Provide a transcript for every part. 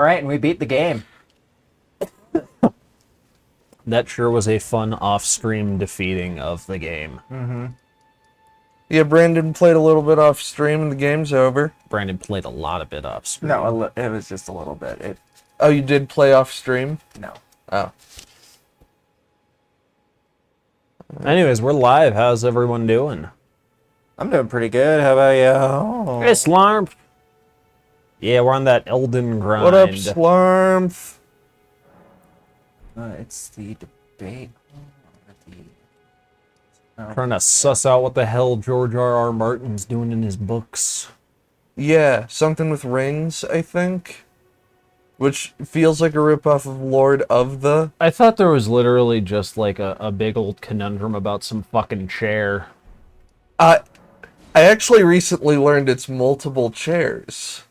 All right, and we beat the game. That sure was a fun off-stream defeating of the game. Yeah, Brandon played a little bit off stream and the game's over. Brandon played a lot of it off-stream. No, it was just a little bit. Oh, you did play off stream? No. Oh. Anyways, we're live. How's everyone doing? I'm doing pretty good. How about you? Hey, Slarmp. Yeah, we're on that Elden grind. What up, Slarmf? It's the debate. Trying to suss out what the hell George R.R. Martin's doing in his books. Yeah, something with rings, I think. Which feels like a ripoff of Lord of the... I thought there was literally just like a big old conundrum about some fucking chair. I actually recently learned it's multiple chairs.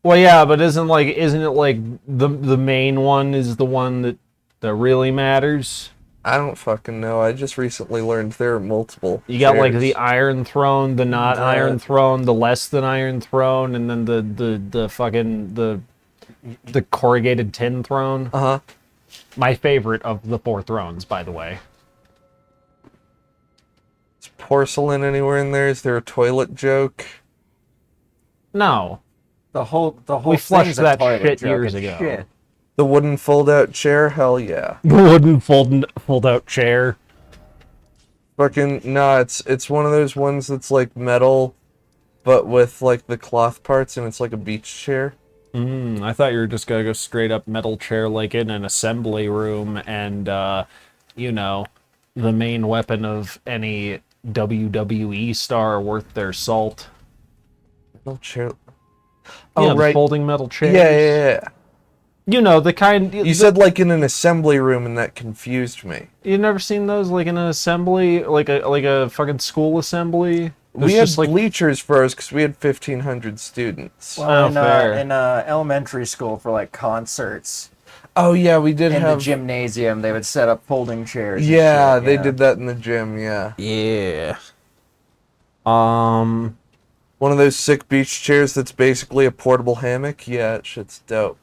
Well, yeah, but isn't it like the main one is the one that really matters? I don't fucking know. I just recently learned there are multiple You got like chairs. the Iron Throne, the not Iron Throne, the less than Iron Throne, and then the fucking the corrugated tin throne. Uh-huh. My favorite of the 4 thrones, by the way. Is porcelain anywhere in there? Is there a toilet joke? No, The whole we flushed thing's a that toilet shit joke. years It's ago. shit. The wooden fold-out chair? Hell yeah. The wooden fold-out chair. Fucking, nah, it's one of those ones that's like metal, but with like the cloth parts, and it's like a beach chair. I thought you were just gonna go straight up metal chair like in an assembly room and, you know, the main weapon of any WWE star worth their salt. Metal chair. Yeah, Oh, the right. folding metal chairs. Yeah. You know, the kind... You said like in an assembly room, and that confused me. You never seen those, like, in an assembly? Like a fucking school assembly? We had just, like... bleachers for us because we had 1,500 students. Oh, fair. In elementary school for like concerts, Oh yeah, we did in the have. gymnasium, they would set up folding chairs. and Yeah, shit, they did that in the gym. Yeah, Yeah. one of those sick beach chairs that's basically a portable hammock. Yeah, that shit's dope.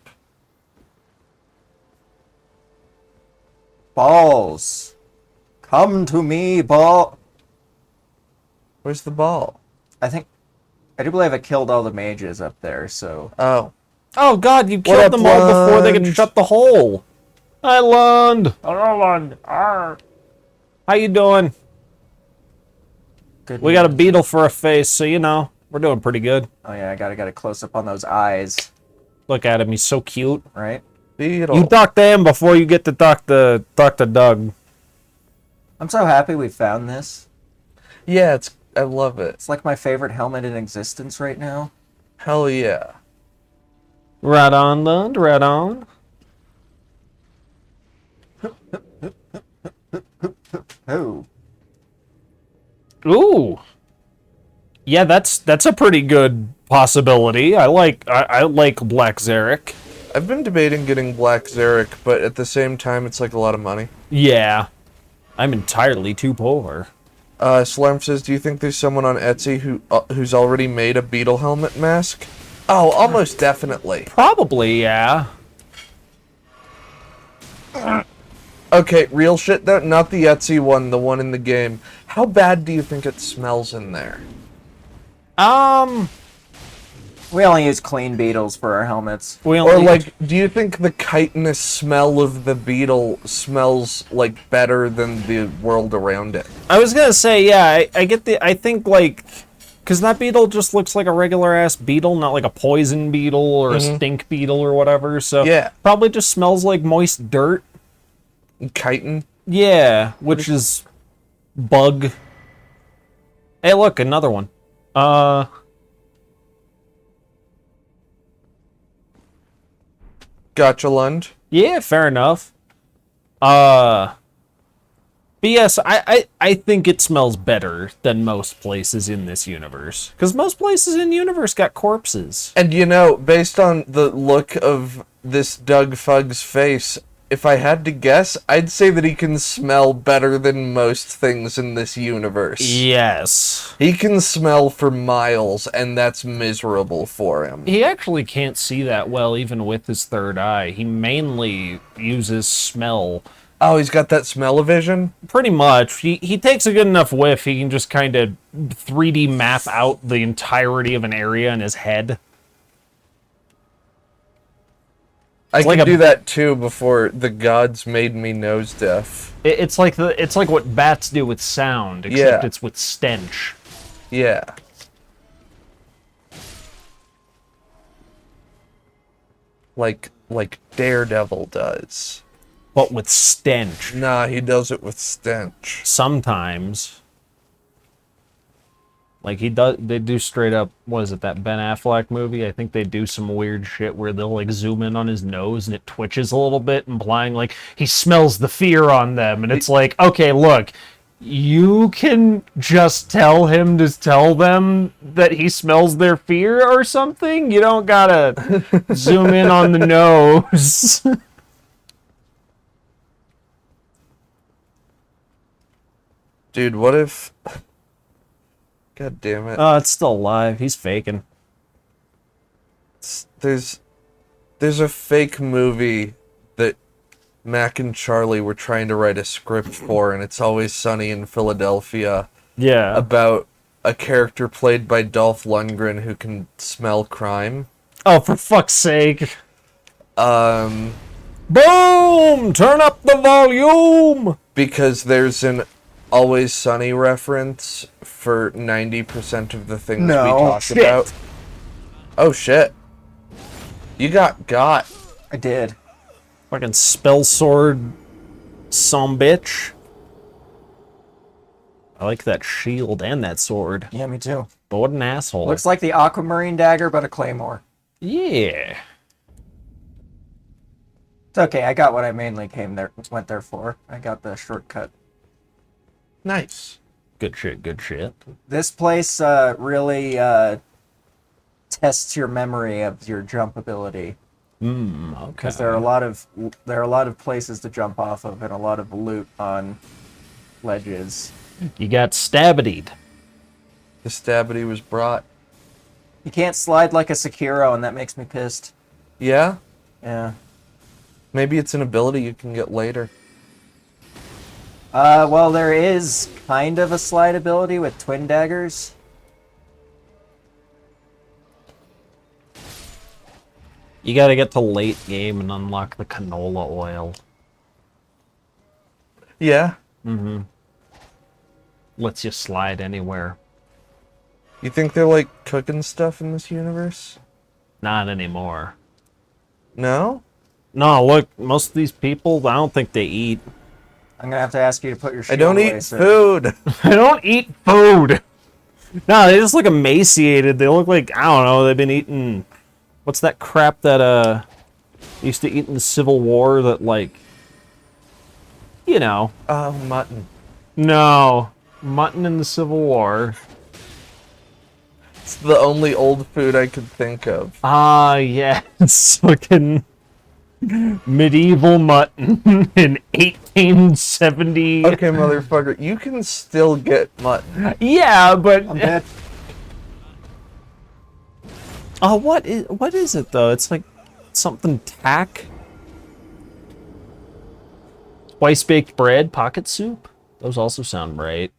Balls, come to me, ball. Where's the ball? I do believe I killed all the mages up there. So Oh, Oh, God, you What killed up, them all before they could Lund? shut the hole. Hi, Lund. Hello, Lund. Arr. How you doing? good. We got a beetle for a face, so, you know, we're doing pretty good. Oh yeah, I gotta get a close up on those eyes, Look at him, he's so cute. right? beetle. You talk to him before you get to talk to Doug. I'm so happy we found this. Yeah, I love it. It's like my favorite helmet in existence right now. Hell yeah. Right on, Lund, right on. Oh, Ooh. Yeah, that's a pretty good possibility. I like Black Zarek. I've been debating getting Black Zarek, but at the same time, it's like a lot of money. Yeah. I'm entirely too poor. Slarm says, do you think there's someone on Etsy who's already made a beetle helmet mask? Oh, almost definitely. Probably, yeah. Okay, real shit though, not the Etsy one, the one in the game. How bad do you think it smells in there? we only use clean beetles for our helmets. We Or only like, do you think the chitinous smell of the beetle smells like better than the world around it? I was gonna say, yeah, I think like, cause that beetle just looks like a regular ass beetle, not like a poison beetle or a stink beetle or whatever, so Yeah. probably just smells like moist dirt. Chitin? Yeah, which is bug. Hey, look, another one. Gotcha, Lund. Yeah, fair enough. BS, I think it smells better than most places in this universe. Because most places in the universe got corpses. And you know, based on the look of this Doug Fugg's face, if I had to guess, I'd say that he can smell better than most things in this universe. Yes. He can smell for miles, and that's miserable for him. He actually can't see that well, even with his third eye. He mainly uses smell. Oh, he's got that smell-o-vision? Pretty much. He takes a good enough whiff, he can just kind of 3D map out the entirety of an area in his head. I like could a- do that too before the gods made me nose deaf. It's like what bats do with sound, except Yeah. it's with stench. Yeah. Like Daredevil does. But with stench. Nah, he does it with stench. Sometimes. Like they do straight up, what is it, that Ben Affleck movie? I think they do some weird shit where they'll like zoom in on his nose and it twitches a little bit, implying like he smells the fear on them. And it's like, okay, look, you can just tell him to tell them that he smells their fear or something. You don't gotta zoom in on the nose. Dude, what if... God damn it. Oh, it's still alive. He's faking. There's a fake movie that Mac and Charlie were trying to write a script for, and It's Always Sunny in Philadelphia, Yeah. about a character played by Dolph Lundgren who can smell crime. Oh, for fuck's sake. Um, Boom! Turn up the volume! because there's an Always Sunny reference for 90% of the things we No, talk shit. about. Oh shit. You got. I did. Fucking spell sword, some bitch. I like that shield and that sword. Yeah, me too. But what an asshole. Looks like the Aquamarine dagger, but a claymore. Yeah. It's okay. I got what I mainly went there for. I got the shortcut. Nice. Good shit, good shit. This place really tests your memory of your jump ability, Okay. because there are a lot of places to jump off of and a lot of loot on ledges. You got stabbity'd. The stabity was brought. You can't slide like a Sekiro, and that makes me pissed. Yeah? Yeah. Maybe it's an ability you can get later. Well, there is kind of a slide ability with twin daggers. You gotta get to late game and unlock the canola oil. Yeah? Lets you slide anywhere. You think they're like cooking stuff in this universe? Not anymore. No? No, look, most of these people, I don't think they eat. I'm gonna have to ask you to put your I shield don't away, eat sir. food. They don't eat food. No, they just look emaciated. They look like, I don't know, they've been eating... What's that crap that, used to eat in the Civil War that, like... You know. Oh, mutton. No. Mutton in the Civil War. It's the only old food I could think of. Ah, yes. Fucking... medieval mutton in 1870. Okay, motherfucker, you can still get mutton. Yeah, but... I'm dead. Oh, what is it though? It's like something tack. Spice baked bread, pocket soup. Those also sound right.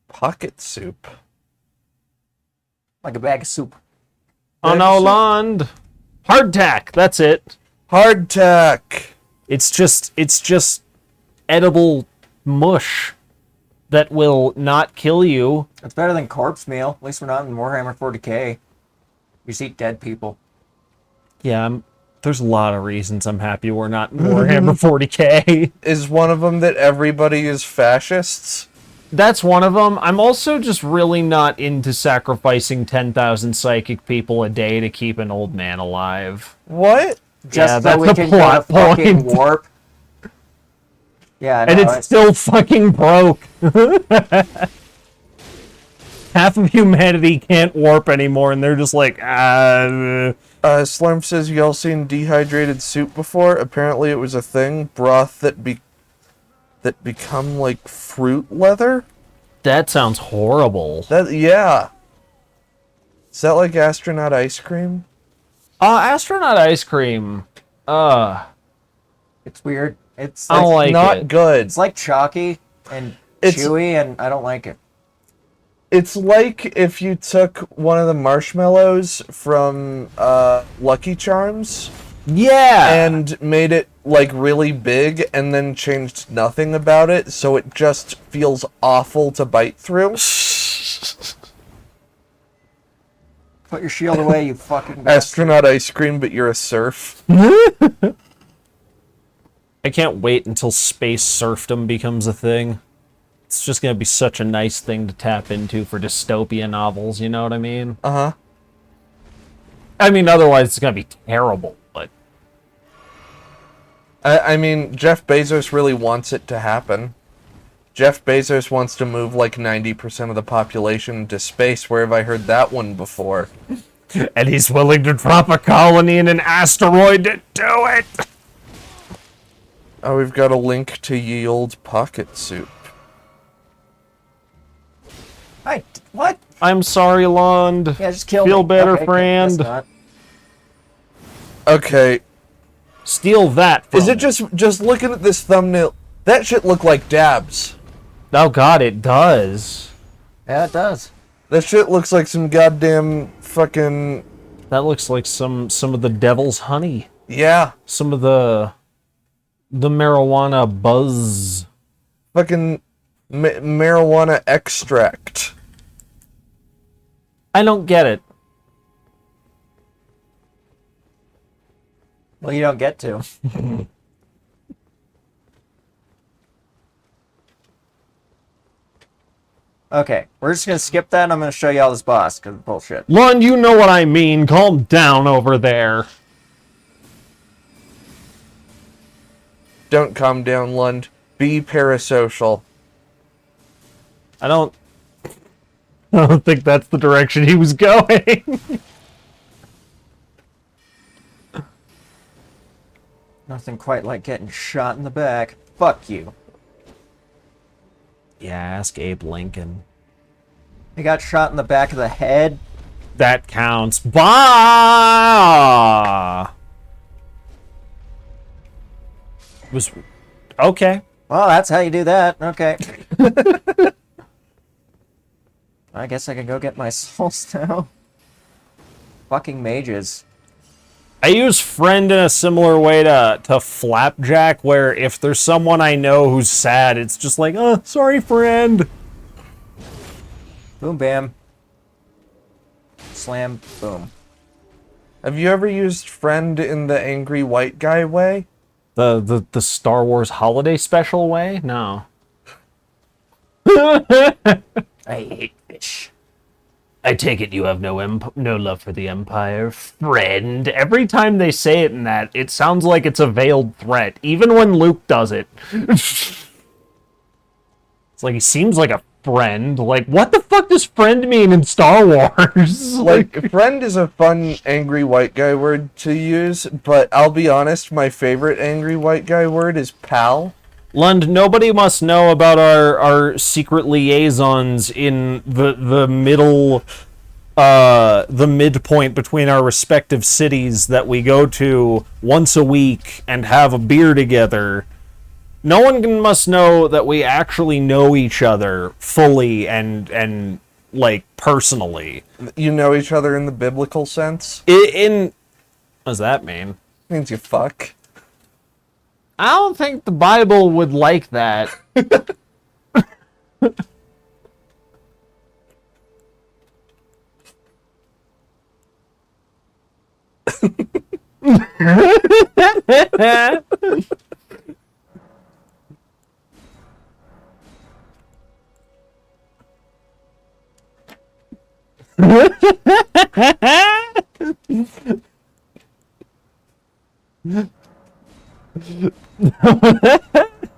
Pocket soup. Like a bag of soup. Oh no, land. Hardtack. That's it. Hardtack. It's just edible mush that will not kill you. It's better than corpse meal. At least we're not in Warhammer 40k. We just eat dead people. Yeah, there's a lot of reasons I'm happy we're not in Warhammer 40k. Is one of them that everybody is fascists? That's one of them. I'm also just really not into sacrificing 10,000 psychic people a day to keep an old man alive. What? Just Yeah, so that's we the can plot go to fucking point. warp. Yeah, And no, it's still fucking broke. half of humanity can't warp anymore, and they're just like, Slurm says, you all seen dehydrated soup before? Apparently it was a thing. Broth that become like fruit leather? that sounds horrible. Yeah. Is that like astronaut ice cream? Astronaut ice cream. It's weird. It's I don't like Not it. good. it's like chalky and It's- chewy, and I don't like it. It's like if you took one of the marshmallows from Lucky Charms Yeah. and made it like really big and then changed nothing about it, so it just feels awful to bite through. Put your shield away, you fucking bastard. Astronaut ice cream, but you're a surf. I can't wait until space serfdom becomes a thing. It's just gonna be such a nice thing to tap into for dystopia novels, you know what I mean? Uh-huh. I mean, otherwise it's gonna be terrible, but... I mean, Jeff Bezos really wants it to happen. Jeff Bezos wants to move like 90% of the population into space. Where have I heard that one before? And he's willing to drop a colony in an asteroid to do it! Oh, we've got a link to Ye Olde Pocket Soup. Hi, what? I'm sorry, Lund. Yeah, just kill Feel me. better, Okay, friend. guess not. Okay, Steal that from is it just looking at this thumbnail? That shit look like dabs. Oh god, it does. Yeah, it does. That shit looks like some goddamn fucking That looks like some of the devil's honey. yeah, Some of the marijuana buzz. fucking marijuana extract. I don't get it. Well, you don't get to. Okay, we're just gonna skip that, and I'm gonna show you all this boss, because bullshit. Lund, you know what I mean. Calm down over there. Don't calm down, Lund. Be parasocial. I don't think that's the direction he was going. Nothing quite like getting shot in the back. Fuck you. Yeah, ask Abe Lincoln. He got shot in the back of the head. That counts. Bah! Was okay. Well, that's how you do that. Okay. I guess I can go get my souls now. Fucking mages. I use friend in a similar way to Flapjack, where if there's someone I know who's sad, it's just like, oh, sorry, friend. Boom, bam. Slam, boom. Have you ever used friend in the angry white guy way? The Star Wars holiday special way? No. I hate fish. I take it you have no love for the Empire, friend. Every time they say it in that, it sounds like it's a veiled threat, even when Luke does it. It's like he seems like a friend. Like, what the fuck does friend mean in Star Wars? Like, friend is a fun angry white guy word to use, but I'll be honest, my favorite angry white guy word is pal. Lund, nobody must know about our secret liaisons in the middle, the midpoint between our respective cities that we go to once a week and have a beer together. No one must know that we actually know each other fully and like personally. You know each other in the biblical sense? What does that mean? Means you fuck. I don't think the Bible would like that.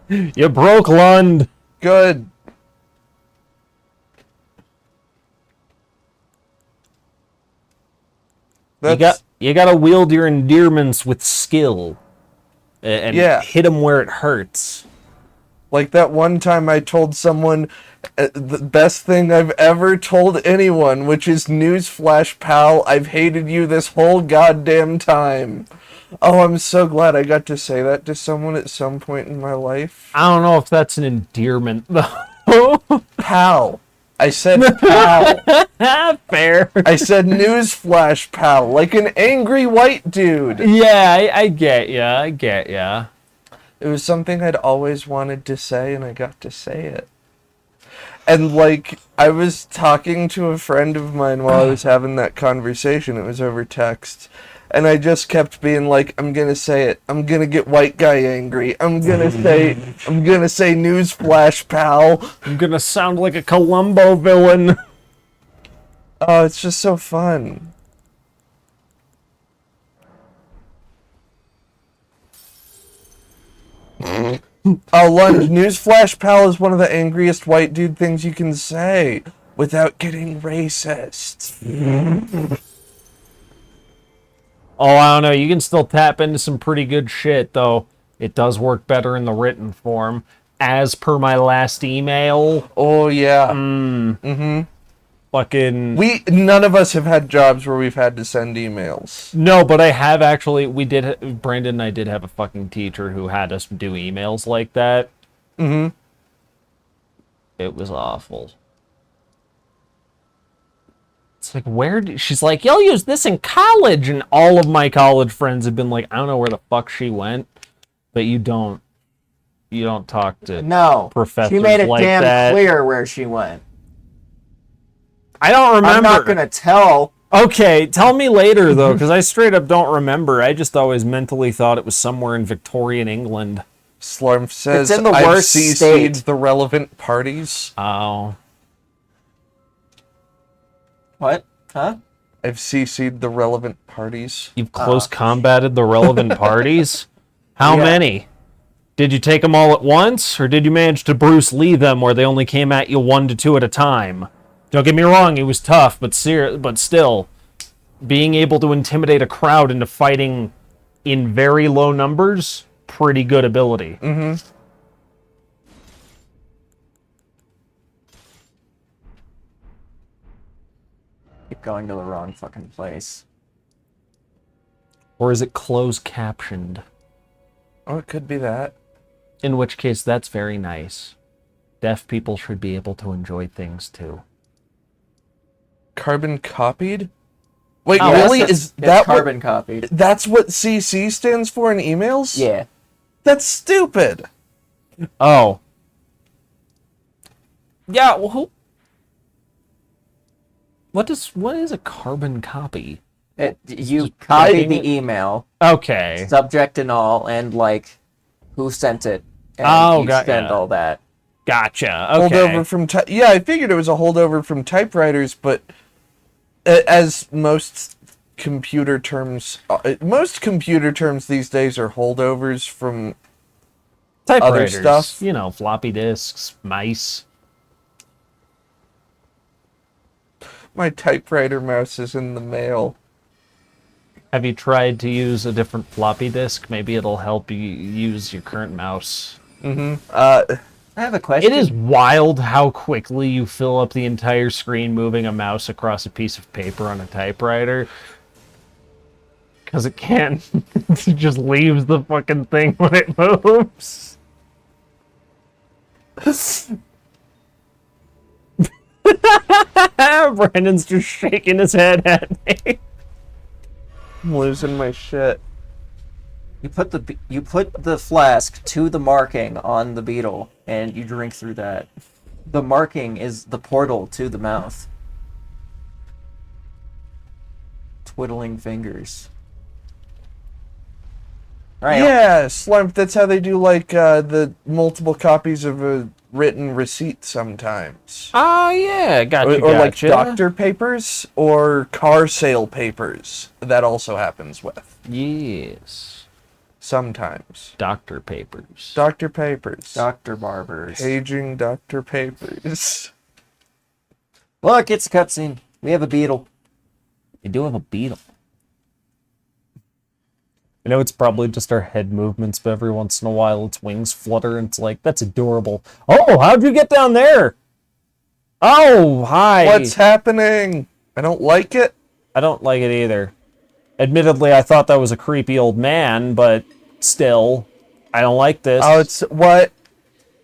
You broke, Lund. Good. You gotta wield your endearments with skill, and Yeah. hit them where it hurts. Like that one time I told someone the best thing I've ever told anyone, which is newsflash, pal, I've hated you this whole goddamn time. Oh, I'm so glad I got to say that to someone at some point in my life. I don't know if that's an endearment though. Pal. I said pal. Fair. I said newsflash, pal, like an angry white dude. Yeah, I get ya. I get ya. It was something I'd always wanted to say, and I got to say it. And, like, I was talking to a friend of mine while I was having that conversation. It was over text. And I just kept being like, I'm gonna say it. I'm gonna get white guy angry. I'm gonna say newsflash, pal. I'm gonna sound like a Columbo villain. Oh, it's just so fun. Oh, lunch. Newsflash, pal, is one of the angriest white dude things you can say without getting racist. Oh, I don't know. You can still tap into some pretty good shit, though. It does work better in the written form. As per my last email, Oh, yeah. fucking... None of us have had jobs where we've had to send emails. No, but I have actually... Brandon and I did have a fucking teacher who had us do emails like that. Mm-hmm. It was awful. It's like, she's like, you'll use this in college, and all of my college friends have been like, I don't know where the fuck she went, but you don't talk to No, professors she made it like damn that. clear where she went. I don't remember. I'm not gonna tell. Okay, tell me later though, because I straight up don't remember. I just always mentally thought it was somewhere in Victorian England. Slurm says, It's in the I've worst CC'd state. the relevant parties. Oh, What? Huh? I've CC'd the relevant parties. you've close combated the relevant parties. How Yeah. many? Did you take them all at once, or did you manage to Bruce Lee them, where they only came at you 1 to 2 at a time? Don't get me wrong, it was tough, but still, being able to intimidate a crowd into fighting in very low numbers, pretty good ability. Mm-hmm. Keep going to the wrong fucking place. Or is it closed captioned? Oh, it could be that. In which case, that's very nice. Deaf people should be able to enjoy things too. Carbon copied? Wait, Oh, really? it's Is that carbon what, copied? that's what CC stands for in emails? Yeah. That's stupid. Oh. Yeah, well, what is a carbon copy? You copy the email, Okay. subject and all, and like who sent it, and Oh, you got send ya. all that. Gotcha. Okay. Holdover from yeah, I figured it was a holdover from typewriters, but as most computer terms these days are holdovers from Typewriters, other stuff. you know, floppy disks, mice. my typewriter mouse is in the mail. Have you tried to use a different floppy disk? Maybe it'll help you use your current mouse. I have a question. It is wild how quickly you fill up the entire screen moving a mouse across a piece of paper on a typewriter. Because it can't. It just leaves the fucking thing when it moves. Brandon's just shaking his head at me. I'm losing my shit. You put the flask to the marking on the beetle, and you drink through that. The marking is the portal to the mouth. Twiddling fingers. Right. Yeah, Slump, that's how they do, like, the multiple copies of a written receipt sometimes. Oh, yeah, gotcha, Or like gotcha. doctor papers or car sale papers. That also happens with. Yes. Sometimes. Doctor papers. Doctor papers. Dr. Barbers. Paging Dr. Papers. Look, it's a cutscene. We have a beetle. You do have a beetle. I know it's probably just our head movements, but every once in a while its wings flutter and it's like, that's adorable. Oh, how'd you get down there? Oh, hi. What's happening? I don't like it. I don't like it either. Admittedly, I thought that was a creepy old man, but still, I don't like this. Oh, it's what?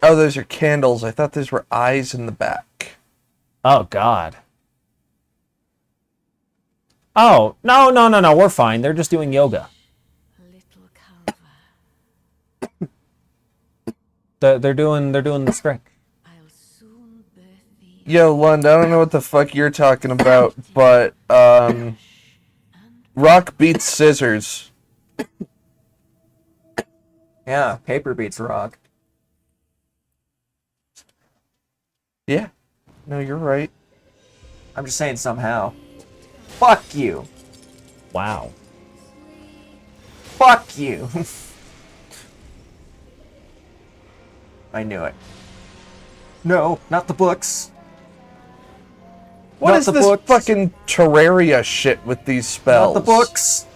Oh, those are candles. I thought those were eyes in the back. Oh, God. Oh, no, we're fine. They're just doing yoga. Little Calva, They're doing the stretch. I'll soon birth thee. Yo, Lund, I don't know what the fuck you're talking about, but, rock beats scissors. Yeah, paper beats rock. Yeah. No, you're right. I'm just saying somehow. Fuck you. Wow. Fuck you. I knew it. No, not the books. What Not is the this books. fucking Terraria shit with these spells? Not the books.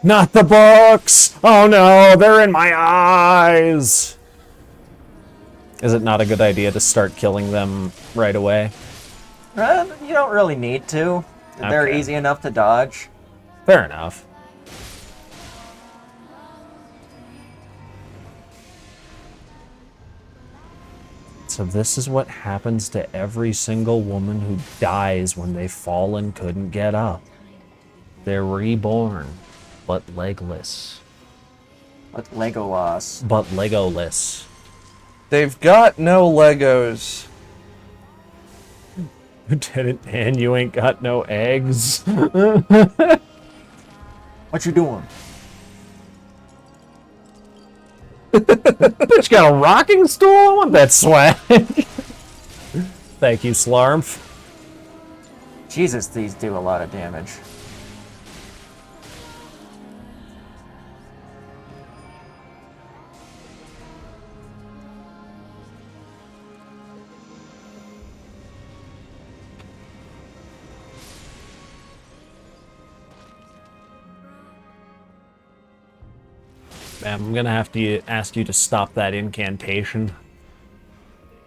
Not the books! Oh no, they're in my eyes! Is it not a good idea to start killing them right away? You don't really need to. They're Okay. easy enough to dodge. Fair enough. So this is what happens to every single woman who dies when they fall and couldn't get up. They're reborn, but legless. But Legolas. But Legoless. They've got no Legos. Lieutenant Dan, you ain't got no eggs. What you doing? Bitch got a rocking stool? I want that swag. Thank you, Slarmf. Jesus, these do a lot of damage. I'm gonna have to ask you to stop that incantation.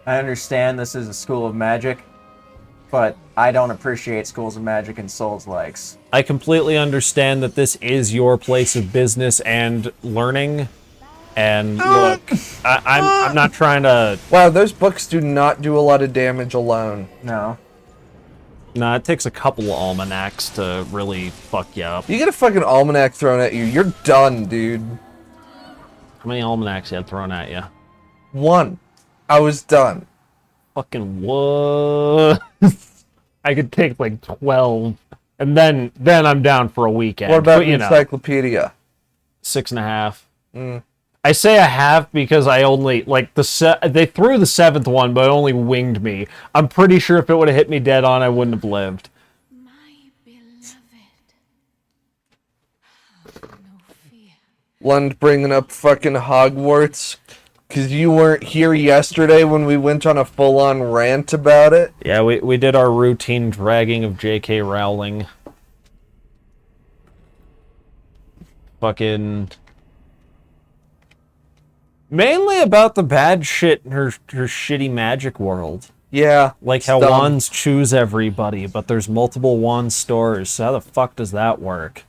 I understand this is a school of magic, but I don't appreciate schools of magic and Souls likes. I completely understand that this is your place of business and learning. And look, I'm not trying to. Wow, those books do not do a lot of damage alone. No. Nah, it takes a couple of almanacs to really fuck you up. You get a fucking almanac thrown at you, you're done, dude. How many almanacs you had thrown at you? One. I was done. Fucking what? I could take like 12, and then I'm down for a weekend. What about But, the you know, encyclopedia? 6.5. I say a half because I only like they threw the 7th one, but it only winged me. I'm pretty sure if it would have hit me dead on, I wouldn't have lived. My beloved, have no fear. Lund bringing up fucking Hogwarts. Because you weren't here yesterday when we went on a full-on rant about it. Yeah, we did our routine dragging of J.K. Rowling. Fucking... Mainly about the bad shit in her shitty magic world. Yeah. Like how dumb. wands choose everybody, but there's multiple wand stores. So how the fuck does that work?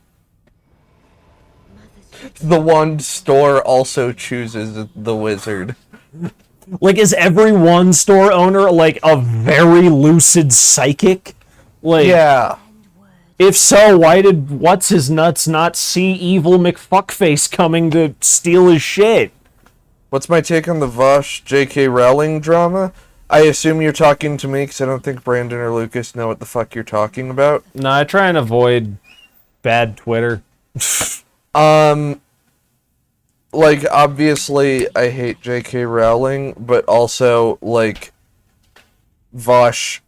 The wand store also chooses the wizard. Like, is every wand store owner, like, a very lucid psychic? Like, Yeah. if so, why did What's-His-Nuts not see evil McFuckface coming to steal his shit? What's my take on the Vosh J.K. Rowling drama? I assume you're talking to me because I don't think Brandon or Lucas know what the fuck you're talking about. No, I try and avoid bad Twitter. Like, obviously, I hate J.K. Rowling, but also, like, Vosh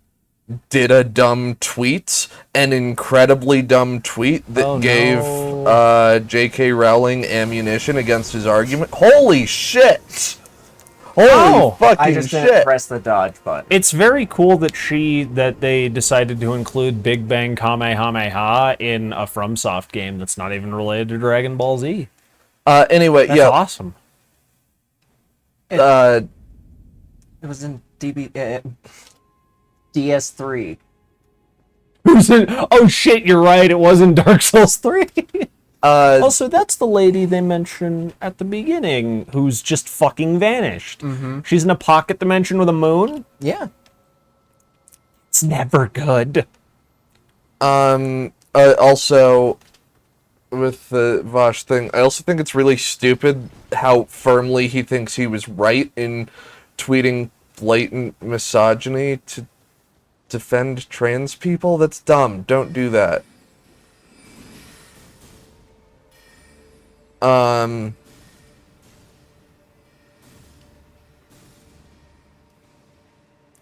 did a dumb tweet, an incredibly dumb tweet that Oh, gave no. J.K. Rowling ammunition against his argument. Holy shit! Holy Oh, fucking I just shit! didn't press the dodge button. It's very cool that they decided to include Big Bang Kamehameha in a FromSoft game that's not even related to Dragon Ball Z. Anyway, That's yeah. awesome. Uh, It was in DS3. Oh shit, you're right. It was in Dark Souls 3. uh, Also, that's the lady they mention at the beginning who's just fucking vanished. She's in a pocket dimension with a moon. Yeah. It's never good. also, with the Vosh thing, I also think it's really stupid how firmly he thinks he was right in tweeting blatant misogyny to defend trans people. That's dumb. Don't do that.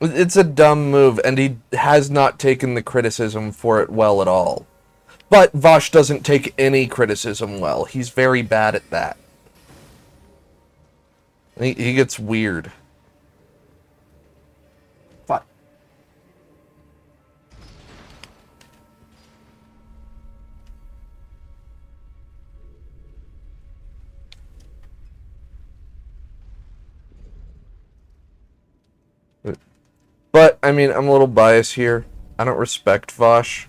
It's a dumb move, and he has not taken the criticism for it well at all. But Vosh doesn't take any criticism well. He's very bad at that. He gets weird. Fuck. But, I mean, I'm a little biased here. I don't respect Vosh.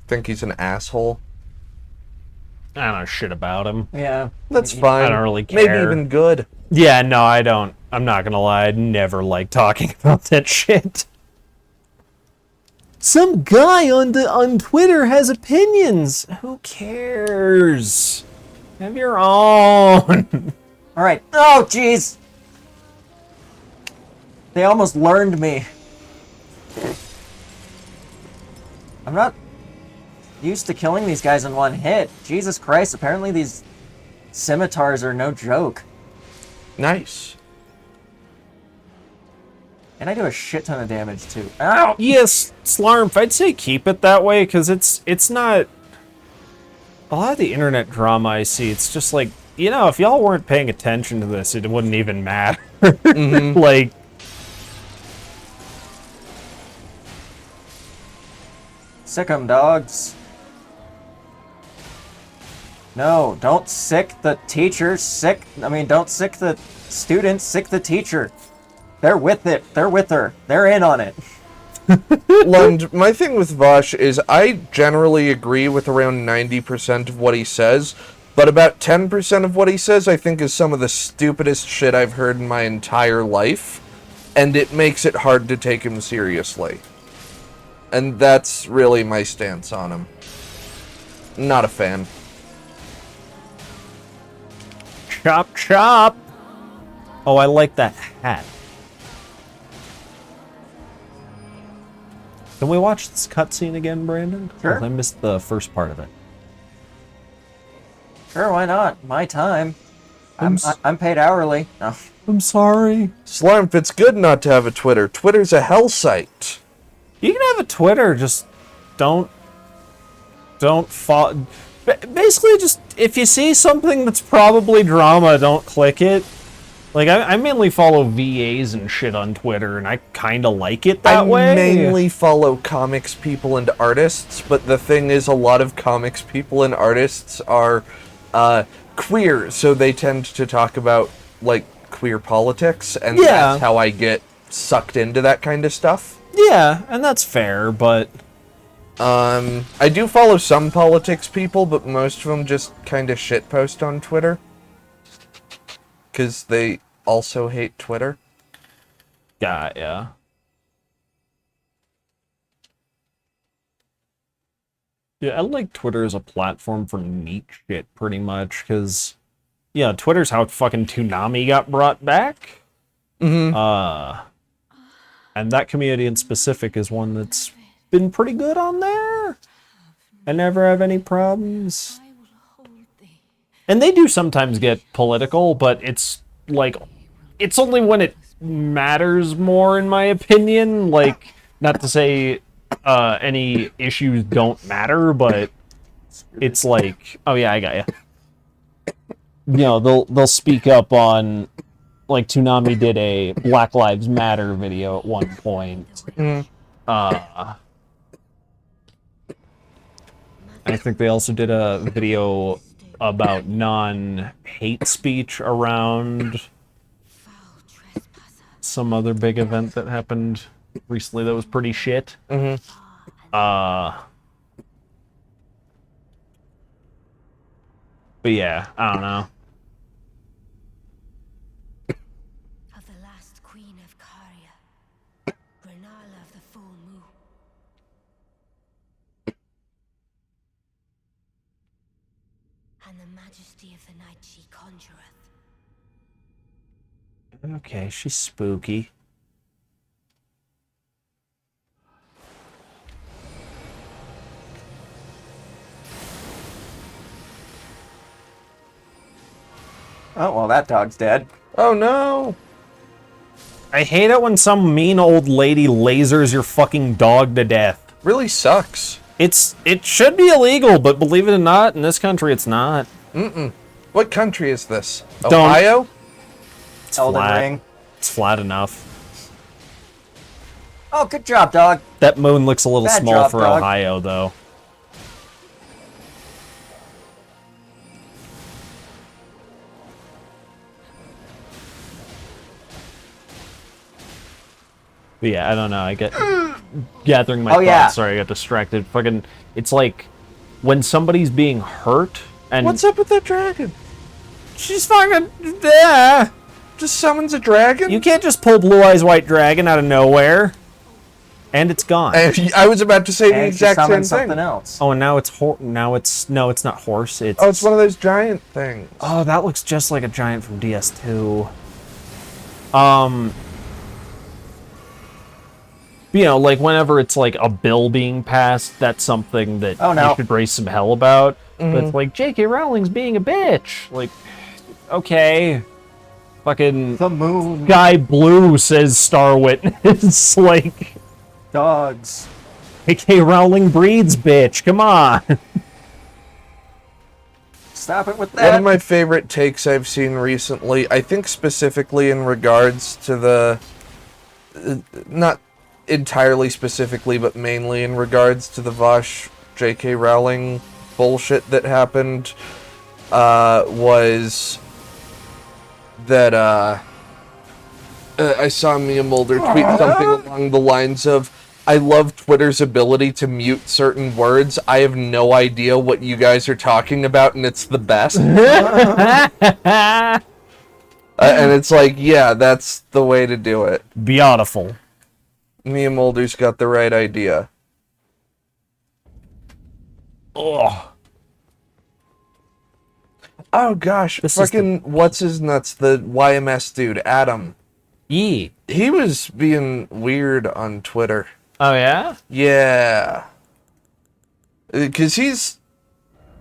Think he's an asshole. I don't know shit about him. Yeah. That's fine. I don't really Maybe care. even good. Yeah, no, I don't. I'm not gonna lie. I never like talking about that shit. Some guy on Twitter has opinions. Who cares? Have your own. All right. Oh, jeez. They almost learned me. I'm not used to killing these guys in one hit. Jesus Christ, apparently these scimitars are no joke. Nice. And I do a shit ton of damage too. Ow! Yes, Slarmp, I'd say keep it that way, because it's not... A lot of the internet drama I see, it's just like, you know, if y'all weren't paying attention to this, it wouldn't even matter. Like... Sick 'em, dogs. No, don't sick the teacher. Don't sick the students. Sick the teacher. They're with it. They're with her. They're in on it. Lund, my thing with Vosh is I generally agree with around 90% of what he says, but about 10% of what he says I think is some of the stupidest shit I've heard in my entire life, and it makes it hard to take him seriously. And that's really my stance on him. Not a fan. Chop, chop! Oh, I like that hat. Can we watch this cutscene again, Brandon? Sure. I missed the first part of it. Sure, why not? My time. I'm paid hourly. No. I'm sorry. Slurmp, it's good not to have a Twitter. Twitter's a hell site. You can have a Twitter, just don't follow. Basically, just if you see something that's probably drama, don't click it. Like, I mainly follow VAs and shit on Twitter, and I kind of like it that way. I mainly follow comics people and artists, but the thing is, a lot of comics people and artists are queer, so they tend to talk about, like, queer politics, and Yeah. that's how I get sucked into that kind of stuff. Yeah, and that's fair, but... I do follow some politics people, but most of them just kind of shitpost on Twitter. Because they also hate Twitter. Yeah. Yeah, I like Twitter as a platform for neat shit, pretty much, because, yeah, Twitter's how fucking Toonami got brought back. Mm-hmm. And that community in specific is one that's been pretty good on there. I never have any problems. I will hold thee. And they do sometimes get political, but it's like, it's only when it matters more, in my opinion. Like, not to say any issues don't matter, but it's like, oh yeah, I got you. You know, they'll speak up on, like, Toonami did a Black Lives Matter video at one point. I think they also did a video about non-hate speech around Foul trespasser. some other big event that happened recently that was pretty shit. Mm-hmm. But yeah, I don't know. Of the last queen of Caria, Renala of the full moon. And the majesty of the night she conjureth. Okay, she's spooky. Oh, well, that dog's dead. Oh no! I hate it when some mean old lady lasers your fucking dog to death. Really sucks. It should be illegal, but believe it or not, in this country it's not. What country is this? Don't- Ohio? It's Elden flat. Ring. It's flat enough. Oh, good job, dog. That moon looks a little Bad small job, for dog. Ohio, though. But yeah, I don't know. I get gathering my Oh, thoughts. yeah. Sorry, I got distracted. Fucking, it's like when somebody's being hurt and What's up with that dragon? she's fucking there. Just summons a dragon? You can't just pull Blue Eyes White Dragon out of nowhere, and it's gone. I was about to say the And she exact same summoned thing. something else. Oh, and now it's no, it's not horse. It's Oh, it's one of those giant things. oh, that looks just like a giant from DS2. You know, like whenever it's like a bill being passed, that's something that Oh, no. you should raise some hell about. But it's like J.K. Rowling's being a bitch. Like, okay, fucking The moon. Guy Blue says Star Witness. Like, Dogs. J.K. Rowling breeds, bitch. Come on. Stop it with One that. of my favorite takes I've seen recently, I think specifically in regards to the... not entirely specifically, but mainly in regards to the Vosh J.K. Rowling bullshit that happened, was that, I saw Mia Mulder tweet something along the lines of, I love Twitter's ability to mute certain words. I have no idea what you guys are talking about, and it's the best. And it's like, yeah, that's the way to do it. Beautiful. Mia Mulder's got the right idea. Ugh. Oh gosh, This is fucking what's his nuts, the YMS dude, Adam. Yee. He was being weird on Twitter. Oh, yeah? Yeah. Because he's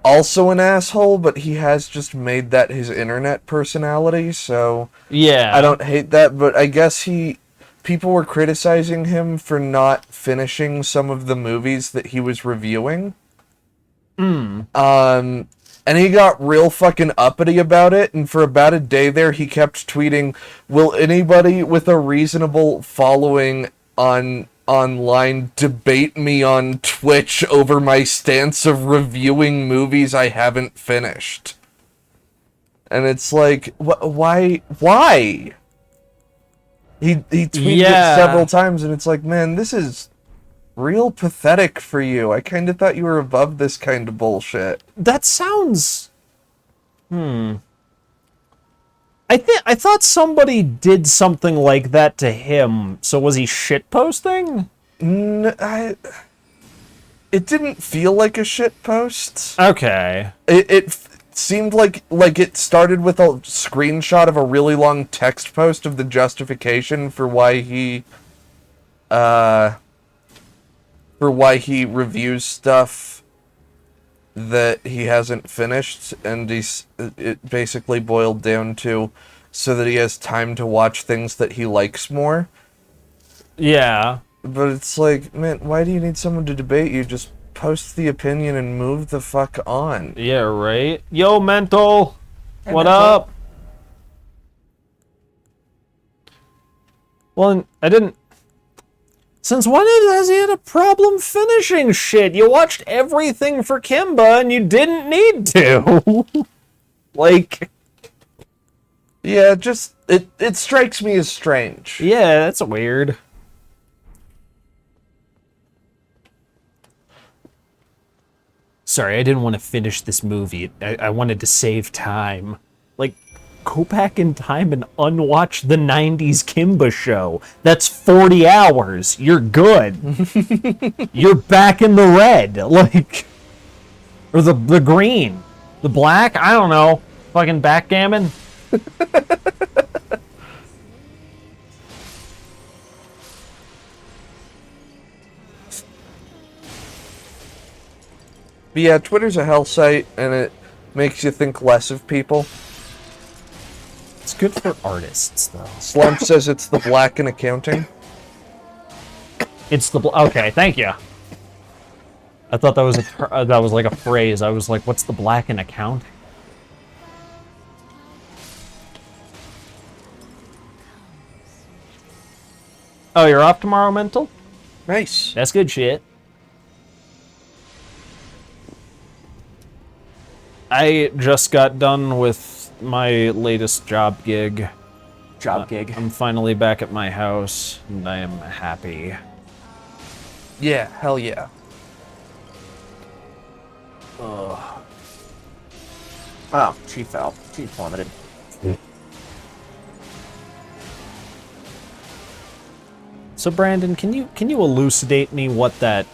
also an asshole, but he has just made that his internet personality, so Yeah. I don't hate that, but I guess people were criticizing him for not finishing some of the movies that he was reviewing. And he got real fucking uppity about it, and for about a day there, he kept tweeting, "Will anybody with a reasonable following online debate me on Twitch over my stance of reviewing movies I haven't finished?" And it's like, why? He tweeted Yeah. it several times, and it's like, man, this is real pathetic for you. I kind of thought you were above this kind of bullshit. That sounds... I thought somebody did something like that to him. So was he shitposting? It didn't feel like a shit post. Okay. It seemed like it started with a screenshot of a really long text post of the justification for why he reviews stuff that he hasn't finished, and it basically boiled down to so that he has time to watch things that he likes more. Yeah. But it's like, man, why do you need someone to debate you? Just post the opinion and move the fuck on. Yeah, right? Yo, Mental! Hey, What Mental. up? Well, I didn't... Since when has he had a problem finishing shit? You watched everything for Kimba and you didn't need to. Like, Yeah, just it strikes me as strange. yeah, that's weird. Sorry, I didn't want to finish this movie. I wanted to save time. Like, go back in time and unwatch the 90s Kimba show. That's 40 hours. You're good. You're back in the red. Like, or the green. The black? I don't know. Fucking backgammon. But yeah, Twitter's a hell site, and it makes you think less of people. It's good for artists, though. Slump says it's the black in accounting. It's the okay. Thank you. I thought that was that was like a phrase. I was like, "What's the black in accounting?" Oh, you're off tomorrow, Mental? Nice. That's good shit. I just got done with my latest job gig. Job gig. I'm finally back at my house, and I am happy. Yeah, hell yeah. Oh, she fell. She plummeted. So Brandon, can you elucidate me what that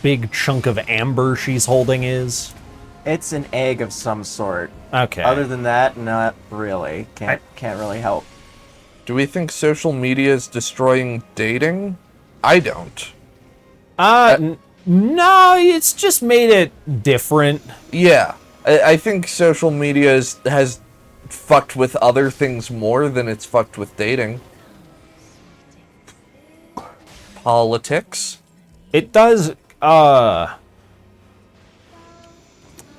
big chunk of amber she's holding is? It's an egg of some sort. Okay. Other than that, not really. Can't really help. Do we think social media is destroying dating? I don't. No, it's just made it different. Yeah, I think social media has fucked with other things more than it's fucked with dating. Politics. It does, I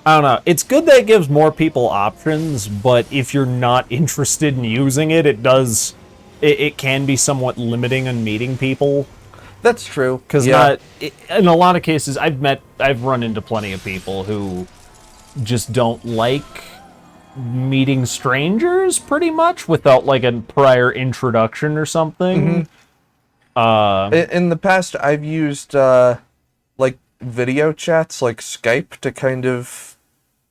don't know. It's good that it gives more people options, but if you're not interested in using it, it can be somewhat limiting on meeting people. That's true. Because yeah. in a lot of cases, I've run into plenty of people who just don't like meeting strangers, pretty much, without like a prior introduction or something. In the past, I've used like video chats, like Skype, to kind of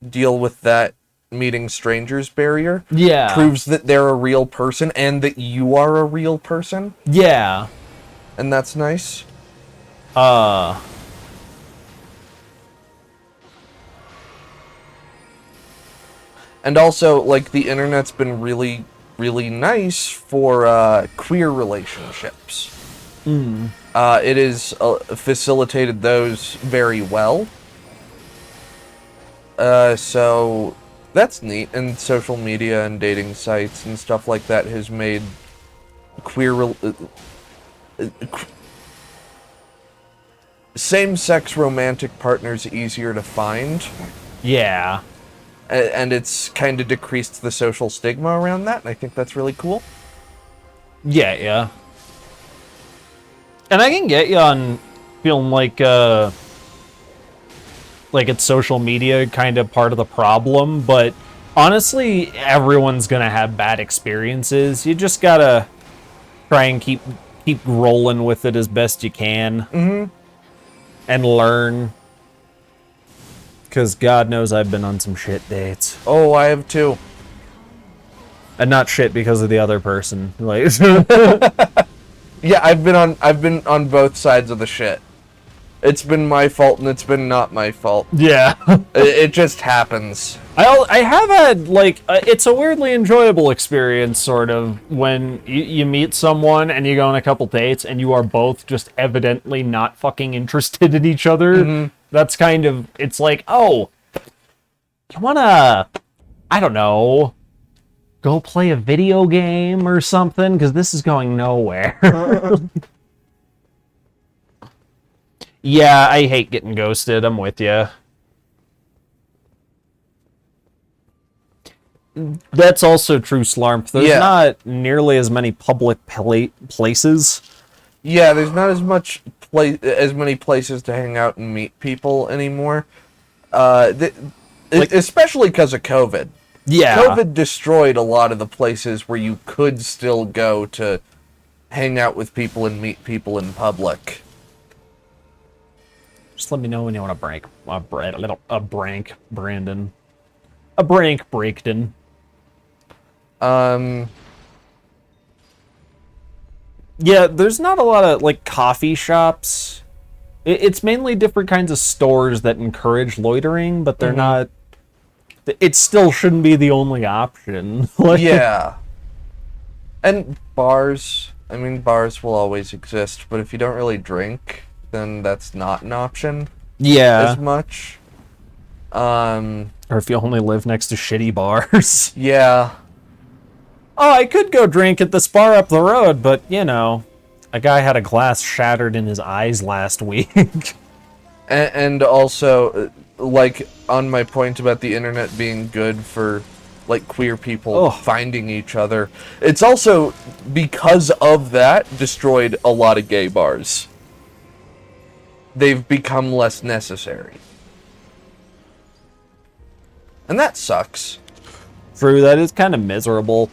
deal with that meeting strangers barrier. Yeah. Proves that they're a real person and that you are a real person, Yeah. and that's nice. And also, like, the internet's been really, really nice for queer relationships. It has facilitated those very well. So that's neat. And social media and dating sites and stuff like that has made same-sex romantic partners easier to find. Yeah. And it's kind of decreased the social stigma around that, and I think that's really cool. Yeah, yeah. And I can get you on feeling like it's social media kind of part of the problem, but honestly, everyone's gonna have bad experiences. You just gotta try and keep rolling with it as best you can. And learn. Because God knows I've been on some shit dates. Oh, I have too. And not shit because of the other person. Like, Yeah, I've been on both sides of the shit. It's been my fault and it's been not my fault. yeah. It just happens. I have had, like, it's a weirdly enjoyable experience, sort of, when you meet someone and you go on a couple dates and you are both just evidently not fucking interested in each other. That's kind of, it's like, oh, you wanna, I don't know, go play a video game or something? Because this is going nowhere. Yeah, I hate getting ghosted. I'm with you. That's also true, Slarp. There's Yeah. not nearly as many public places Yeah, there's not as as many places to hang out and meet people anymore. Especially because of COVID. Yeah. COVID destroyed a lot of the places where you could still go to hang out with people and meet people in public. Just let me know when you want to break. A break, Brandon. A break, Breakton. Yeah, there's not a lot of, like, coffee shops. It's mainly different kinds of stores that encourage loitering, but they're not... It still shouldn't be the only option. Like, Yeah. And bars. I mean, bars will always exist, but if you don't really drink, then that's not an option yeah. as much. Or if you only live next to shitty bars. Yeah. Oh, I could go drink at this bar up the road, but, you know, a guy had a glass shattered in his eyes last week. And also, like, on my point about the internet being good for, like, queer people finding each other, it's also, because of that, destroyed a lot of gay bars. They've become less necessary. And that sucks. True, that is kind of miserable.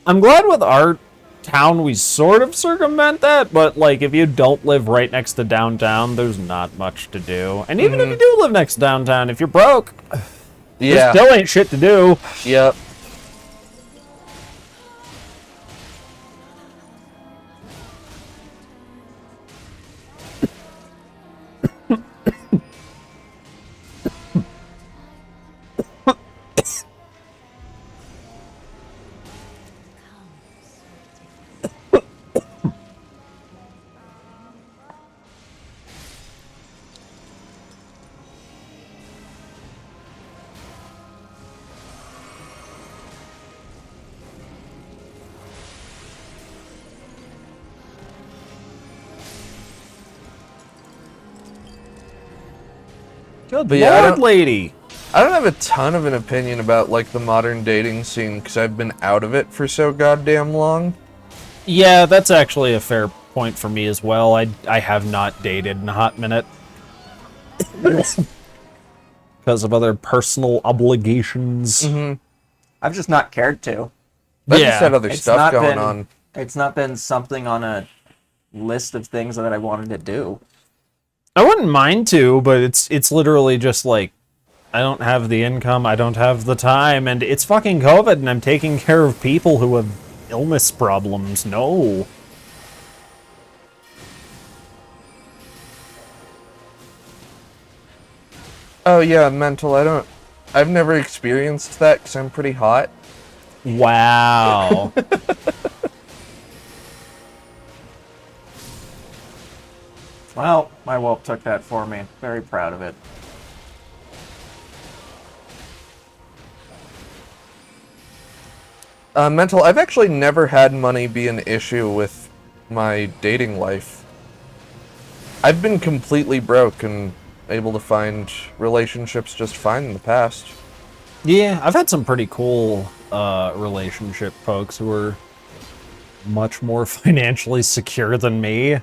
I'm glad with our town we sort of circumvent that, but, like, if you don't live right next to downtown, there's not much to do. And even if you do live next to downtown, if you're broke, there still ain't shit to do. Yep. Good But yeah, I lord, don't- lady. I don't have a ton of an opinion about, like, the modern dating scene, because I've been out of it for so goddamn long. Yeah, that's actually a fair point for me as well. I have not dated in a hot minute. Because of other personal obligations. I've just not cared to. I Yeah, just had other It's stuff not going been- on. It's not been something on a list of things that I wanted to do. I wouldn't mind to, but it's literally just like, I don't have the income, I don't have the time, and it's fucking COVID, and I'm taking care of people who have illness problems. No. Oh yeah, mental. I've never experienced that because I'm pretty hot. Wow. Well, my whelp took that for me. Very proud of it. Mental. I've actually never had money be an issue with my dating life. I've been completely broke and able to find relationships just fine in the past. Yeah, I've had some pretty cool relationship folks who are much more financially secure than me.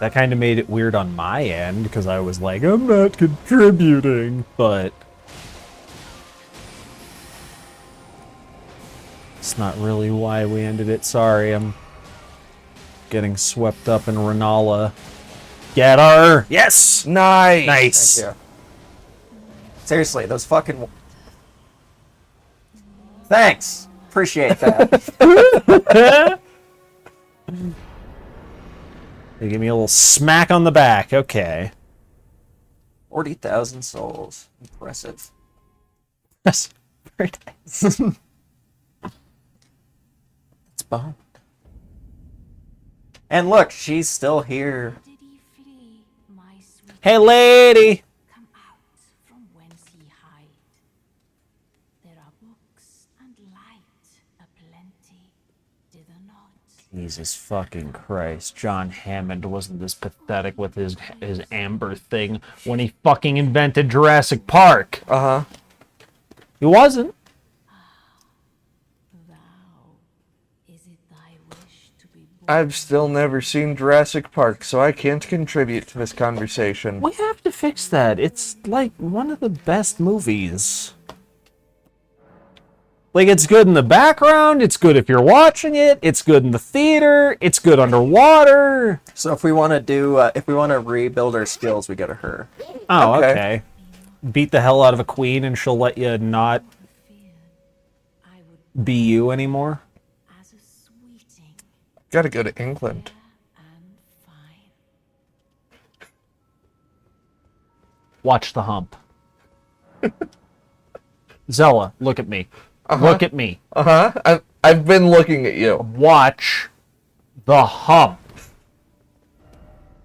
That kind of made it weird on my end, because I was like, I'm not contributing, but it's not really why we ended it. Sorry, I'm getting swept up in Renala. Get her! Yes! Nice. Nice! Thank you. Seriously, those fucking... Thanks! Appreciate that. They give me a little smack on the back. Okay. 40,000 souls. Impressive. Yes. Very nice. It's boned. And look, she's still here. Did he flee, my sweet? Hey, lady! Come out from whence he hide. There are books and light aplenty, did there not? Jesus fucking Christ. John Hammond wasn't this pathetic with his amber thing when he fucking invented Jurassic Park. Uh-huh. He wasn't. Thou, is it thy wish to be I've still never seen Jurassic Park, so I can't contribute to this conversation. We have to fix that. It's like one of the best movies. Like, it's good in the background, it's good if you're watching it, it's good in the theater, it's good underwater. So if we want to do, if we want to rebuild our skills, we go to her. Oh, Okay. okay. Beat the hell out of a queen and she'll let you not I would be you anymore. as a sweeting Gotta go to England. and fine. Watch the hump. Zella, look at me. Look at me. I've been looking at you. Watch the hump.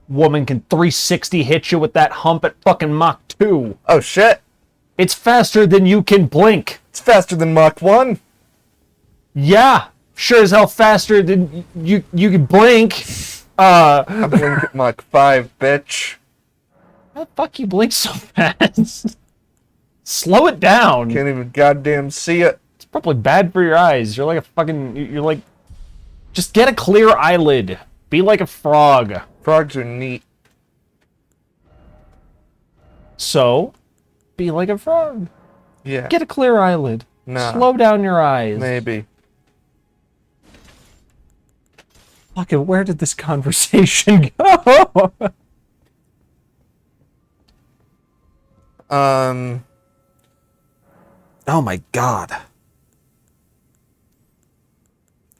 Woman can 360 hit you with that hump at fucking Mach 2. Oh shit! It's faster than you can blink. It's faster than Mach 1. Yeah, sure as hell faster than you can blink. I blink at Mach 5, bitch. How the fuck you blink so fast? Slow it down. Can't even goddamn see it. It's probably bad for your eyes. You're like a fucking. You're like. Just get a clear eyelid. Be like a frog. Frogs are neat. So, be like a frog. Yeah, Get a clear eyelid. Nah. Slow down your eyes. maybe. Fucking, where did this conversation go? Oh my god.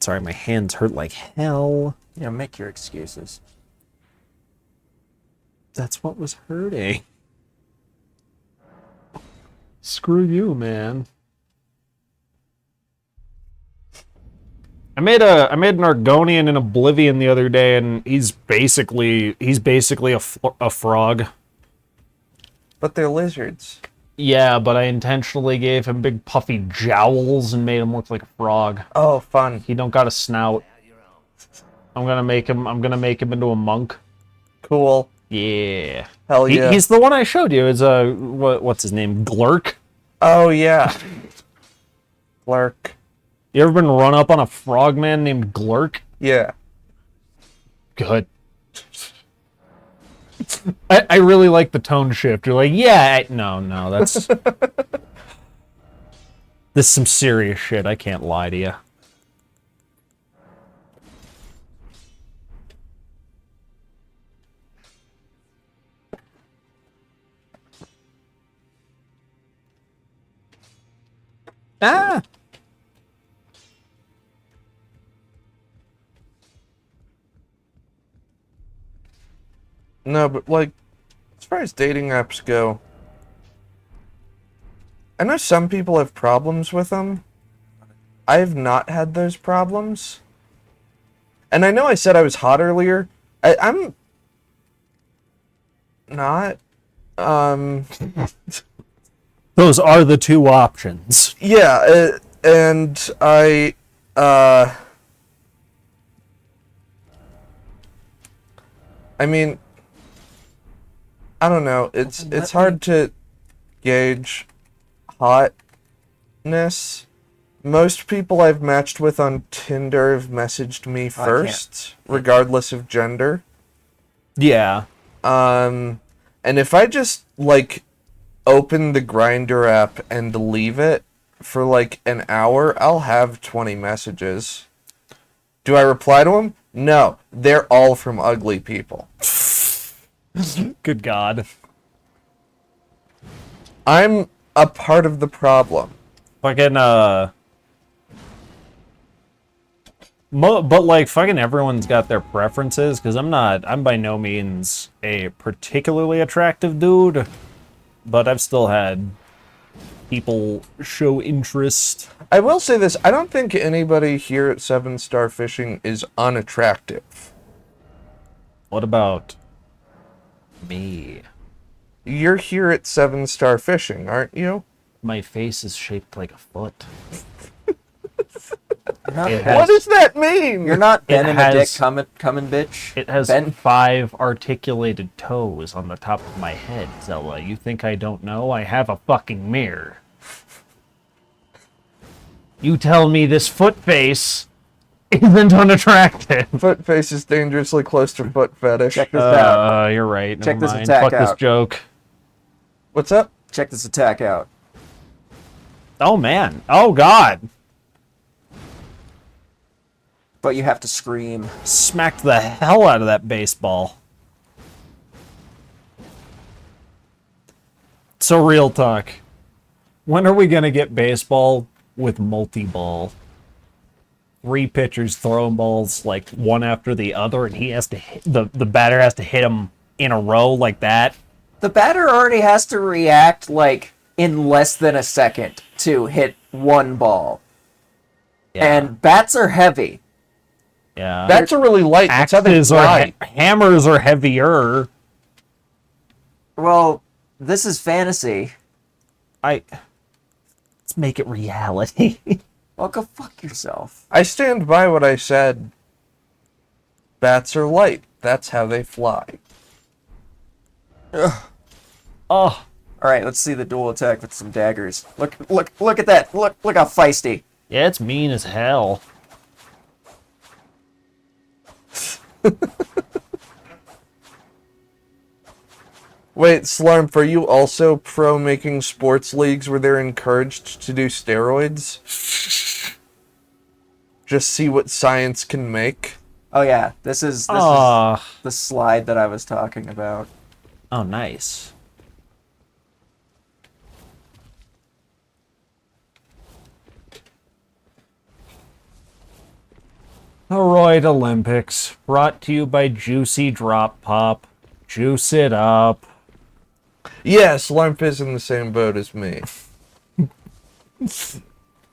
Sorry, my hands hurt like hell. Yeah, make your excuses. That's what was hurting. Screw you, man. I made an Argonian in Oblivion the other day, and he's basically a frog. But they're lizards. Yeah, but I intentionally gave him big puffy jowls and made him look like a frog. Oh, fun. He don't got a snout. I'm gonna make him into a monk. Cool. Yeah. Hell yeah. He's the one I showed you. Is what's his name? Glurk. Oh, yeah. Clark. You ever been run up on a frogman named Glurk? Yeah. Good. I really like the tone shift. You're like, yeah, no, that's this is some serious shit. I can't lie to you. Ah! No, but like, as far as dating apps go, I know some people have problems with them. I have not had those problems. And I know I said I was hot earlier. I'm not. Those are the two options. Yeah, and I mean, I don't know. It's hard to gauge hotness. Most people I've matched with on Tinder have messaged me first, regardless of gender. Yeah. And if I just like open the Grindr app and leave it for like an hour, I'll have 20 messages. Do I reply to them? No, they're all from ugly people. Good God. I'm a part of the problem. Fucking, but like fucking everyone's got their preferences, because I'm by no means a particularly attractive dude, but I've still had people show interest. I will say this, I don't think anybody here at 7 Star Fishing is unattractive. What about me? You're here at 7 Star Fishing, aren't you? My face is shaped like a foot. You're not, It Ben- What does that mean? you're not It Ben and a dick has- coming, bitch. It has Ben. 5 articulated toes on the top of my head, Zella. You think I don't know? I have a fucking mirror. You tell me this foot face isn't unattractive. Foot face is dangerously close to foot fetish. Check this out. You're right. Check Never this mind. attack Fuck this out. joke. What's up? Check this attack out. Oh man. Oh god. But you have to scream. Smacked the hell out of that baseball. So real talk. When are we gonna get baseball with multi-ball? 3 pitchers throwing balls like one after the other, and he has to hit, the batter has to hit them in a row like that. The batter already has to react like in less than a second to hit one ball. And bats are heavy. Yeah. Bats are really light. That's how they Axes fly. hammers are heavier. Well, this is fantasy. Let's make it reality. Well, go fuck yourself. I stand by what I said. Bats are light. That's how they fly. Oh, All right, let's see the dual attack with some daggers. Look at that. Look how feisty. yeah, it's mean as hell. Wait, Slurp, are you also pro making sports leagues where they're encouraged to do steroids? Just see what science can make? Oh yeah, this is the slide that I was talking about. Oh, nice. Alright, Olympics. Brought to you by Juicy Drop Pop. Juice it up. Yeah, Slurp is in the same boat as me.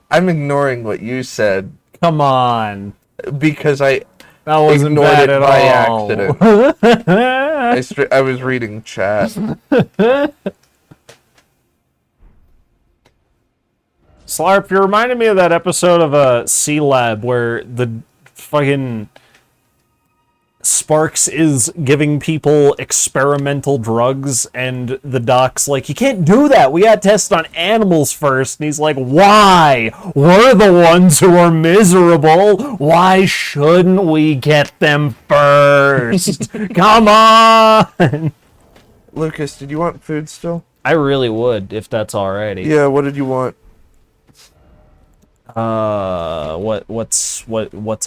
I'm ignoring what you said Come on. because I That wasn't ignored bad it at by all. accident. I was reading chat. Slarp, you reminded me of that episode of C-Lab where the fucking Sparks is giving people experimental drugs and the doc's like, you can't do that. We got to test on animals first. And he's like, why? We're the ones who are miserable. Why shouldn't we get them first? Come on. Lucas, did you want food still? I really would, if that's alrighty. Yeah, what did you want? What's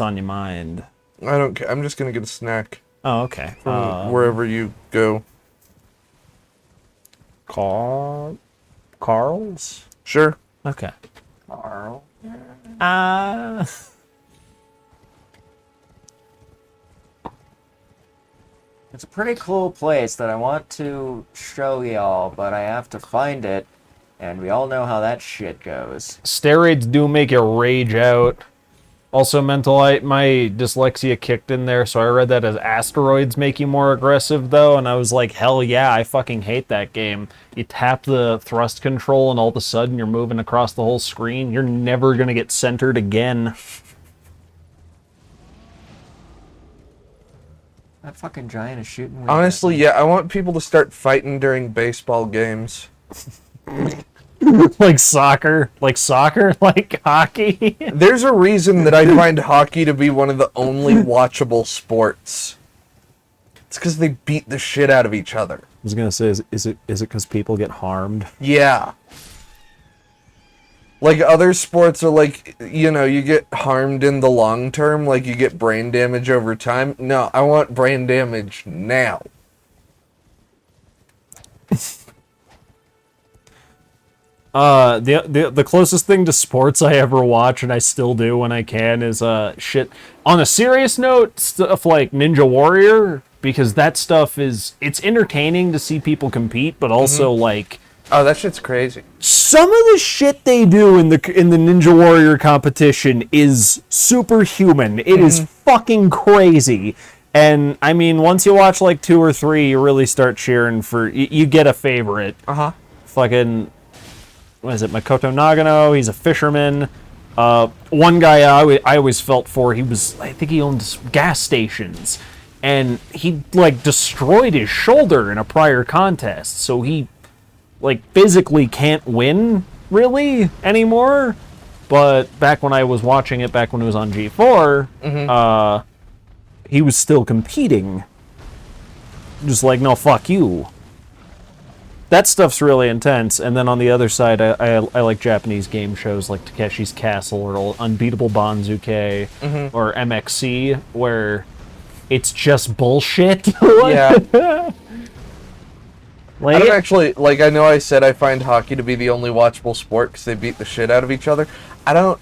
on your mind? I don't care. I'm just gonna get a snack Oh, okay. from wherever you go. Carl's? Sure. Okay. Carl. It's a pretty cool place that I want to show y'all, but I have to find it, and we all know how that shit goes. Steroids do make you rage out. Also, my dyslexia kicked in there, so I read that as asteroids make you more aggressive, though, and I was like, hell yeah, I fucking hate that game. You tap the thrust control, and all of a sudden you're moving across the whole screen. You're never gonna get centered again. That fucking giant is shooting. Honestly, yeah, I want people to start fighting during baseball games. Like soccer, like hockey. There's a reason that I find hockey to be one of the only watchable sports. It's because they beat the shit out of each other. I was gonna say, is it because people get harmed? Yeah. Like other sports are like, you know, you get harmed in the long term, like you get brain damage over time. No, I want brain damage now. The closest thing to sports I ever watch, and I still do when I can, is shit. On a serious note, stuff like Ninja Warrior, because that stuff it's entertaining to see people compete, but also like Oh, that shit's crazy. some of the shit they do in the Ninja Warrior competition is superhuman. It is fucking crazy. And I mean, once you watch like 2 or 3, you really start cheering for. You get a favorite. Fucking. What is it? Makoto Nagano. He's a fisherman. One guy I always felt for. I think he owned gas stations, and he like destroyed his shoulder in a prior contest. So he like physically can't win really anymore. But back when I was watching it, back when it was on G4, he was still competing. Just like, no, fuck you. That stuff's really intense. And then on the other side, I like Japanese game shows like Takeshi's Castle or Unbeatable Banzuke or MXC, where it's just bullshit. Yeah. I Like, don't actually, like, I know I said I find hockey to be the only watchable sport because they beat the shit out of each other. I don't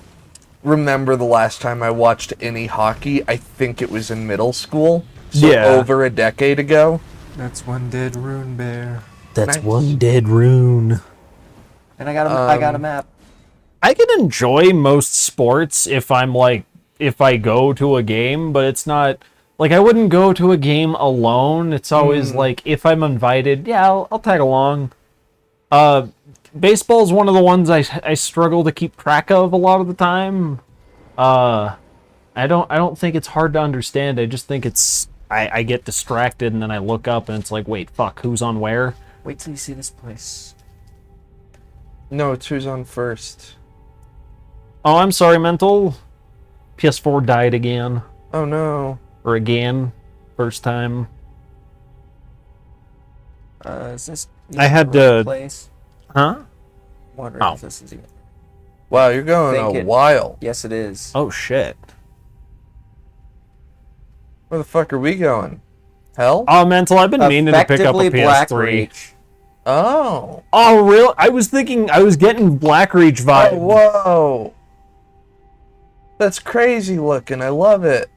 remember the last time I watched any hockey. I think it was in middle school. So Yeah. over a decade ago. That's one dead rune bear. that's Nice. one dead rune. And I got a map. I can enjoy most sports if I go to a game, but it's not like I wouldn't go to a game alone. It's always like if I'm invited, yeah, I'll tag along. Baseball is one of the ones I struggle to keep track of a lot of the time. I don't think it's hard to understand. I just think I get distracted and then I look up and it's like, wait, fuck, who's on where? Wait till you see this place. No, it's who's on first. Oh, I'm sorry, Mental. PS4 died again. Oh no. Or again. First time. Is this? I had the right to- place? Huh? Wondering Oh. if this is even. Wow, you're going Think a it- while. Yes, it is. Oh, shit. Where the fuck are we going? Hell? Oh, Mental, I've been meaning to pick up a Effectively PS3. Blackreach. Oh. Oh, real? I was getting Blackreach vibes. Oh, whoa. That's crazy looking. I love it.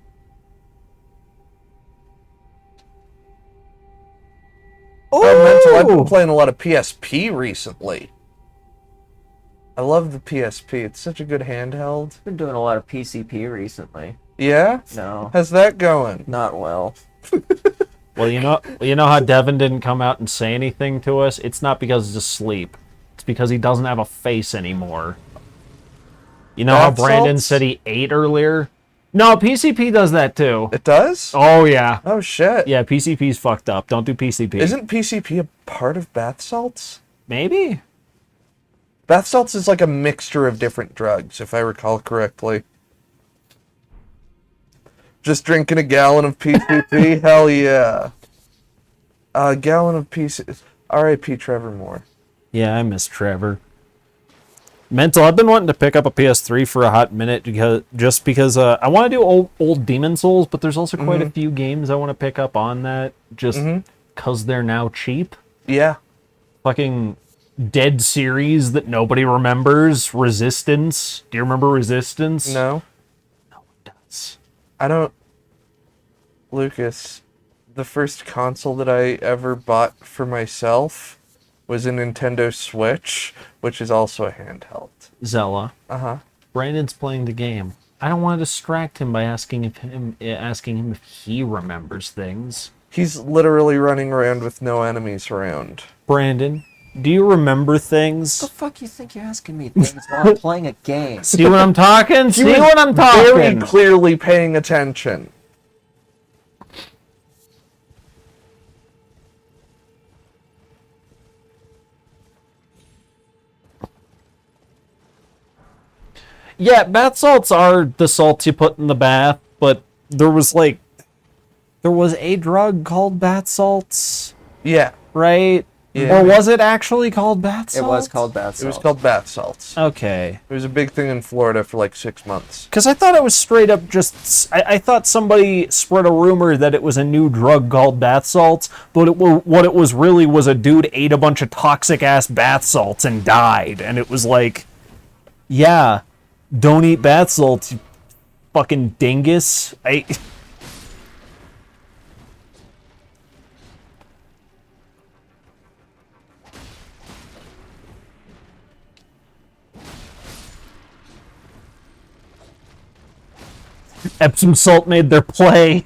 Oh, Mental, I've been playing a lot of PSP recently. I love the PSP. It's such a good handheld. Been doing a lot of PCP recently. Yeah? No, How's that going? not well. Well, you know how Devin didn't come out and say anything to us? It's not because he's asleep. It's because he doesn't have a face anymore. You know how Bath Brandon salts? said he ate earlier? No, PCP does that too. It does? Oh, yeah. Oh, shit. Yeah, PCP's fucked up. Don't do PCP. Isn't PCP a part of bath salts? Maybe? Bath salts is like a mixture of different drugs, if I recall correctly. Just drinking a gallon of PCP? Hell yeah. A gallon of PCP. R.I.P. Trevor Moore. Yeah, I miss Trevor. Mental, I've been wanting to pick up a PS3 for a hot minute because I want to do old Demon Souls, but there's also quite a few games I want to pick up on that just because they're now cheap. Yeah. Fucking Dead series that nobody remembers. Resistance. Do you remember Resistance? No. It's- I don't. Lucas, the first console that I ever bought for myself was a Nintendo Switch, which is also a handheld. Zella. Uh-huh. Brandon's playing the game. I don't want to distract him by asking him if he remembers things. He's literally running around with no enemies around. Brandon, do you remember What things? the fuck you think you're asking me things while I'm playing a game? See what I'm talking? See was what I'm Very talking? clearly paying attention. Yeah, bath salts are the salts you put in the bath, but there was a drug called bath salts, Yeah, right? Yeah. Or was it actually called bath It salts? was called bath it was salts. called bath salts. Okay. It was a big thing in Florida for like 6 months. Because I thought it was straight up just... I thought somebody spread a rumor that it was a new drug called bath salts, but what it was really was a dude ate a bunch of toxic-ass bath salts and died. And it was like, yeah, don't eat bath salts, you fucking dingus. Epsom salt made their play.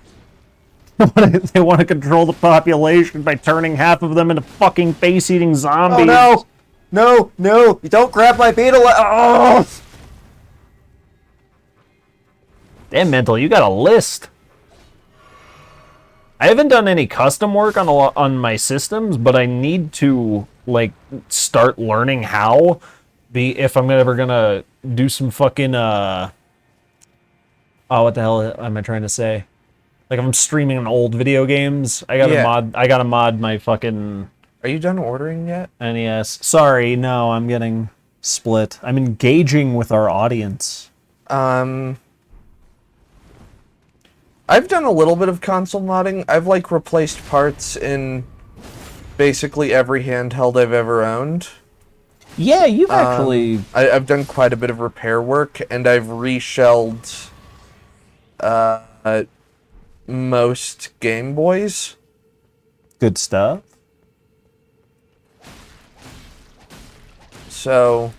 They want to control the population by turning half of them into fucking face-eating zombies. Oh no! No! You don't grab my beetle! Oh! Damn, Mental, you got a list. I haven't done any custom work on my systems, but I need to start learning how, if I'm ever gonna do some fucking oh, what the hell am I trying to say? Like, if I'm streaming old video games, I gotta Yeah. mod my fucking Are you done ordering yet? NES. Sorry, no, I'm getting split. I'm engaging with our audience. I've done a little bit of console modding. I've like replaced parts in basically every handheld I've ever owned. Yeah, you've actually. I've done quite a bit of repair work, and I've reshelled most Game Boys. Good stuff. So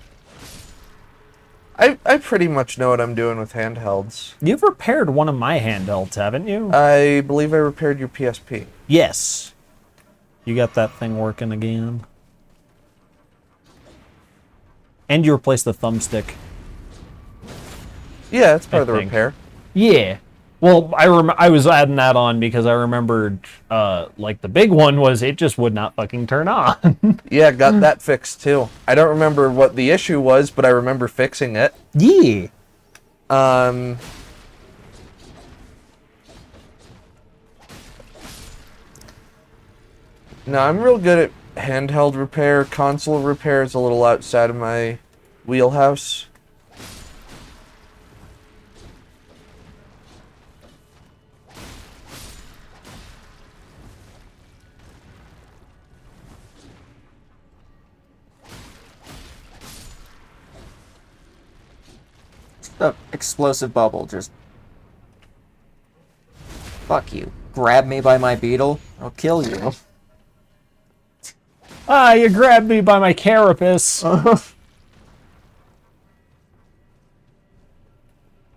I pretty much know what I'm doing with handhelds. You've repaired one of my handhelds, haven't you? I believe I repaired your PSP. Yes. You got that thing working again. And you replaced the thumbstick. Yeah, it's part of the think. repair. Yeah. Well, I was adding that on because I remembered, like, the big one was it just would not fucking turn on. Yeah, got that fixed too. I don't remember what the issue was, but I remember fixing it. Yeah. No, I'm real good at handheld repair. Console repair is a little outside of my wheelhouse. The explosive bubble just. Fuck you. Grab me by my beetle. I'll kill you. Ah, you grabbed me by my carapace.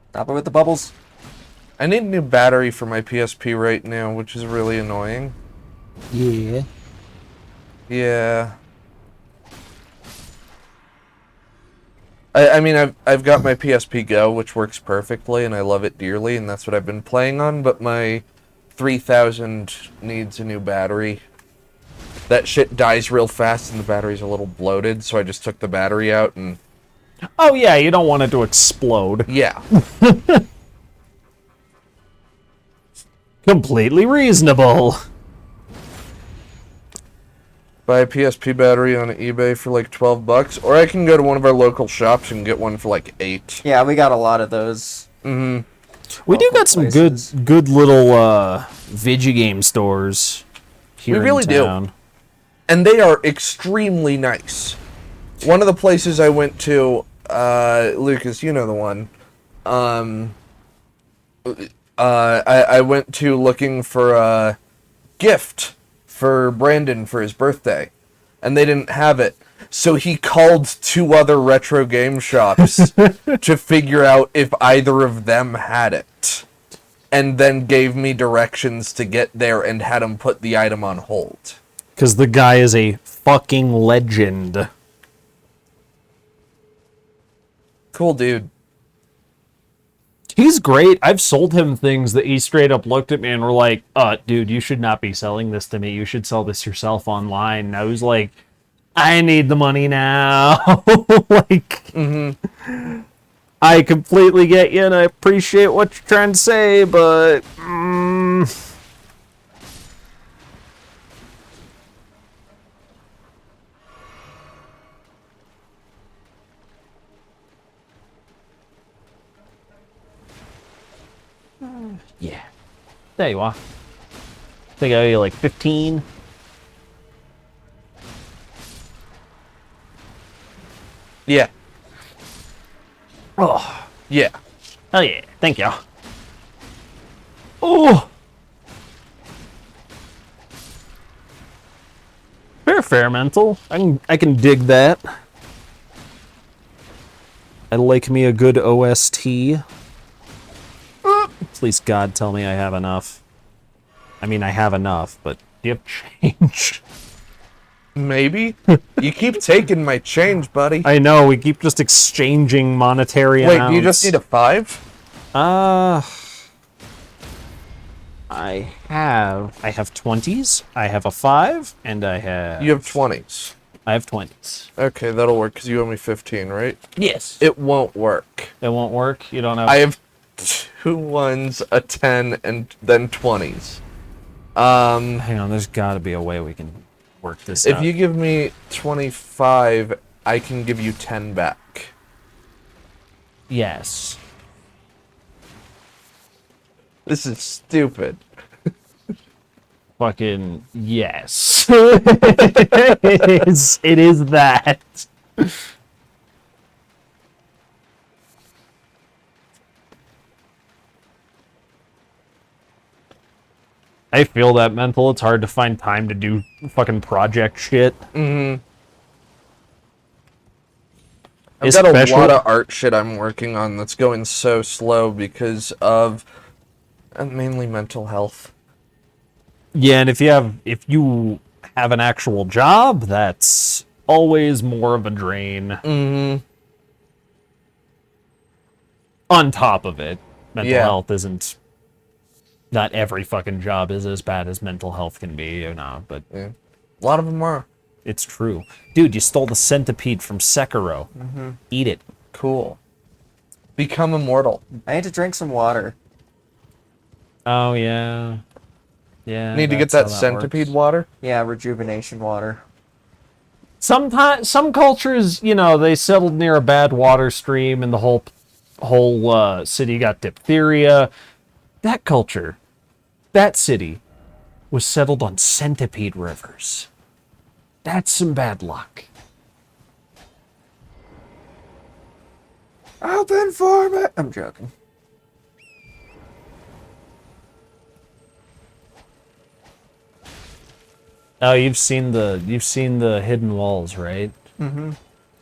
Stop it with the bubbles. I need a new battery for my PSP right now, which is really annoying. Yeah. Yeah. I mean, I've got my PSP Go, which works perfectly, and I love it dearly, and that's what I've been playing on, but my 3000 needs a new battery. That shit dies real fast, and the battery's a little bloated, so I just took the battery out, and Oh, yeah, you don't want it to explode. yeah. Completely reasonable. Buy a PSP battery on eBay for like $12, or I can go to one of our local shops and get one for like $8. Yeah, we got a lot of those. We do got some places. good little video game stores here We really in do. town. And they are extremely nice. One of the places I went to, Lucas, you know the one. I went to looking for a gift for Brandon for his birthday, and they didn't have it. So he called 2 other retro game shops to figure out if either of them had it, and then gave me directions to get there and had him put the item on hold. Because the guy is a fucking legend. Cool dude. He's great. I've sold him things that he straight up looked at me and were like, dude, you should not be selling this to me. You should sell this yourself online. And I was like, I need the money now. Like, I completely get you and I appreciate what you're trying to say, but... Yeah. There you are. I think I owe you like 15. Yeah. Oh, Yeah. hell yeah. Thank you. Oh! Fair, mental. I can dig that. I like me a good OST. Please, God, tell me I have enough. I mean, I have enough, but do you have change? Maybe. You keep taking my change, buddy. I know, we keep just exchanging monetary Wait, amounts. do you just need a 5? I have 20s, I have a 5, and I have... You have 20s. I have 20s. Okay, that'll work because you owe me 15, right? Yes. It won't work. It won't work? You don't have... I have 2 1s, a 10, and then 20s. Hang on, there's gotta be a way we can work this If out. you give me 25, I can give you 10 back. Yes. This is stupid. Fucking yes. It is that. I feel that, Mental. It's hard to find time to do fucking project shit. I've got a lot of art shit I'm working on that's going so slow because of mainly mental health. Yeah, and if you have an actual job, that's always more of a drain. On top of it, mental Yeah. health isn't. Not every fucking job is as bad as mental health can be, but Yeah. A lot of them are. it's true. Dude, you stole the centipede from Sekiro. Eat it. Cool. Become immortal. I need to drink some water. Oh, yeah. Yeah. Need to get that's that how centipede works. water. Yeah, rejuvenation water. Sometimes, some cultures, they settled near a bad water stream and the whole city got diphtheria. That culture, that city, was settled on centipede rivers. That's some bad luck. Open for me. I'm joking. Oh, you've seen the hidden walls, right?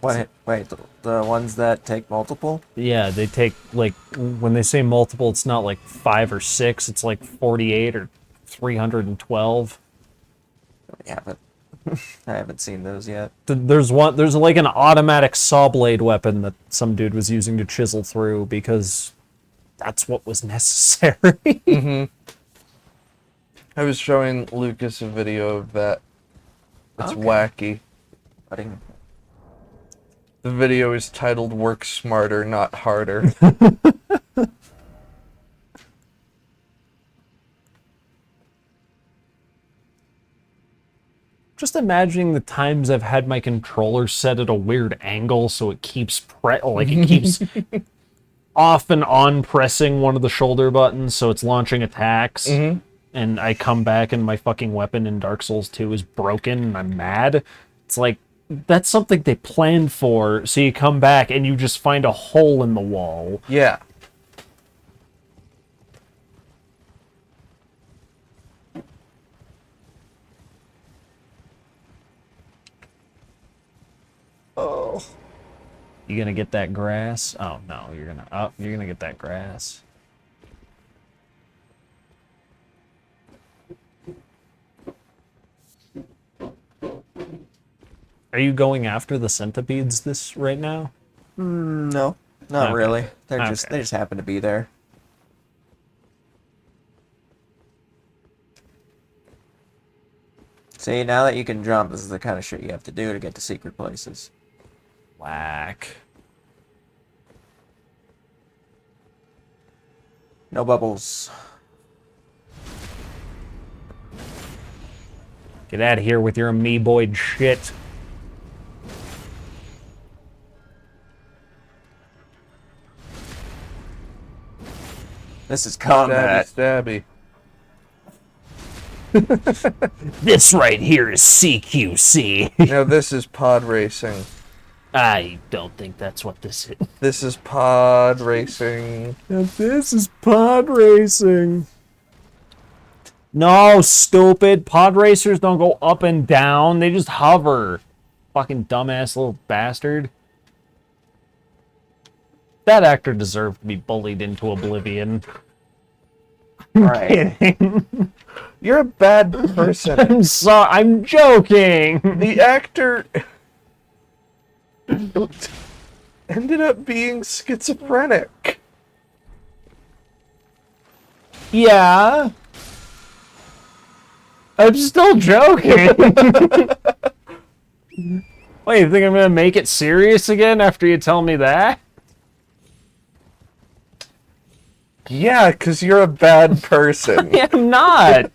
What? Wait, the ones that take multiple? Yeah, they take, like, when they say multiple, it's not like 5 or 6, it's like 48 or 312. I haven't. I haven't seen those yet. There's like an automatic saw blade weapon that some dude was using to chisel through because that's what was necessary. I was showing Lucas a video of that. It's Okay. wacky. I didn't. The video is titled "Work Smarter, Not Harder." Just imagining the times I've had my controller set at a weird angle so it keeps it keeps off and on pressing one of the shoulder buttons so it's launching attacks. And I come back and my fucking weapon in Dark Souls 2 is broken and I'm mad. It's like, that's something they planned for, so you come back and you just find a hole in the wall. Yeah. Oh. You gonna get that grass? Oh no, you're gonna get that grass. Are you going after the centipedes this right now? No, not Okay. really. They Okay. just happen to be there. See, now that you can jump, this is the kind of shit you have to do to get to secret places. Whack. No bubbles. Get out of here with your amoeboid shit. This is Stabby, combat. stabby. This right here is CQC. Now this is pod racing. I don't think that's what this is. This is pod racing. This is pod racing. No, stupid. Pod racers don't go up and down. They just hover. Fucking dumbass little bastard. That actor deserved to be bullied into oblivion. Right. You're a bad person. I'm sorry. I'm joking. The actor ended up being schizophrenic. Yeah. I'm still joking. Wait, you think I'm gonna make it serious again after you tell me that? Yeah, because you're a bad person. Yeah, I'm not.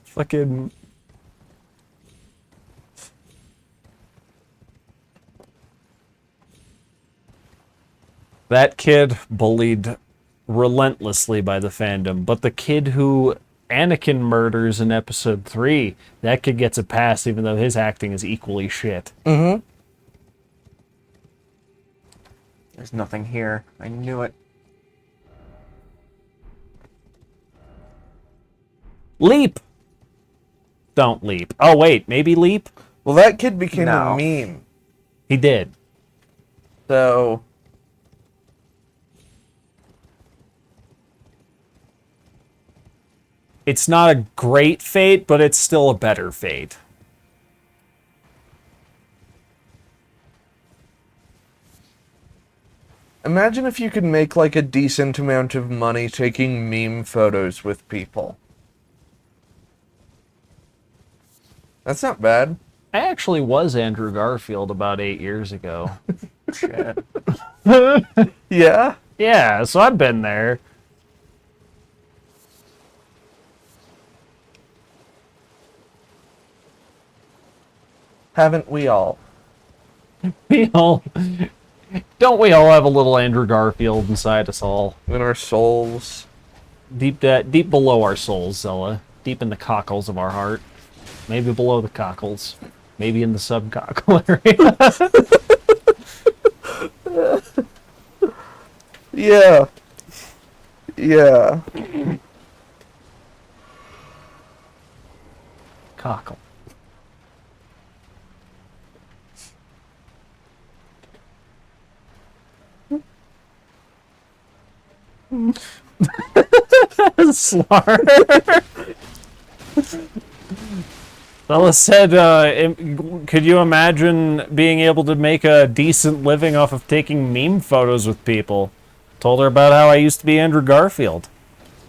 Fucking. That kid bullied relentlessly by the fandom, but the kid who Anakin murders in episode 3, that kid gets a pass even though his acting is equally shit. Mm-hmm. There's nothing here. I knew it. Leap! Don't leap. Oh, wait, maybe leap? Well, that kid became No. a meme. He did. So, It's not a great fate, but it's still a better fate. imagine if you could make like a decent amount of money taking meme photos with people. That's not bad. I actually was Andrew Garfield about 8 years ago. Shit. Yeah? Yeah, so I've been there. Haven't we all? We all... Don't we all have a little Andrew Garfield inside us all? In our souls. Deep below our souls, Zella. Deep in the cockles of our heart. Maybe below the cockles. Maybe in the subcockle area. Yeah. Yeah. Cockle. Slur. Bella said, could you imagine being able to make a decent living off of taking meme photos with people? Told her about how I used to be Andrew Garfield.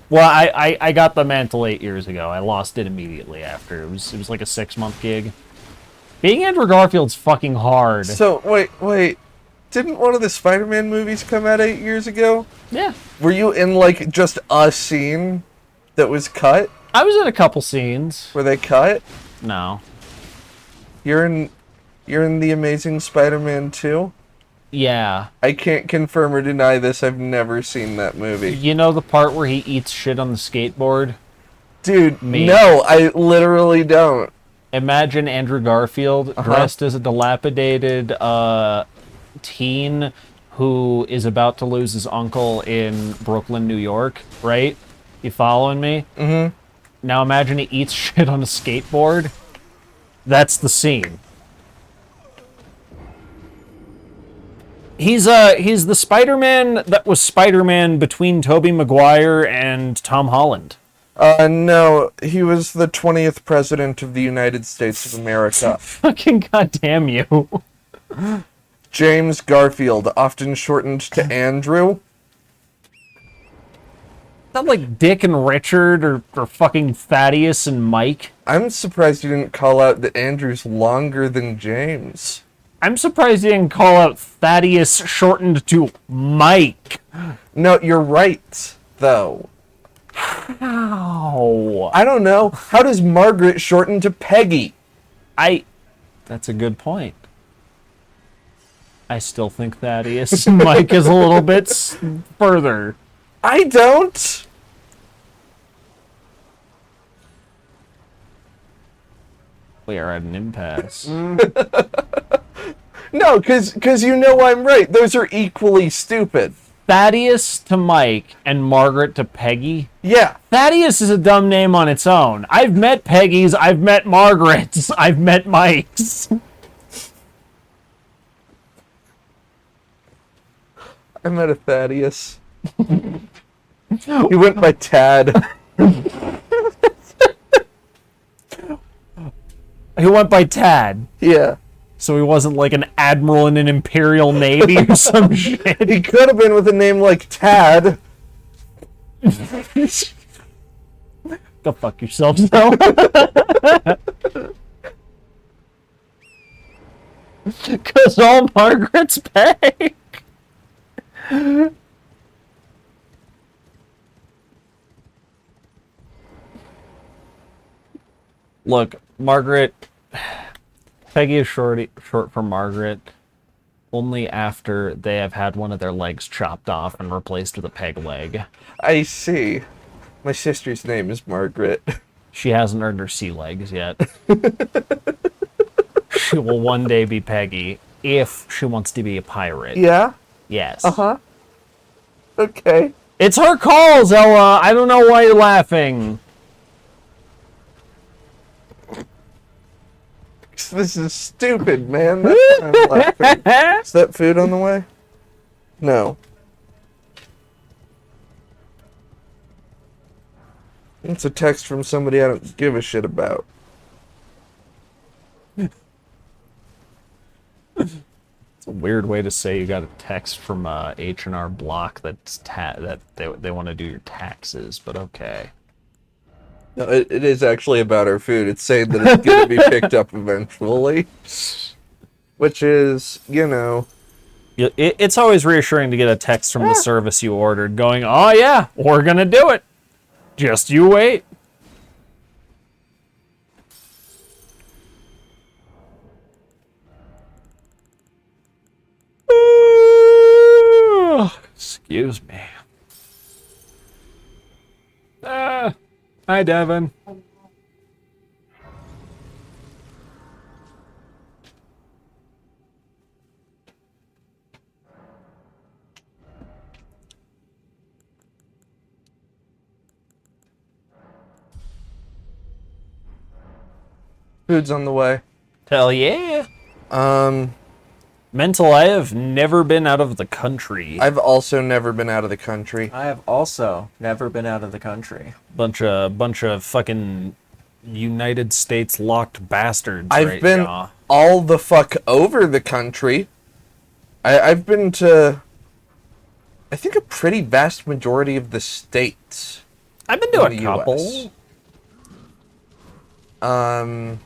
Well, I got the mantle 8 years ago. I lost it immediately after. It was like a 6-month gig. Being Andrew Garfield's fucking hard. So, wait. Didn't one of the Spider-Man movies come out 8 years ago? Yeah. Were you in, like, just a scene that was cut? I was in a couple scenes. Were they cut? No. You're in The Amazing Spider-Man 2? Yeah. I can't confirm or deny this. I've never seen that movie. You know the part where he eats shit on the skateboard? Dude, Me. no, I literally don't. Imagine Andrew Garfield dressed as a dilapidated teen who is about to lose his uncle in Brooklyn, New York, right? You following me? Mm-hmm. Now imagine he eats shit on a skateboard. That's the scene. He's the Spider-Man that was Spider-Man between Tobey Maguire and Tom Holland. No, he was the 20th president of the United States of America. Fucking goddamn you. James Garfield, often shortened to Andrew. Not like Dick and Richard or fucking Thaddeus and Mike. I'm surprised you didn't call out that Andrew's longer than James. I'm surprised you didn't call out Thaddeus shortened to Mike. No, you're right, though. How? I don't know. How does Margaret shorten to Peggy? That's a good point. I still think Thaddeus and Mike is a little bit further. I don't. We are at an impasse. No, because you know I'm right. Those are equally stupid. Thaddeus to Mike and Margaret to Peggy. Yeah. Thaddeus is a dumb name on its own. I've met Peggy's, I've met Margaret's, I've met Mike's. I met a Thaddeus. He went by Tad. He went by Tad. Yeah. So he wasn't like an admiral in an imperial navy or some shit. He could have been with a name like Tad. Go fuck yourself, so. Because all Margaret's pay. Look, Margaret. Peggy is short for Margaret only after they have had one of their legs chopped off and replaced with a peg leg. I see. My sister's name is Margaret. She hasn't earned her sea legs yet. She will one day be Peggy if she wants to be a pirate. Yeah? Yes. Uh-huh. Okay. It's her call, Zella. I don't know why you're laughing. This is stupid, man. That's why I'm laughing. Is that food on the way? No. It's a text from somebody I don't give a shit about. It's a weird way to say you got a text from H&R Block that they want to do your taxes, but okay. No, it is actually about our food. It's saying that it's going to be picked up eventually. Which is, you know... It's always reassuring to get a text from the service you ordered going, oh yeah, we're going to do it. Just you wait. Excuse me. Hi, Devin. Food's on the way. Hell yeah. Mental, I have never been out of the country. I've also never been out of the country. I have also never been out of the country. Bunch of fucking United States locked bastards. I've right been now. all the fuck over the country. I've been to, I think, a pretty vast majority of the states. I've been to in a the couple. US.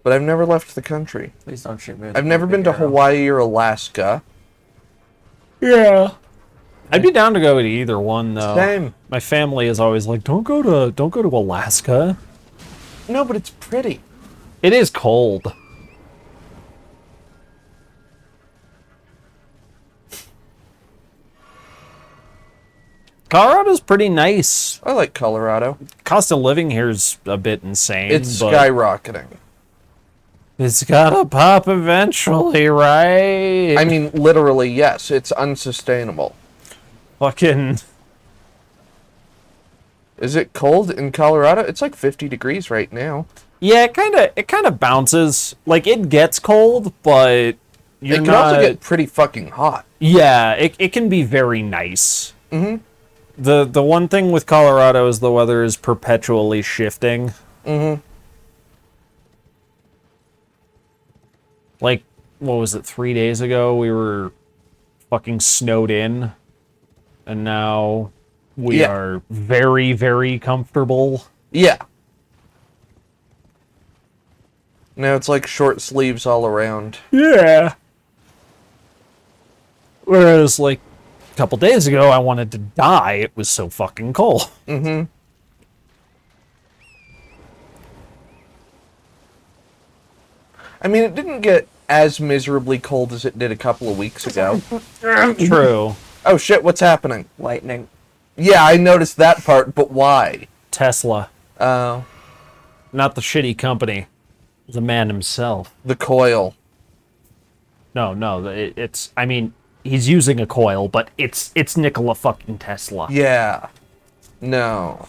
But I've never left the country. Please don't shoot me. with I've a never big been to arrow. Hawaii or Alaska. Yeah. I'd be down to go to either one though. Same. My family is always like, don't go to Alaska. No, but it's pretty. It is cold. Colorado's pretty nice. I like Colorado. Cost of living here's a bit insane. It's but skyrocketing. it's gotta pop eventually, right? I mean, literally, yes. It's unsustainable. fucking. Is it cold in Colorado? It's like 50 degrees right now. Yeah, it kind of bounces. Like it gets cold, but you're It can not. also get pretty fucking hot. Yeah, it can be very nice. Mhm. The one thing with Colorado is the weather is perpetually shifting. Mhm. Like, what was it, 3 days ago? We were fucking snowed in. And now we Yeah. are very, very comfortable. Yeah. Now it's like short sleeves all around. Yeah. Whereas, like, a couple days ago, I wanted to die. It was so fucking cold. Mm-hmm. I mean, it didn't get as miserably cold as it did a couple of weeks ago. True. Oh shit, what's happening? Lightning. Yeah, I noticed that part, but why? Tesla. Oh, Not the shitty company. The man himself. the coil. No, it's, I mean, he's using a coil, but it's Nikola fucking Tesla. Yeah. No.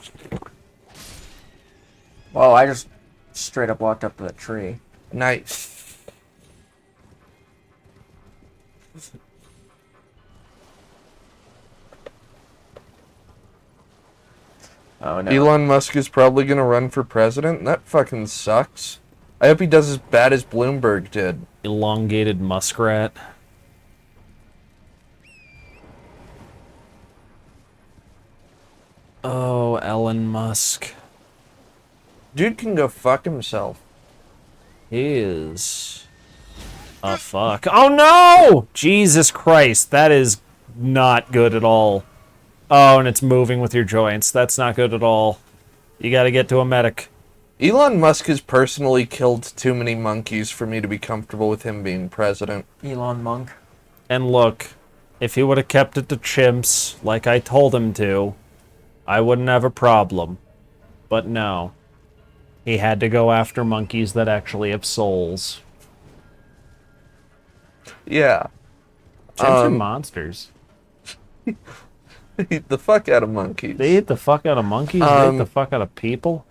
Whoa, I just straight up walked up to that tree. Nice. Oh no. Elon Musk is probably gonna run for president? That fucking sucks. I hope he does as bad as Bloomberg did. Elongated muskrat. Oh, Elon Musk. Dude can go fuck himself. He is a fuck. Oh no! Jesus Christ, that is not good at all. Oh, and it's moving with your joints. That's not good at all. You gotta get to a medic. Elon Musk has personally killed too many monkeys for me to be comfortable with him being president. Elon Monk. And look, if he would have kept it to chimps, like I told him to, I wouldn't have a problem. But no. He had to go after monkeys that actually have souls. Yeah. Chimps are monsters. Eat the fuck out of monkeys. They eat the fuck out of monkeys? They eat the fuck out of people?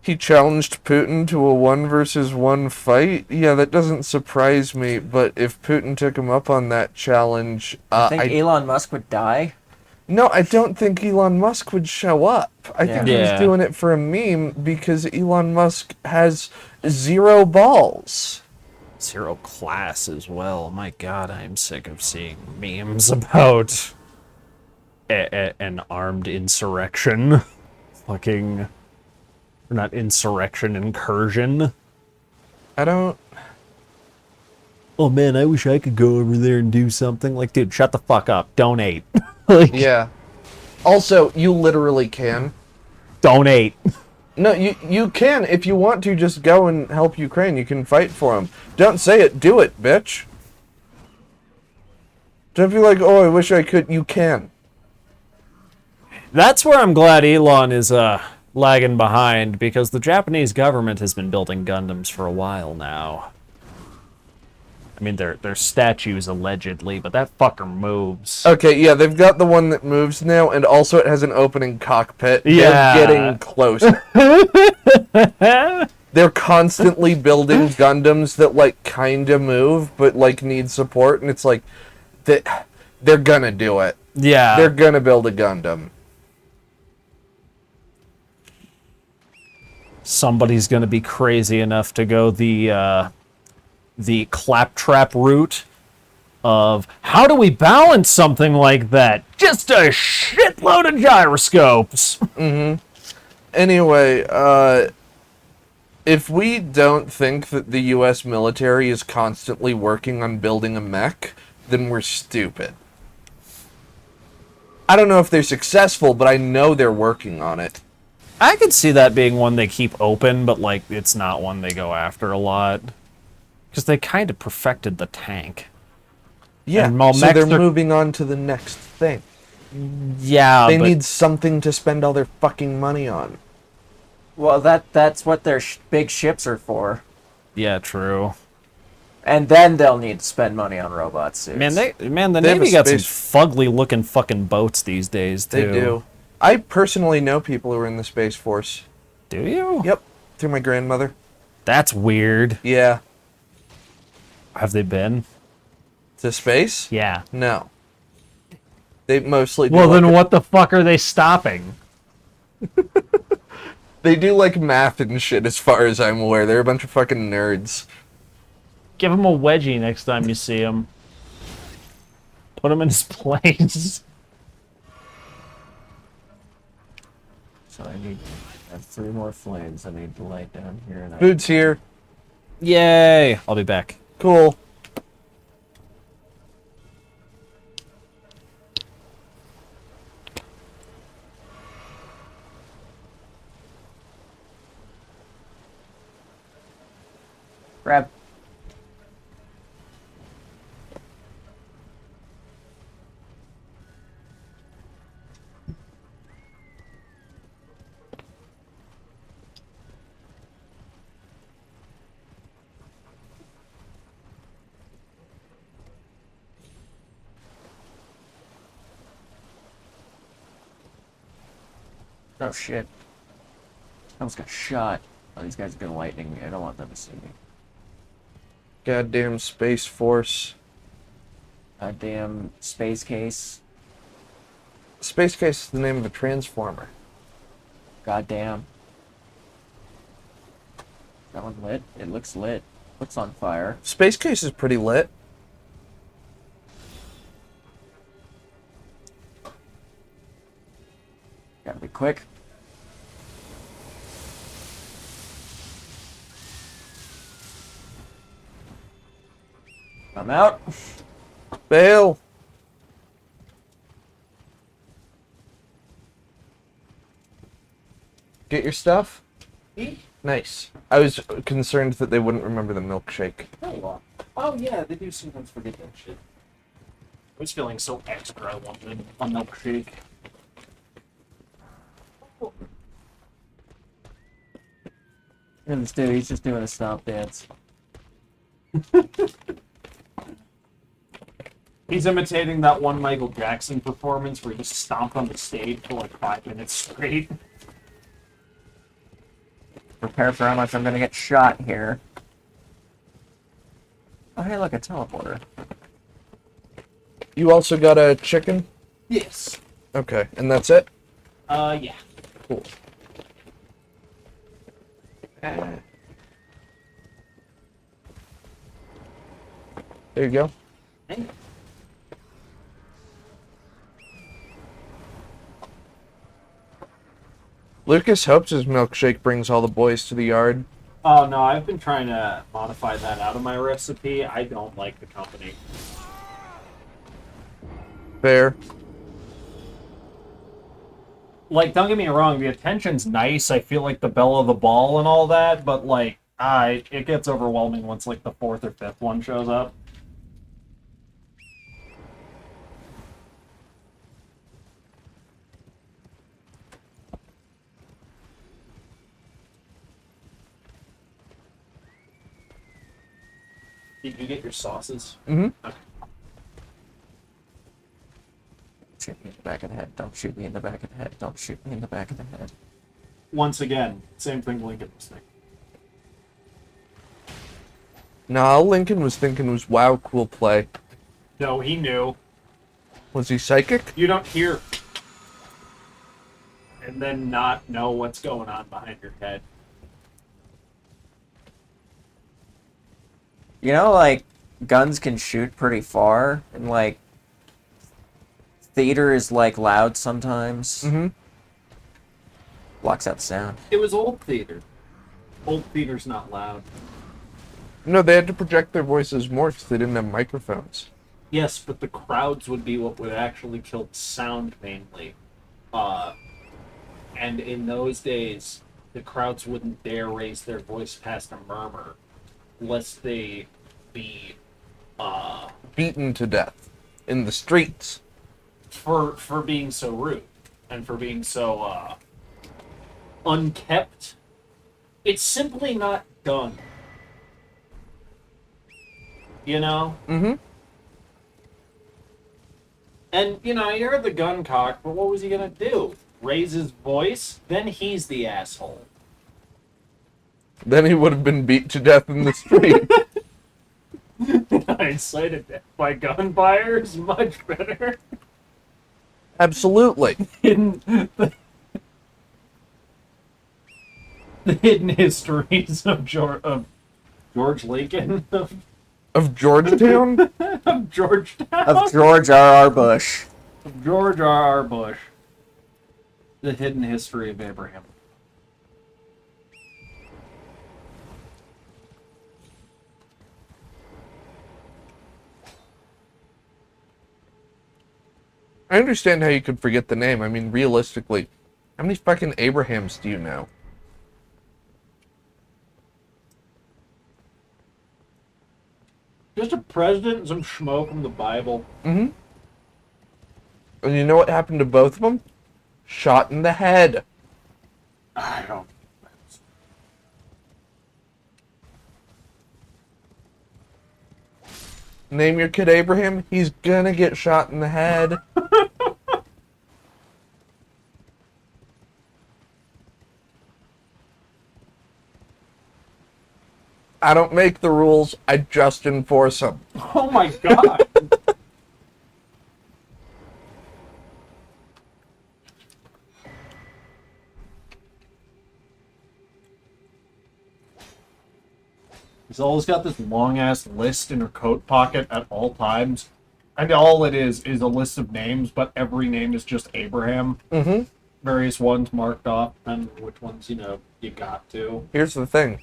He challenged Putin to a 1-versus-1 fight. Yeah, that doesn't surprise me, but if Putin took him up on that challenge, I think Elon Musk would die. no, I don't think Elon Musk would show up. I think Yeah. he's doing it for a meme because Elon Musk has 0 balls. Zero class as well. My god, I am sick of seeing memes about an armed insurrection. Fucking... Not insurrection, incursion. I don't... Oh man, I wish I could go over there and do something. Like, dude, shut the fuck up. Donate. Like, Yeah. Also, you literally can. donate. No, you can. If you want to, just go and help Ukraine. You can fight for them. Don't say it. Do it, bitch. Don't be like, oh, I wish I could. You can. That's where I'm glad Elon is lagging behind, because the Japanese government has been building Gundams for a while now. I mean, they're statues allegedly, but that fucker moves. Okay, yeah, they've got the one that moves now, and also it has an opening cockpit. Yeah. They're getting close. They're constantly building Gundams that, like, kinda move, but, like, need support, and it's like, they're gonna do it. Yeah. They're gonna build a Gundam. Somebody's gonna be crazy enough to go the claptrap route of how do we balance something like that? Just a shitload of gyroscopes. Anyway, if we don't think that the U.S. military is constantly working on building a mech, then we're stupid. I don't know if they're successful, but I know they're working on it. I could see that being one they keep open, but like it's not one they go after a lot. Because they kind of perfected the tank. Yeah, And while so mechs they're are- moving on to the next thing. Yeah, They but need something to spend all their fucking money on. Well, that's what their big ships are for. yeah, true. And then they'll need to spend money on robot suits. The They have Navy a got some space- fugly looking fucking boats these days too. They do. I personally know people who are in the Space Force. Do you? Yep, through my grandmother. That's weird. Yeah. Have they been? To space? Yeah. No. They mostly do Well, like then what the fuck are they stopping? They do like math and shit as far as I'm aware. They're a bunch of fucking nerds. Give him a wedgie next time you see him. Put him in his place. So I have 3 more flames I need to light down here. And Food's here. Yay! I'll be back. Cool. grab. Oh shit. I almost got shot. Oh, these guys are gonna lightning me. I don't want them to see me. Goddamn Space Force. Goddamn space case. Space Case is the name of a transformer. Goddamn. That one lit? It looks lit. Looks on fire. Space Case is pretty lit. quick. I'm out. Bail. Get your stuff? Nice. I was concerned that they wouldn't remember the milkshake. Oh yeah, they do sometimes forget that shit. I was feeling so extra. I wanted a milkshake. And this dude, he's just doing a stomp dance. He's imitating that one Michael Jackson performance where he just stomped on the stage for like 5 minutes straight. Prepare for how much I'm gonna get shot here. Oh, hey, look, a teleporter. You also got a chicken? Yes. Okay, and that's it? Yeah. Cool. There you go. Lucas hopes his milkshake brings all the boys to the yard. Oh no, I've been trying to modify that out of my recipe. I don't like the company. Fair. Like, don't get me wrong, the attention's nice. I feel like the belle of the ball and all that, but like, it gets overwhelming once like the 4th or 5th one shows up. Did you get your sauces? Mm-hmm. Okay. Shoot me in the back of the head. Don't shoot me in the back of the head. Don't shoot me in the back of the head. Once again, same thing Lincoln was thinking. Nah, all Lincoln was thinking was, wow, cool play. No, he knew. Was he psychic? You don't hear and then not know what's going on behind your head. You know, like, guns can shoot pretty far, and, like, theater is, like, loud sometimes. Mm-hmm. Blocks out sound. It was old theater. Old theater's not loud. No, they had to project their voices more because they didn't have microphones. Yes, but the crowds would be what would actually kill sound mainly. And in those days, the crowds wouldn't dare raise their voice past a murmur, lest they be Beaten to death in the streets. for being so rude and for being so unkept. It's simply not done. You know? Mm-hmm. And, you know, you heard the gun cock, but what was he gonna do? Raise his voice? Then he's the asshole. Then he would have been beat to death in the street. I incited death by gunfire is much better. Absolutely. The hidden histories of George Lincoln, Of Georgetown? of Georgetown, Of George R.R. Bush. of George R.R. Bush. The hidden history of Abraham. I understand how you could forget the name. I mean, realistically, how many fucking Abrahams do you know? Just a president and some schmo from the Bible. Mm-hmm. And you know what happened to both of them? Shot in the head. I don't. Name your kid Abraham, he's gonna get shot in the head. I don't make the rules, I just enforce them. Oh my god. She's always got this long ass list in her coat pocket at all times. And all it is a list of names, but every name is just Abraham. Mm-hmm. various ones marked off, and which ones you got to. Here's the thing.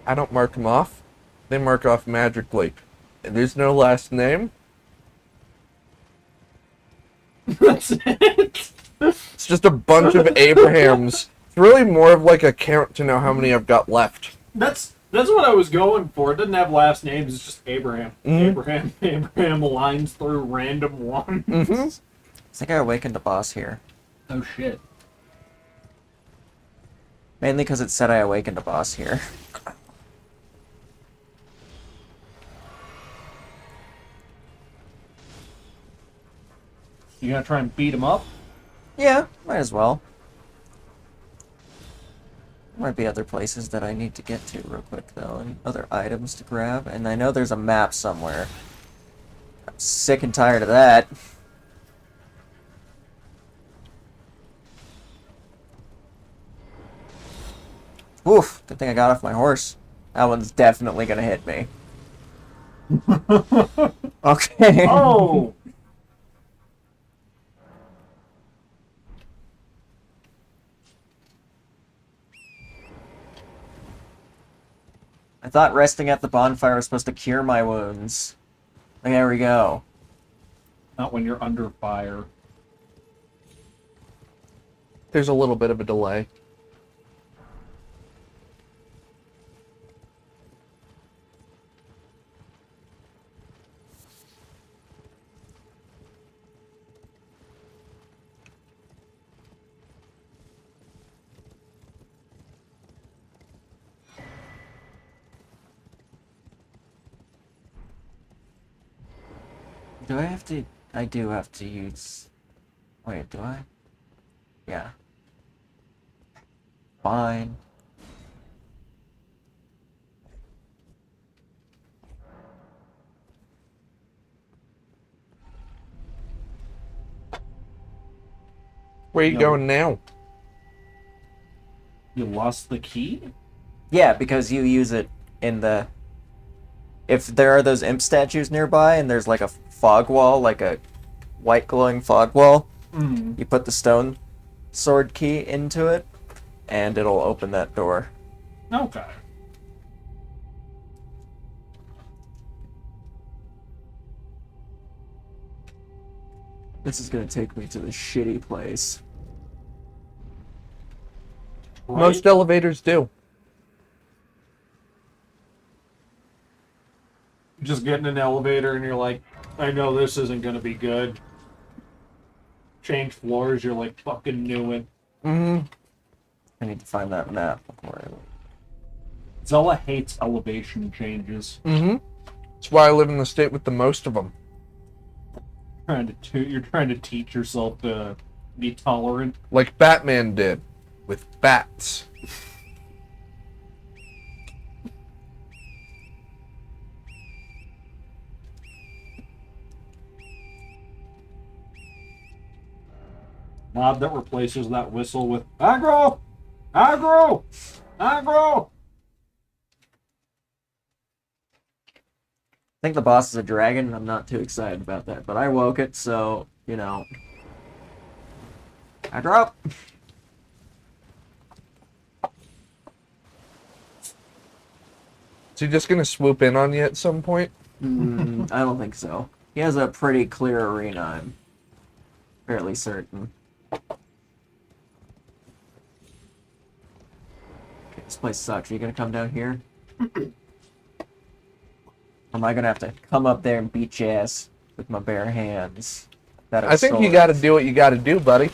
I don't mark them off. They mark off magically. And there's no last name. That's it. It's just a bunch of Abrahams. It's really more of like a count to know how many I've got left. That's what I was going for. It doesn't have last names. It's just Abraham. Mhm. Abraham lines through random ones. Mm-hmm. I think I awakened a boss here. Oh shit. Mainly because it said I awakened a boss here. You gonna try and beat him up? Yeah, might as well. Might be other places that I need to get to real quick, though, and other items to grab. And I know there's a map somewhere. I'm sick and tired of that. Oof, good thing I got off my horse. That one's definitely gonna hit me. Okay. Oh! I thought resting at the bonfire was supposed to cure my wounds. There we go. Not when you're under fire. There's a little bit of a delay. Do I have to... I do have to use... Wait, do I? Yeah. Fine. Where are you No. going now? You lost the key? Yeah, because you use it in the... If there are those imp statues nearby and there's like a fog wall, like a white glowing fog wall, you put the stone sword key into it and it'll open that door. Okay. This is gonna take me to the shitty place. Right? Most elevators do. Just get in an elevator and you're like, I know this isn't gonna be good. Change floors, you're like, fucking knew it. Mm-hmm. I need to find that map before I... Zella hates elevation changes. Mm-hmm. That's why I live in the state with the most of them. You're trying to teach yourself to be tolerant. Like Batman did. With bats. Mod that replaces that whistle with aggro! Aggro! Aggro! I think the boss is a dragon. I'm not too excited about that, but I woke it, so, you know. I drop. Is he just gonna swoop in on you at some point? I don't think so. He has a pretty clear arena, I'm fairly certain. Okay, this place sucks. Are you gonna come down here? Or am I gonna have to come up there and beat your ass with my bare hands? I think you gotta do what you gotta do, buddy.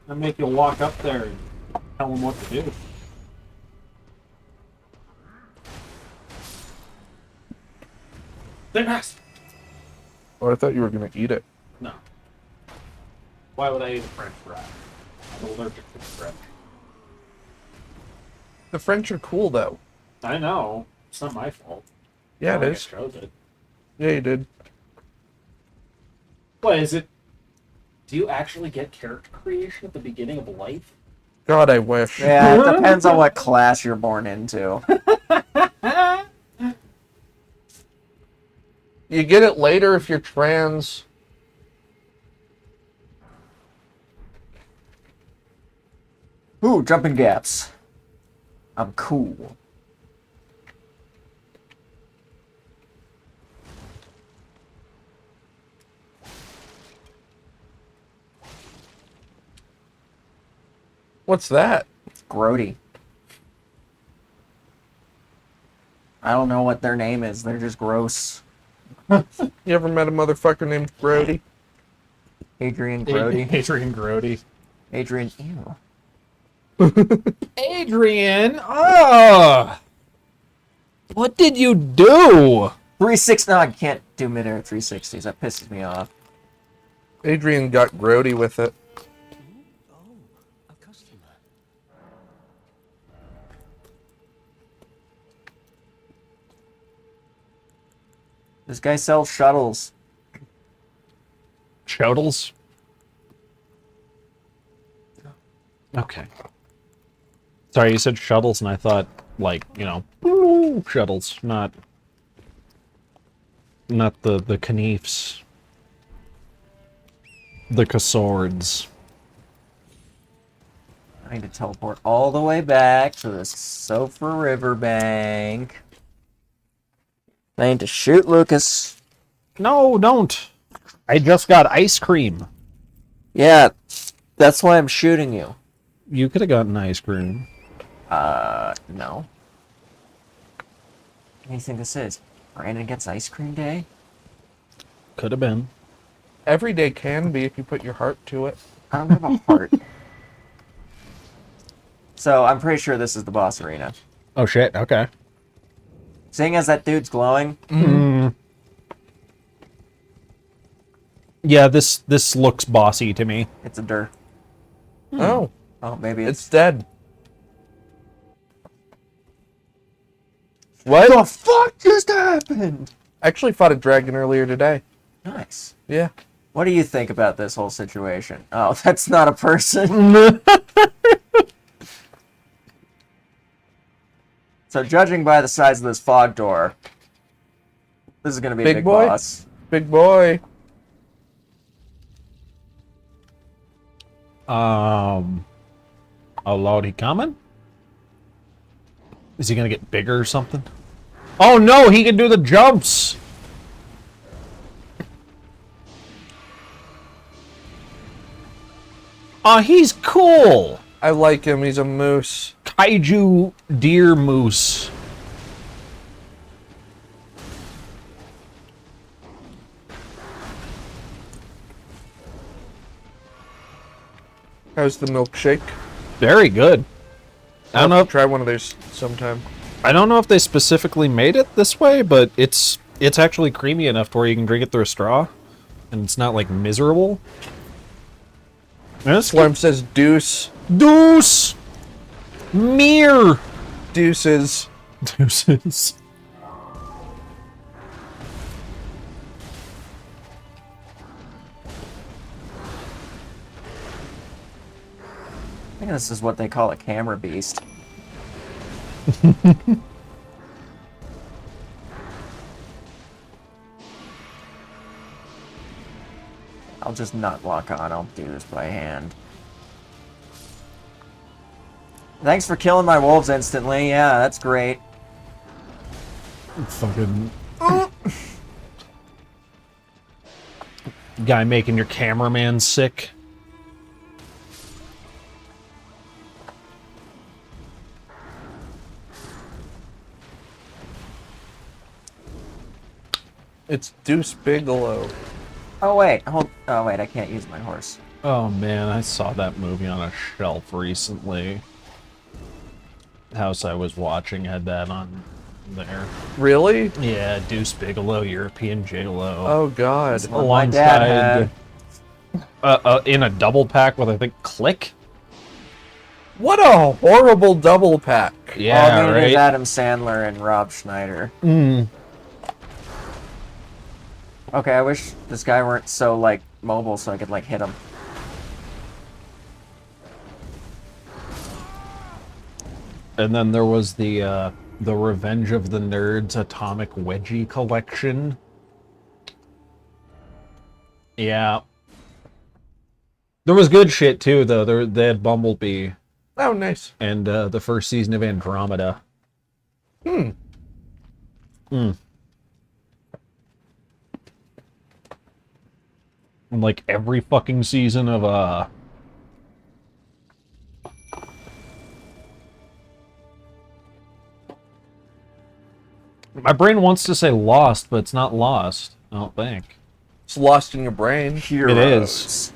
I make you walk up there and tell them what to do. They're nice. Oh, I thought you were gonna eat it. No. Why would I eat a French fry? I'm allergic to French. The French are cool, though. I know. It's not my fault. Yeah, Not it like is. I chose it. Yeah, you did. What is it? Do you actually get character creation at the beginning of life? God, I wish. Yeah, it depends on what class you're born into. You get it later if you're trans. Ooh, jumping gaps. I'm cool. What's that? It's grody. I don't know what their name is. They're just gross. You ever met a motherfucker named Brody? Adrian Grody. Adrian Grody. Adrian, ew. Adrian! Oh! What did you do? 360. No, I can't do mid-air 360s. That pisses me off. Adrian got grody with it. This guy sells shuttles. Shuttles? Okay. Sorry, you said shuttles, and I thought, like, you know, shuttles, not the Kniefs. The Cassords. I need to teleport all the way back to the Sofa Riverbank. I need to shoot Lucas. No, don't. I just got ice cream. Yeah, that's why I'm shooting you. You could have gotten ice cream. No. What do you think this is? Brandon gets ice cream day? Could have been. Every day can be if you put your heart to it. I don't have a heart. So, I'm pretty sure this is the boss arena. Oh shit, okay. Seeing as that dude's glowing, Yeah, this looks bossy to me. it's a dir. Oh, Oh, maybe it's it's... dead. What the fuck just happened? I actually fought a dragon earlier today. Nice. Yeah. What do you think about this whole situation? Oh, that's not a person. So, judging by the size of this fog door, this is going to be a Big big boy? boss. Big boy. Oh lord, he coming? Is he gonna get bigger or something? Oh no, he can do the jumps! Oh, he's cool! I like him. He's a moose. Kaiju deer moose. How's the milkshake? Very good. I don't know. Try one of theirs sometime. I don't know if they specifically made it this way, but it's actually creamy enough to where you can drink it through a straw, and it's not like miserable. That's Slurm says deuce. Deuce! Mirror! Deuces. Deuces. I think this is what they call a camera beast. I'll just not lock on. I'll do this by hand. Thanks for killing my wolves instantly. Yeah, that's great. Fucking... Guy making your cameraman sick. It's Deuce Bigelow. Oh wait, oh wait, I can't use my horse. Oh man, I saw that movie on a shelf recently. The house I was watching had that on there. Really? Yeah, Deuce Bigelow, European Gigolo. Oh God. Well, my dad Alongside, in a double pack with I think Click. What a horrible double pack. Yeah, All I needed is right. Adam Sandler and Rob Schneider. Okay, I wish this guy weren't so, like, mobile so I could, like, hit him. And then there was the Revenge of the Nerds Atomic Wedgie collection. Yeah. There was good shit too, though. They had Bumblebee. Oh, nice. and the first season of Andromeda. Hmm. And like every fucking season of my brain wants to say Lost, but it's not Lost, I don't think. It's lost in your brain. Heroes. It is.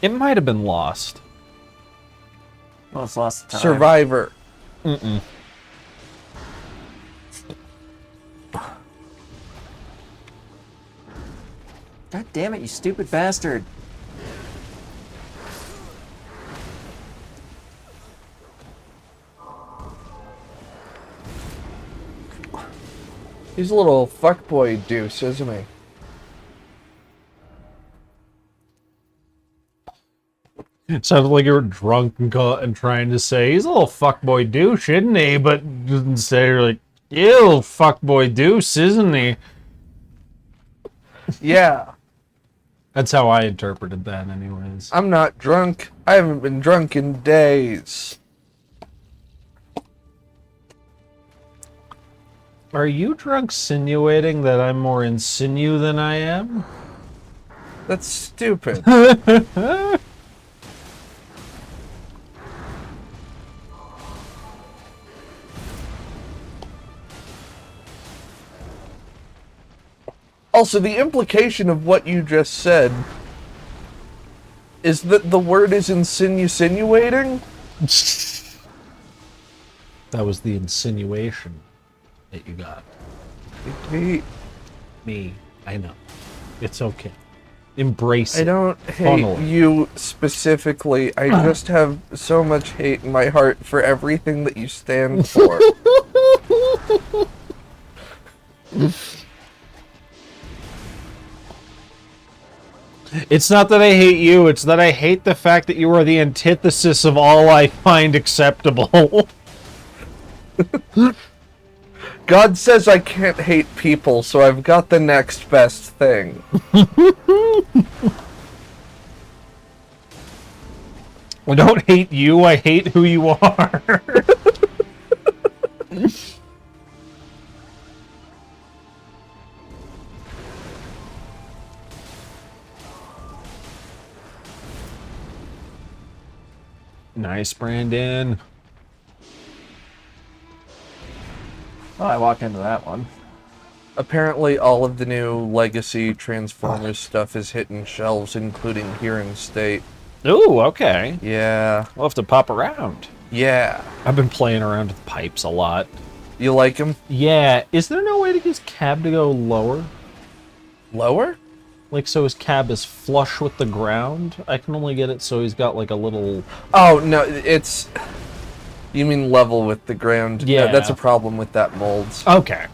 It might have been Lost. Well, it's lost time. Survivor. Mm-mm. God damn it, you stupid bastard. He's a little fuckboy deuce, isn't he? It sounded like you were drunk and trying to say, he's a little fuckboy douche, isn't he? But didn't say, you're like, ew, fuckboy deuce, isn't he? Yeah. That's how I interpreted that, anyways. I'm not drunk. I haven't been drunk in days. Are you drunk insinuating that I'm more insinu than I am? That's stupid. Also, the implication of what you just said is that the word is insinuating? That was the insinuation that you got. Me, I know. It's okay. Embrace I it. don't hate Funnel it. you specifically. I just have so much hate in my heart for everything that you stand for. It's not that I hate you, it's that I hate the fact that you are the antithesis of all I find acceptable. God says I can't hate people, so I've got the next best thing. I don't hate you, I hate who you are. Nice, Brandon. Oh, I walked into that one. Apparently, all of the new Legacy Transformers stuff is hitting shelves, including here in state. Ooh, okay. Yeah. We'll have to pop around. Yeah. I've been playing around with pipes a lot. You like him? Yeah, is there no way to get his cab to go lower? Lower? Like, so his cab is flush with the ground? I can only get it so he's got, like, a little... Oh, no, it's... You mean level with the ground? Yeah. No, that's a problem with that molds. Okay.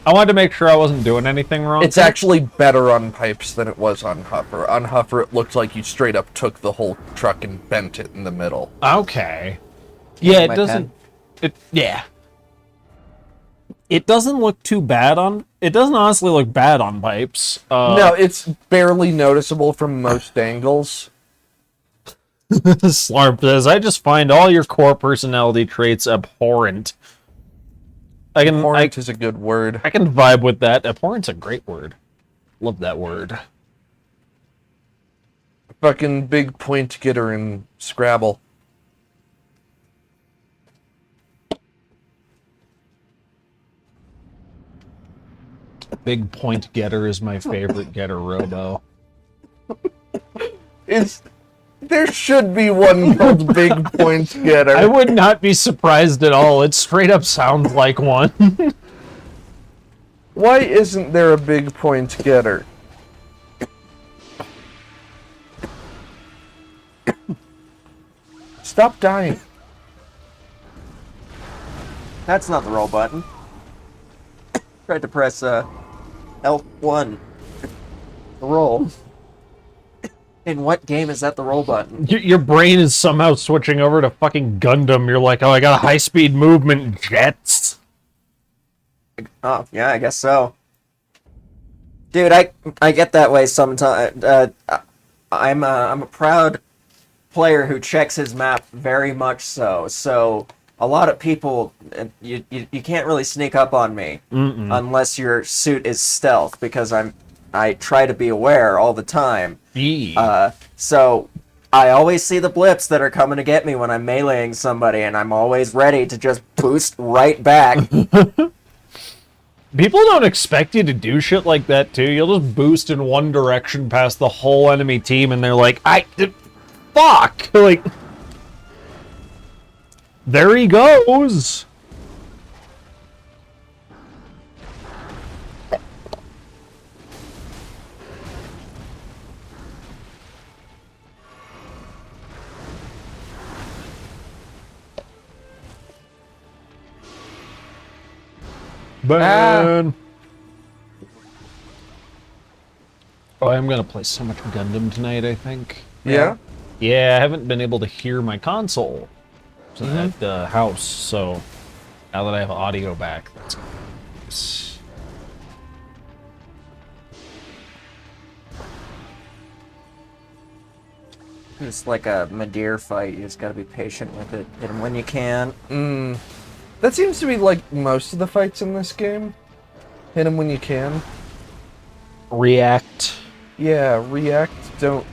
I wanted to make sure I wasn't doing anything wrong. It's actually better on pipes than it was on Huffer. On Huffer, it looked like you straight up took the whole truck and bent it in the middle. Okay. Yeah, it My doesn't... Yeah. It doesn't look too bad on... It doesn't honestly look bad on pipes. No, it's barely noticeable from most angles. Slarp says, I just find all your core personality traits abhorrent. Abhorrent is a good word. I can vibe with that. Abhorrent's a great word. Love that word. Fucking big point getter in Scrabble. Big point getter is my favorite getter robo. There should be one called Big Point Getter. I would not be surprised at all. It straight up sounds like one. Why isn't there a Big Point Getter? Stop dying. That's not the roll button. Tried to press L1. The roll. In what game is that the roll button? Your brain is somehow switching over to fucking Gundam. You're like, oh, I got high-speed movement jets. Oh, yeah, I guess so. Dude, I get that way sometimes. I'm a proud player who checks his map very much so. So a lot of people, you can't really sneak up on me unless your suit is stealth, because I try to be aware all the time. So I always see the blips that are coming to get me when I'm meleeing somebody, and I'm always ready to just boost right back. People don't expect you to do shit like that, too. You'll just boost in one direction past the whole enemy team, and they're like, fuck! Like, there he goes! Burn! Oh, I'm gonna play so much Gundam tonight, I think. Yeah? Yeah, I haven't been able to hear my console at the house, so now that I have audio back, that's nice. It's like a Madeir fight. You just gotta be patient with it. Hit him when you can. That seems to be like most of the fights in this game. Hit him when you can. React. Yeah, react, don't...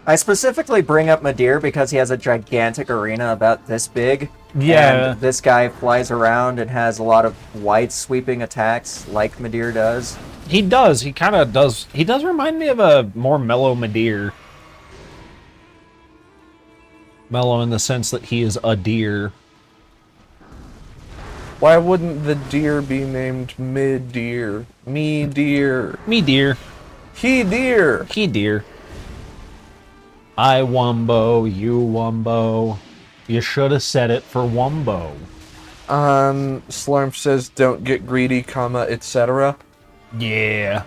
I specifically bring up Madeir because he has a gigantic arena about this big. Yeah. And this guy flies around and has a lot of wide sweeping attacks like Madeir does. He does. He kind of does. He does remind me of a more mellow Madeir. Mellow in the sense that he is a deer. Why wouldn't the deer be named mid-deer? Me deer. Me deer. He deer. He deer. I Wumbo, you Wumbo. You should have said it for Wumbo. Slurm says don't get greedy, comma, etc. Yeah.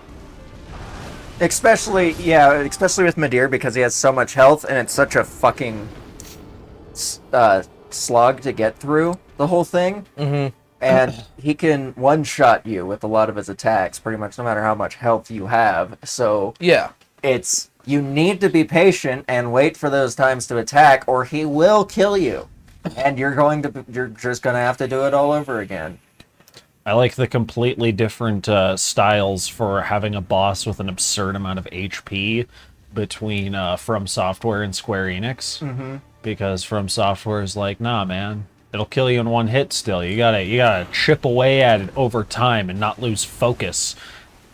Especially with Madeir because he has so much health and it's such a fucking slog to get through the whole thing. Mm-hmm. And he can one-shot you with a lot of his attacks, pretty much no matter how much health you have. So Yeah. You need to be patient and wait for those times to attack, or he will kill you. And you're just gonna have to do it all over again. I like the completely different styles for having a boss with an absurd amount of HP between From Software and Square Enix. Mm-hmm. Because From Software is like, nah, man, it'll kill you in one hit still. You gotta chip away at it over time and not lose focus.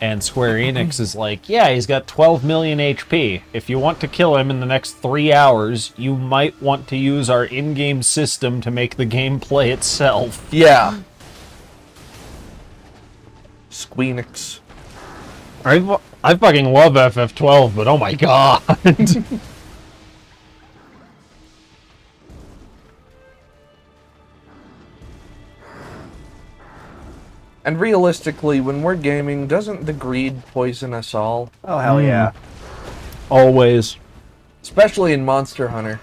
And Square Enix is like, yeah, he's got 12 million HP. If you want to kill him in the next 3 hours, you might want to use our in-game system to make the game play itself. Yeah. Squeenix. I fucking love FF12, but oh my god. And realistically, when we're gaming, doesn't the greed poison us all? Oh, hell yeah. Always. Especially in Monster Hunter.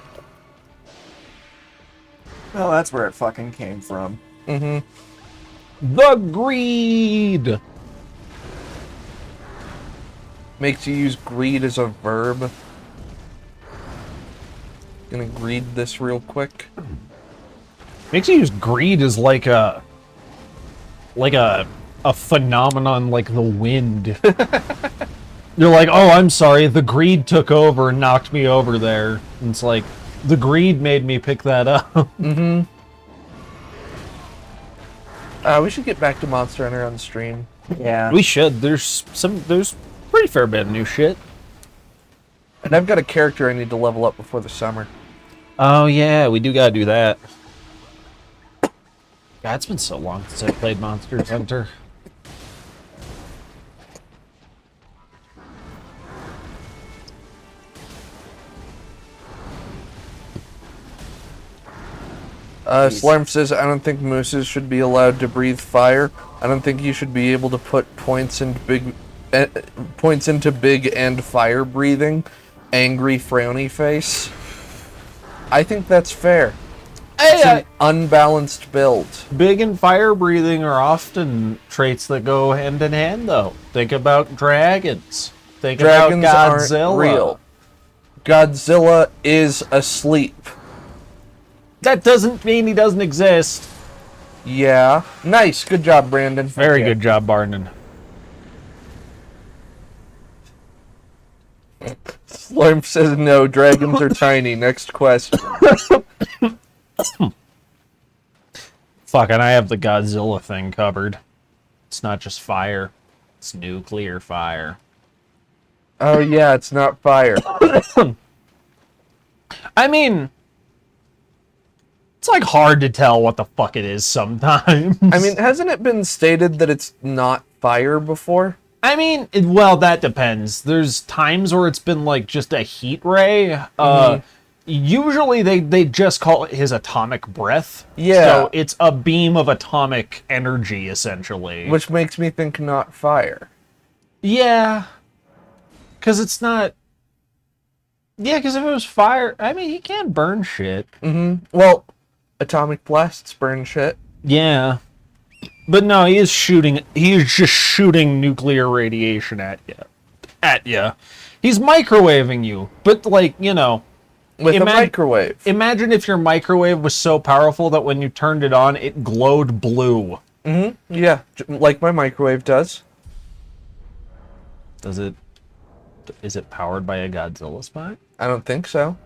Well, that's where it fucking came from. Mm-hmm. The greed! Makes you use greed as a verb. Gonna greed this real quick. Makes you use greed as like a phenomenon like the wind. You're like, oh, I'm sorry, the greed took over and knocked me over there. And it's like, the greed made me pick that up. Mm-hmm. We should get back to Monster Hunter on the stream. Yeah. We should. There's pretty fair bit of new shit. And I've got a character I need to level up before the summer. Oh yeah, we do gotta do that. God, it's been so long since I played Monster Hunter. Slurm says, I don't think mooses should be allowed to breathe fire. I don't think you should be able to put points into big and fire breathing. Angry frowny face. I think that's fair. It's an unbalanced build. Big and fire breathing are often traits that go hand in hand, though. Think about dragons. Think Dragons about aren't Godzilla. real. Godzilla is asleep. That doesn't mean he doesn't exist. Yeah. Nice. Good job, Brandon. Very Okay. good job, Barnon. Slurm says no, dragons are tiny. Next question. Fuck, and I have the Godzilla thing covered. It's not just fire. It's nuclear fire. Oh yeah, it's not fire. I mean, it's like hard to tell what the fuck it is sometimes. I mean, hasn't it been stated that it's not fire before? I mean, well, that depends. There's times where it's been like just a heat ray. Usually they just call it his atomic breath. Yeah. So it's a beam of atomic energy, essentially. Which makes me think not fire. Yeah. Because it's not... Yeah, because if it was fire... I mean, he can burn shit. Well, atomic blasts burn shit. Yeah. But no, he is shooting... He is just shooting nuclear radiation at you. At you. He's microwaving you. But, like, you know... With a microwave. Imagine if your microwave was so powerful that when you turned it on, it glowed blue. Yeah, like my microwave does. Does it... Is it powered by a Godzilla spot? I don't think so.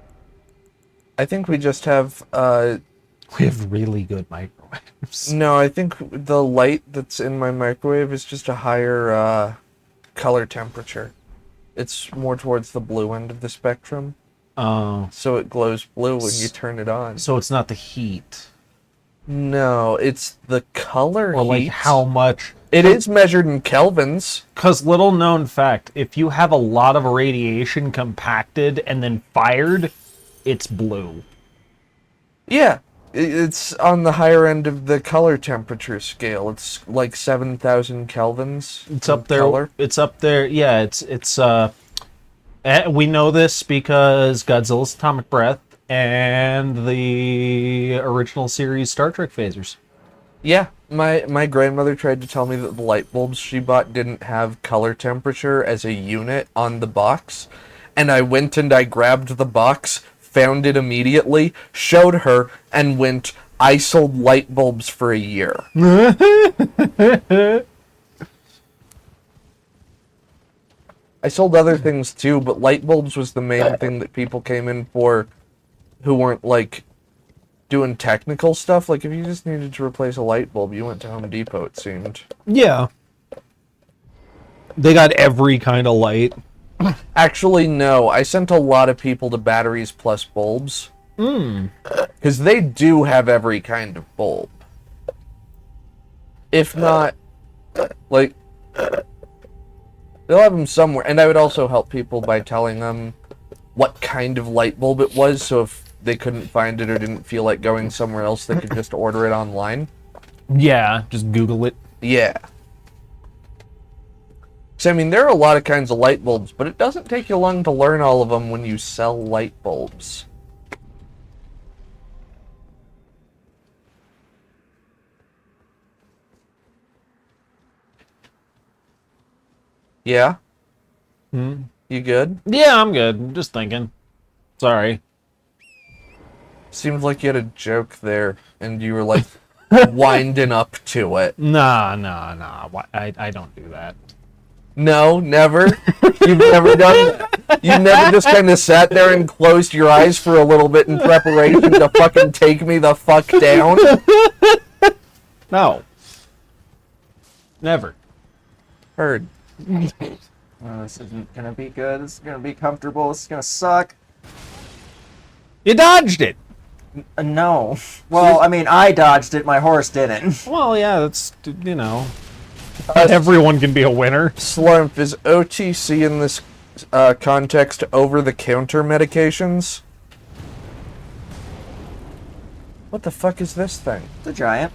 I think we just have, We have really good microwaves. no, I think the light that's in my microwave is just a higher, color temperature. It's more towards the blue end of the spectrum. Oh. So it glows blue when you turn it on. So it's not the heat. No, it's the color Or like heat. how much... It is measured in kelvins. Because little known fact, if you have a lot of radiation compacted and then fired, it's blue. Yeah, it's on the higher end of the color temperature scale. It's like 7,000 kelvins. It's in up there. color. It's up there. Yeah, we know this because Godzilla's atomic breath and the original series Star Trek phasers. Yeah, my grandmother tried to tell me that the light bulbs she bought didn't have color temperature as a unit on the box. And I went and I grabbed the box, found it immediately, showed her, and went, I sold light bulbs for a year. I sold other things too, but light bulbs was the main thing that people came in for who weren't like doing technical stuff. Like if you just needed to replace a light bulb, you went to Home Depot, it seemed. Yeah. They got every kind of light. Actually, no. I sent a lot of people to Batteries Plus Bulbs. Because they do have every kind of bulb. If not, like, they'll have them somewhere. And I would also help people by telling them what kind of light bulb it was, so if they couldn't find it or didn't feel like going somewhere else, they could just order it online. Yeah, just Google it. Yeah. So, I mean, there are a lot of kinds of light bulbs, but it doesn't take you long to learn all of them when you sell light bulbs. Yeah? You good? Yeah, I'm good. I'm just thinking. Sorry. Seemed like you had a joke there, and you were, like, winding up to it. Nah. I don't do that. No, never? You've never done that? You've never just kind of sat there and closed your eyes for a little bit in preparation to fucking take me the fuck down? No. Never. Heard. Oh, this isn't gonna be good. This is gonna be comfortable. This is gonna suck. You dodged it. No. Well, I mean, I dodged it. My horse didn't. Well, yeah, that's, you know. Everyone can be a winner. Slurp, is OTC in this context over-the-counter medications? What the fuck is this thing? The giant.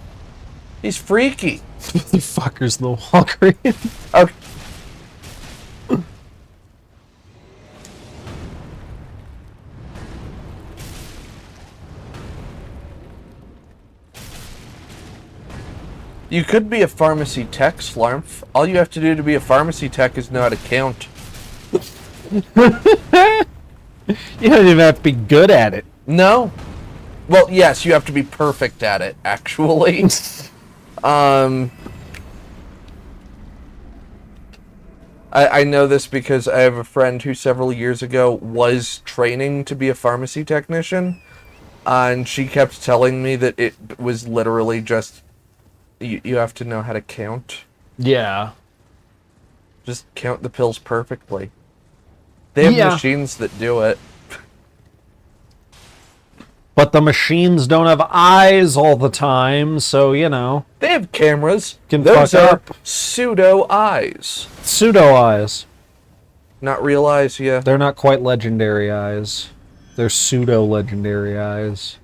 He's freaky. The fucker's the Walgreens. Okay. You could be a pharmacy tech, Slurp. All you have to do to be a pharmacy tech is know how to count. You don't even have to be good at it. No. Well, yes, you have to be perfect at it, actually. I know this because I have a friend who several years ago was training to be a pharmacy technician, and she kept telling me that it was literally just you have to know how to count. Yeah. Just count the pills perfectly. They have Yeah. machines that do it. But the machines don't have eyes all the time, so, you know. They have cameras. Can Those fuck are up. pseudo eyes. Pseudo eyes. Not real eyes, yeah. They're not quite legendary eyes. They're pseudo legendary eyes.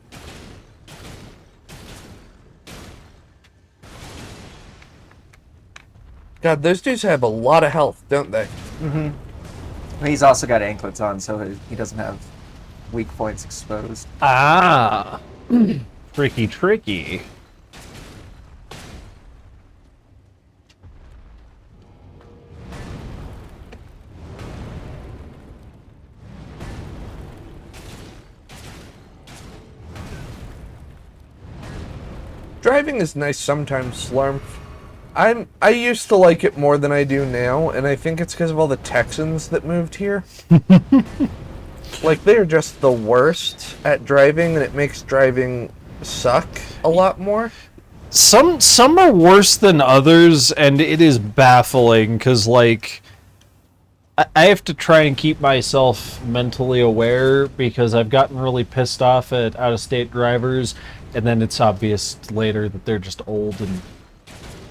God, those dudes have a lot of health, don't they? He's also got anklets on, so he doesn't have weak points exposed. Ah. Tricky, tricky. Driving is nice sometimes, Slurm. I used to like it more than I do now, and I think it's because of all the Texans that moved here. Like, they're just the worst at driving, and it makes driving suck a lot more. Some are worse than others, and it is baffling because, like, I have to try and keep myself mentally aware because I've gotten really pissed off at out-of-state drivers, and then it's obvious later that they're just old and,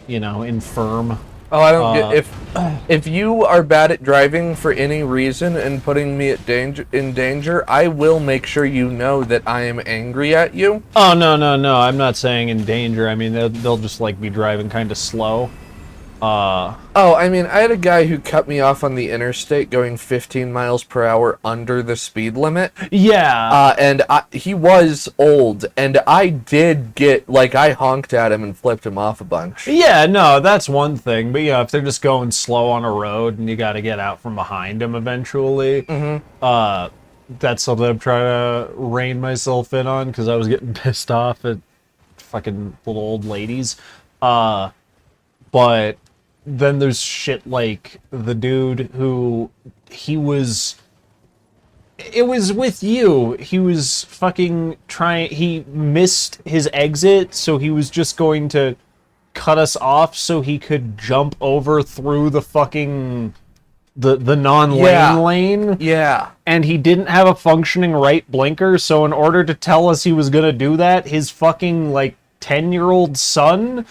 you know, infirm. Oh, I don't get if you are bad at driving for any reason and putting me at in danger, I will make sure you know that I am angry at you. Oh, no, I'm not saying in danger. I mean, they'll just, like, be driving kind of slow. Oh, I mean, I had a guy who cut me off on the interstate going 15 miles per hour under the speed limit. Yeah. And he was old, and I did get, like, I honked at him and flipped him off a bunch. Yeah, no, that's one thing. But, yeah, if they're just going slow on a road and you got to get out from behind them eventually, that's something I'm trying to rein myself in on because I was getting pissed off at fucking little old ladies. But then there's shit like the dude who it was with you. He was fucking he missed his exit, so he was just going to cut us off so he could jump over through the fucking the non-lane lane. Yeah. And he didn't have a functioning right blinker, so in order to tell us he was gonna do that, his fucking, like, 10-year-old son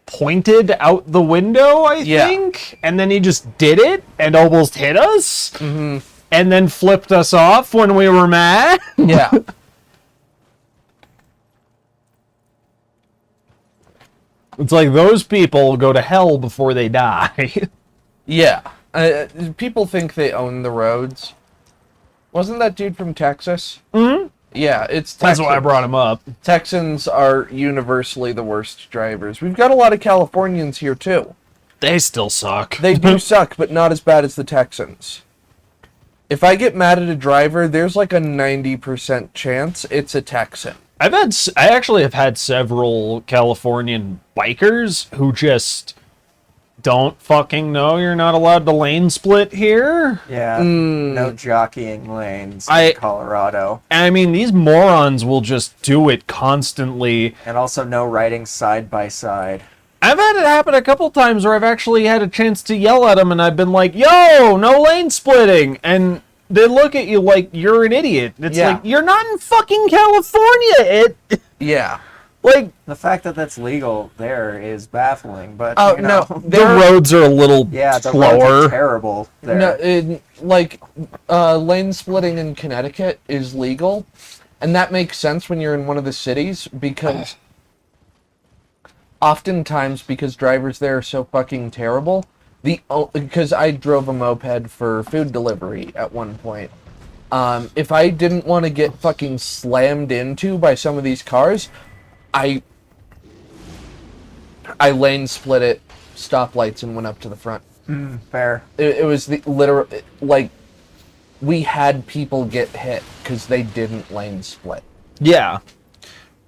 pointed out the window, I think, and then he just did it and almost hit us, and then flipped us off when we were mad. Yeah. It's like those people go to hell before they die. Yeah. People think they own the roads. Wasn't that dude from Texas? Mm-hmm. Yeah, it's Texas. That's why I brought him up. Texans are universally the worst drivers. We've got a lot of Californians here, too. They still suck. They do suck, but not as bad as the Texans. If I get mad at a driver, there's like a 90% chance it's a Texan. I actually have had several Californian bikers who just don't fucking know you're not allowed to lane split here. Yeah, no jockeying lanes in Colorado. I mean, these morons will just do it constantly. And also no riding side by side. I've had it happen a couple times where I've actually had a chance to yell at them and I've been like, yo, no lane splitting. And they look at you like you're an idiot. It's like, you're not in fucking California. Yeah. Like, the fact that that's legal there is baffling, but Oh, you know, no. the roads are a little yeah, the slower. roads are terrible there. No, lane splitting in Connecticut is legal, and that makes sense when you're in one of the cities because oftentimes because drivers there are so fucking terrible. Because I drove a moped for food delivery at one point. If I didn't want to get fucking slammed into by some of these cars, I lane split it, stoplights, and went up to the front. Fair. It was the literal, like, we had people get hit because they didn't lane split. Yeah.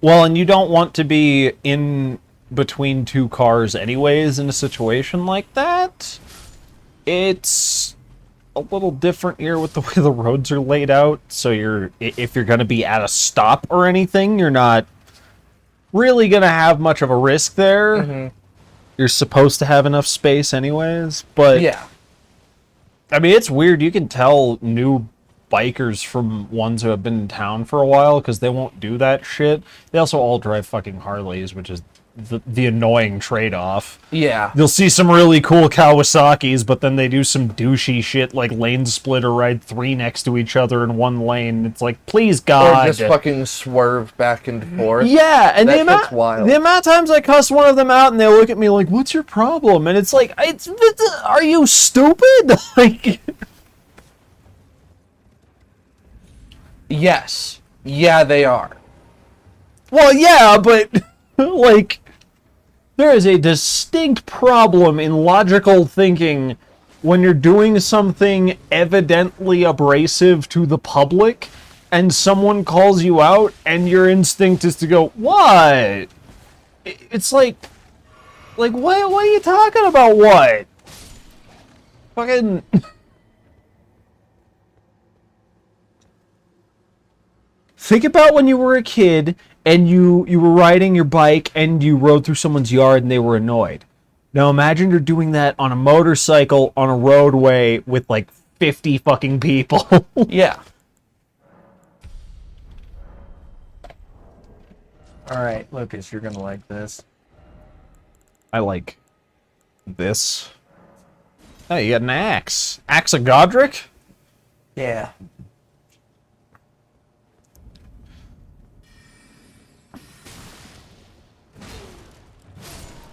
Well, and you don't want to be in between two cars anyways in a situation like that. It's a little different here with the way the roads are laid out. So if you're going to be at a stop or anything, you're not really going to have much of a risk there. Mm-hmm. You're supposed to have enough space anyways, but Yeah. I mean, it's weird. You can tell new bikers from ones who have been in town for a while because they won't do that shit. They also all drive fucking Harleys, which is the annoying trade-off. Yeah. You'll see some really cool Kawasaki's, but then they do some douchey shit like lane split or ride 3 next to each other in one lane. It's like, please, God. Or just fucking swerve back and forth. Yeah, and That shit's wild. the amount of times I cuss one of them out and they look at me like, what's your problem? And it's like, are you stupid? Like... Yes. Yeah, they are. Well, yeah, but, like, there is a distinct problem in logical thinking when you're doing something evidently abrasive to the public and someone calls you out and your instinct is to go, what? It's like, what are you talking about, what? Fucking... Think about when you were a kid and you were riding your bike and you rode through someone's yard and they were annoyed. Now imagine you're doing that on a motorcycle on a roadway with like 50 fucking people. Yeah. Alright, Lucas, you're gonna like this. I like this. Oh, you got an axe. Axe of Godric? Yeah.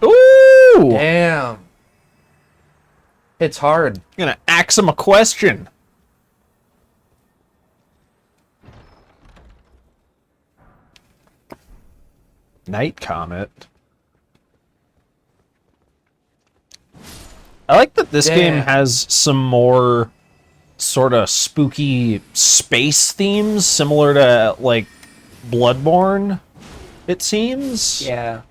Ooh! Damn. It's hard. I'm gonna axe him a question. Night Comet. I like that this game Damn. has some more sort of spooky space themes similar to like Bloodborne, it seems. Yeah.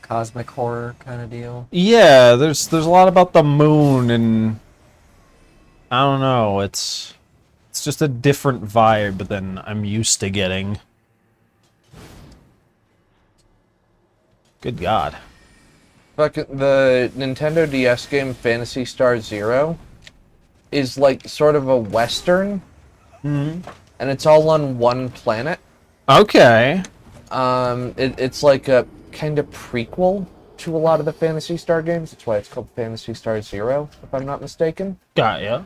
Cosmic horror kind of deal. Yeah, there's a lot about the moon and I don't know, it's just a different vibe than I'm used to getting. Good God. Fucking the Nintendo DS game Phantasy Star Zero is like sort of a western. And it's all on one planet. Okay. It's like a kind of prequel to a lot of the Phantasy Star games. That's why it's called Phantasy Star Zero, if I'm not mistaken. Got ya.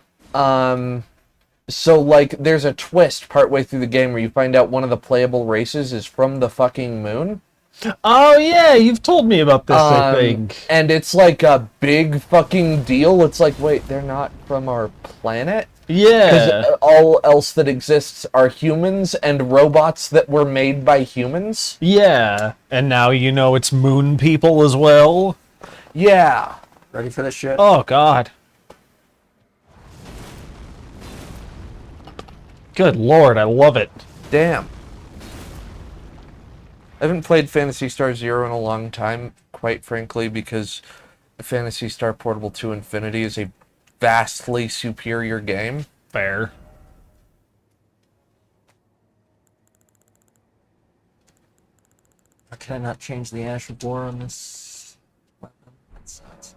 So like there's a twist partway through the game where you find out one of the playable races is from the fucking moon. Oh yeah, you've told me about this, I think. And it's like a big fucking deal. It's like, wait, they're not from our planet? Yeah. Because all else that exists are humans and robots that were made by humans. Yeah. And now you know it's moon people as well. Yeah. Ready for this shit? Oh God. Good Lord, I love it. Damn. I haven't played Phantasy Star Zero in a long time, quite frankly, because Phantasy Star Portable 2 Infinity is a vastly superior game. Fair. Or can I not change the Ash of War on this weapon? That sucks.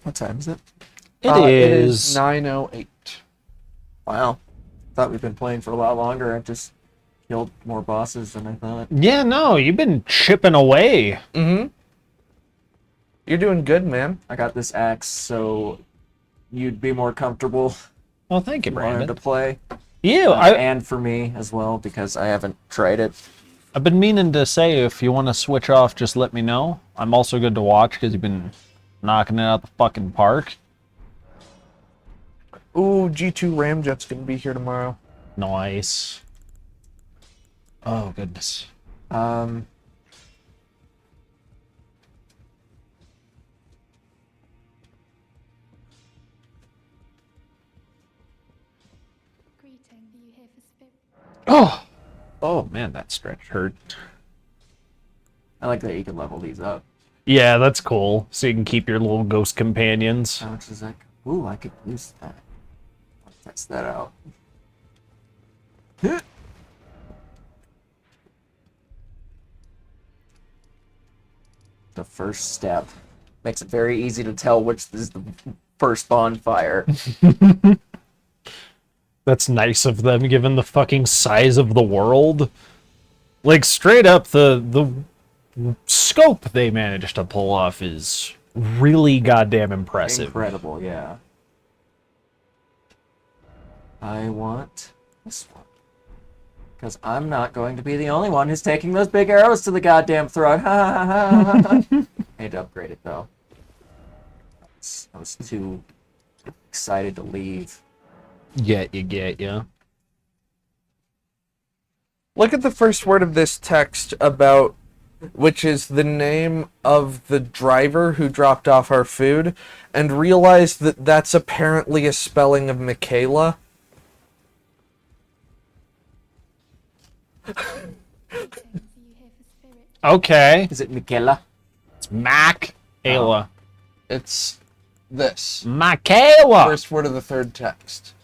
What time is it? It It is. is 9:08. Wow. Thought we'd been playing for a lot longer. I just killed more bosses than I thought. Yeah, no, you've been chipping away. Mm-hmm. You're doing good, man. I got this axe so you'd be more comfortable Well, thank you, wanting to Brandon. play. Yeah, And for me as well, because I haven't tried it. I've been meaning to say if you want to switch off, just let me know. I'm also good to watch because you've been knocking it out the fucking park. Ooh, G2 Ramjet's gonna be here tomorrow. Nice. Oh, goodness. Um, Greeting, are you here for spirit? Oh, oh man, that stretch hurt. I like that you can level these up. Yeah, that's cool. So you can keep your little ghost companions. How much is that? Ooh, I could use that. I'll test that out. The first step makes it very easy to tell which is the first bonfire. That's nice of them, given the fucking size of the world. Like, straight up, the scope they managed to pull off is really goddamn impressive. Incredible, yeah. I want this one. Because I'm not going to be the only one who's taking those big arrows to the goddamn throat. I need to upgrade it, though. I was too excited to leave. Get ya. Look at the first word of this text about, which is the name of the driver who dropped off our food, and realize that that's apparently a spelling of Michaela. Greetings, are you here for spirit? Okay. Is it Michaela? It's Mac. Ayla. It's this. Michaela! First word of the third text.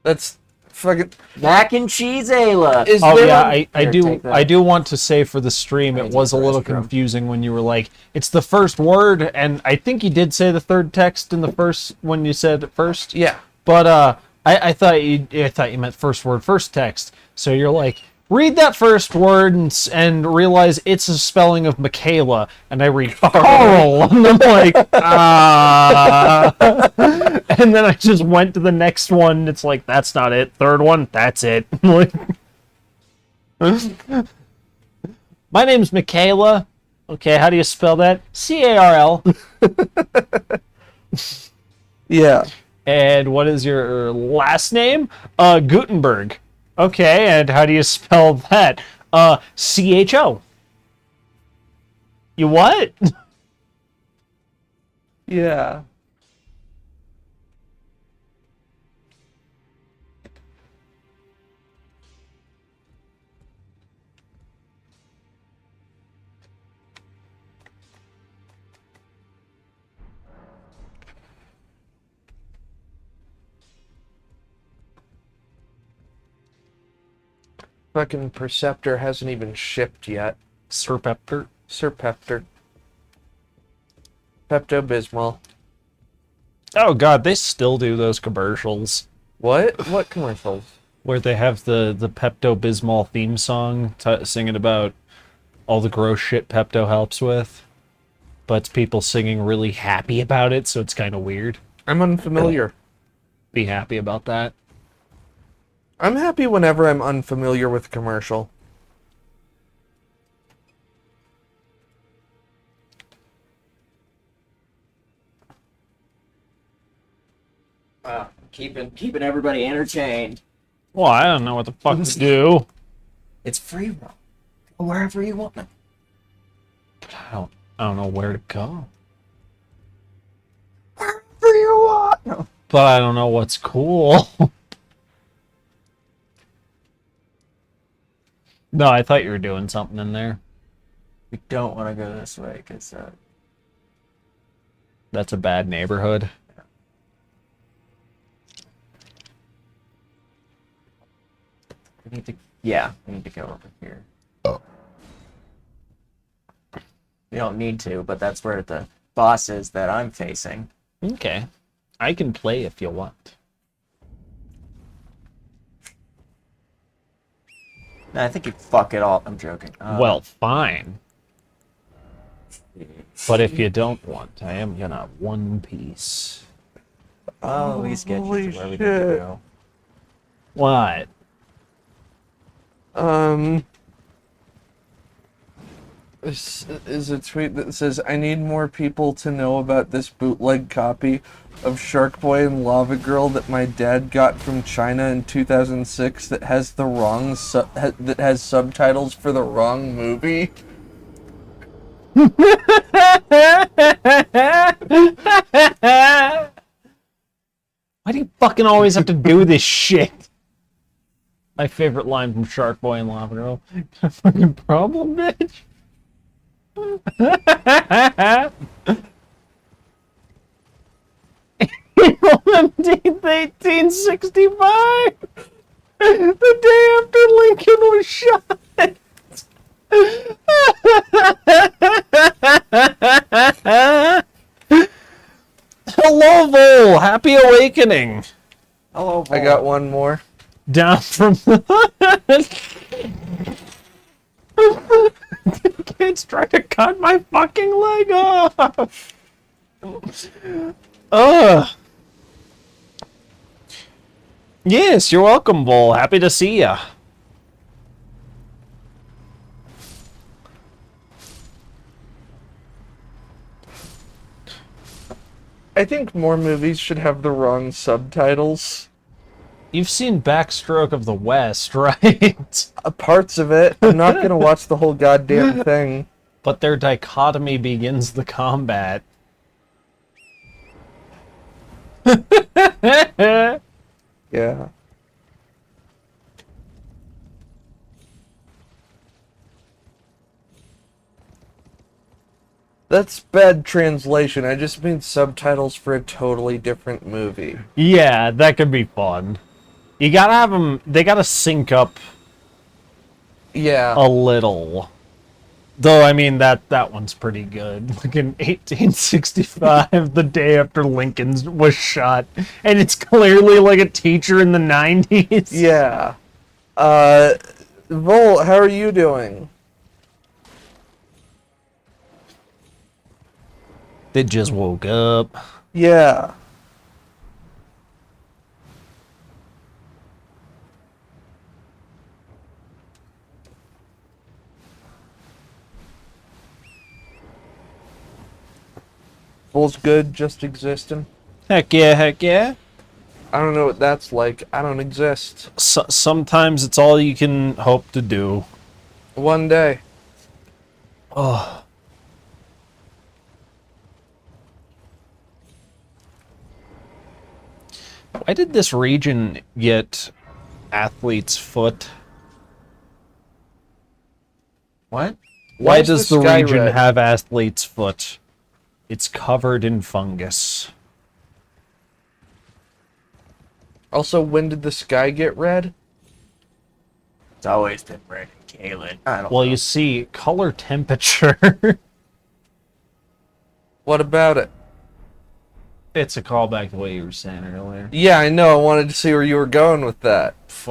That's fucking... Mac and cheese, Ayla! Is Oh there yeah, a- I Here, do take that. I do want to say for the stream I it need was a the little restroom. confusing when you were like, it's the first word, and I think you did say the third text in the first when you said it first. Yeah. But I thought you meant first word, first text. So you're like, read that first word and realize it's a spelling of Michaela, and I read Carl, and I'm like, and then I just went to the next one. And it's like, that's not it. Third one, that's it. Like, my name's Michaela. Okay, how do you spell that? Carl. Yeah. And what is your last name? Gutenberg. Okay, and how do you spell that? CHO. You what? Yeah. Fucking Perceptor hasn't even shipped yet. Sir Pepper. Serpeptor. Pepto-Bismol. Oh god, they still do those commercials What? What commercials? where they have the Pepto-Bismol theme song singing about all the gross shit Pepto helps with. But it's people singing really happy about it, so it's kind of weird. I'm unfamiliar. Be happy about that. I'm happy whenever I'm unfamiliar with a commercial. Keeping everybody entertained. Well, I don't know what the fuck to do. It's free roam. Go wherever you want. I don't know where to go. Wherever you want. No. But I don't know what's cool. No, I thought you were doing something in there. We don't want to go this way because That's a bad neighborhood. we need to. Yeah, we need to go over here. We don't need to, but that's where the boss is that I'm facing. Okay. I can play if you want. No, I think you fuck it all. I'm joking. Well, fine. But if you don't want, I am gonna One Piece. I'll at least get you Holy to where we need to shit. go. What? This is a tweet that says, I need more people to know about this bootleg copy of Shark Boy and Lava Girl that my dad got from China in 2006 that has the wrong that has subtitles for the wrong movie. Why do you fucking always have to do this shit? My favorite line from Shark Boy and Lava Girl. Got a fucking problem, bitch? April 15th, 1865! The day after Lincoln was shot! Hello, Vol! Happy awakening! Hello, I got one more. Down from the kids trying to cut my fucking leg off. Ugh. Yes, you're welcome, Vol. Happy to see ya. I think more movies should have the wrong subtitles. You've seen Backstroke of the West, right? Parts of it. I'm not gonna watch the whole goddamn thing. But their dichotomy begins the combat. Yeah. That's bad translation. I just mean subtitles for a totally different movie. Yeah, that could be fun. You gotta have them, they gotta sync up Yeah. a little. Though, I mean, that one's pretty good. Like in 1865, the day after Lincoln was shot, and it's clearly like a teacher in the 90s. Yeah. Vol, how are you doing? They just woke up. Yeah. Vol's good, just existing. Heck yeah, heck yeah. I don't know what that's like. I don't exist. Sometimes it's all you can hope to do. One day. Oh. Why did this region get athlete's foot? What? Why is does the the sky region red? have athlete's foot? It's covered in fungus. Also, when did the sky get red? It's always been red in Kalen. I don't Well, know. you see, color temperature. What about it? It's a callback to what you were saying earlier. Yeah, I know. I wanted to see where you were going with that. It's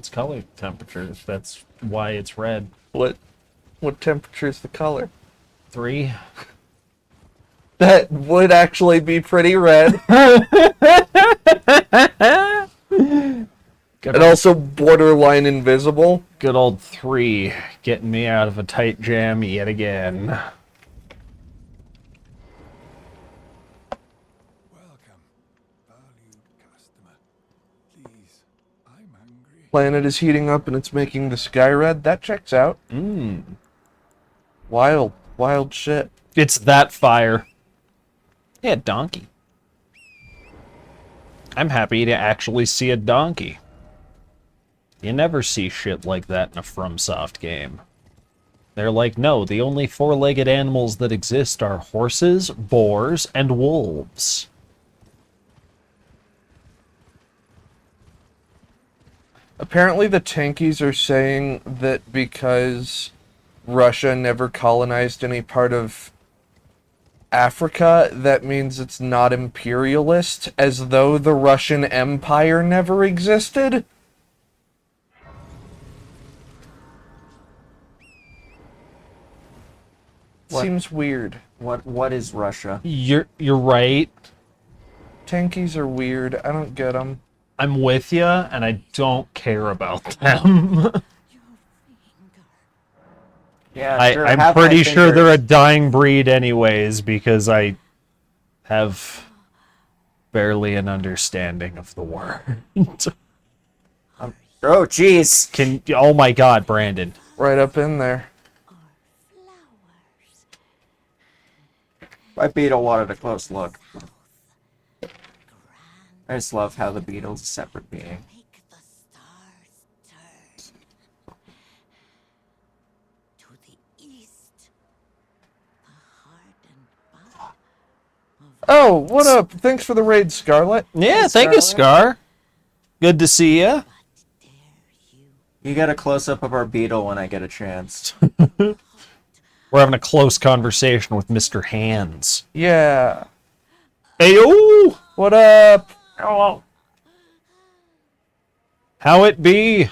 color temperature. That's why it's red. What temperature is the color? 3. That would actually be pretty red. Good And also borderline invisible. Good old 3 getting me out of a tight jam yet again. Welcome, valued customer. Please, I'm hungry. Planet is heating up and it's making the sky red. That checks out. Wild shit. It's that fire. Yeah, donkey. I'm happy to actually see a donkey. You never see shit like that in a FromSoft game. They're like, no, the only 4-legged animals that exist are horses, boars, and wolves. Apparently the Tankies are saying that because Russia never colonized any part of Africa, that means it's not imperialist, as though the Russian Empire never existed. What? Seems weird. What is Russia? You're right. Tankies are weird. I don't get them. I'm with you, and I don't care about them. Your finger Yeah, sure. I'm have my pretty sure they're a fingers. dying breed anyways, because I have barely an understanding of the word. Oh, jeez. Oh my god, Brandon. Right up in there. My beetle wanted a close look. I just love how the beetle's a separate being. Make the stars turn. To the east, the hardened bud Oh, what up? Thanks for the raid, Scarlet. Yeah, thank you, Scar. Good to see ya. dare you. You get a close-up of our beetle when I get a chance. We're having a close conversation with Mr. Hands. Yeah. Ayo! What up? Hello. How it be?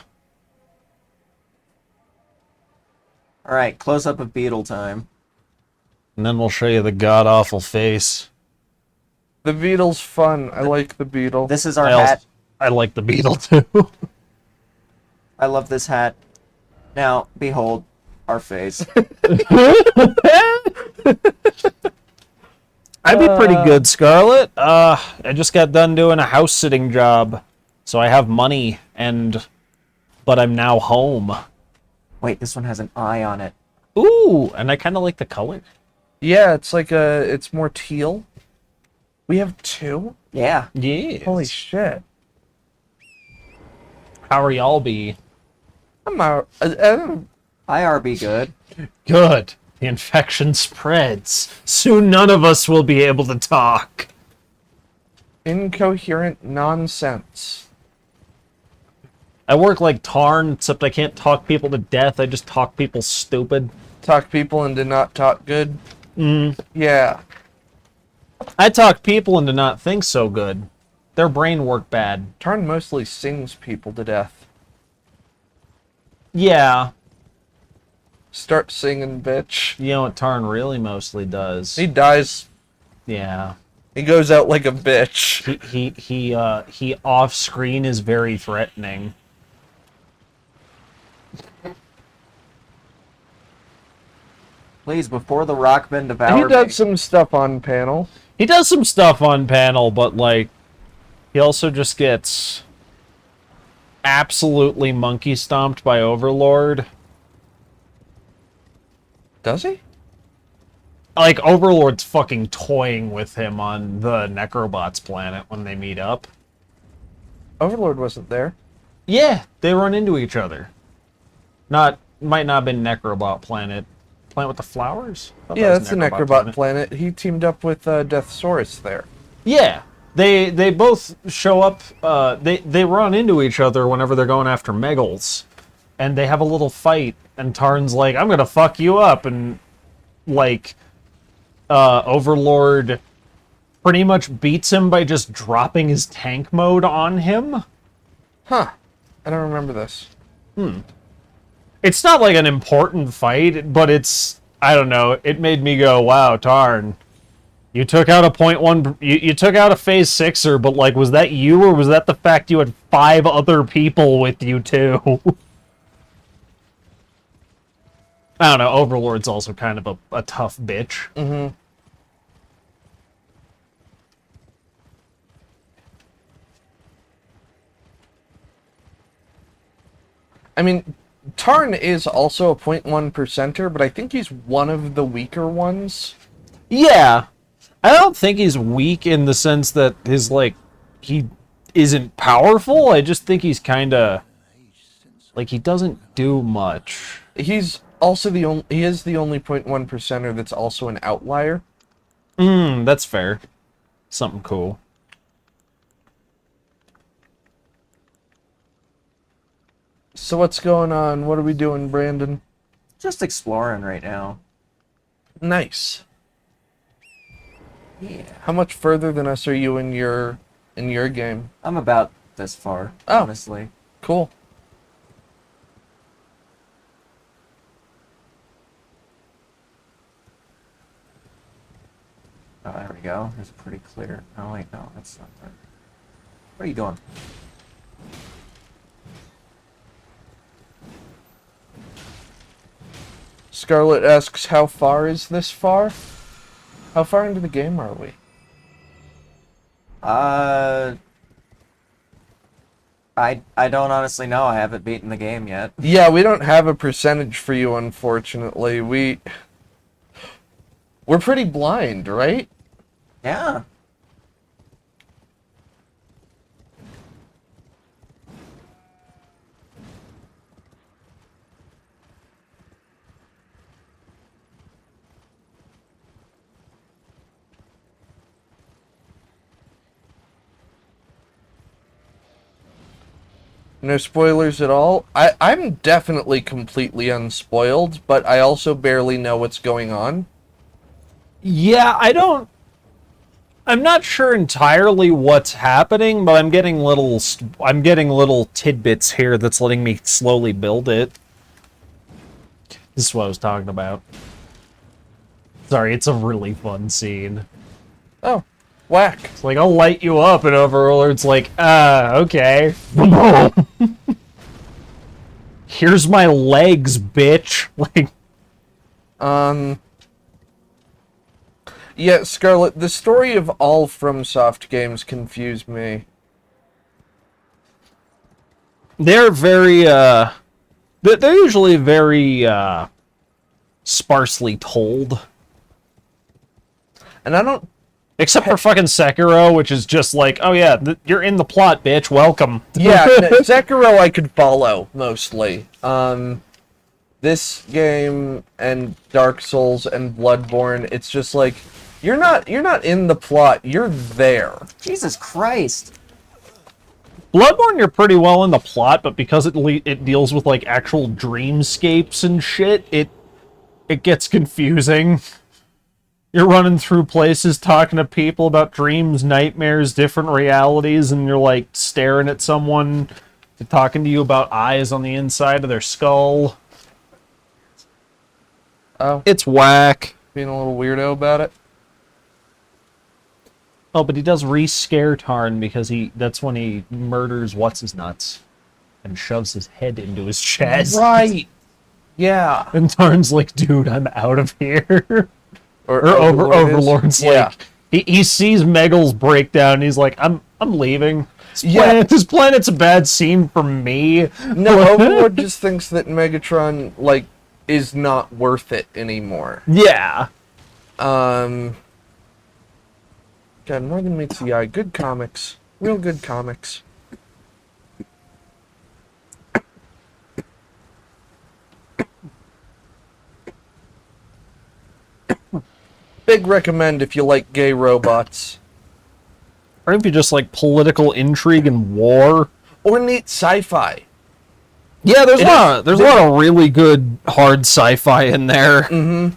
Alright, close-up of beetle time. And then we'll show you the god-awful face. The beetle's fun. I like the beetle. This is our I hat. I like the beetle, too. I love this hat. Now, behold, our face. I'd be pretty good, Scarlet. I just got done doing a house-sitting job. So I have money, but I'm now home. Wait, this one has an eye on it. Ooh, and I kind of like the color. Yeah, it's more teal. We have two? Yeah. Yeah. Holy shit. How are y'all be? I'm out. IRB good. Good. The infection spreads. Soon none of us will be able to talk. Incoherent nonsense. I work like Tarn, except I can't talk people to death. I just talk people stupid. Talk people into not talk good. Yeah. I talk people into not think so good. Their brain work bad. Tarn mostly sings people to death. Yeah. Start singing, bitch. You know what Tarn really mostly does? He dies. Yeah. He goes out like a bitch. He off screen is very threatening. Please, before the Rockman He devour me. does some stuff on panel. He does some stuff on panel, but like he also just gets absolutely monkey stomped by Overlord. Does he? Like Overlord's fucking toying with him on the Necrobots planet when they meet up. Overlord wasn't there. Yeah, they run into each other. Might not have been Necrobot planet. Planet with the flowers? Thought that Yeah, was that's the Necrobot planet. He teamed up with Deathsaurus there. Yeah, they both show up. They run into each other whenever they're going after Megals, and they have a little fight. And Tarn's like, "I'm gonna fuck you up," and like, Overlord pretty much beats him by just dropping his tank mode on him. Huh. I don't remember this. It's not like an important fight, but I don't know, it made me go, wow, Tarn. You took out a .1, you took out a phase 6er, but like, was that you, or was that the fact you had 5 other people with you too? I don't know, Overlord's also kind of a tough bitch. Mm-hmm. I mean, Tarn is also a 0.1 percenter, but I think he's one of the weaker ones. Yeah. I don't think he's weak in the sense that he isn't powerful. I just think he's kind of like, he doesn't do much. He's also he is the only 0.1 percenter that's also an outlier. That's fair. Something cool. So what's going on? What are we doing, Brandon? Just exploring right now. Nice. Yeah. How much further than us are you in your game? I'm about this far, Oh. honestly. Cool. Oh, there we go. It's pretty clear. Oh, wait, no, that's not right. Where are you going? Scarlet asks, how far is this far? How far into the game are we? I don't honestly know. I haven't beaten the game yet. Yeah, we don't have a percentage for you, unfortunately. We're pretty blind, right? Yeah. No spoilers at all. I'm definitely completely unspoiled, but I also barely know what's going on. Yeah, I'm not sure entirely what's happening, but I'm getting little tidbits here that's letting me slowly build it. This is what I was talking about. Sorry, it's a really fun scene. Oh, whack. It's like, I'll light you up, and Overlord's like, okay. Here's my legs, bitch. Like, Yeah, Scarlet, the story of all FromSoft games confuse me. they're very, they're usually very, sparsely told. And I don't... Except for fucking Sekiro, which is just like, oh yeah, you're in the plot, bitch, welcome. Yeah, Sekiro I could follow, mostly. This game and Dark Souls and Bloodborne, it's just like, you're not in the plot, you're there. Jesus Christ. Bloodborne, you're pretty well in the plot, but because it deals with like actual dreamscapes and shit, it gets confusing. You're running through places talking to people about dreams, nightmares, different realities, and you're like staring at someone talking to you about eyes on the inside of their skull. Oh, It's whack. being a little weirdo about it. Oh, but he does re-scare Tarn because that's when he murders what's-his-nuts and shoves his head into his chest. Right. Yeah. And Tarn's like, dude, I'm out of here. Or Overlord's yeah. like, he sees Megal's breakdown and he's like, I'm leaving. Yeah. This planet's a bad scene for me. No, Overlord just thinks that Megatron, like, is not worth it anymore. Yeah. God, More Than Meets the Eye. Good comics. Real good comics. Big recommend if you like gay robots. Or if you just like political intrigue and war. Or neat sci-fi. Yeah, there's a is- lot of really good hard sci-fi in there.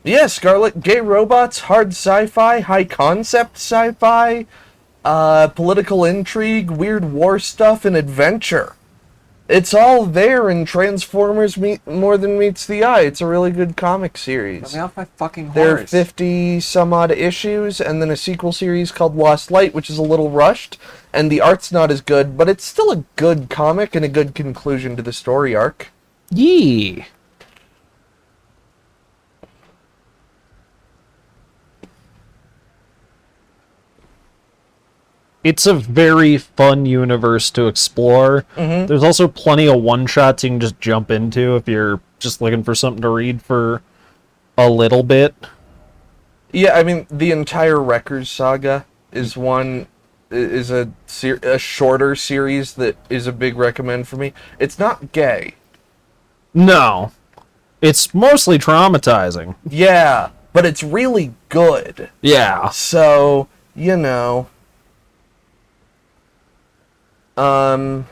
Yeah, Scarlet, gay robots, hard sci-fi, high concept sci-fi, political intrigue, weird war stuff, and adventure. It's all there in Transformers More Than Meets the Eye. It's a really good comic series. Let me off my fucking There are horse. 50 some odd issues, and then a sequel series called Lost Light, which is a little rushed, and the art's not as good, but it's still a good comic and a good conclusion to the story arc. Yee. It's a very fun universe to explore. There's also plenty of one-shots you can just jump into if you're just looking for something to read for a little bit. Yeah, I mean, the entire Wreckers saga is a shorter series that is a big recommend for me. It's not gay. No. It's mostly traumatizing. Yeah, but it's really good. Yeah. So, you know. And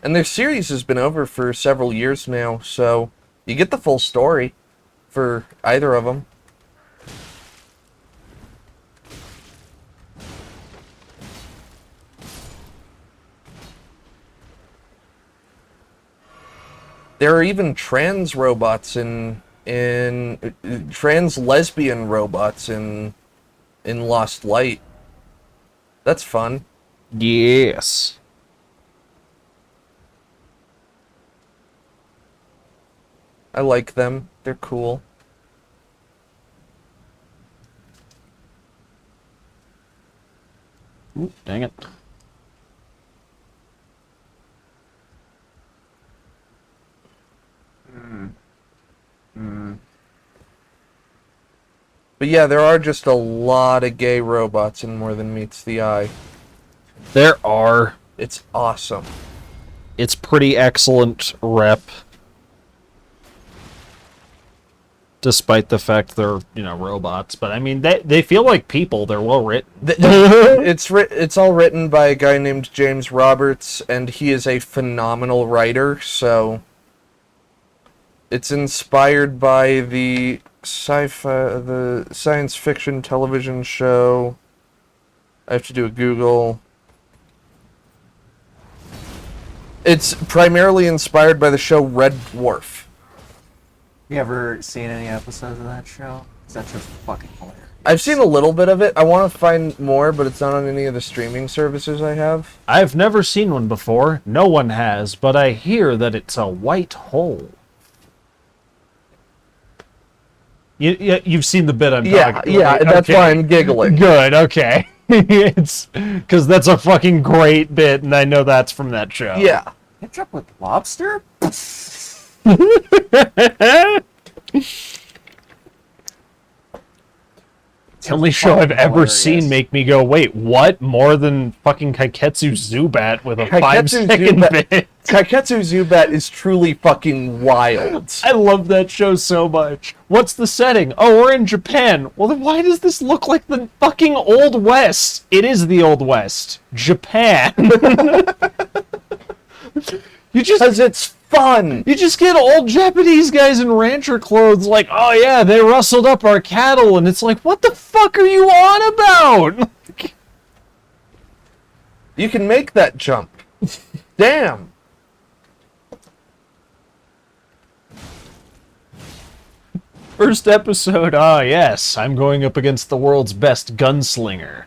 their series has been over for several years now, so you get the full story for either of them. There are even trans robots in trans lesbian robots in Lost Light. That's fun. Yes. I like them. They're cool. Ooh, dang it. But yeah, there are just a lot of gay robots in More Than Meets the Eye. There are. It's awesome. It's pretty excellent rep. Despite the fact they're, robots. But I mean, they feel like people. They're well written. It's all written by a guy named James Roberts, and he is a phenomenal writer, so it's inspired by the science fiction television show. I have to do a Google. It's primarily inspired by the show Red Dwarf. You ever seen any episodes of that show? 'Cause that show's fucking hilarious. I've seen a little bit of it. I want to find more, but it's not on any of the streaming services I have. I've never seen one before. No one has, but I hear that it's a white hole. You've seen the bit I'm talking about. That's why I'm giggling. Good, okay. It's because that's a fucking great bit, and I know that's from that show. Yeah. Catch up with lobster? The only show I've ever hilarious. seen make me go, wait, what? More than fucking Kaiketsu Zubat with a Kaiketsu 5-second Zubat- bit. Kaiketsu Zubat is truly fucking wild. I love that show so much. What's the setting? Oh, we're in Japan. Well, then why does this look like the fucking Old West? It is the Old West. Japan. Because it's fun. You just get old Japanese guys in rancher clothes like, oh yeah, they rustled up our cattle, and it's like, what the fuck are you on about? You can make that jump. Damn. First episode, yes, I'm going up against the world's best gunslinger.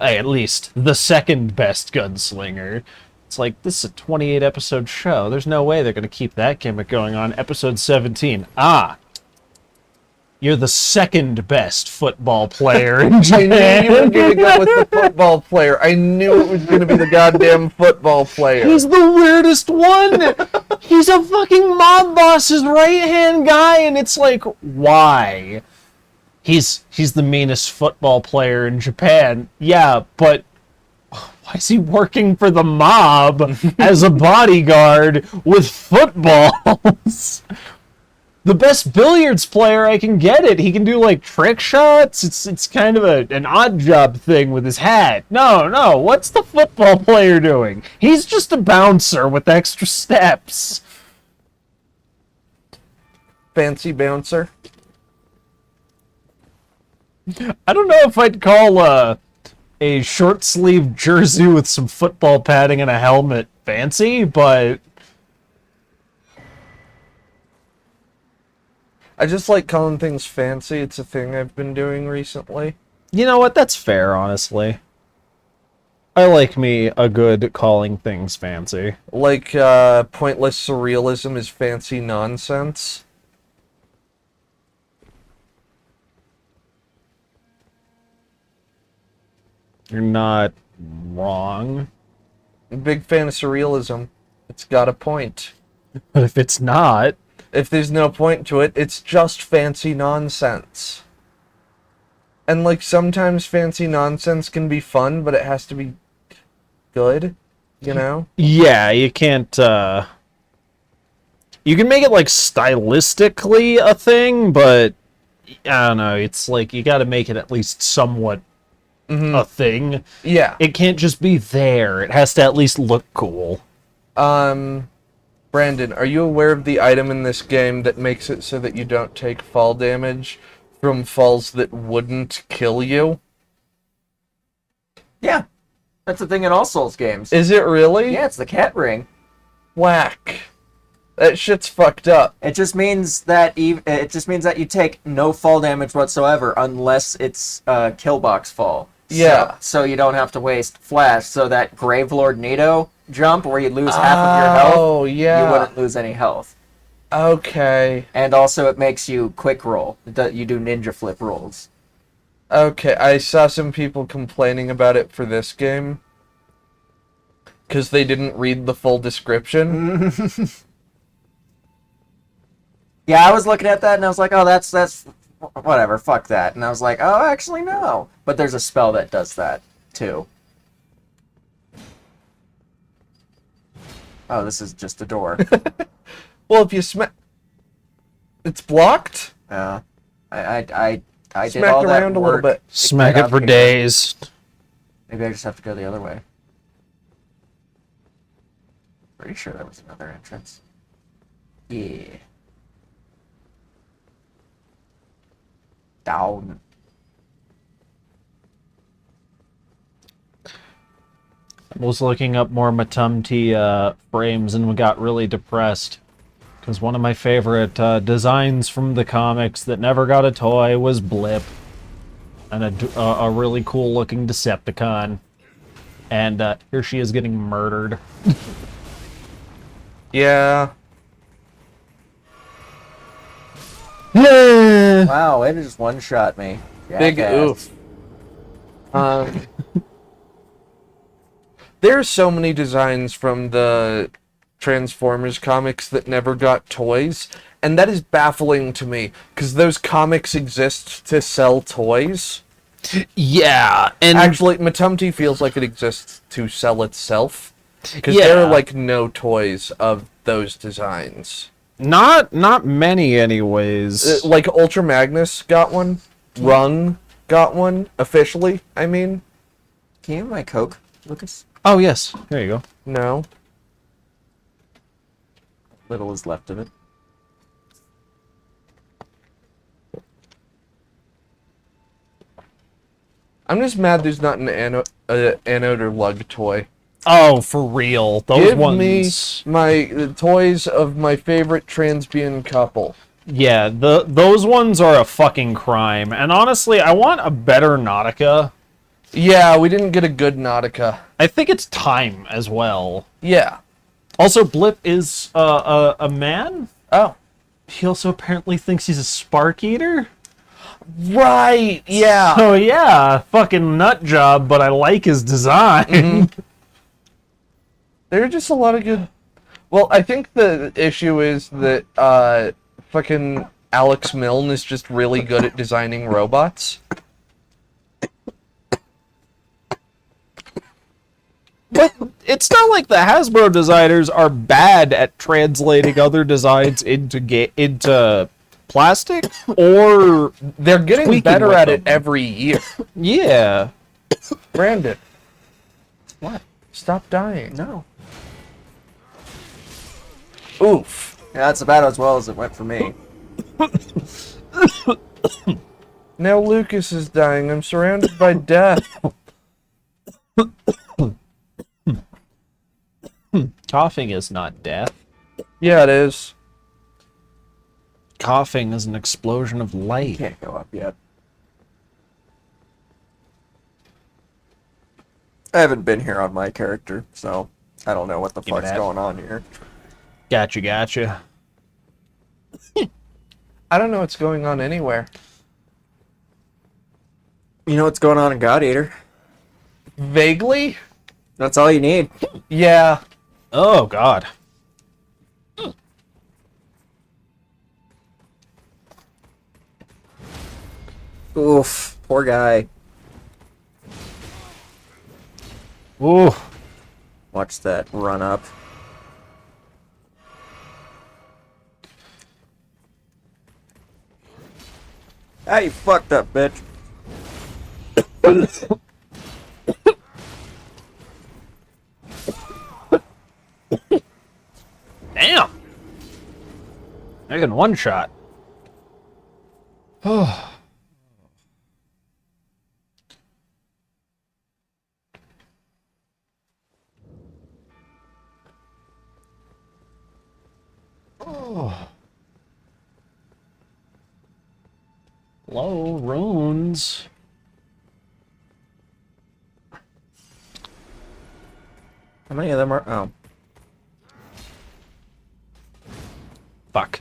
Hey, at least, the second best gunslinger. It's like, this is a 28 episode show. There's no way they're going to keep that gimmick going on. Episode 17. You're the second best football player in I Japan. knew you were going to go with the football player. I knew it was going to be the goddamn football player. He's the weirdest one. He's a fucking mob boss's right-hand guy, and it's like, why? He's the meanest football player in Japan. Yeah, but why is he working for the mob as a bodyguard with footballs? The best billiards player, I can get it. He can do like trick shots. It's kind of an odd job thing with his hat. No, what's the football player doing? He's just a bouncer with extra steps. Fancy bouncer. I don't know if I'd call a short sleeve jersey with some football padding and a helmet fancy, but I just like calling things fancy. It's a thing I've been doing recently. you know what? That's fair, honestly. I like me a good calling things fancy. Like, pointless surrealism is fancy nonsense. You're not wrong. Big fan of surrealism. It's got a point. But if it's not, If there's no point to it, it's just fancy nonsense. And, like, sometimes fancy nonsense can be fun, but it has to be good, you know? yeah, you can't, you can make it, like, stylistically a thing, but, I don't know, it's like, you gotta make it at least somewhat a thing. Yeah. It can't just be there. It has to at least look cool. Brandon, are you aware of the item in this game that makes it so that you don't take fall damage from falls that wouldn't kill you? Yeah. That's the thing in all Souls games. Is it really? Yeah, it's the cat ring. Whack. That shit's fucked up. It just means that you take no fall damage whatsoever unless it's kill box fall. Yeah. So you don't have to waste flash. So that Gravelord Nito jump where you lose half of your health, Oh, yeah. you wouldn't lose any health. Okay. And also it makes you quick roll. You do ninja flip rolls. Okay, I saw some people complaining about it for this game. Because they didn't read the full description. Yeah, I was looking at that and I was like, oh, that's whatever, fuck that. And I was like, oh, actually no. But there's a spell that does that too. Oh, this is just a door. Well, if you smack... It's blocked? Yeah. I did Smack all that around a little work. bit. Smack Get it out for here. days. Maybe I just have to go the other way. Pretty sure there was another entrance. Yeah. Down. I was looking up more Matumti frames and got really depressed. Because one of my favorite designs from the comics that never got a toy was Blip. And a really cool looking Decepticon. And here she is getting murdered. Yeah. Wow, it just one-shot me. Big Jackass. oof. There's so many designs from the Transformers comics that never got toys, and that is baffling to me, because those comics exist to sell toys. Yeah, and Actually, Matumti feels like it exists to sell itself, because there Yeah. are, like, no toys of those designs. not many anyways. Like, Ultra Magnus got one, Rung got one, officially, I mean. Can you have my Coke, Lucas? Oh yes, there you go. No. Little is left of it. I'm just mad there's not an anode or lug toy. Oh, for real. Those Give ones. me the toys of my favorite transbian couple. Yeah, those ones are a fucking crime. And honestly, I want a better Nautica. Yeah, we didn't get a good Nautica. I think it's time as well. Yeah. Also, Blip is a man. Oh. He also apparently thinks he's a Spark Eater. Right. Yeah. Oh yeah, fucking nut job, but I like his design. There are just a lot of good. Well, I think the issue is that fucking Alex Milne is just really good at designing robots. But it's not like the Hasbro designers are bad at translating other designs into plastic or They're getting tweaking better with at it them. every year. Yeah. Brandon, What? stop dying. No. Oof. Yeah, that's about as well as it went for me. Now Lucas is dying. I'm surrounded by death. Coughing is not death. Yeah, it is. Coughing is an explosion of light. Can't go up yet. I haven't been here on my character, so I don't know what the Give me fuck's that. going on here. Gotcha. I don't know what's going on anywhere. You know what's going on in God Eater? Vaguely? That's all you need. Yeah. Oh, God. Oof, poor guy. Ooh. Watch that run up. Ah, you fucked up, bitch. Damn. Making one shot. Low runes. How many of them are? Oh. Fuck.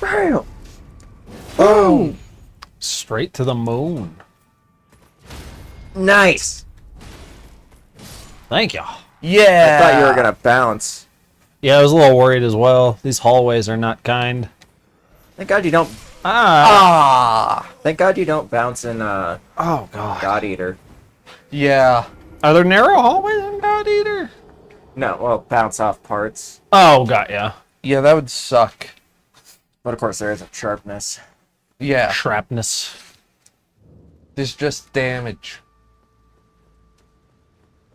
Bam! Boom! Straight to the moon. Nice! Thank you. Yeah! I thought you were gonna bounce. Yeah, I was a little worried as well. These hallways are not kind. Thank God you don't. Ah! Thank God you don't bounce in Oh, God. God Eater. Yeah. Are there narrow hallways in God Eater? No, well, bounce off parts. Oh, got ya. Yeah, that would suck. But of course, there isn't sharpness. Yeah. Shrapness. There's just damage.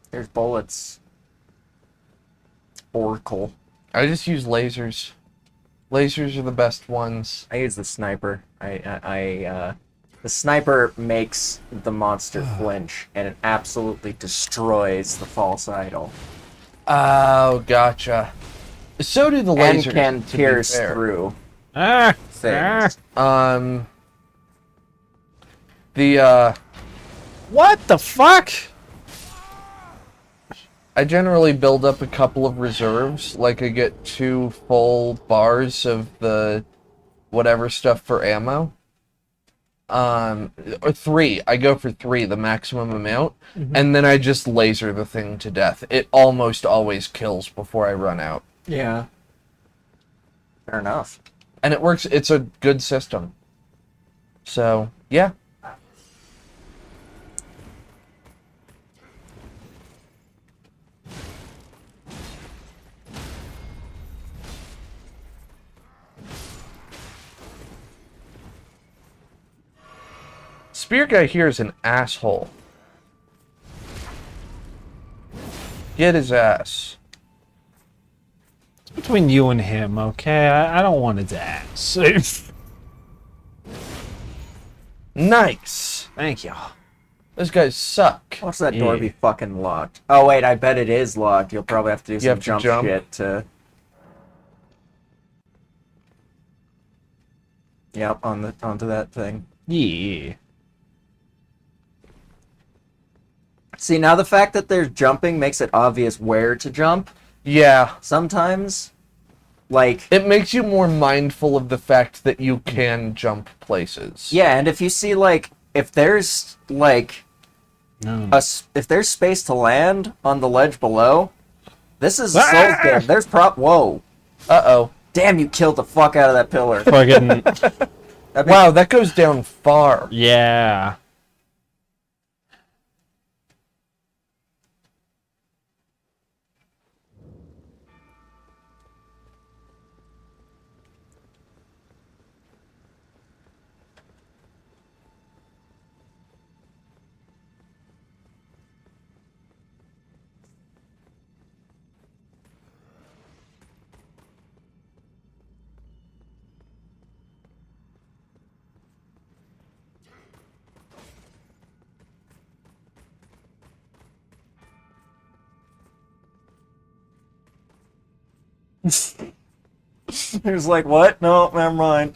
There's bullets. Oracle. I just use lasers. Lasers are the best ones. I use the sniper. The sniper makes the monster flinch, and it absolutely destroys the false idol. Oh, gotcha. So do the And lasers. can to be pierce fair. through Ah! things. The What the fuck? I generally build up a couple of reserves, like I get 2 full bars of the whatever stuff for ammo. Or 3. I go for 3, the maximum amount, and then I just laser the thing to death. It almost always kills before I run out. Yeah. Fair enough. And it works, it's a good system. So, yeah. Spear guy here is an asshole. Get his ass. It's between you and him, okay? I don't want his ass. Nice. Thank you. Those guys suck. Watch that door Yeah. be fucking locked. Oh wait, I bet it is locked. You'll probably have to do some have to jump jump? shit to. Yep, onto that thing. Yeah. See, now the fact that there's jumping makes it obvious where to jump. Yeah. Sometimes, like, It makes you more mindful of the fact that you can jump places. yeah, and if you see like if there's like No. if there's space to land on the ledge below, this is a Ah! Souls game. There's whoa, Uh-oh. damn! You killed the fuck out of that pillar. Fucking. That'd be- Wow, that goes down far. Yeah. He was like, what? No, never mind.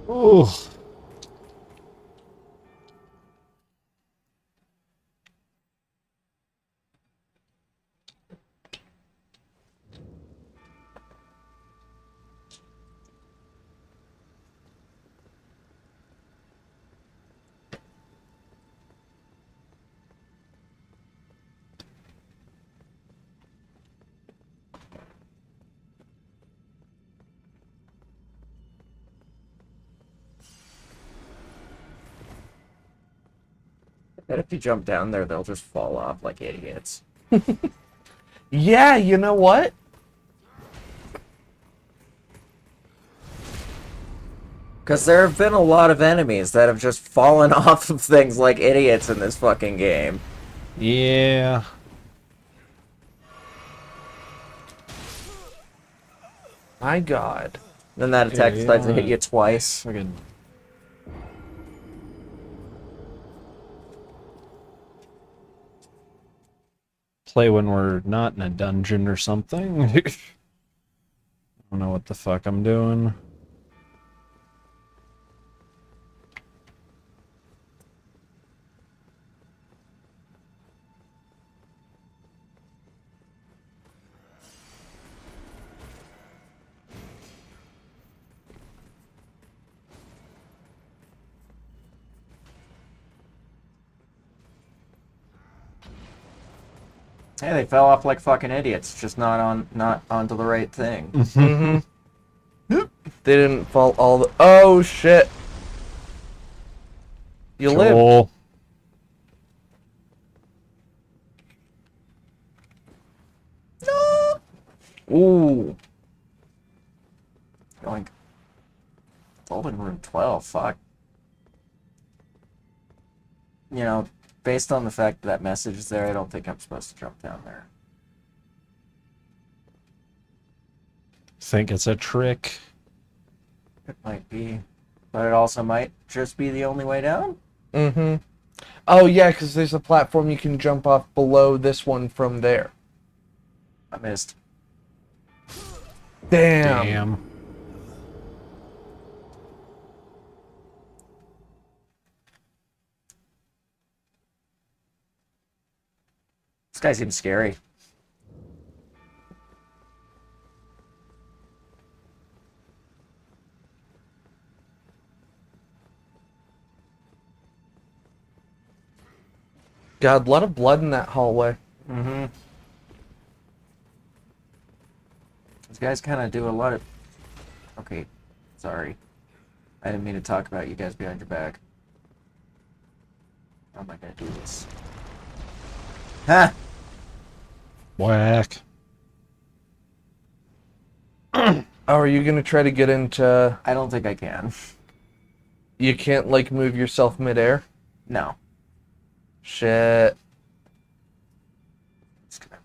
Ooh. And if you jump down there, they'll just fall off like idiots. Yeah, you know what? Because there have been a lot of enemies that have just fallen off of things like idiots in this fucking game. Yeah. My God. Then that attack Yeah, decides to hit yeah. you twice. Fucking. Play when we're not in a dungeon or something. I don't know what the fuck I'm doing. Hey, they fell off like fucking idiots, just not onto the right thing. Mm-hmm. They didn't fall all the... Oh, shit. You lived. Joel. Ooh. Going. Golden Room 12, fuck. You know, based on the fact that message is there, I don't think I'm supposed to jump down there. Think it's a trick. It might be. But it also might just be the only way down? Mm-hmm. Oh, yeah, because there's a platform you can jump off below this one from there. I missed. Damn. Damn. This guy seems scary. God, a lot of blood in that hallway. Mm-hmm. These guys kind of do a lot of... Okay, sorry. I didn't mean to talk about you guys behind your back. How am I gonna do this? Ha! Whack. Oh, are you gonna try to get into... I don't think I can. You can't, like, move yourself midair? No. Shit. It's gonna-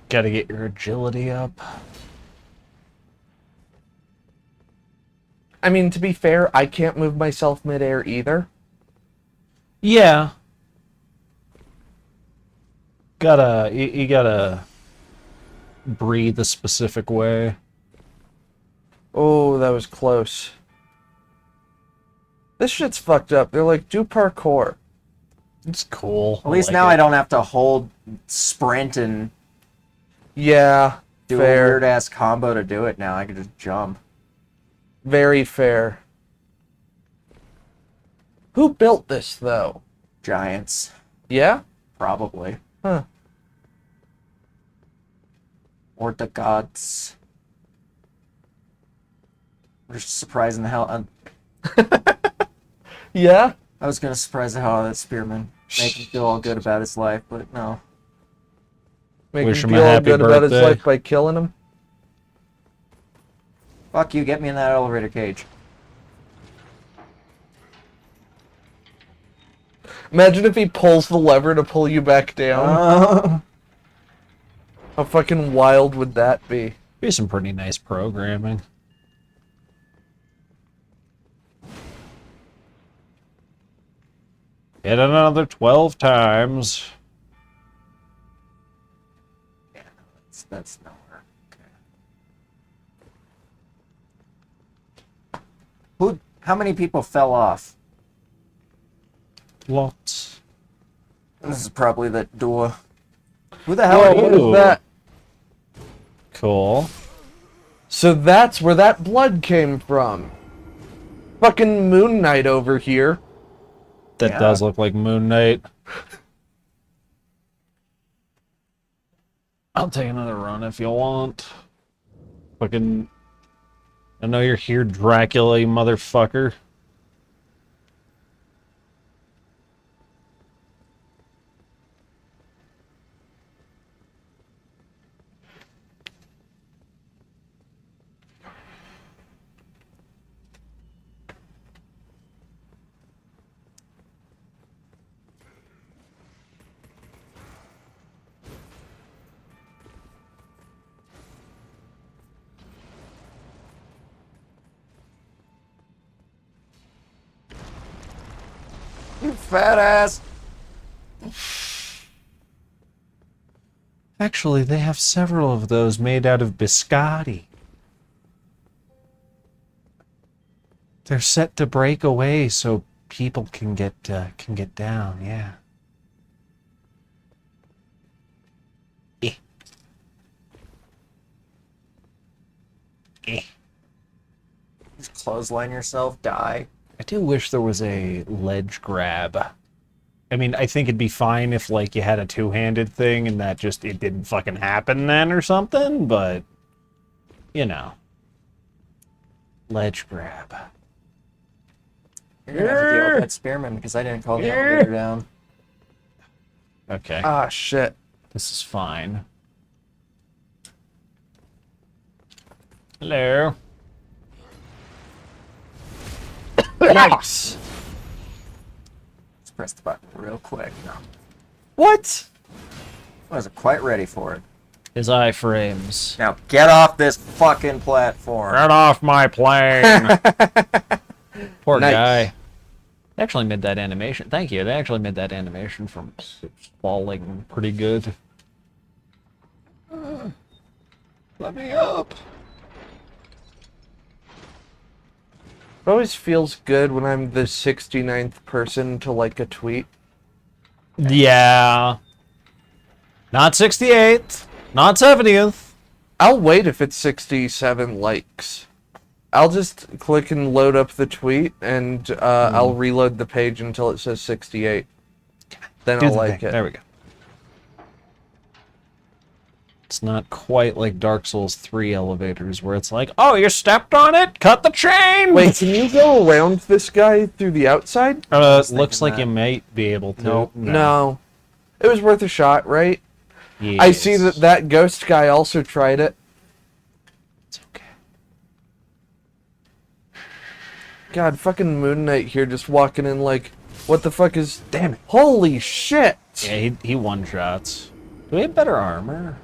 Gotta get your agility up. I mean, to be fair, I can't move myself midair either. Yeah. You gotta breathe a specific way. Oh, that was close. This shit's fucked up. They're like, do parkour. It's cool. At least like now it. I don't have to hold sprint and Yeah, do a fair. weird ass combo to do it now. I can just jump. Very fair. Who built this, though? Giants. Yeah? Probably. Huh. Or the gods. We're just surprising the hell. Yeah? I was gonna surprise the hell out of that spearman. Make him feel all good about his life, but no. Make Wish him him a feel all happy good about his birthday. life by killing him? Fuck you, get me in that elevator cage. Imagine if he pulls the lever to pull you back down. How fucking wild would that be? Be some pretty nice programming. Hit another 12 times. That's nowhere. Okay. How many people fell off? Lots. This is probably that door. Who the hell Whoa, are what you? is that? Cool. So that's where that blood came from. Fucking Moon Knight over here. That Yeah. does look like Moon Knight. I'll take another run if you want. Fucking... I know you're here, Dracula, you motherfucker. You fat ass. Actually, they have several of those made out of biscotti. They're set to break away so people can get down. Yeah. Eh. Eh. Just clothesline yourself, die. I do wish there was a ledge grab. I mean, I think it'd be fine if, like, you had a two-handed thing and that just, it didn't fucking happen then or something, but, you know. Ledge grab. You're gonna have to deal with that spearman because I didn't call the elevator down. Okay, Ah, shit. this is fine. Hello. Nice. Let's press the button real quick. No, What? I wasn't quite ready for it. His iframes. Now get off this fucking platform. Get off my plane! Poor Nice. guy. They actually made that animation. Thank you. They actually made that animation from falling pretty good. Let me up. It always feels good when I'm the 69th person to like a tweet. Yeah. Not 68th. Not 70th. I'll wait if it's 67 likes. I'll just click and load up the tweet, and I'll reload the page until it says 68. Then Do I'll the like thing. it. There we go. It's not quite like Dark Souls 3 elevators where it's like, oh, you stepped on it? Cut the chain! Wait, can you go around this guy through the outside? was Looks thinking like that. you might be able to. Nope. No. It was worth a shot, right? Yes. I see that ghost guy also tried it. It's okay. God, fucking Moon Knight here just walking in like, what the fuck is... Damn it. Holy shit! Yeah, he one-shots. Do we have better armor?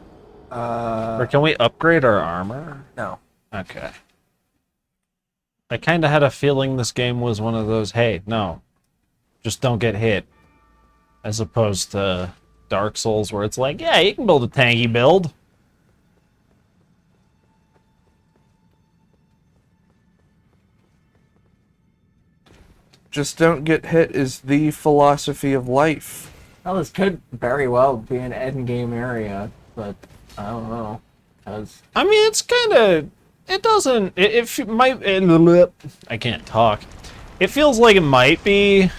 Uh, Or can we upgrade our armor? no. Okay. I kind of had a feeling this game was one of those, hey, no, just don't get hit. As opposed to Dark Souls where it's like, yeah, you can build a tanky build. Just don't get hit is the philosophy of life. Well, this could very well be an endgame area, but I don't know. Cause I mean, it's kind of, it doesn't, it might, I can't talk. It feels like it might be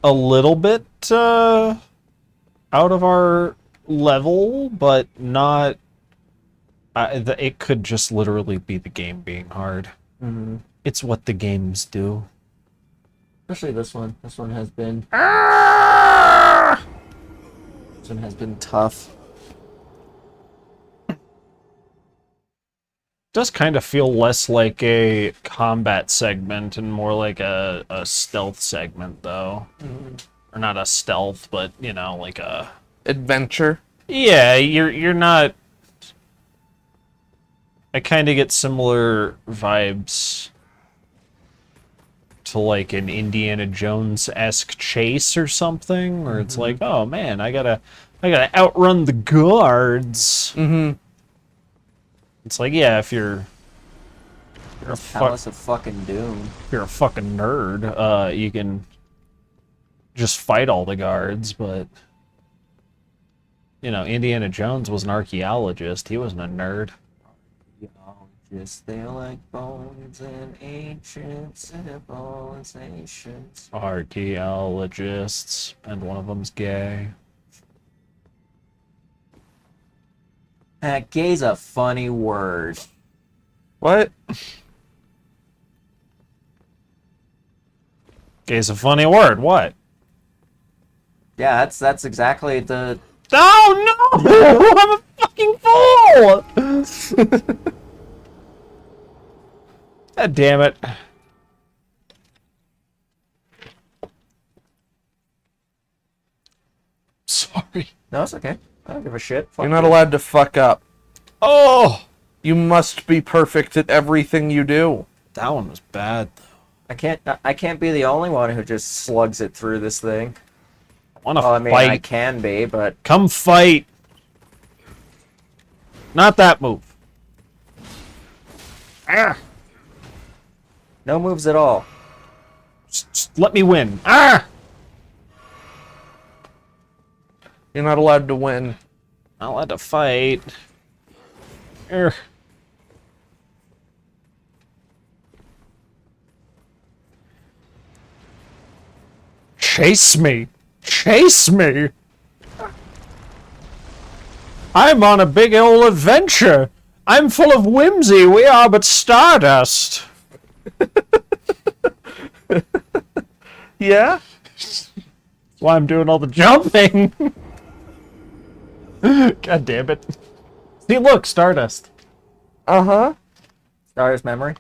a little bit out of our level, but not, it could just literally be the game being hard. It's what the games do. especially this one. This one has been. This one has been tough. Does kind of feel less like a combat segment and more like a stealth segment, though. Or not a stealth, but, you know, like a... Adventure. Yeah, you're not... I kind of get similar vibes to, like, an Indiana Jones-esque chase or something, where it's like, oh, man, I gotta outrun the guards. Mm-hmm. It's like, yeah, if you're a Palace of fucking Doom. if you're a fucking nerd, you can just fight all the guards, but you know, Indiana Jones was an archaeologist. He wasn't a nerd. Just they like bones and ancient civilizations. Archaeologists, and one of them's gay. Gay's a funny word. What? Gay's a funny word. What? Yeah, that's exactly the. Oh no! I'm a fucking fool! God damn it. Sorry. No, it's okay. I don't give a shit. Fuck You're not you. allowed to fuck up. Oh! You must be perfect at everything you do. That one was bad, though. I can't be the only one who just slugs it through this thing. I want to Well, I mean, fight. I can be, but Come fight. Not that move. Ah! no moves at all. Just let me win. Ah! You're not allowed to win. Not allowed to fight. Urgh. Chase me! Chase me! I'm on a big old adventure! I'm full of whimsy, we are but stardust! Yeah? That's why I'm doing all the jumping! God damn it. See, look, Stardust. Uh-huh. Stardust memory.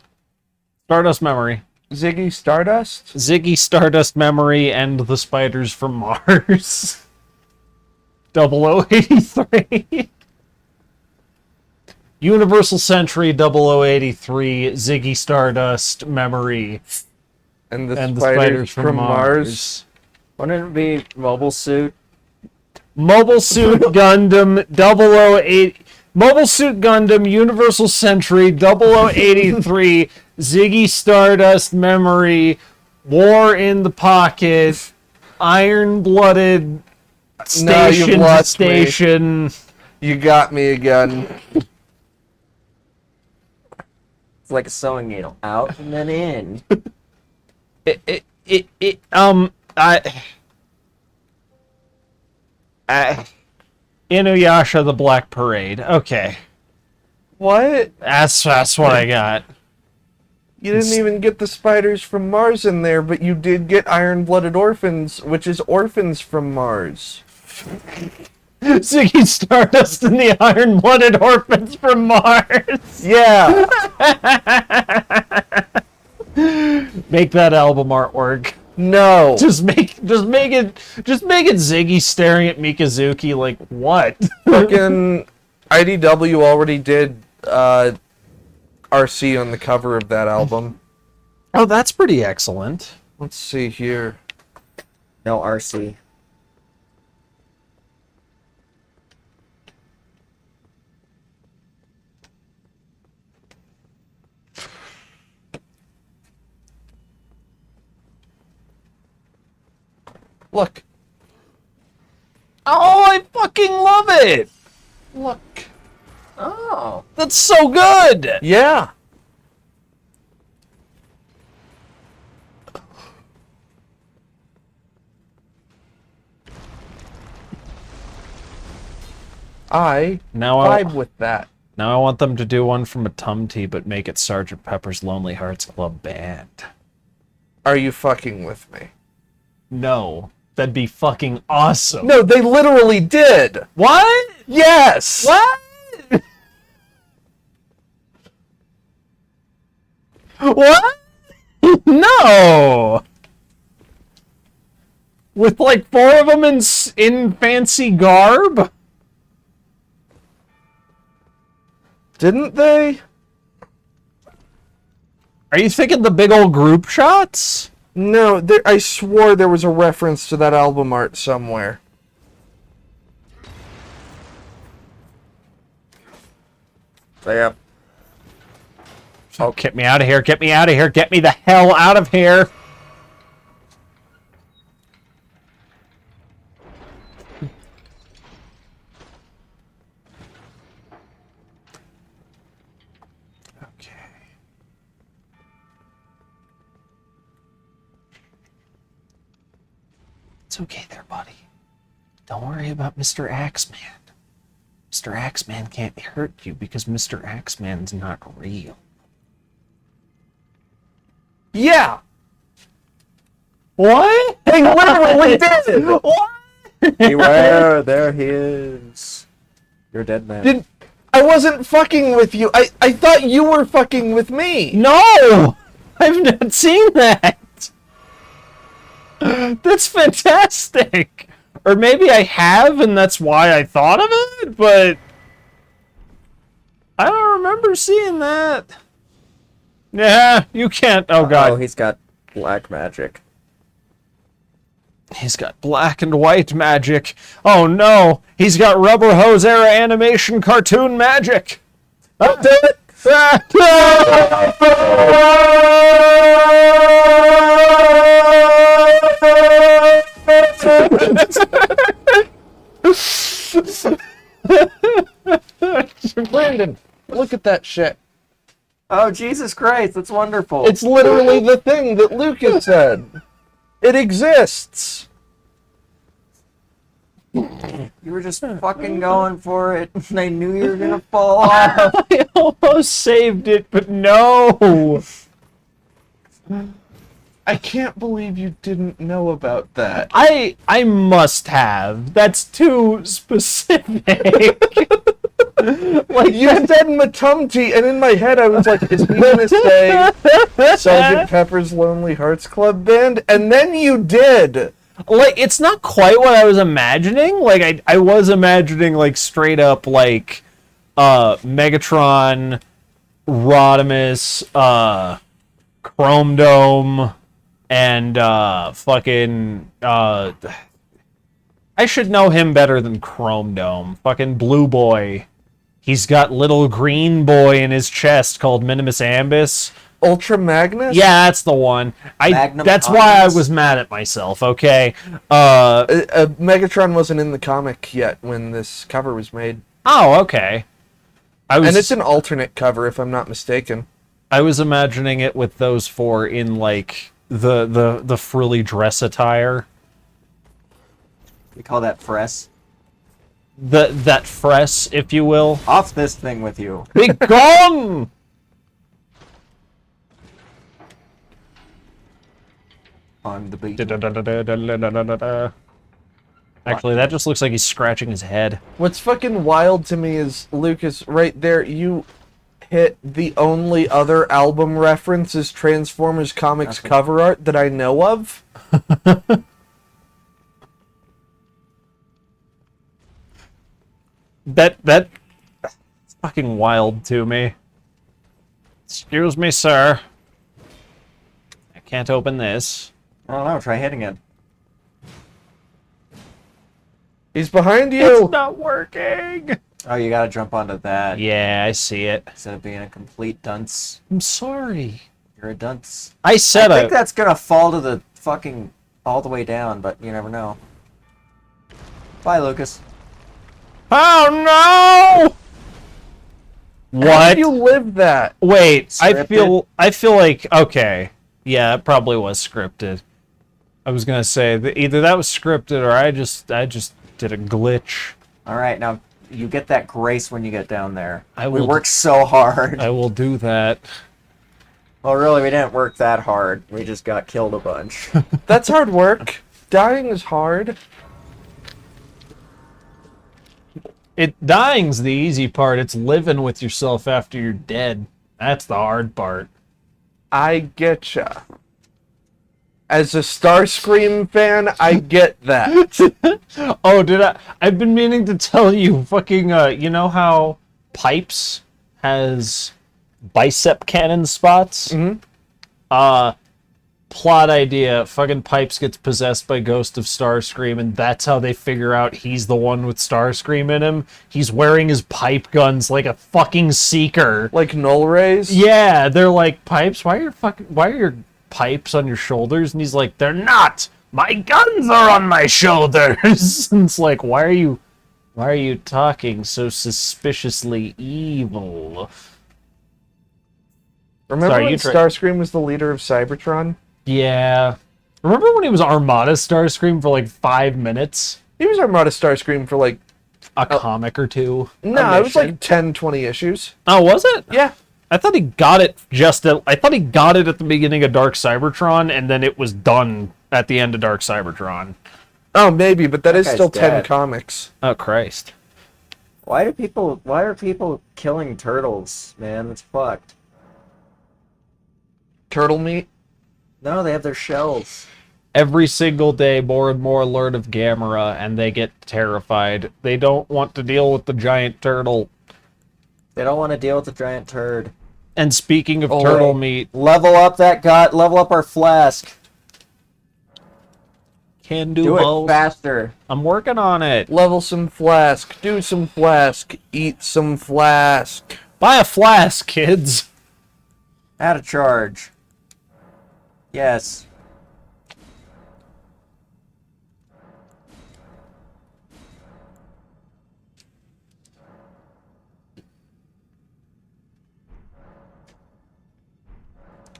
Stardust Memory. Ziggy Stardust? Ziggy Stardust Memory and the Spiders from Mars. 0083. Universal Century 0083 Ziggy Stardust Memory And the and the spiders from Mars. Wouldn't it be Mobile Suit? Mobile Suit Gundam 008 Mobile Suit Gundam Universal Century 0083 Ziggy Stardust Memory War in the Pocket Iron-Blooded Now you've Station to lost me. Station. You got me again. It's like a sewing needle. Out and then in. Inuyasha the Black Parade. Okay. What? That's what I got. You didn't even get the spiders from Mars in there, but you did get Iron-Blooded Orphans, which is orphans from Mars. Ziggy Stardust and the Iron-Blooded Orphans from Mars. Yeah. Make that album artwork. No. Just make it Ziggy staring at Mikazuki like what? Fucking IDW already did RC on the cover of that album. Oh, that's pretty excellent. Let's see here. No RC. Look. Oh, I fucking love it. Look. Oh. That's so good. Yeah. I Now vibe with that. Now I want them to do one from a Tum-Tee, but make it Sgt. Pepper's Lonely Hearts Club Band. Are you fucking with me? No, that'd be fucking awesome. No, they literally did. What? Yes. What? What? No. With like 4 of them in fancy garb? Didn't they? Are you thinking the big old group shots? No, I swore there was a reference to that album art somewhere. So, yeah. Oh, get me out of here. Get me out of here. Get me the hell out of here. Okay. It's okay there, buddy. Don't worry about Mr. Axeman. Mr. Axeman can't hurt you because Mr. Axeman's not real. Yeah. What? They literally did. What? Beware, there he is. You're a dead man. I wasn't fucking with you. I thought you were fucking with me. No! I've not seen that! That's fantastic! Or maybe I have, and that's why I thought of it, but... I don't remember seeing that. Yeah, you can't. Oh, God. Oh, he's got black magic. He's got black and white magic. Oh no, he's got rubber hose era animation cartoon magic. I'll do it. Brandon, look at that shit. Oh, Jesus Christ, that's wonderful. It's literally the thing that Lucas said. It exists. You were just fucking going for it, and I knew you were gonna fall off. I almost saved it, but no. I can't believe you didn't know about that. I must have. That's too specific. Like, you said Matumti, and in my head I was like, is he gonna say Sgt. Pepper's Lonely Hearts Club Band? And then you did. Like, it's not quite what I was imagining. Like, I was imagining, like, straight up, like, Megatron, Rodimus, Chrome Dome, and, fucking, I should know him better than Chrome Dome. Fucking Blue Boy. He's got little green boy in his chest called Minimus Ambus. Ultra Magnus? Yeah, that's the one. Magnum That's why I Optimus? was mad at myself, okay? Megatron wasn't in the comic yet when this cover was made. Oh, okay. And it's an alternate cover, if I'm not mistaken. I was imagining it with those four in, like, the frilly dress attire. We call that press. That fress, if you will. Off this thing with you. Be gone! On the beat. Actually, that just looks like he's scratching his head. What's fucking wild to me is, Lucas, right there, you hit the only other album reference as Transformers comics cover art that I know of. That's fucking wild to me. Excuse me, sir. I can't open this. I don't know, try hitting it. He's behind you! It's not working! Oh, you gotta jump onto that. Yeah, I see it. Instead of being a complete dunce. I'm sorry. You're a dunce. I said I think that's gonna fall to the fucking all the way down, but you never know. Bye, Lucas. Oh no! How What? did you live that? Wait, I Scripted? feel like okay. Yeah, it probably was scripted. I was gonna say that either that was scripted or I just did a glitch. All right, now you get that grace when you get down there. I We will- worked so hard. I will do that. Well, really, we didn't work that hard. We just got killed a bunch. That's hard work. Dying is hard. Dying's the easy part. It's living with yourself after you're dead. That's the hard part. I getcha. As a Starscream fan, I get that. Oh, did I? I've been meaning to tell you, fucking, you know how Pipes has bicep cannon spots? Mhm. Plot idea, fucking Pipes gets possessed by Ghost of Starscream, and that's how they figure out he's the one with Starscream in him. He's wearing his pipe guns like a fucking seeker. Like Null Rays? Yeah, they're like, Pipes, why are your pipes on your shoulders? And he's like, they're not! My guns are on my shoulders! And it's like, why are you talking so suspiciously evil? Remember Sorry, when you try- Starscream was the leader of Cybertron? Yeah. Remember when he was Armada Starscream for like 5 minutes? He was Armada Starscream for like, A comic or two? no, it was mission. like 10, 20 issues. Oh, was it? Yeah. I thought he got it I thought he got it at the beginning of Dark Cybertron, and then it was done at the end of Dark Cybertron. Oh, maybe, but that is guy's still 10 dead. comics. Oh, Christ. Why are people killing turtles, man? That's fucked. Turtle meat? No, they have their shells. Every single day, more and more alert of Gamera, and they get terrified. They don't want to deal with the giant turtle. They don't want to deal with the giant turd. And speaking of Oh, turtle wait. meat, Level up that god. Level up our flask. can do, Do it both. faster. I'm working on it. Level some flask. Do some flask. Eat some flask. Buy a flask, kids. Add a charge. Yes.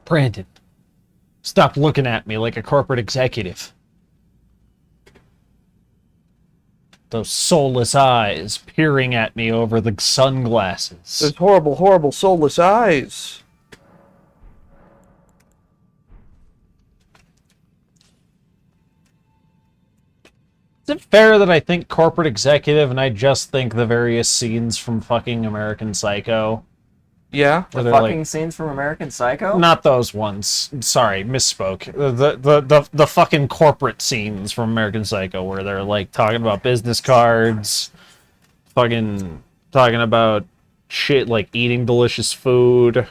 Brandon, stop looking at me like a corporate executive. Those soulless eyes peering at me over the sunglasses. Those horrible, horrible, soulless eyes. Is it fair that I think corporate executive and I just think the various scenes from fucking American Psycho? Yeah. Where The they're fucking like, scenes from American Psycho? not those ones. Sorry, misspoke. The fucking corporate scenes from American Psycho where they're like talking about business cards, fucking talking about shit like eating delicious food.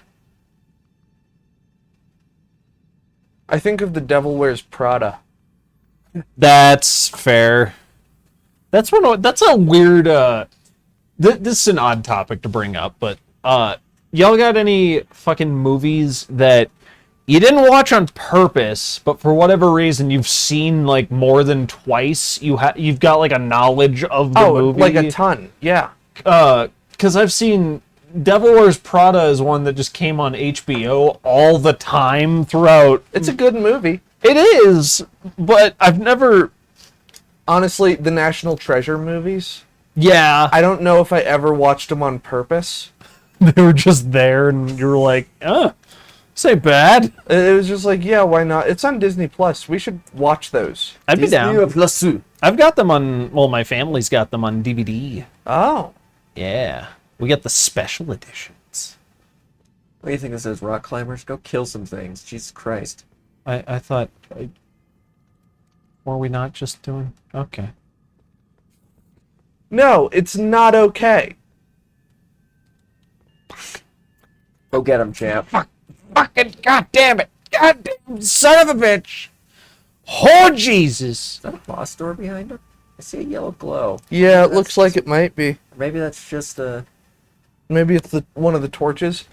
I think of The Devil Wears Prada. That's fair. That's a weird this is an odd topic to bring up, but y'all got any fucking movies that you didn't watch on purpose, but for whatever reason you've seen like more than twice? You've got like a knowledge of the movie. Like a ton. Yeah. Because I've seen Devil Wears Prada is one that just came on HBO all the time throughout. It's a good movie. It is, but I've never. Honestly, the National Treasure movies, Yeah, I don't know if I ever watched them on purpose. they were just there, and you were like, say bad. It was just like, yeah, why not? It's on Disney Plus. We should watch those. I'd be down. Disney+. I've got them on. Well, my family's got them on DVD. Oh. Yeah, we got the special editions. What do you think this is, rock climbers? Go kill some things. Jesus Christ. I thought. Were we not just doing? Okay. No, it's not okay. Go get him, champ. Fucking goddamn it! Goddamn son of a bitch! Oh Jesus! Is that a boss door behind him? I see a yellow glow. Yeah, it That's looks like it might be. Maybe that's just a... Maybe it's one of the torches.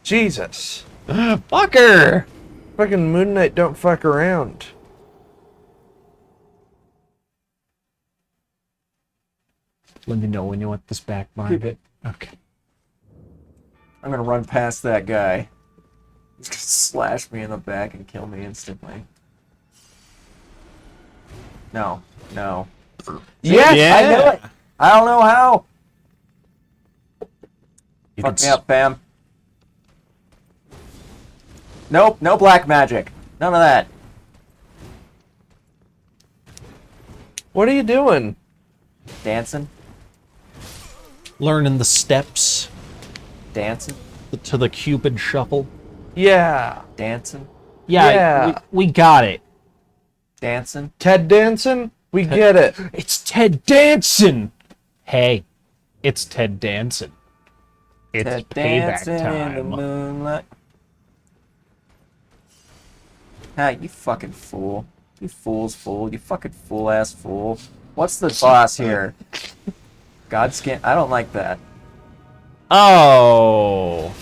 Jesus. Fucker! Fucking Moon Knight don't fuck around. Let me know when you want this back, Mark. Keep it. Okay. I'm gonna run past that guy. He's gonna slash me in the back and kill me instantly. No. No. Yes! Yeah. I knew it! I don't know how! You Fuck can me up, fam. Nope, no black magic. None of that. What are you doing? Dancing? learning the steps Dancing? to the Cupid shuffle. Yeah. Dancing? Yeah. We got it. Dancing? Ted Danson? We get it. It's Ted Danson. Hey, it's Ted Danson. It's Ted payback dancing in the time. moonlight. Ah, you fucking fool. You fool's fool. You fucking fool-ass fool. What's the boss here? Godskin? I don't like that. Oh.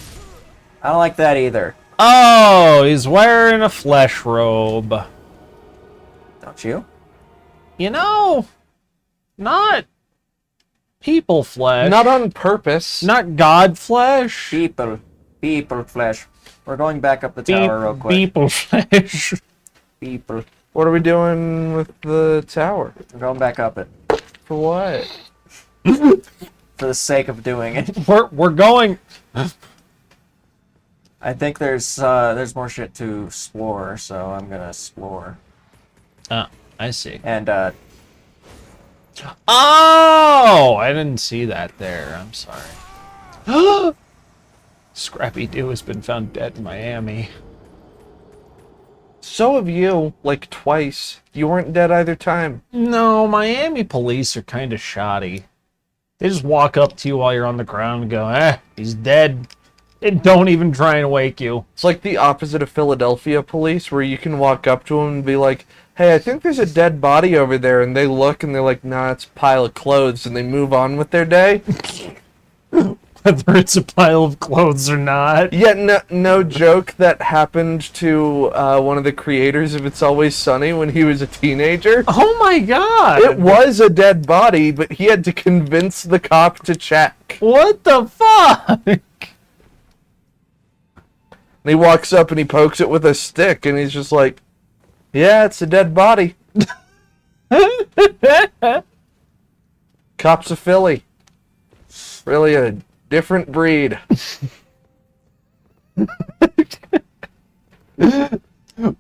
I don't like that either. Oh, he's wearing a flesh robe. Don't you? You know, not people flesh. Not on purpose. Not God flesh. People. People flesh. We're going back up the tower real quick. People flesh. People. What are we doing with the tower? We're going back up it. For what? For the sake of doing it. We're going. I think there's more shit to explore, so I'm gonna explore. I see. And Oh, I didn't see that there. I'm sorry. Scrappy Doo has been found dead in Miami. So have you, like twice. You weren't dead either time. No, Miami police are kind of shoddy. They just walk up to you while you're on the ground and go, he's dead. And don't even try and wake you. It's like the opposite of Philadelphia police, where you can walk up to them and be like, hey, I think there's a dead body over there, and they look and they're like, nah, it's a pile of clothes, and they move on with their day. Whether it's a pile of clothes or not. Yeah, no joke, that happened to one of the creators of It's Always Sunny when he was a teenager. Oh my god! It was a dead body, but he had to convince the cop to check. What the fuck? And he walks up and he pokes it with a stick, and he's just like, yeah, it's a dead body. Cops of Philly. Really a different breed.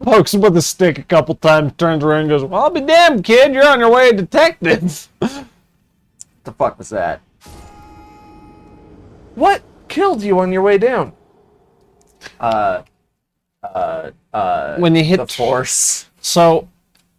Pokes him with a stick a couple times, turns around and goes, well, I'll be damned, kid, you're on your way, detective. The fuck was that? What killed you on your way down? When you hit The Force. So,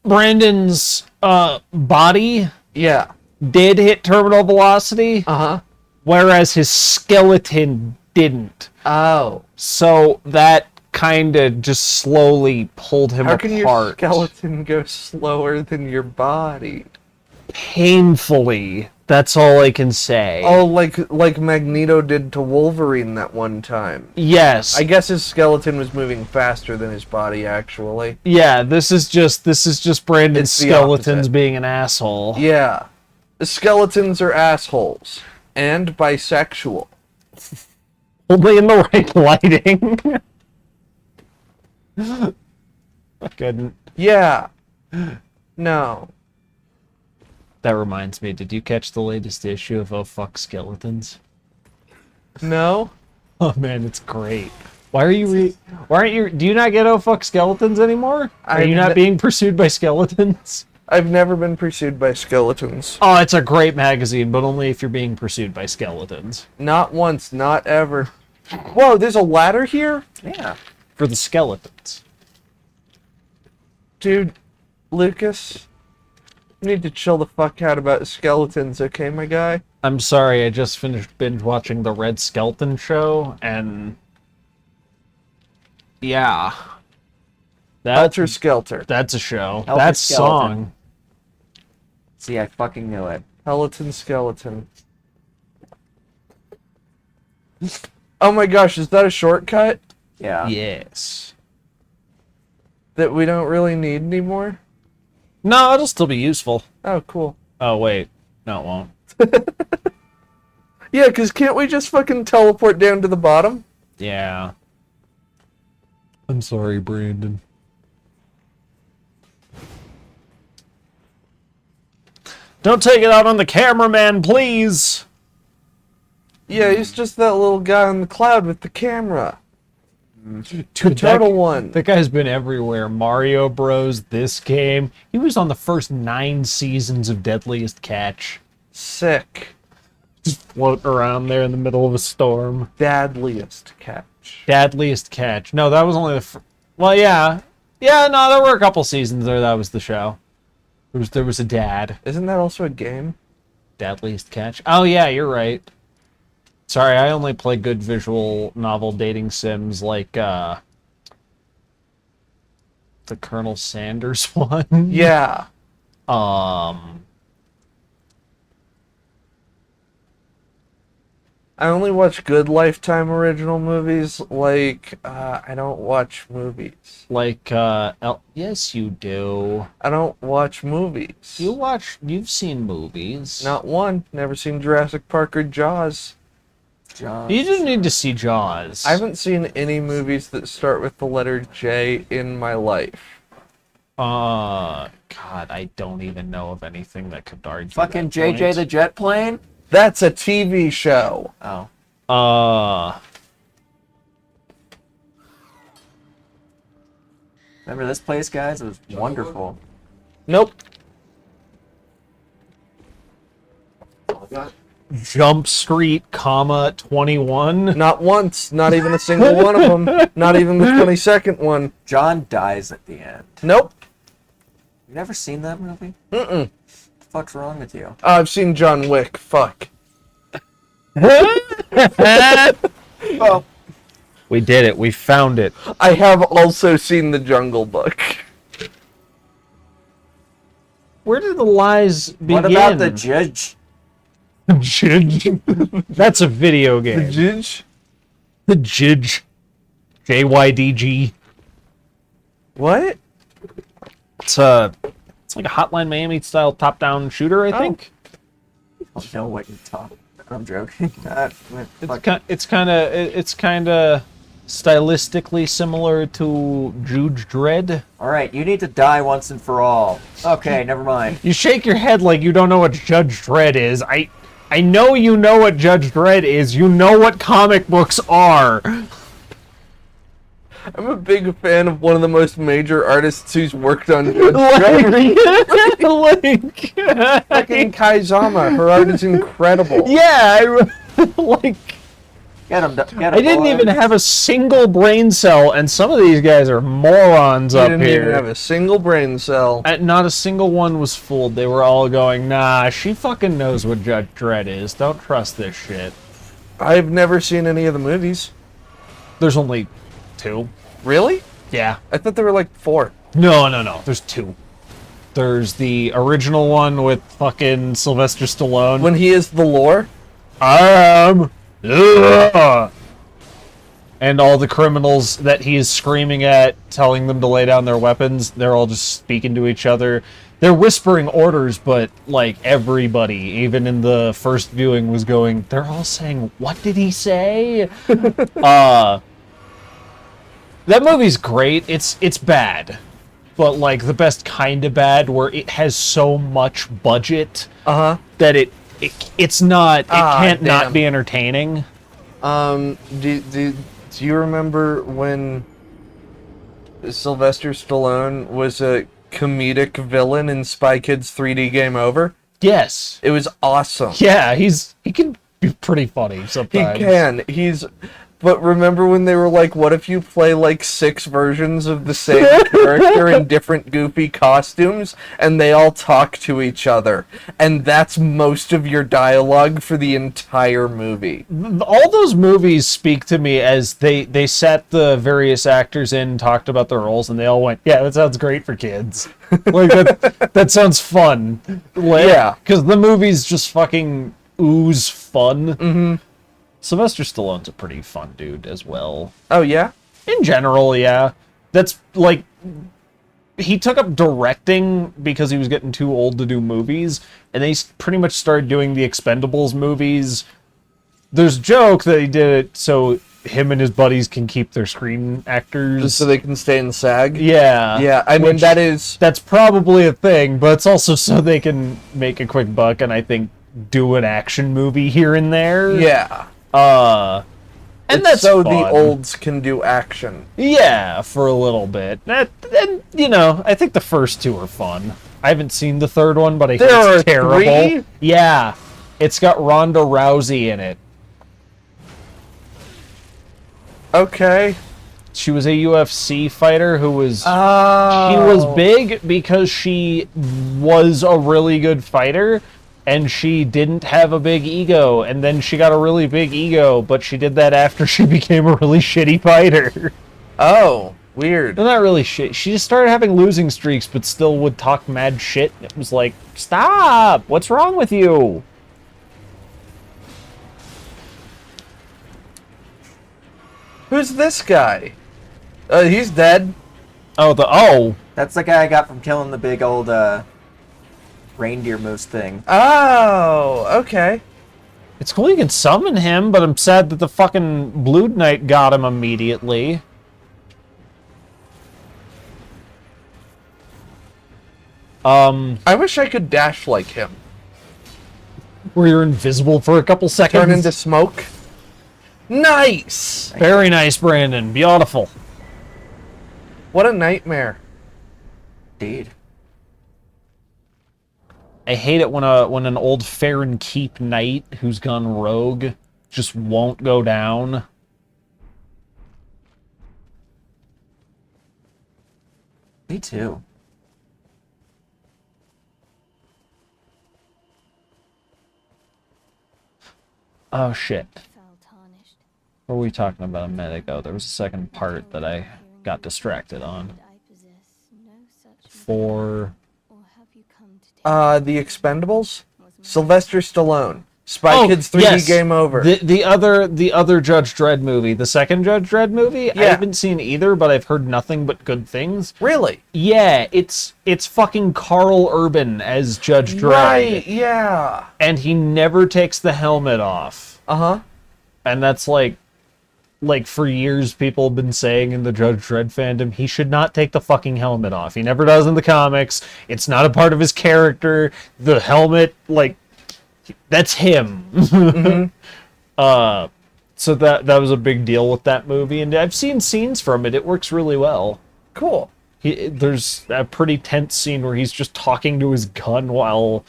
Brandon's body Yeah. did hit terminal velocity, Uh-huh. whereas his skeleton didn't. Oh. So that kind of just slowly pulled him How apart. can your skeleton go slower than your body? Painfully. That's all I can say. Oh, like Magneto did to Wolverine that one time. Yes. I guess his skeleton was moving faster than his body, actually. Yeah, this is just Brandon's It's the skeletons opposite. being an asshole. Yeah. The skeletons are assholes. And bisexual. Only in the right lighting. I couldn't. Yeah. No. That reminds me, did you catch the latest issue of Oh Fuck Skeletons? No? Oh man, it's great. Why aren't you, do you not get Oh Fuck Skeletons anymore? Are you not being pursued by skeletons? I've never been pursued by skeletons. Oh, it's a great magazine, but only if you're being pursued by skeletons. Not once, not ever. Whoa, there's a ladder here? Yeah. For the skeletons. Dude, Lucas, you need to chill the fuck out about skeletons, okay, my guy? I'm sorry, I just finished binge watching the Red Skeleton show, and yeah. Helter Skelter. That's a show. Helter That's Skeleton. song. See, I fucking knew it. Skeleton Skeleton. Oh my gosh, is that a shortcut Yeah. Yes. that we don't really need anymore? No, it'll still be useful. Oh, cool. Oh, wait. No, it won't. Yeah, because can't we just fucking teleport down to the bottom? Yeah. I'm sorry, Brandon. Don't take it out on the cameraman, please! Yeah, he's just that little guy on the cloud with the camera. The Dude, turtle one. That guy's been everywhere. Mario Bros, this game. He was on the first 9 seasons of Deadliest Catch. Sick. Just floating around there in the middle of a storm. Deadliest catch. Deadliest Catch. No, that was only the well, yeah. Yeah, no, there were a couple seasons there that was the show. There was a dad. Isn't that also a game? Deadliest Catch. Oh, yeah, you're right. Sorry, I only play good visual novel dating sims like, the Colonel Sanders one. Yeah. I only watch good Lifetime original movies. Like, I don't watch movies. Like, yes, you do. I don't watch movies. You've seen movies. Not one. Never seen Jurassic Park or Jaws. John. You didn't need to see Jaws. I haven't seen any movies that start with the letter J in my life. God, I don't even know of anything that could argue Fucking that JJ point. the Jet Plane? That's a TV show. Oh. Remember this place, guys? It was wonderful. Nope. Jump Street, 21. Not once. Not even a single one of them. Not even the 22nd one. John dies at the end. Nope. You never seen that movie? Mm-mm. What the fuck's wrong with you? I've seen John Wick. Fuck. Well, We did it. We found it. I have also seen The Jungle Book. Where did the lies begin? what about the judge? Judge? That's a video game. Judge? The Judge. JYDG. What? It's like a Hotline Miami style top-down shooter, I think. I don't know what you're talking. I'm joking. It's kind of stylistically similar to Judge Dredd. All right, you need to die once and for all. Okay, never mind. You shake your head like you don't know what Judge Dredd is. I know you know what Judge Dredd is. You know what comic books are. I'm a big fan of one of the most major artists who's worked on Judge Dredd. Fucking Kaizama. Her art is incredible. Yeah, like Get him. Get him. I didn't even boys. have a single brain cell, and some of these guys are morons He up didn't here. even have a single brain cell. Not a single one was fooled. They were all going, nah, she fucking knows what Judge Dredd is. Don't trust this shit. I've never seen any of the movies. There's only 2. Really? Yeah. I thought there were like 4. No. There's 2. There's the original one with fucking Sylvester Stallone. When he is the lore? I am. Ugh. And all the criminals that he is screaming at, telling them to lay down their weapons, they're all just speaking to each other. They're whispering orders, but like everybody, even in the first viewing, was going, they're all saying, what did he say? That movie's great. It's bad. But like the best kind of bad, where it has so much budget that it's not, it can't not damn. be entertaining. Do you remember when Sylvester Stallone was a comedic villain in Spy Kids 3D Game Over? Yes. It was awesome. Yeah, he can be pretty funny He sometimes. can. But remember when they were like, what if you play like 6 versions of the same character in different goofy costumes and they all talk to each other? And that's most of your dialogue for the entire movie. All those movies speak to me as they sat the various actors in, talked about their roles, and they all went, yeah, that sounds great for kids. Like, that sounds fun. Like, Yeah. Because the movies just fucking ooze fun. Mm-hmm. Sylvester Stallone's a pretty fun dude as well. Oh, yeah? In general, yeah. That's like he took up directing because he was getting too old to do movies, and they pretty much started doing the Expendables movies. There's a joke that he did it so him and his buddies can keep their screen actors. Just so they can stay in SAG? Yeah. Yeah, I mean, Which- that's probably a thing, but it's also so they can make a quick buck and I think do an action movie here and there. Yeah. And It's that's so fun. the olds can do action. Yeah, for a little bit. And you know, I think the first 2 are fun. I haven't seen the third one, but I hear There it's are terrible. 3? Yeah, it's got Ronda Rousey in it. Okay. She was a UFC fighter who was she Oh. was big because she was a really good fighter. And she didn't have a big ego, and then she got a really big ego, but she did that after she became a really shitty fighter. Oh, weird. Well, not really shit. She just started having losing streaks, but still would talk mad shit. It was like, stop! What's wrong with you? Who's this guy? He's dead. Oh, That's the guy I got from killing the big old reindeer moose thing. Oh, okay. it's cool you can summon him, but I'm sad that the fucking Blue Knight got him immediately. I wish I could dash like him. Where you're invisible for a couple seconds. Turn into smoke. Nice! Very nice, Brandon. Beautiful. What a nightmare. Indeed. I hate it when an old Farron Keep knight who's gone rogue just won't go down. Me too. Oh shit. fell tarnished. What were we talking about a minute ago? There was a second part that I got distracted on. And I possess no such For or have you come to take The Expendables? Sylvester Stallone. Spy Oh, Kids 3D yes. Game Over. the other Judge Dredd movie, the second Judge Dredd movie. I Yeah. haven't seen either, but I've heard nothing but good things. Really? Yeah, it's fucking Carl Urban as Judge Dredd, Right, yeah. and he never takes the helmet off. Uh-huh. And that's like for years people have been saying in the Judge Dredd fandom, he should not take the fucking helmet off. He never does in the comics. It's not a part of his character. The helmet, like, that's him. So that was a big deal with that movie, and I've seen scenes from it. It works really well. Cool. There's a pretty tense scene where he's just talking to his gun while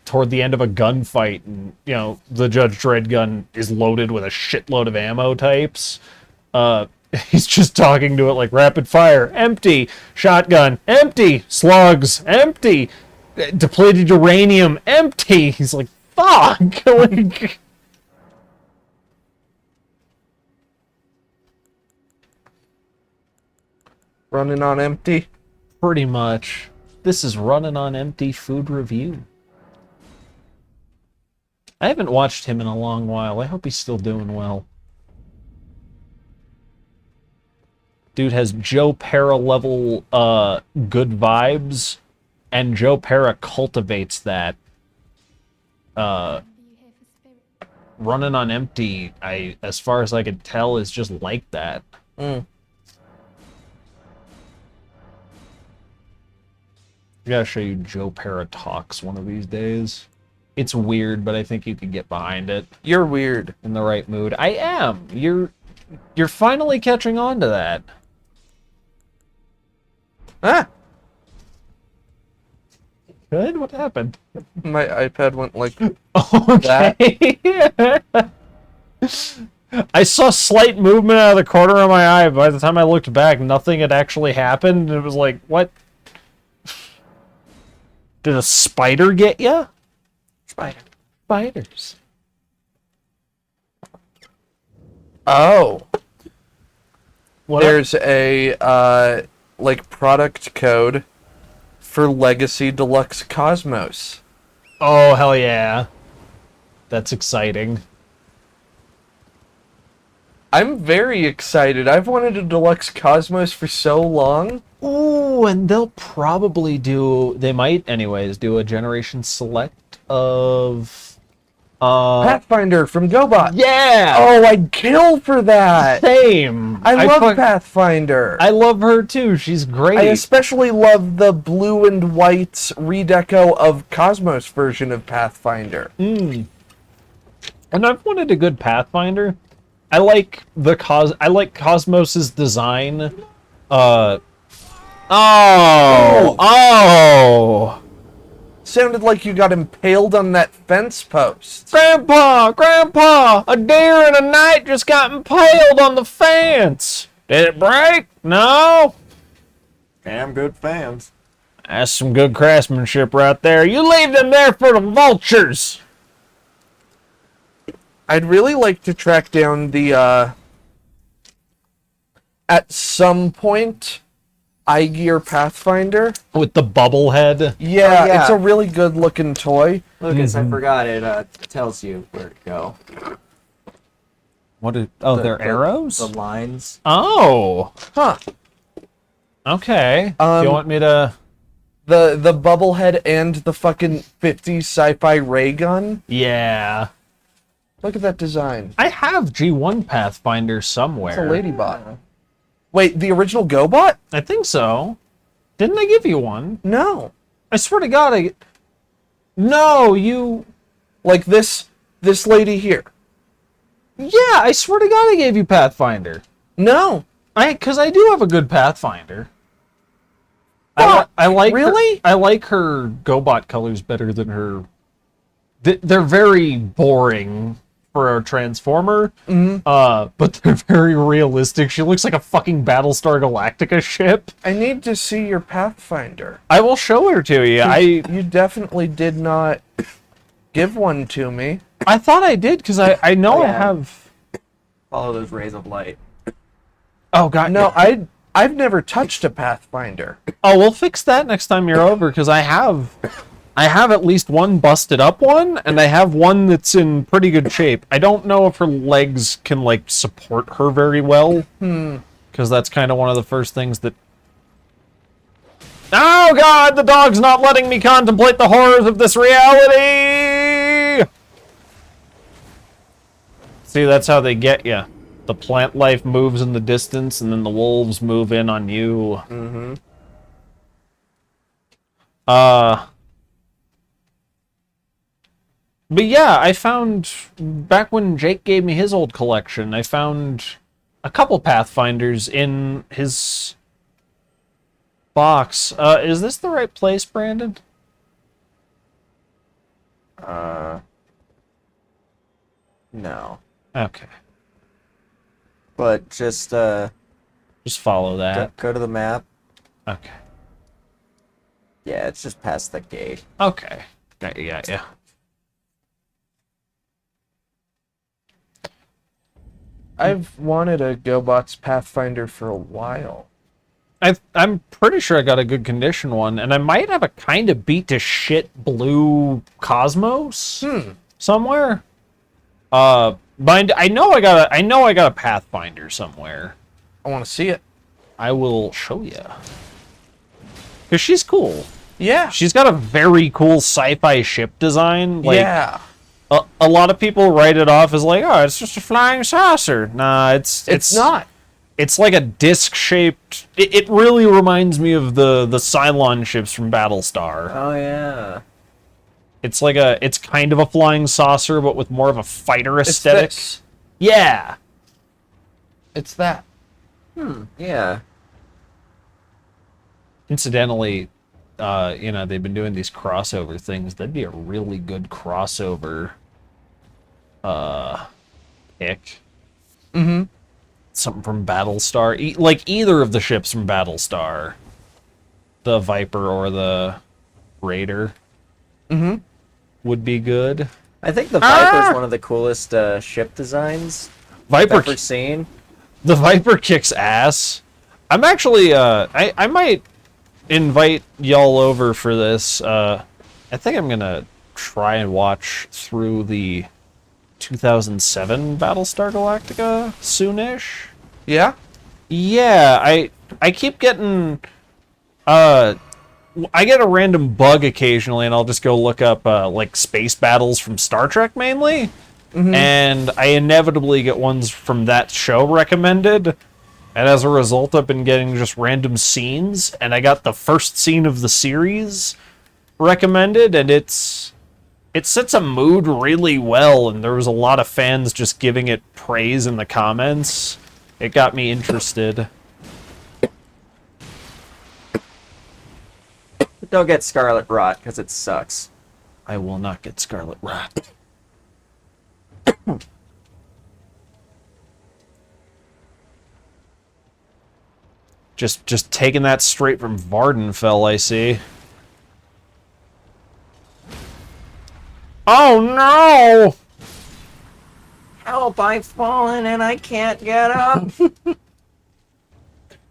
toward the end of a gunfight, and the Judge Dredd gun is loaded with a shitload of ammo types. He's just talking to it like rapid fire, empty, shotgun, empty, slugs, empty, depleted uranium, empty. He's like, fuck. Like, Running on empty. pretty much. This is Running on Empty food review. I haven't watched him in a long while. I hope he's still doing well. Dude has Joe Pera level good vibes, and Joe Pera cultivates that. Are you here for spirit? Running on Empty, as far as I could tell, is just like that. Mm. I gotta show you Joe Pera talks one of these days. It's weird, but I think you could get behind it You're weird. in the right mood. I am. You're finally catching on to that. Ah! Good? What happened? My iPad went like... Okay. I saw slight movement out of the corner of my eye. By the time I looked back, nothing had actually happened. It was like, what? Did a spider get you? Spiders. Oh. What? There's a, product code for Legacy Deluxe Cosmos. Oh, hell yeah. That's exciting. I'm very excited. I've wanted a Deluxe Cosmos for so long. Ooh, and they'll probably they might anyways, do a Generation Select of... Pathfinder from GoBot. Yeah! Oh, I'd kill for that. Same! I love fuck- Pathfinder. I love her too, she's great. I especially love the blue and white redeco of Cosmos version of Pathfinder. And I've wanted a good Pathfinder. I like Cosmos's design. Oh! Sounded like you got impaled on that fence post. Grandpa! A deer in a night just got impaled on the fence! Did it break? No? Damn good fans. That's some good craftsmanship right there. You leave them there for the vultures! I'd really like to track down the, at some point, iGear Pathfinder. With the bubble head. Yeah, yeah. it's a really good looking toy. Lucas, I forgot it tells you where to go. They're arrows? The lines. Oh! Huh. Okay. Do you want me to... The bubble head and the fucking 50s sci-fi ray gun. Yeah. Look at that design. I have G1 Pathfinder somewhere. It's a ladybot. Wait, the original GoBot? I think so. Didn't I give you one? No. I swear to God, No, you... Like this lady here. Yeah, I swear to God I gave you Pathfinder. No. Because I do have a good Pathfinder. What? I like Really? I like her GoBot colors better than her... They're very boring for a Transformer, but they're very realistic. She looks like a fucking Battlestar Galactica ship. I need to see your Pathfinder. I will show her to you. You definitely did not give one to me. I thought I did because I know Oh, I yeah. have. Follow those rays of light. Oh god, No, I've never touched a Pathfinder. Oh, we'll fix that next time you're over because I have at least one busted up one, and I have one that's in pretty good shape. I don't know if her legs can like support her very well. Because that's kind of one of the first things that. Oh god, the dog's not letting me contemplate the horrors of this reality. See, that's how they get you. The plant life moves in the distance, and then the wolves move in on you. Mm-hmm. But yeah, I found back when Jake gave me his old collection, I found a couple Pathfinders in his box. Is this the right place, Brandon? No. Okay. But just Just follow that. go to the map. Okay. Yeah, it's just past the gate. Okay. Got you, got you. I've wanted a GoBots Pathfinder for a while. I'm pretty sure I got a good condition one, and I might have a kind of beat to shit blue Cosmos somewhere. But I know I got a Pathfinder somewhere. I want to see it. I will show you. Cause she's cool. Yeah. She's got a very cool sci-fi ship design. Like, yeah. a lot of people write it off as like, oh, it's just a flying saucer. Nah, It's not. It's like a disc-shaped. It really reminds me of the Cylon ships from Battlestar. Oh yeah. It's like it's kind of a flying saucer, but with more of a fighter It's aesthetic. this. Yeah. It's that. Yeah. Incidentally, they've been doing these crossover things. That'd be a really good crossover pick. Mm-hmm. Something from Battlestar. Like either of the ships from Battlestar. The Viper or the Raider. Mm-hmm. Would be good. I think the Viper's one of the coolest ship designs I've Viper ever seen. The Viper kicks ass. I'm actually I might invite y'all over for this. I think I'm gonna try and watch through the 2007 Battlestar Galactica soonish. Yeah. Yeah, I keep getting I get a random bug occasionally, and I'll just go look up like space battles from Star Trek mainly, and I inevitably get ones from that show recommended. And as a result, I've been getting just random scenes, and I got the first scene of the series recommended, and it sets a mood really well, and there was a lot of fans just giving it praise in the comments. It got me interested. Don't get Scarlet Rot because it sucks. I will not get Scarlet Rot. Just taking that straight from Vardenfell, I see. Oh no! Help! I've fallen and I can't get up.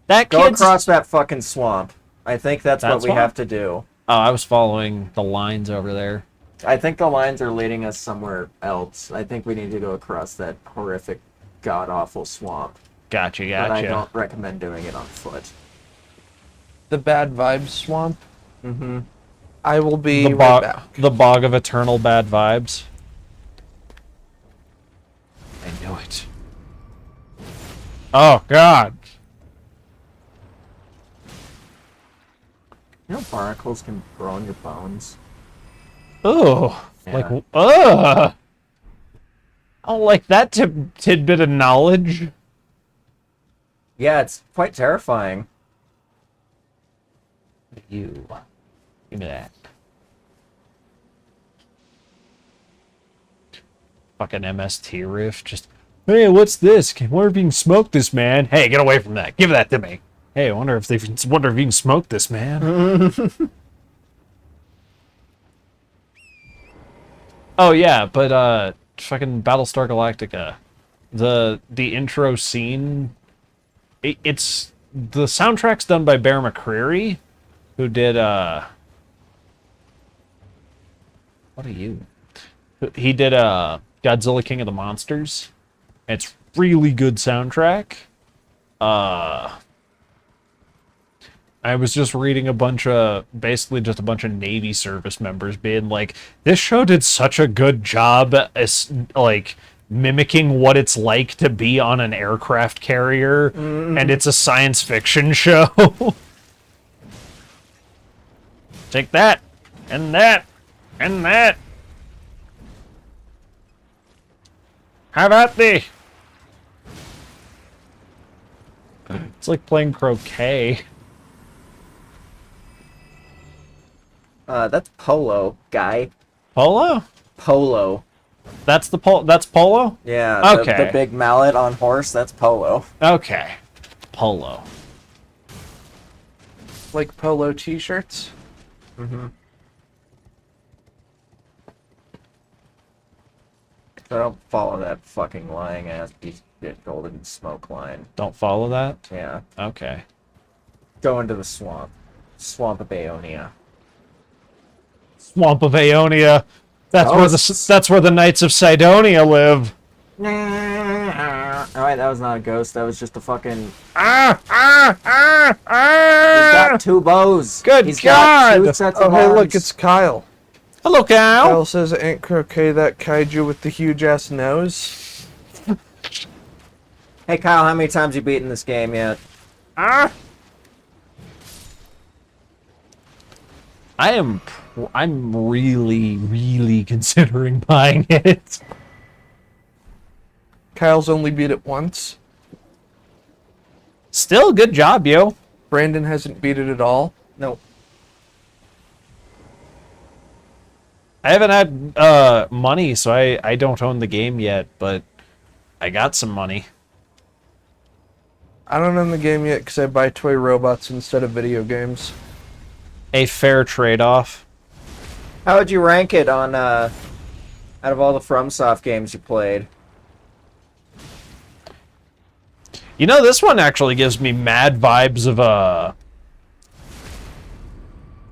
That Go kid's... across that fucking swamp. I think that's what That we swamp? have to do. Oh, I was following the lines over there. I think the lines are leading us somewhere else. I think we need to go across that horrific, god-awful swamp. Gotcha, But I gotcha. don't recommend doing it on foot. The Bad Vibes Swamp. Mm-hmm. I will be The right back. the bog of eternal bad vibes. I knew it. Oh God! You know barnacles can grow on your bones? Oh, Yeah. like I don't like that tidbit of knowledge. Yeah, it's quite terrifying. You, give me that. Fucking MST riff, just hey, what's this? Wonder if you can smoke this, man. Hey, get away from that. Give that to me. Hey, I wonder if you can smoke this, man. Oh yeah, but fucking Battlestar Galactica, the intro scene, it's the soundtrack's done by Bear McCreary, who did what are you? He did Godzilla King of the Monsters. It's really good soundtrack. I was just reading basically just a bunch of Navy service members being like, this show did such a good job as like mimicking what it's like to be on an aircraft carrier, and it's a science fiction show. Take that, and that, and that. How about thee? It's like playing croquet. That's polo, guy. Polo? Polo. That's That's polo? Yeah. Okay. The big mallet on horse. That's polo. Okay. Polo. Like polo t-shirts? So don't follow that fucking lying ass piece of shit golden smoke line. Don't follow that? Yeah. Okay. Go into the swamp. Swamp of Baeonia. Swamp of Aeonia. That's Oh, where the Knights of Sidonia live. Alright, that was not a ghost. That was just a fucking. He's Ah! got two bows. Good He's got two God! sets Oh, of hey, arms. look, it's Kyle. Hello, cow. Kyle says, ain't croquet that kaiju with the huge-ass nose? Hey Kyle, how many times you beaten this game yet? I'm really, really considering buying it. Kyle's only beat it once. Still, good job, yo. Brandon hasn't beat it at all. No. I haven't had money, so I don't own the game yet, but I got some money. I don't own the game yet because I buy toy robots instead of video games. A fair trade-off. How would you rank it on out of all the FromSoft games you played? You know, this one actually gives me mad vibes of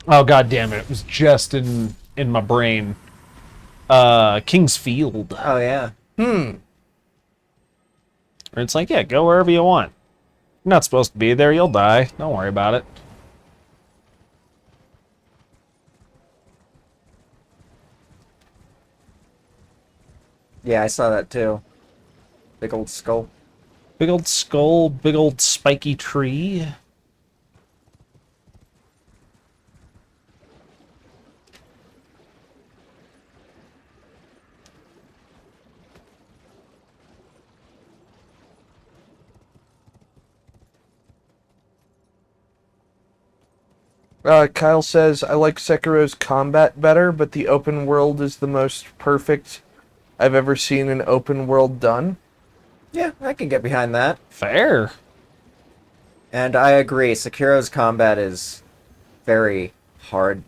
oh god damn it, it was just in my brain. King's Field. Oh yeah. Where it's like, yeah, go wherever you want. You're not supposed to be there, you'll die. Don't worry about it. Yeah, I saw that too. Big old skull. Big old skull, big old spiky tree. Kyle says, I like Sekiro's combat better, but the open world is the most perfect I've ever seen an open world done. Yeah, I can get behind that. Fair. And I agree, Sekiro's combat is very hard.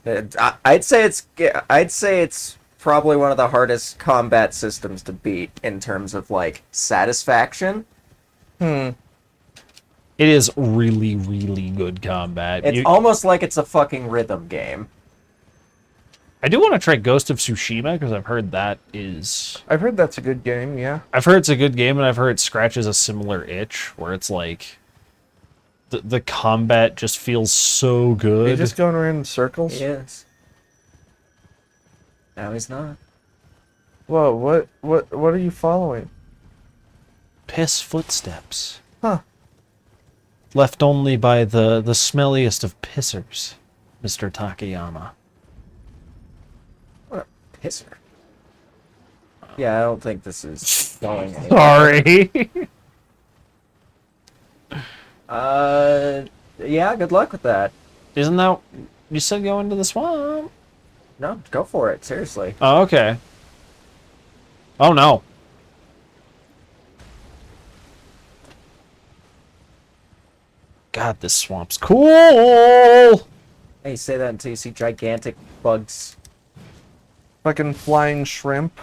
I'd say it's probably one of the hardest combat systems to beat in terms of like satisfaction. It is really, really good combat. It's almost like it's a fucking rhythm game. I do want to try Ghost of Tsushima because I've heard that is. I've heard that's a good game, yeah. I've heard it's a good game, and I've heard it scratches a similar itch where it's like the combat just feels so Are you good. just going around in circles? He is. No, he's not. Whoa, what are you following? Piss footsteps. Huh. Left only by the smelliest of pissers, Mr. Takayama. What a pisser. Yeah, I don't think this is going anywhere. Sorry. Yeah, good luck with that. Isn't that you said go into the swamp? No, go for it, seriously. Oh, okay. Oh no. God, this swamp's cool. Hey, say that until you see gigantic bugs. Fucking flying shrimp.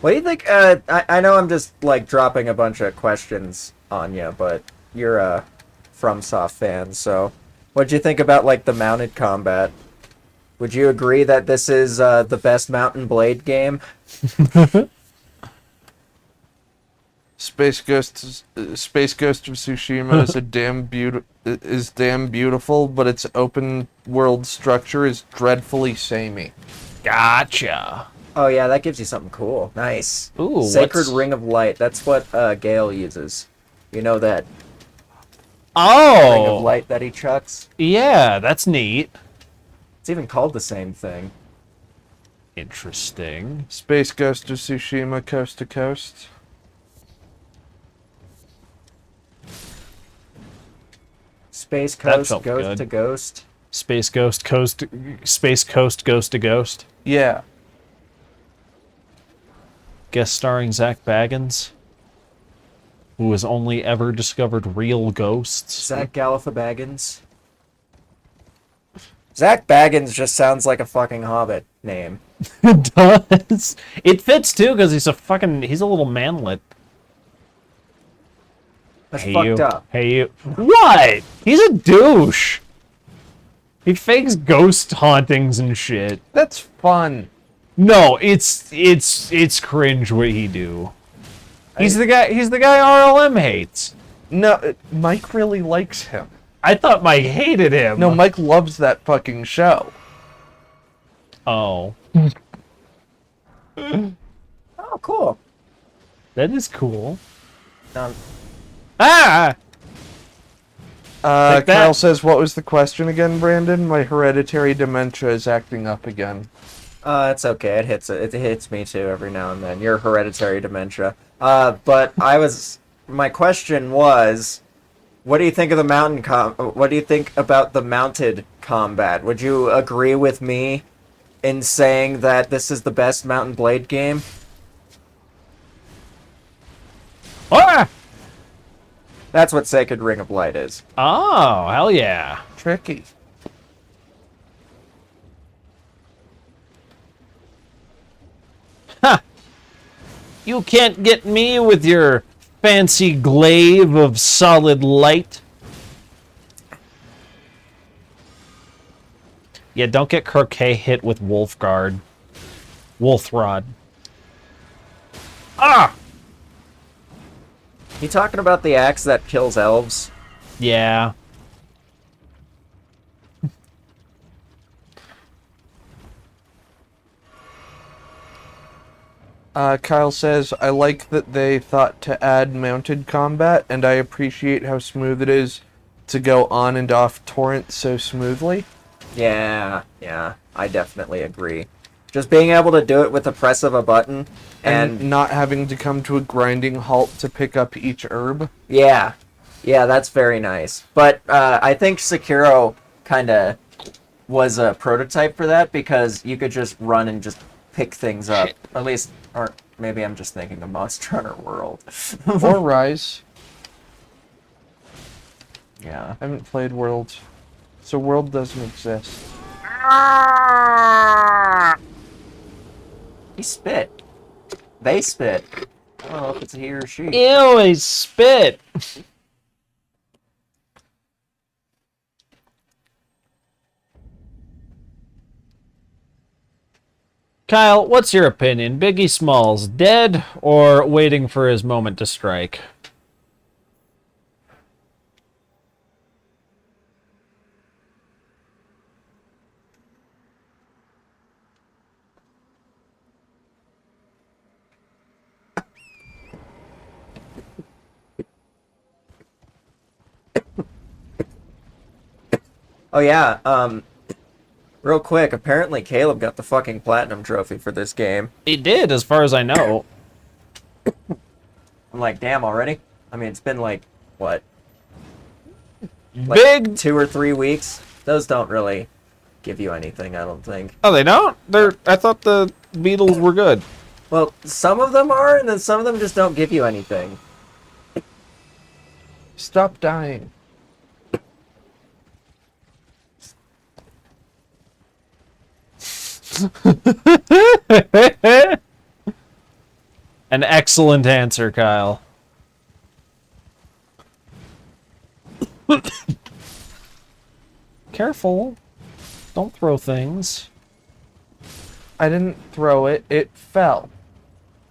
What do you think? I know I'm just like dropping a bunch of questions on you, but you're a FromSoft fan, so what'd you think about like the mounted combat? Would you agree that this is the best Mountain Blade game? Space Ghost of Tsushima is damn beautiful, but its open world structure is dreadfully samey. Gotcha. Oh yeah, that gives you something cool. Nice. Ooh, Sacred what's- Ring of Light. That's what Gale uses. You know that ring of Oh, light that he chucks? yeah, that's neat. It's even called the same thing. Interesting. Space Ghost of Tsushima, coast to coast. Space That Coast, felt Ghost good. to Ghost. Space Coast, Space Coast, Ghost to Ghost. Yeah. Guest starring Zach Baggins, who has only ever discovered real ghosts. Zach Galifianakis. Zach Baggins just sounds like a fucking Hobbit name. It does. It fits too because he's a little manlet. That's Hey fucked you. up. Hey you. What? He's a douche. He fakes ghost hauntings and shit. That's fun. No, it's cringe what he do. He's the guy RLM hates. No, Mike really likes him. I thought Mike hated him. No, Mike loves that fucking show. Oh. Oh, cool. That is cool. Um, Ah! Like that. Kyle says, what was the question again, Brandon? My hereditary dementia is acting up again. it's okay. It hits me too every now and then. Your hereditary dementia. But my question was, what do you think of the what do you think about the mounted combat? Would you agree with me in saying that this is the best Mountain Blade game? Ah! That's what Sacred Ring of Light is. Oh, hell yeah. Tricky. You can't get me with your fancy glaive of solid light. Yeah, don't get Croquet hit with Wolfguard. Wolfrod. Ah! You talking about the axe that kills elves? Yeah. Kyle says, I like that they thought to add mounted combat, and I appreciate how smooth it is to go on and off torrent so smoothly. Yeah, I definitely agree. Just being able to do it with the press of a button, And and not having to come to a grinding halt to pick up each herb. yeah, that's very nice. But I think Sekiro kind of was a prototype for that because you could just run and just pick things up. At least, or maybe I'm just thinking of Monster Hunter World. Or Rise. Yeah. I haven't played World. So World doesn't exist. He spit. They spit. I don't know if it's a he or she. Ew, he spit. Kyle, what's your opinion? Biggie Smalls dead or waiting for his moment to strike? Oh yeah, real quick, apparently Caleb got the fucking platinum trophy for this game. He did, as far as I know. I'm like, damn, already? I mean, it's been like, what? Like Big. 2 or 3 weeks? Those don't really give you anything, I don't think. Oh, they don't? I thought the Beatles were good. Well, some of them are, and then some of them just don't give you anything. Stop dying. An excellent answer, Kyle. Careful. Don't throw things. I didn't throw it. It fell.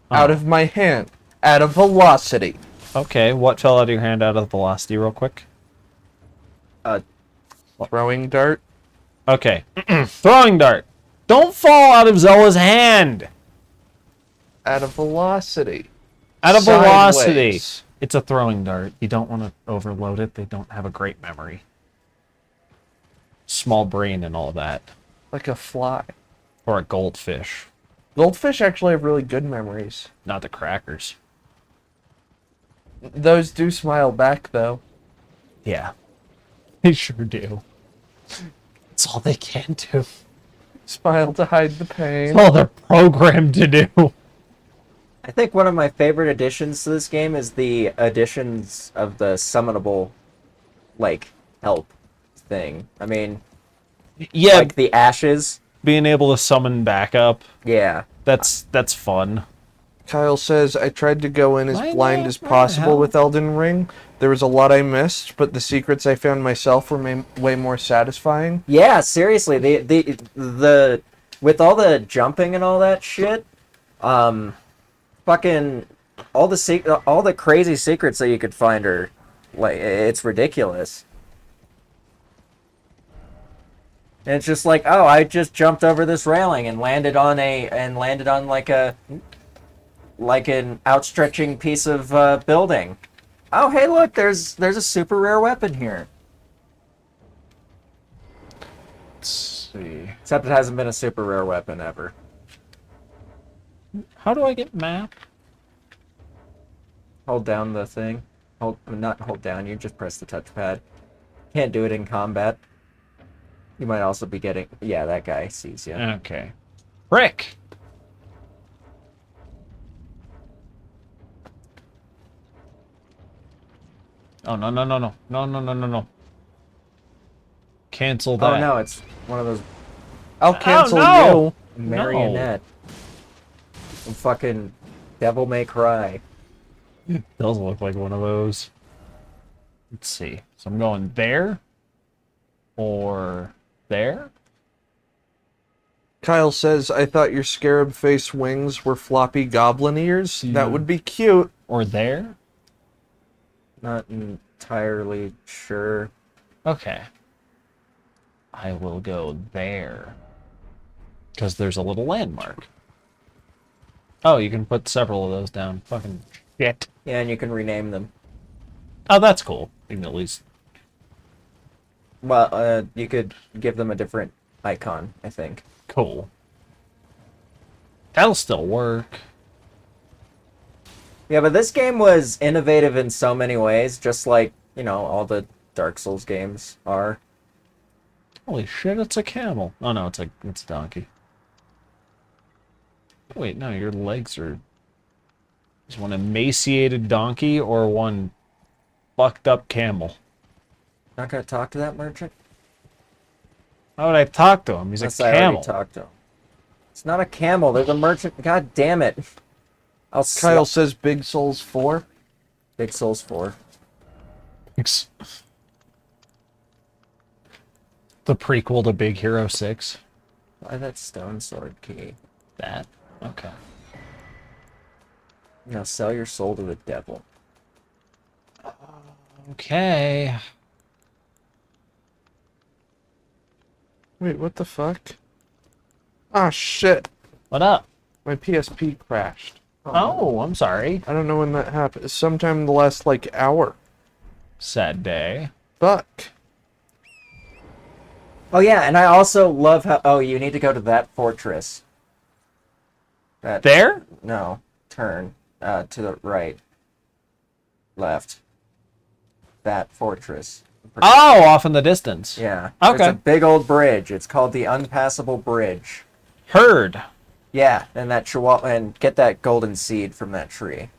Out Oh. of my hand. At a velocity. Okay, what fell out of your hand out of velocity real quick? Throwing dart. Okay. Throwing dart. Don't fall out of Zella's hand. At a velocity. At a velocity. Sideways. It's a throwing dart. You don't want to overload it. They don't have a great memory. Small brain and all that. Like a fly. Or a goldfish. Goldfish actually have really good memories. Not the crackers. Those do smile back, though. Yeah. They sure do. It's all they can do. Smile to hide the pain. It's all they're programmed to do. I think one of my favorite additions to this game is the additions of the summonable, like, help thing. I mean, Yeah, like the ashes. being able to summon backup. Yeah. That's fun. Kyle says, I tried to go in as Why blind not? as What the possible hell? with Elden Ring. There was a lot I missed, but the secrets I found myself were way more satisfying. Yeah, seriously, the with all the jumping and all that shit, fucking all the crazy secrets that you could find are like it's ridiculous. And it's just like, oh, I just jumped over this railing and landed on like an outstretching piece of building. Oh, hey, look, there's a super rare weapon here. Let's see. Except it hasn't been a super rare weapon ever. How do I get map? Hold down the thing. Not hold down, you just press the touchpad. Can't do it in combat. You might also be getting... Yeah, that guy sees you. Okay. Frick! Oh, no, no, no, no. No, no, no, no, no. Cancel that. Oh no, it's one of those I'll cancel no! you. marionette. And fucking Devil May Cry. Does look like one of those. Let's see. So I'm going there. Or there? Kyle says, I thought your scarab face wings were floppy goblin ears. That would be cute. Or there? Not entirely sure. Okay. I will go there. Because there's a little landmark. Oh, you can put several of those down. Fucking shit. Yeah, and you can rename them. Oh, that's cool. You can at least... Well, you could give them a different icon, I think. Cool. That'll still work. Yeah, but this game was innovative in so many ways, just like, you know, all the Dark Souls games are. Holy shit, it's a camel. Oh no, it's a donkey. Wait, no, your legs are... Is one emaciated donkey or one fucked up camel? Not gonna talk to that merchant? How would I talk to him? He's Unless a I already camel. talked to him. It's not a camel, there's a merchant. God damn it. I'll Kyle says Big Souls 4. Big Souls 4. Thanks. The prequel to Big Hero 6. Why that stone sword key? That. Okay. Now sell your soul to the devil. Okay. Wait, what the fuck? Ah, shit. What up? My PSP crashed. Oh, I'm sorry. I don't know when that happened. Sometime in the last, like, hour. Sad day. Fuck. Oh yeah, and I also love how... Oh, you need to go to that fortress. That... There? No. Turn. To the right. Left. That fortress. Oh, off in the distance. Yeah. Okay. There's a big old bridge. It's called the Unpassable Bridge. Heard. Yeah, and that chihuahua... And get that golden seed from that tree.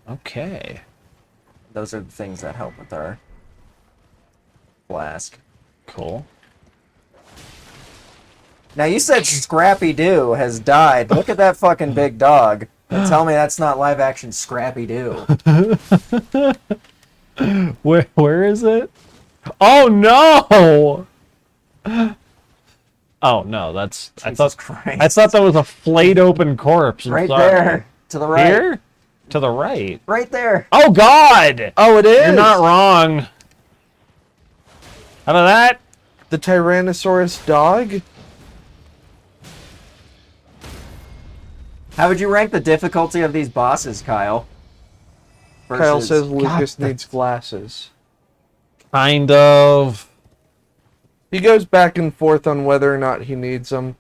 Okay. Those are the things that help with our... flask. Cool. Now you said Scrappy Doo has died. Look at that fucking big dog. And tell me that's not live action Scrappy Doo. Where is it? Oh no! Oh no, that's I thought that was a flayed open corpse. I'm Right sorry. there. To the right. Here? To the right. Right there. Oh god! Oh, it is. You're not wrong. How about that? The Tyrannosaurus dog. How would you rank the difficulty of these bosses, Kyle? Kyle Versus- says Lucas needs glasses. Kind of. He goes back and forth on whether or not he needs them.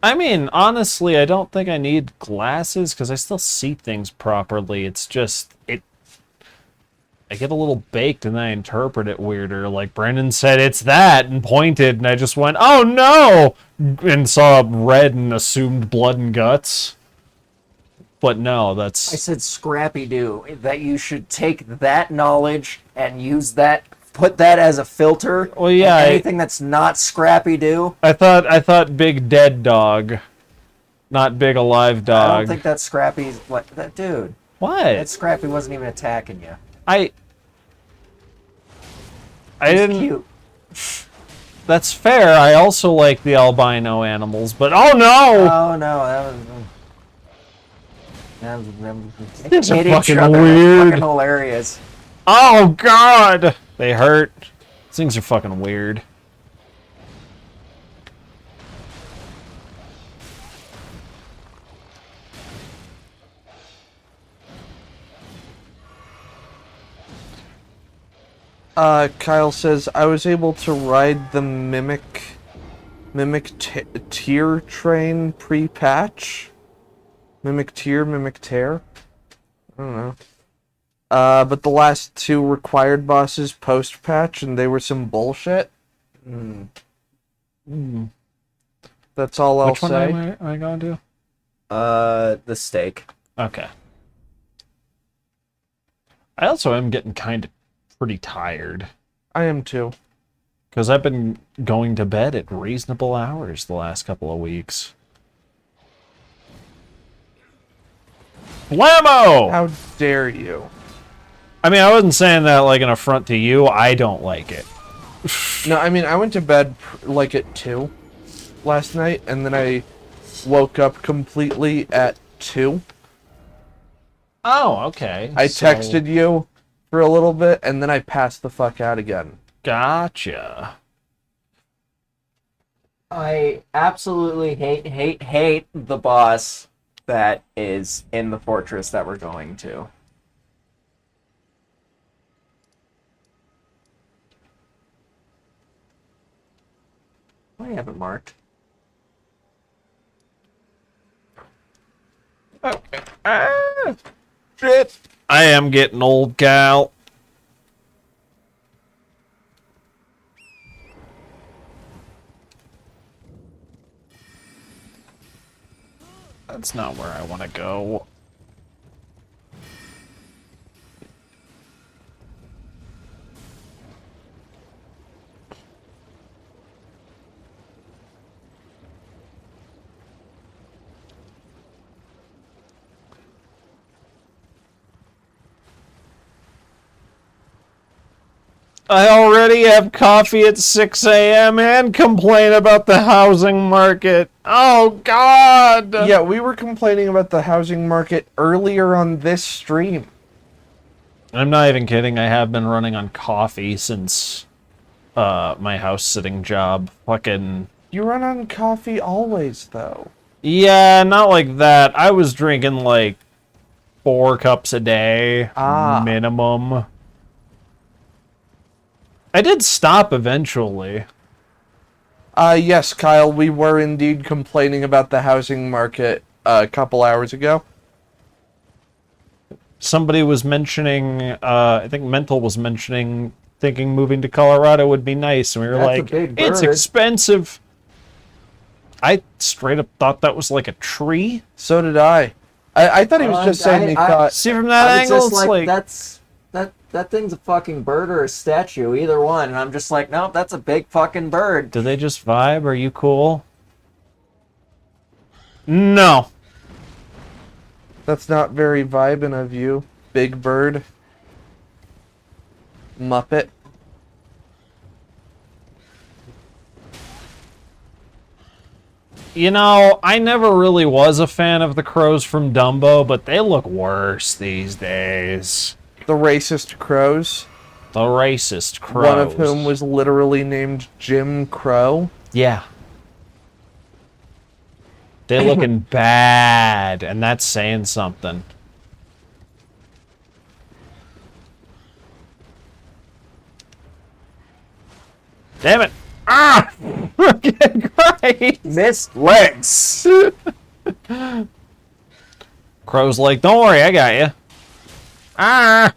I mean, honestly, I don't think I need glasses because I still see things properly. It's just I get a little baked and then I interpret it weirder. Like Brendan said, it's that, and pointed, and I just went, "Oh no!" and saw red and assumed blood and guts. But no, I that's said Scrappy Doo. That you should take that knowledge and use that, put that as a filter. Well, yeah, and anything that's not Scrappy Doo. I thought big dead dog, not big alive I dog. don't think that's Scrappy's. What? That dude. What? That Scrappy wasn't even attacking you. I He's didn't. cute. That's fair. I also like the albino animals, but oh no! Oh no, that was. These are Hit each fucking other. weird. Fucking hilarious. Oh god! They hurt. These things are fucking weird. Kyle says, I was able to ride the Mimic Tier train pre-patch. Mimic Tear? I don't know. But the last two required bosses post-patch, and they were some bullshit. That's all I'll Which one say. am I going to? The steak. Okay. I also am getting kind of pretty tired. I am too. Because I've been going to bed at reasonable hours the last couple of weeks. Blammo! How dare you? I mean, I wasn't saying that like an affront to you. I don't like it. No, I mean, I went to bed like at 2 last night, and then I woke up completely at 2. Oh, okay. I So- texted you for a little bit, and then I passed the fuck out again. Gotcha. I absolutely hate the boss that is in the fortress that we're going to. Why have it marked? Okay. Ah, shit. I am getting old, Cal. That's not where I want to go. I already have coffee at 6 a.m. and complain about the housing market. Oh, God! Yeah, we were complaining about the housing market earlier on this stream. I'm not even kidding. I have been running on coffee since my house sitting job. Fucking... You run on coffee always, though. Yeah, not like that. I was drinking like 4 cups a day minimum. I did stop eventually. Yes, Kyle, we were indeed complaining about the housing market a couple hours ago. Somebody was mentioning, I think Mental was mentioning, thinking moving to Colorado would be nice, and we were That's a like, big it's bird." expensive. I straight up thought that was like a tree. So did I. I thought he was just saying he thought... See, from that I was angle, just it's like, that thing's a fucking bird or a statue, either one. And I'm just like, nope, that's a big fucking bird. do they just vibe? Are you cool? No. That's not very vibin' of you, Big Bird. Muppet. You know, I never really was a fan of the crows from Dumbo, but they look worse these days. The racist crows. The racist crows. One of whom was literally named Jim Crow. Yeah. They're looking bad, and that's saying something. Damn it! Ah! Okay, great! Missed legs. Crow's like, don't worry, I got you. Ah!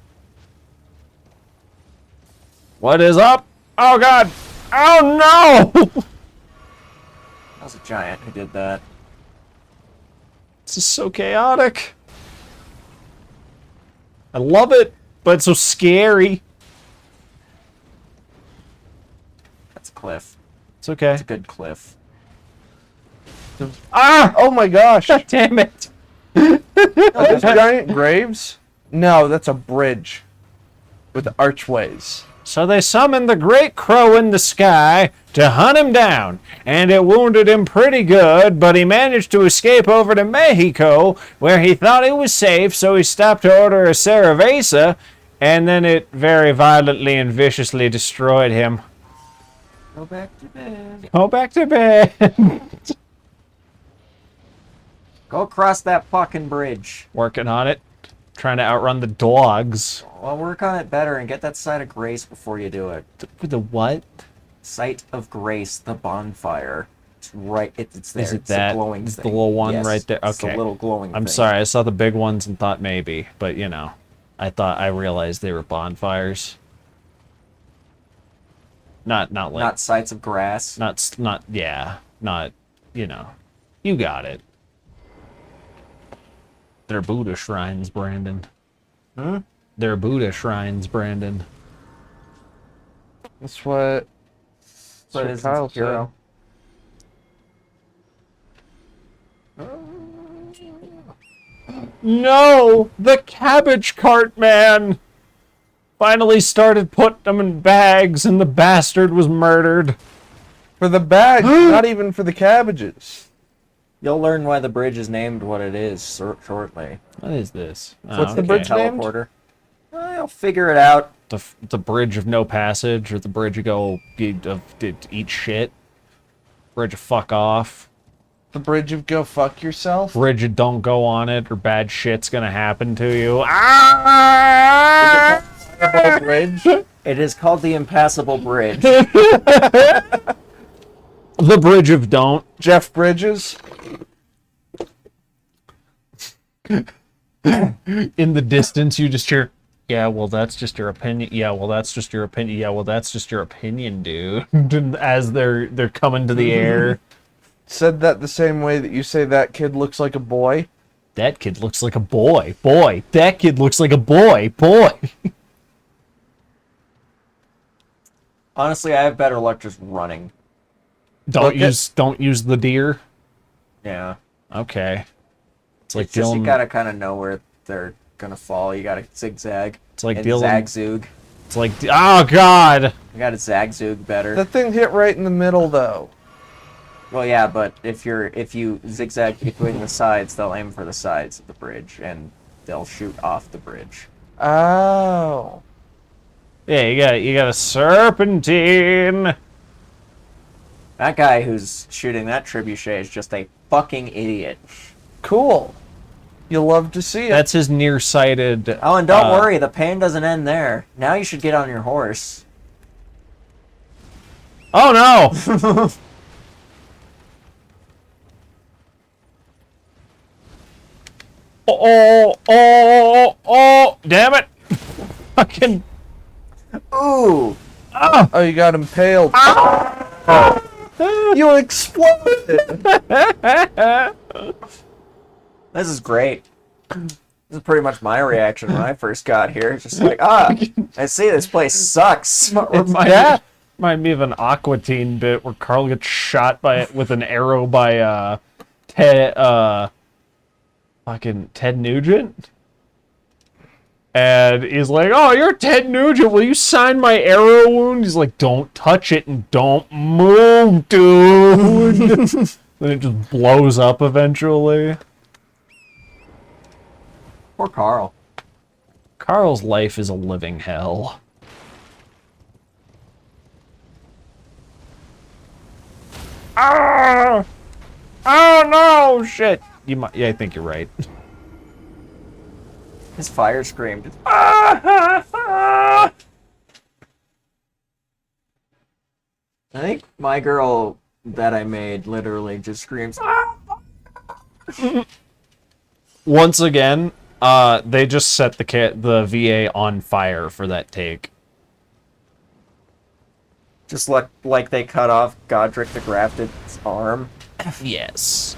What is up? Oh god! Oh no! That was a giant who did that. This is so chaotic. I love it, but it's so scary. That's a cliff. It's okay. It's a good cliff. Ah! Oh my gosh! God damn it! Are those giant graves? No, that's a bridge. With archways. So they summoned the great crow in the sky to hunt him down, and it wounded him pretty good, but he managed to escape over to Mexico, where he thought he was safe, so he stopped to order a cerveza, and then it very violently and viciously destroyed him. Go back to bed. Go back to bed. Go across that fucking bridge. Working on it. Trying to outrun the dogs. Well, work on it better and get that site of grace before you do it. The what? Site of grace, the bonfire. It's right. It's there. Is it it's that? The glowing It's thing. the little one Yes, right there? It's the Okay. little glowing I'm thing. sorry, I saw the big ones and thought maybe, but you know, I realized they were bonfires. Not like Not sites of grass. not you know, you got it. They're Buddha shrines, Brandon. Hmm? They're Buddha shrines, Brandon. That's what So it Sir is Kyle hero. No, the cabbage cart man finally started putting them in bags, and the bastard was murdered. For the bags, not even for the cabbages. You'll learn why the bridge is named what it is shortly. What is this? What's the bridge named? Teleporter. I'll figure it out. The bridge of no passage, or the bridge of go eat shit. Bridge of fuck off. The bridge of go fuck yourself. Bridge of don't go on it, or bad shit's gonna happen to you. Ah! Fireball bridge. It is called the Impassable Bridge. The bridge of don't. Jeff Bridges. In the distance, you just hear, yeah, well, that's just your opinion. Yeah, well, that's just your opinion. Yeah, well, that's just your opinion, dude. As they're coming to the air. Said that the same way that you say that kid looks like a boy. That kid looks like a boy. Boy. That kid looks like a boy. Boy. Honestly, I have better luck just running. Don't use the deer. Yeah. Okay. It's like It's just you dealing. gotta kind of know where they're gonna fall. You gotta zigzag. It's like and dealing. zagzag. It's like, oh god. You gotta zagzag better. That thing hit right in the middle though. Well, yeah, but if you zigzag between the sides, they'll aim for the sides of the bridge and they'll shoot off the bridge. Oh. Yeah, you got a serpentine. That guy who's shooting that trebuchet is just a fucking idiot. Cool. You'll love to see it. That's his nearsighted. Oh, and don't worry, the pain doesn't end there. Now you should get on your horse. Oh no! Oh! Damn it! Fucking. Ooh! Oh, you got impaled. You exploded. This is great. This is pretty much my reaction when I first got here. Just like, I see this place sucks. Remind me of an Aqua Teen bit where Carl gets shot with an arrow by fucking Ted Nugent. And he's like, "Oh, you're Ted Nugent. Will you sign my arrow wound?" He's like, "Don't touch it and don't move, dude." Then it just blows up eventually. Poor Carl. Carl's life is a living hell. Ah! Oh no! Shit! You might. Yeah, I think you're right. His fire screamed. Ah! I think my girl that I made literally just screams. Once again, they just set the VA on fire for that take. Just like they cut off Godric the Grafted's arm. Yes.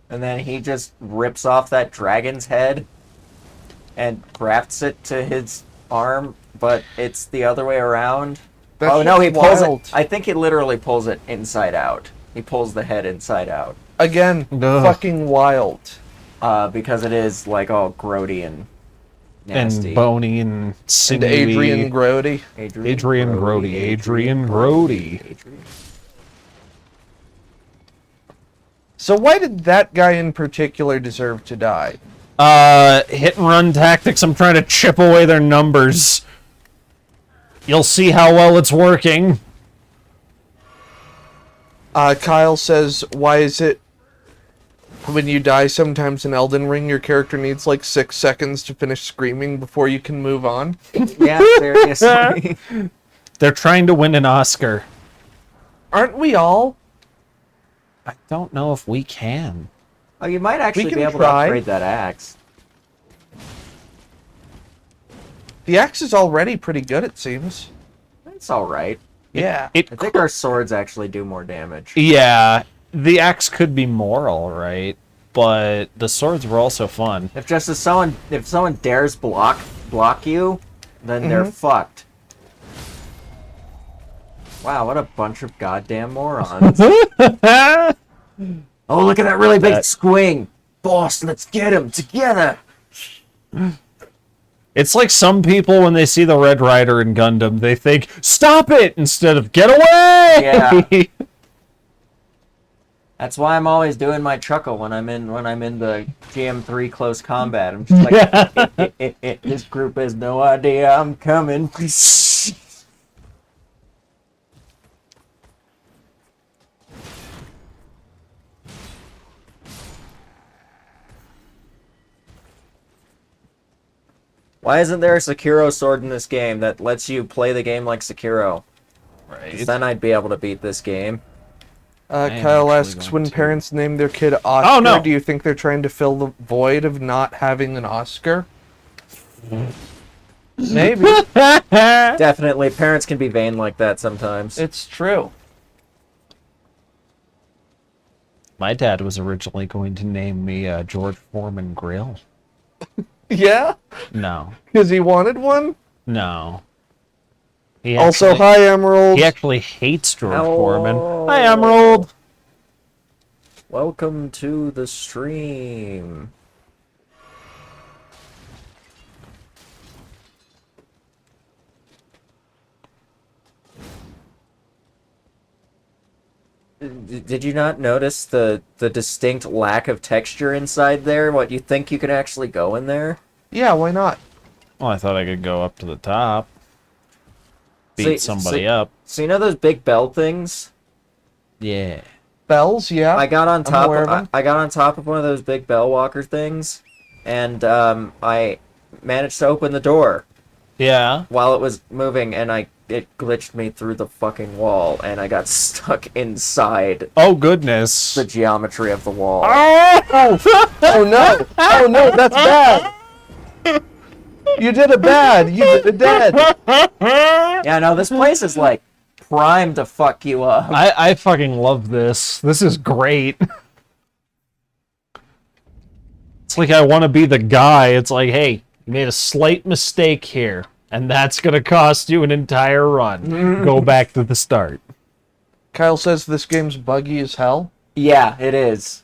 And then he just rips off that dragon's head and grafts it to his arm, but it's the other way around. That's oh no, he just pulls wild. it. I think he literally pulls it inside out. He pulls the head inside out. Again, Ugh. fucking wild. Because it is like all grody and nasty. And bony and And sinewy. Adrian Grody. Adrian Grody. Adrian Grody. Adrian. So why did that guy in particular deserve to die? Hit and run tactics. I'm trying to chip away their numbers. You'll see how well it's working. Kyle says, why is it when you die sometimes in Elden Ring, your character needs like 6 seconds to finish screaming before you can move on? Yeah, seriously. They're trying to win an Oscar. Aren't we all? I don't know if we can. Oh, you might actually We be can able try. to upgrade that axe. The axe is already pretty good, it seems. It's alright. Yeah. It I think our swords actually do more damage. Yeah, the axe could be more alright, but the swords were also fun. If someone dares block you, then they're fucked. Wow, what a bunch of goddamn morons. Oh, look at that really big swing. Boss, let's get him together. It's like some people, when they see the Red Rider in Gundam, they think, "Stop it!" instead of "Get away!" Yeah. That's why I'm always doing my chuckle when I'm in the GM3 close combat. I'm just like, this group has no idea I'm coming. Why isn't there a Sekiro sword in this game that lets you play the game like Sekiro? 'Cause Right. then I'd be able to beat this game. am Kyle actually asks, going when to. parents name their kid Oscar, no. do you think they're trying to fill the void of not having an Oscar? Maybe. Definitely, parents can be vain like that sometimes. It's true. My dad was originally going to name me George Foreman Grill. Yeah? No. Because he wanted one? No. He Also, actually- hi, Emerald. He actually hates George Hello. Foreman. Hi, Emerald! Welcome to the stream. Did you not notice the distinct lack of texture inside there? What, you think you can actually go in there? Yeah, why not? Well, I thought I could go up to the top. Beat somebody up. So you know those big bell things? Yeah. Bells, yeah. I got on I'm top. aware of them. I got on top of one of those big bell walker things, and I managed to open the door Yeah. while it was moving, and it glitched me through the fucking wall, and I got stuck inside Oh, goodness. the geometry of the wall. Oh no! Oh no, that's bad! You did it bad! You did it dead! Yeah, no, this place is like primed to fuck you up. I fucking love this. This is great. It's like I want to be the guy. It's like, hey, You made a slight mistake here, and that's gonna cost you an entire run. Go back to the start. Kyle says this game's buggy as hell. Yeah, it is.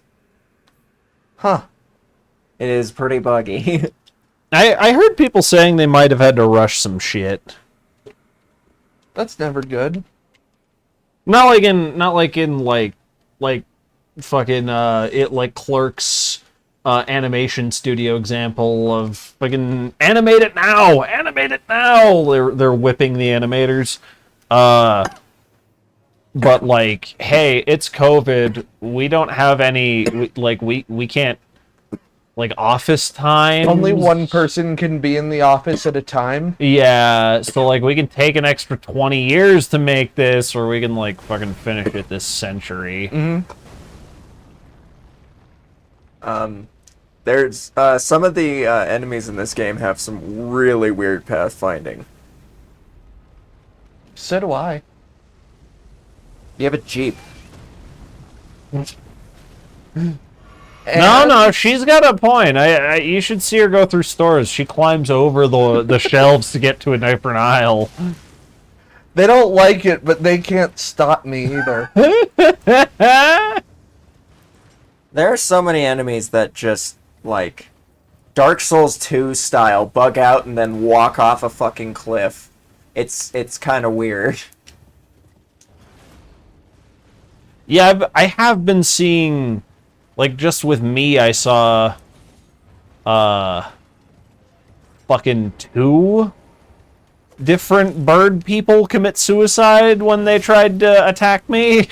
Huh. It is pretty buggy. I heard people saying they might have had to rush some shit. That's never good. Not like in fucking it like Clerks animation studio example of fucking animate it now. They're whipping the animators. But like, hey, it's COVID. We don't have any we can't like office time. Only one person can be in the office at a time. Yeah, so like we can take an extra 20 years to make this, or we can like fucking finish it this century. There's some of the enemies in this game have some really weird pathfinding. So do I. You have a jeep. No, she's got a point. You should see her go through stores. She climbs over the shelves to get to a different aisle. They don't like it, but they can't stop me either. There are so many enemies that just, like, Dark Souls 2 style, bug out and then walk off a fucking cliff. It's kind of weird. Yeah, I have been seeing, like, just with me, I saw, fucking 2 different bird people commit suicide when they tried to attack me.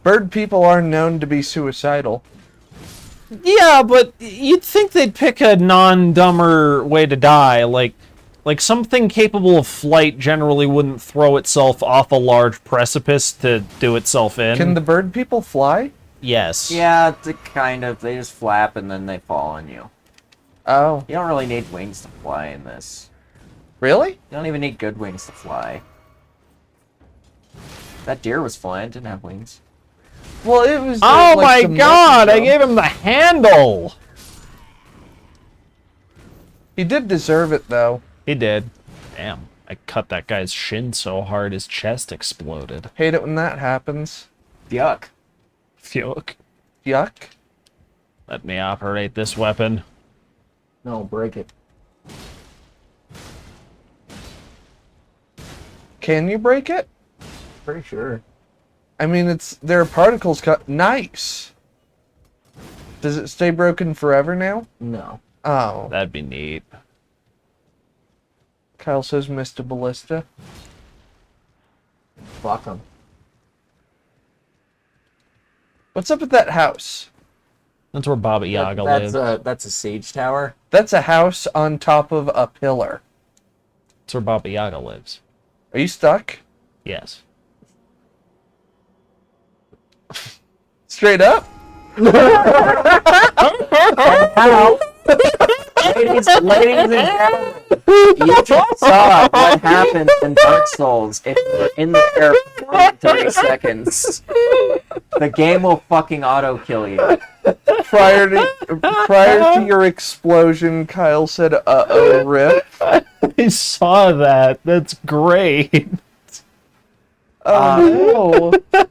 Bird people are known to be suicidal. Yeah, but you'd think they'd pick a non-dumber way to die. Like something capable of flight generally wouldn't throw itself off a large precipice to do itself in. Can the bird people fly? Yes. Yeah, they just flap and then they fall on you. Oh, You don't really need wings to fly in this. really? You don't even need good wings to fly. That deer was flying, didn't have wings. Well, it was. Oh like, my some god, I lucky gave him the handle! jump. He did deserve it, though. He did. Damn, I cut that guy's shin so hard his chest exploded. Hate it when that happens. Yuck. Fuck. Yuck. Let me operate this weapon. No, break it. Can you break it? Pretty sure. I mean, there are particles cut. Nice. Does it stay broken forever now? No. Oh. That'd be neat. Kyle says Mr. Ballista. Fuck them. What's up with that house? That's where Baba Yaga lives. That's a siege tower. That's a house on top of a pillar. That's where Baba Yaga lives. Are you stuck? Yes. Straight up? Ladies and gentlemen, you just saw what happens in Dark Souls if you're in the air for more than 30 seconds. The game will fucking auto-kill you. Prior to your explosion, Kyle said, uh-oh, rip. I saw that. That's great. Oh, no.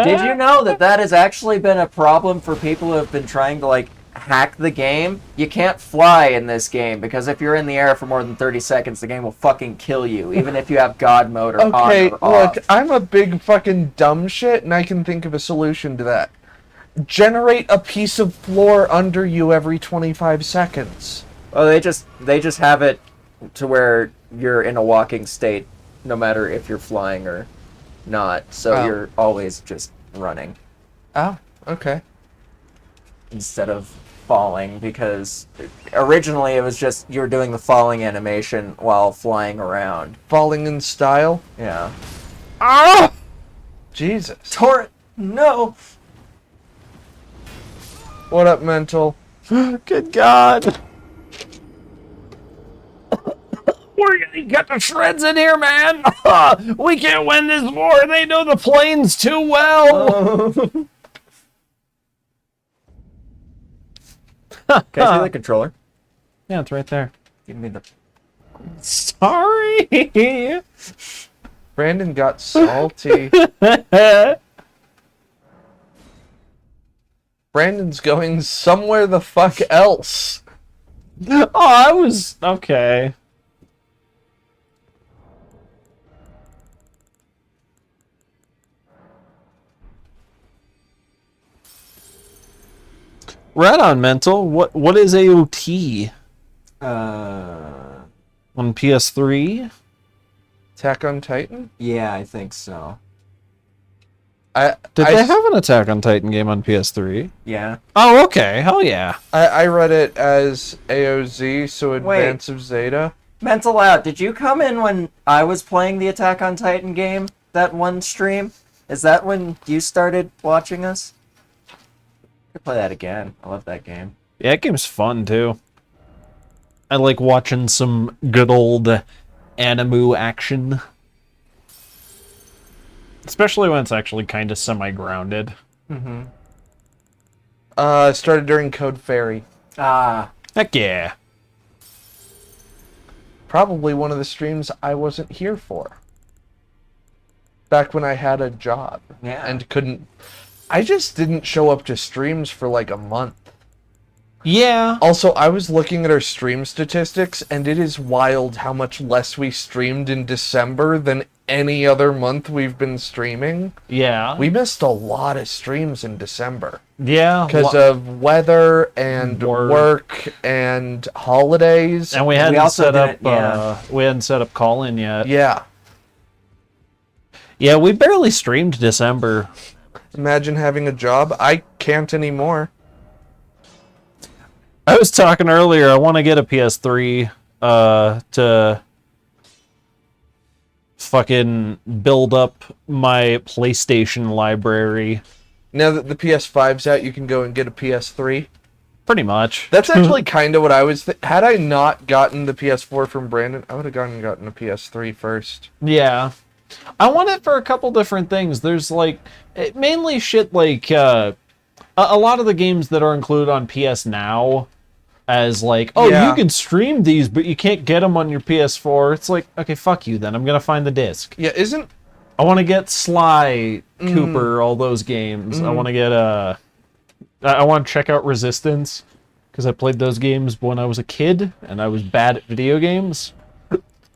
Did you know that has actually been a problem for people who have been trying to, like, hack the game? You can't fly in this game, because if you're in the air for more than 30 seconds, the game will fucking kill you, even if you have God mode or Okay, on or off. look, I'm a big fucking dumb shit, and I can think of a solution to that. Generate a piece of floor under you every 25 seconds. Well, they just have it to where you're in a walking state, no matter if you're flying or not. So Oh. you're always just running Oh, okay. instead of falling, because originally it was just you were doing the falling animation while flying around. Falling in style? Yeah. Ah! Jesus. Torrent, no. What up, Mental? Good God. We're gonna cut the shreds in here, man. We can't win this war. They know the planes too well. Can I see the controller? Yeah, it's right there. Give me the. Sorry. Brandon got salty. Brandon's going somewhere the fuck else. Oh, I was okay. Right on, Mental. What is AOT on PS3? Attack on Titan? Yeah, I think so. I Did I, they have an Attack on Titan game on PS3? Yeah. Oh, okay. Hell yeah. I read it as AOZ, so Advance of Zeta. Mental out. Did you come in when I was playing the Attack on Titan game? That one stream? Is that when you started watching us? Could play that again. I love that game. Yeah, that game's fun too. I like watching some good old animu action. Especially when it's actually kind of semi-grounded. Started during Code Fairy. Ah. Heck yeah. Probably one of the streams I wasn't here for. Back when I had a job. Yeah. And couldn't... I just didn't show up to streams for like a month. Yeah. Also, I was looking at our stream statistics, and it is wild how much less we streamed in December than any other month we've been streaming. Yeah. We missed a lot of streams in December. Yeah. Because of weather and Work. work and holidays. And we hadn't also set up didn't- yeah. we hadn't set up call-in yet. Yeah. Yeah, we barely streamed December. Imagine having a job. I can't anymore. I was talking earlier, I want to get a PS3 to fucking build up my PlayStation library. Now that the PS5's out, you can go and get a PS3. Pretty much. That's actually kind of what I was... Had I not gotten the PS4 from Brandon, I would have gone and gotten a PS3 first. Yeah. I want it for a couple different things. There's like mainly shit like a lot of the games that are included on PS Now as like, oh, Yeah. you can stream these, but you can't get them on your PS4. It's like, okay, fuck you then. I'm going to find the disc. Yeah, isn't... I want to get Sly Cooper, all those games. I want to get I want to check out Resistance because I played those games when I was a kid and I was bad at video games.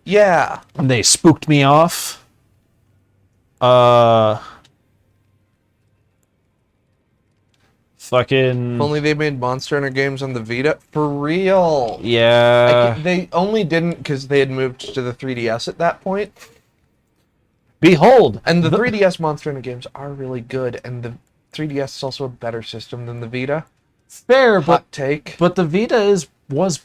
Yeah. And they spooked me off. Fucking If only they made Monster Hunter games on the Vita. For real. yeah. They only didn't because they had moved to the 3DS at that point. Behold, And the 3DS Monster Hunter games are really good, and the 3DS is also a better system than the Vita. fair, but Hot take. the Vita was,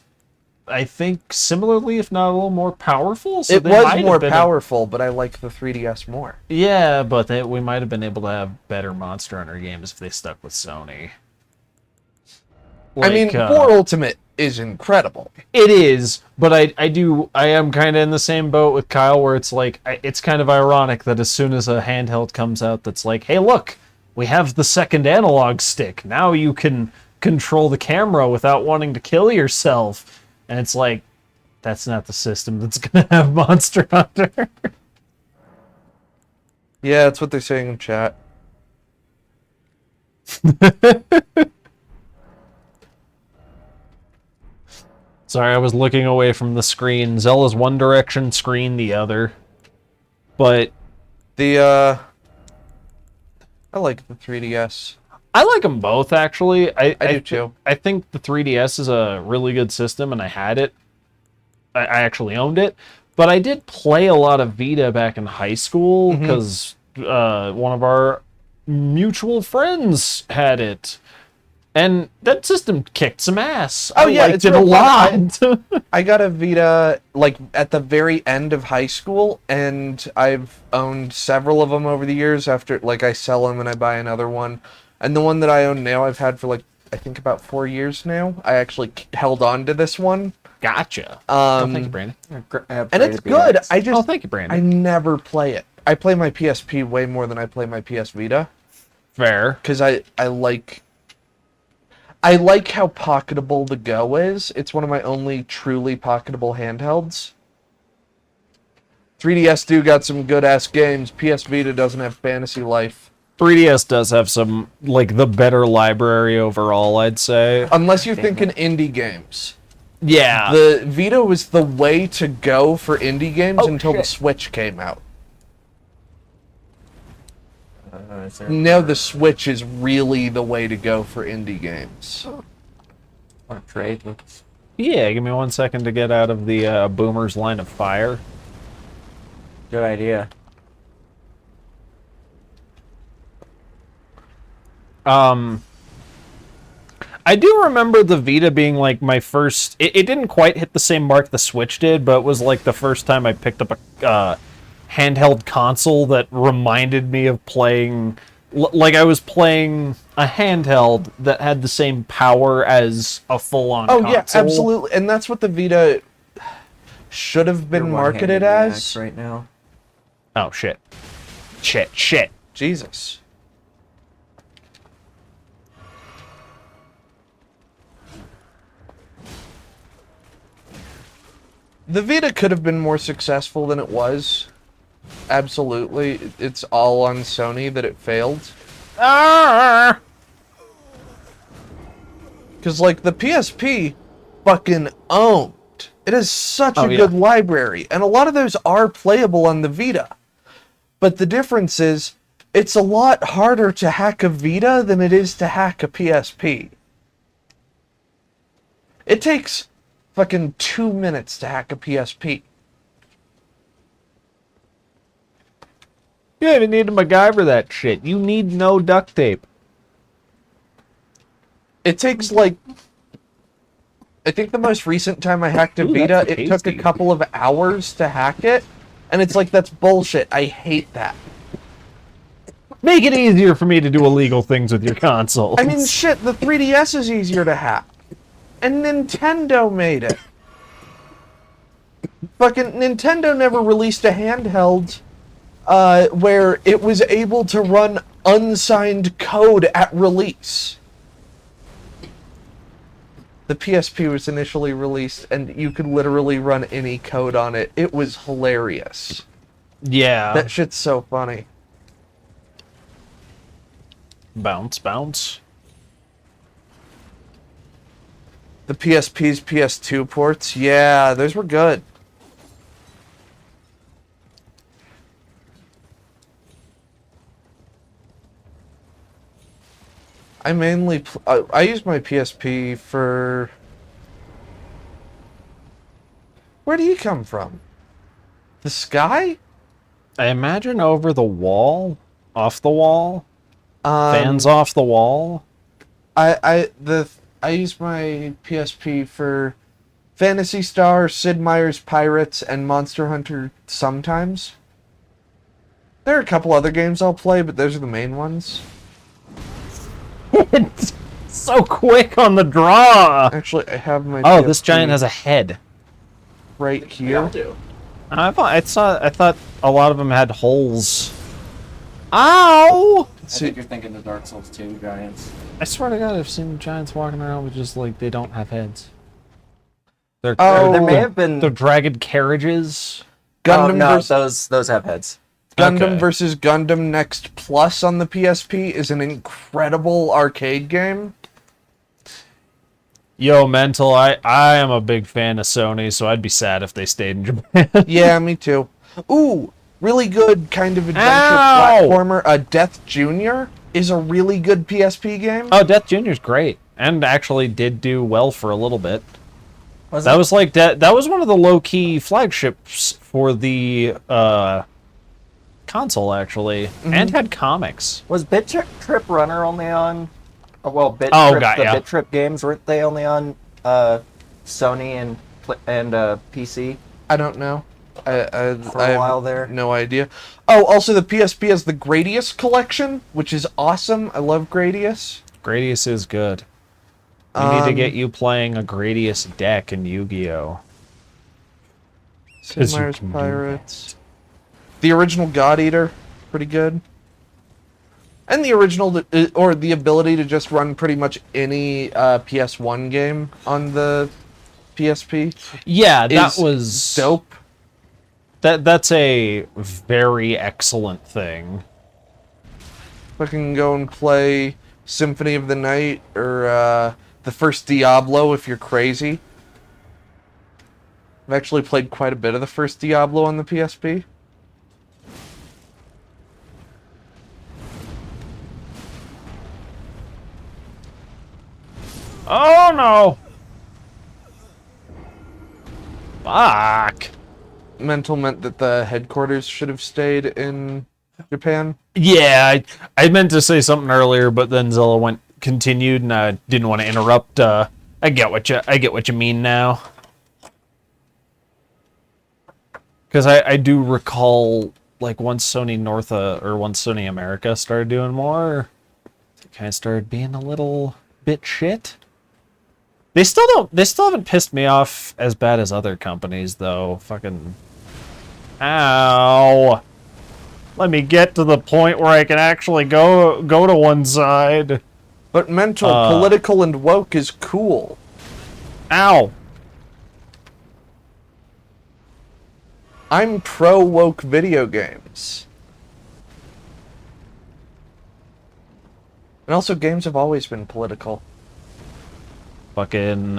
I think, similarly, if not a little more powerful. So It they might was have more been powerful, but I like the 3DS more. yeah, but we might have been able to have better Monster Hunter games if they stuck with Sony. I mean, Like, 4 Ultimate is incredible. it is, but I am kind of in the same boat with Kyle where it's like, it's kind of ironic that as soon as a handheld comes out that's like, hey, look, we have the second analog stick. Now you can control the camera without wanting to kill yourself. And it's like, that's not the system that's going to have Monster Hunter. Yeah, that's what they're saying in chat. Sorry, I was looking away from the screen. Zella's one direction, screen the other. But I like the 3DS. I like them both, actually. I do too. I think the 3DS is a really good system, and I had it. I actually owned it. But I did play a lot of Vita back in high school because one of our mutual friends had it. And that system kicked some ass. Oh, I yeah, liked it's it a real lot. fun. I got a Vita like at the very end of high school, and I've owned several of them over the years. After like I sell them and I buy another one, and the one that I own now I've had for like I think about 4 years now. I actually held on to this one. Gotcha. Thank you, Brandon. And it's good. I just Oh, thank you, Brandon. I never play it. I play my PSP way more than I play my PS Vita Fair. because I like. I like how pocketable the Go is. It's one of my only truly pocketable handhelds. 3DS do got some good-ass games. PS Vita doesn't have Fantasy Life. 3DS does have some, like, the better library overall, I'd say. Unless you're thinking indie games. Yeah. The Vita was the way to go for indie games Oh, until the shit. Switch came out. Is there Now the Switch is really the way to go for indie games. a trade? Let's- Yeah, give me 1 second to get out of the Boomer's line of fire. Good idea. I do remember the Vita being like my first. It didn't quite hit the same mark the Switch did, but it was like the first time I picked up a handheld console that reminded me of playing. Like I was playing a handheld that had the same power as a full-on Oh console. yeah, absolutely. And that's what the Vita should have been You're marketed one-handed as. reacts right now. Oh shit. Shit. Jesus. The Vita could have been more successful than it was. Absolutely. It's all on Sony that it failed. Ah! Because, like, the PSP fucking owned. It has such Oh, a yeah. good library. And a lot of those are playable on the Vita. But the difference is, it's a lot harder to hack a Vita than it is to hack a PSP. It takes fucking 2 minutes to hack a PSP. You don't even need to MacGyver that shit. You need no duct tape. It takes, like... I think the most recent time I hacked a Ooh, Vita, that's it took a tasty. couple of hours to hack it. And it's like, that's bullshit. I hate that. Make it easier for me to do illegal things with your console. I mean, shit, the 3DS is easier to hack. And Nintendo made it. Fucking Nintendo never released a handheld where it was able to run unsigned code at release. The PSP was initially released, and you could literally run any code on it. It was hilarious. yeah. That shit's so funny. Bounce. The PSP's PS2 ports, yeah, those were good. I mainly I use my PSP for. Where do you come from? The sky? I imagine over the wall, off the wall, fans off the wall. I use my PSP for Phantasy Star, Sid Meier's Pirates, and Monster Hunter sometimes. There are a couple other games I'll play, but those are the main ones. It's so quick on the draw. Actually, I have my Oh, this PSP giant has a head. right here. I thought a lot of them had holes. Ow! I think you're thinking the Dark Souls 2 giants. I swear to God, I've seen giants walking around with just like they don't have heads. They're Oh, There may they're- have been. they're dragged carriages. Gundam no, versus those have heads. Gundam Okay. versus Gundam Next Plus on the PSP is an incredible arcade game. Yo, Mental, I am a big fan of Sony, so I'd be sad if they stayed in Japan. Yeah, me too. Ooh, really good kind of adventure Ow! platformer. Death Junior is a really good PSP game. Oh, Death Junior's great, and actually did do well for a little bit. Was That it? was like that was one of the low key flagships for the console actually, and had comics. Was Bit Trip Runner only on? Well, Bit Oh, Trip, God, the yeah. Bit Trip games weren't they only on Sony and PC? I don't know. I For a I have while there. No idea. Oh, also the PSP has the Gradius collection, which is awesome. I love Gradius. Gradius is good. We need to Um, get you playing a Gradius deck in Yu-Gi-Oh. Sid 'Cause you Meier's can do Pirates. The original God Eater, pretty good. And the original, or the ability to just run pretty much any PS1 game on the PSP Yeah, that is was dope. That's a very excellent thing. Fucking go and play Symphony of the Night or the first Diablo if you're crazy. I've actually played quite a bit of the first Diablo on the PSP. Oh no! Fuck. Mental meant that the headquarters should have stayed in Japan. Yeah, I meant to say something earlier, but then Zilla continued, and I didn't want to interrupt. I get what you mean now. Because I do recall, like, once Sony America started doing more, it kind of started being a little bit shit. They still haven't pissed me off as bad as other companies, though. Fucking, ow! Let me get to the point where I can actually go to one side. But mental, political, and woke is cool. Ow! I'm pro-woke video games. And also, games have always been political. Fucking And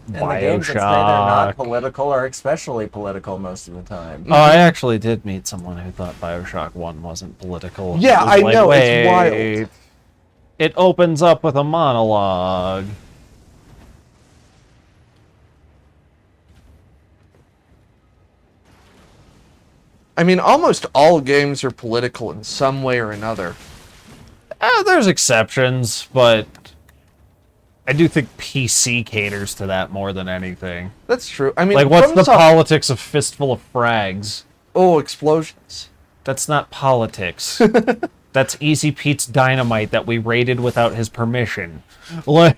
the games that say they're not Bioshock. political are especially political most of the time. Oh, I actually did meet someone who thought Bioshock 1 wasn't political. Yeah, It was I like, know, it's "Wait, wild." It opens up with a monologue. I mean, almost all games are political in some way or another. There's exceptions, but I do think PC caters to that more than anything. That's true. I mean, Like, what's the FromSoft- politics of Fistful of Frags? Oh, explosions. That's not politics. That's Easy Pete's dynamite that we raided without his permission. Like,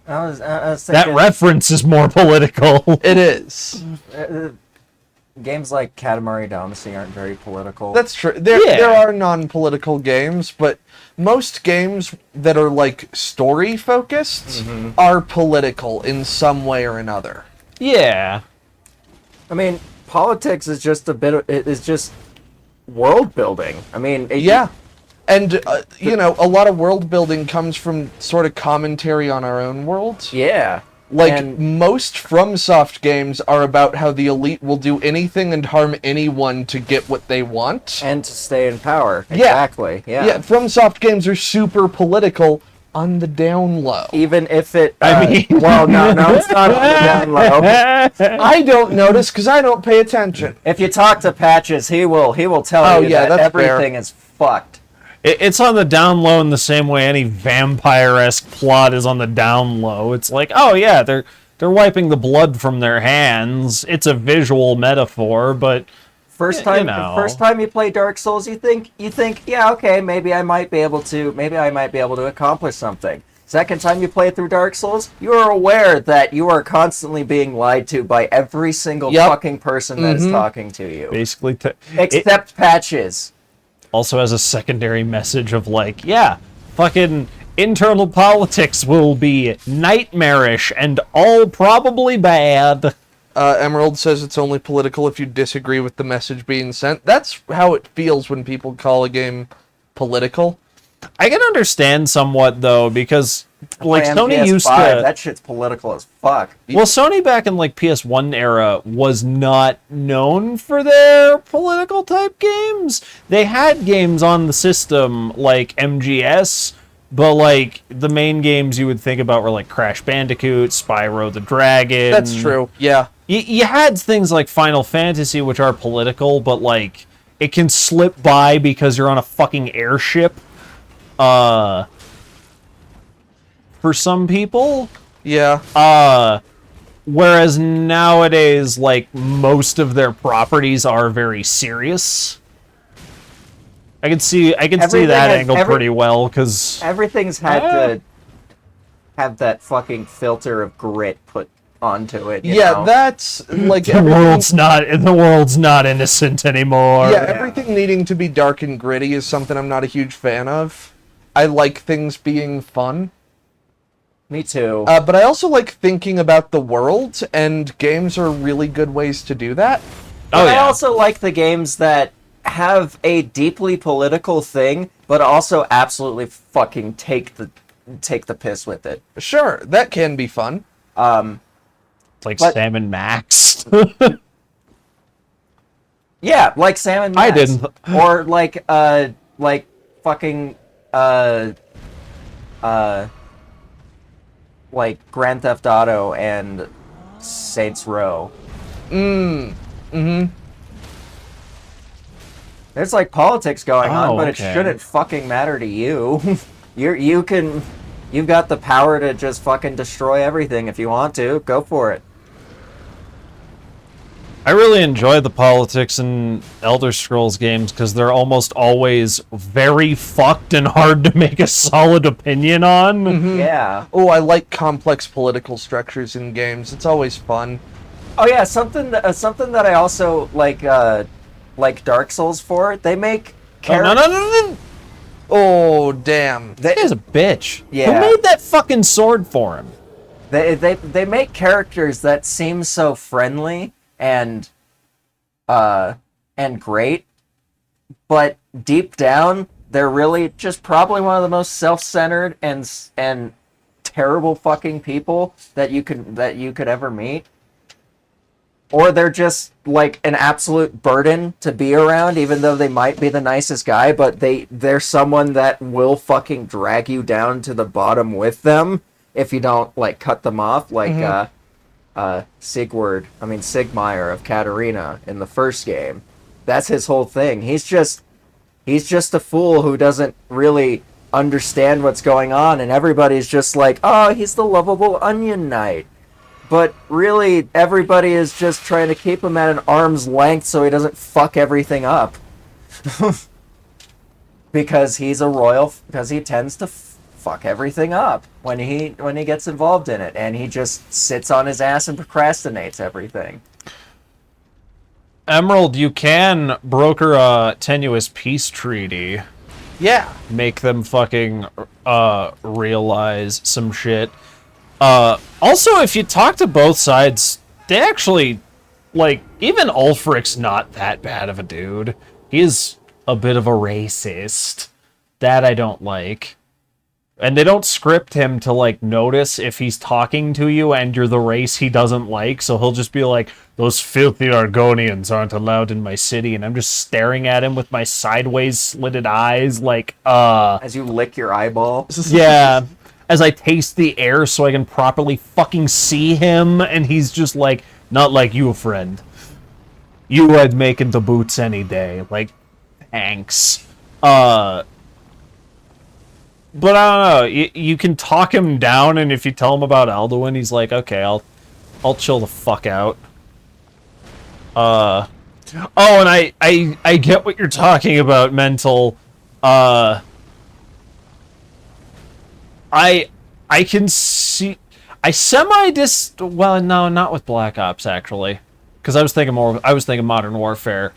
I was that thinking, reference is more political. It is. games like Katamari Damacy aren't very political. That's true. Yeah. There are non-political games, but most games that are like story focused are political in some way or another. Yeah. I mean, politics is just it's just world building. I mean, Yeah. And, you know, a lot of world building comes from sort of commentary on our own world. Yeah. Like, And- most FromSoft games are about how the elite will do anything and harm anyone to get what they want. And to stay in power. Yeah. Exactly. Yeah. Yeah, FromSoft games are super political on the down low. Even if it. I mean- well, no, it's not on the down low. I don't notice because I don't pay attention. If you talk to Patches, he will tell Oh, you yeah, that that's fair. everything is fucked. It's on the down low in the same way any vampire-esque plot is on the down low. It's like, oh yeah, they're wiping the blood from their hands. It's a visual metaphor, but First Yeah, time, you know. first time you play Dark Souls, you think, yeah, okay, maybe I might be able to accomplish something. Second time you play through Dark Souls, you are aware that you are constantly being lied to by every single Yep. fucking person that is talking to you, basically except Patches. also has a secondary message of like, yeah, fucking internal politics will be nightmarish and all probably bad. Emerald says it's only political if you disagree with the message being sent. That's how it feels when people call a game political. I can understand somewhat though, because like Playing Sony used to PS5, that shit's political as fuck. Well, Sony back in like PS1 era was not known for their political type games. They had games on the system like MGS, but like the main games you would think about were like Crash Bandicoot, Spyro the Dragon. That's true. Yeah. You had things like Final Fantasy, which are political, but like it can slip by because you're on a fucking airship. For some people. Yeah. Whereas nowadays, like, most of their properties are very serious. I can see Everything that has- angle pretty well, because Everything's had to have that fucking filter of grit put onto it. you Yeah, know? that's like The world's not innocent anymore. Yeah, everything needing to be dark and gritty is something I'm not a huge fan of. I like things being fun. Me too. But I also like thinking about the world, and games are really good ways to do that. Oh, I yeah. also like the games that have a deeply political thing, but also absolutely fucking take the piss with it. Sure, that can be fun. Like But- Sam and Max. Yeah, like Sam and I Max. didn't. Or like fucking like Grand Theft Auto and Saints Row. There's like politics going on, Oh, but okay. it shouldn't fucking matter to you. You've got the power to just fucking destroy everything if you want to. Go for it. I really enjoy the politics in Elder Scrolls games because they're almost always very fucked and hard to make a solid opinion on. Yeah. Oh, I like complex political structures in games. It's always fun. Oh yeah, something that I also like Dark Souls for. They make Oh, no. Oh, damn. That is a bitch. Yeah. Who made that fucking sword for him? They make characters that seem so friendly and great, but deep down they're really just probably one of the most self-centered and terrible fucking people that you could ever meet. Or they're just like an absolute burden to be around, even though they might be the nicest guy, but they're someone that will fucking drag you down to the bottom with them if you don't like cut them off, like Sigmire of Katarina in the first game. That's his whole thing. He's just a fool who doesn't really understand what's going on, and everybody's just like, oh, he's the lovable onion knight. But really, everybody is just trying to keep him at an arm's length so he doesn't fuck everything up. Because he's a royal, because he tends to fuck everything up when he gets involved in it, and he just sits on his ass and procrastinates everything. Emerald, you can broker a tenuous peace treaty. Yeah. Make them fucking realize some shit. Also, if you talk to both sides, they actually, like, even Ulfric's not that bad of a dude. He's a bit of a racist. That I don't like. And they don't script him to, like, notice if he's talking to you and you're the race he doesn't like, so he'll just be like, those filthy Argonians aren't allowed in my city, and I'm just staring at him with my sideways slitted eyes, like, As you lick your eyeball. yeah, as I taste the air so I can properly fucking see him, and he's just like, not like you, friend. You I'd make into boots any day. Like, thanks. But I don't know, you can talk him down, and if you tell him about Alduin, he's like, okay, I'll chill the fuck out. Oh, and I get what you're talking about, Mental. I can see. Well, no, not with Black Ops actually, because I was thinking Modern Warfare,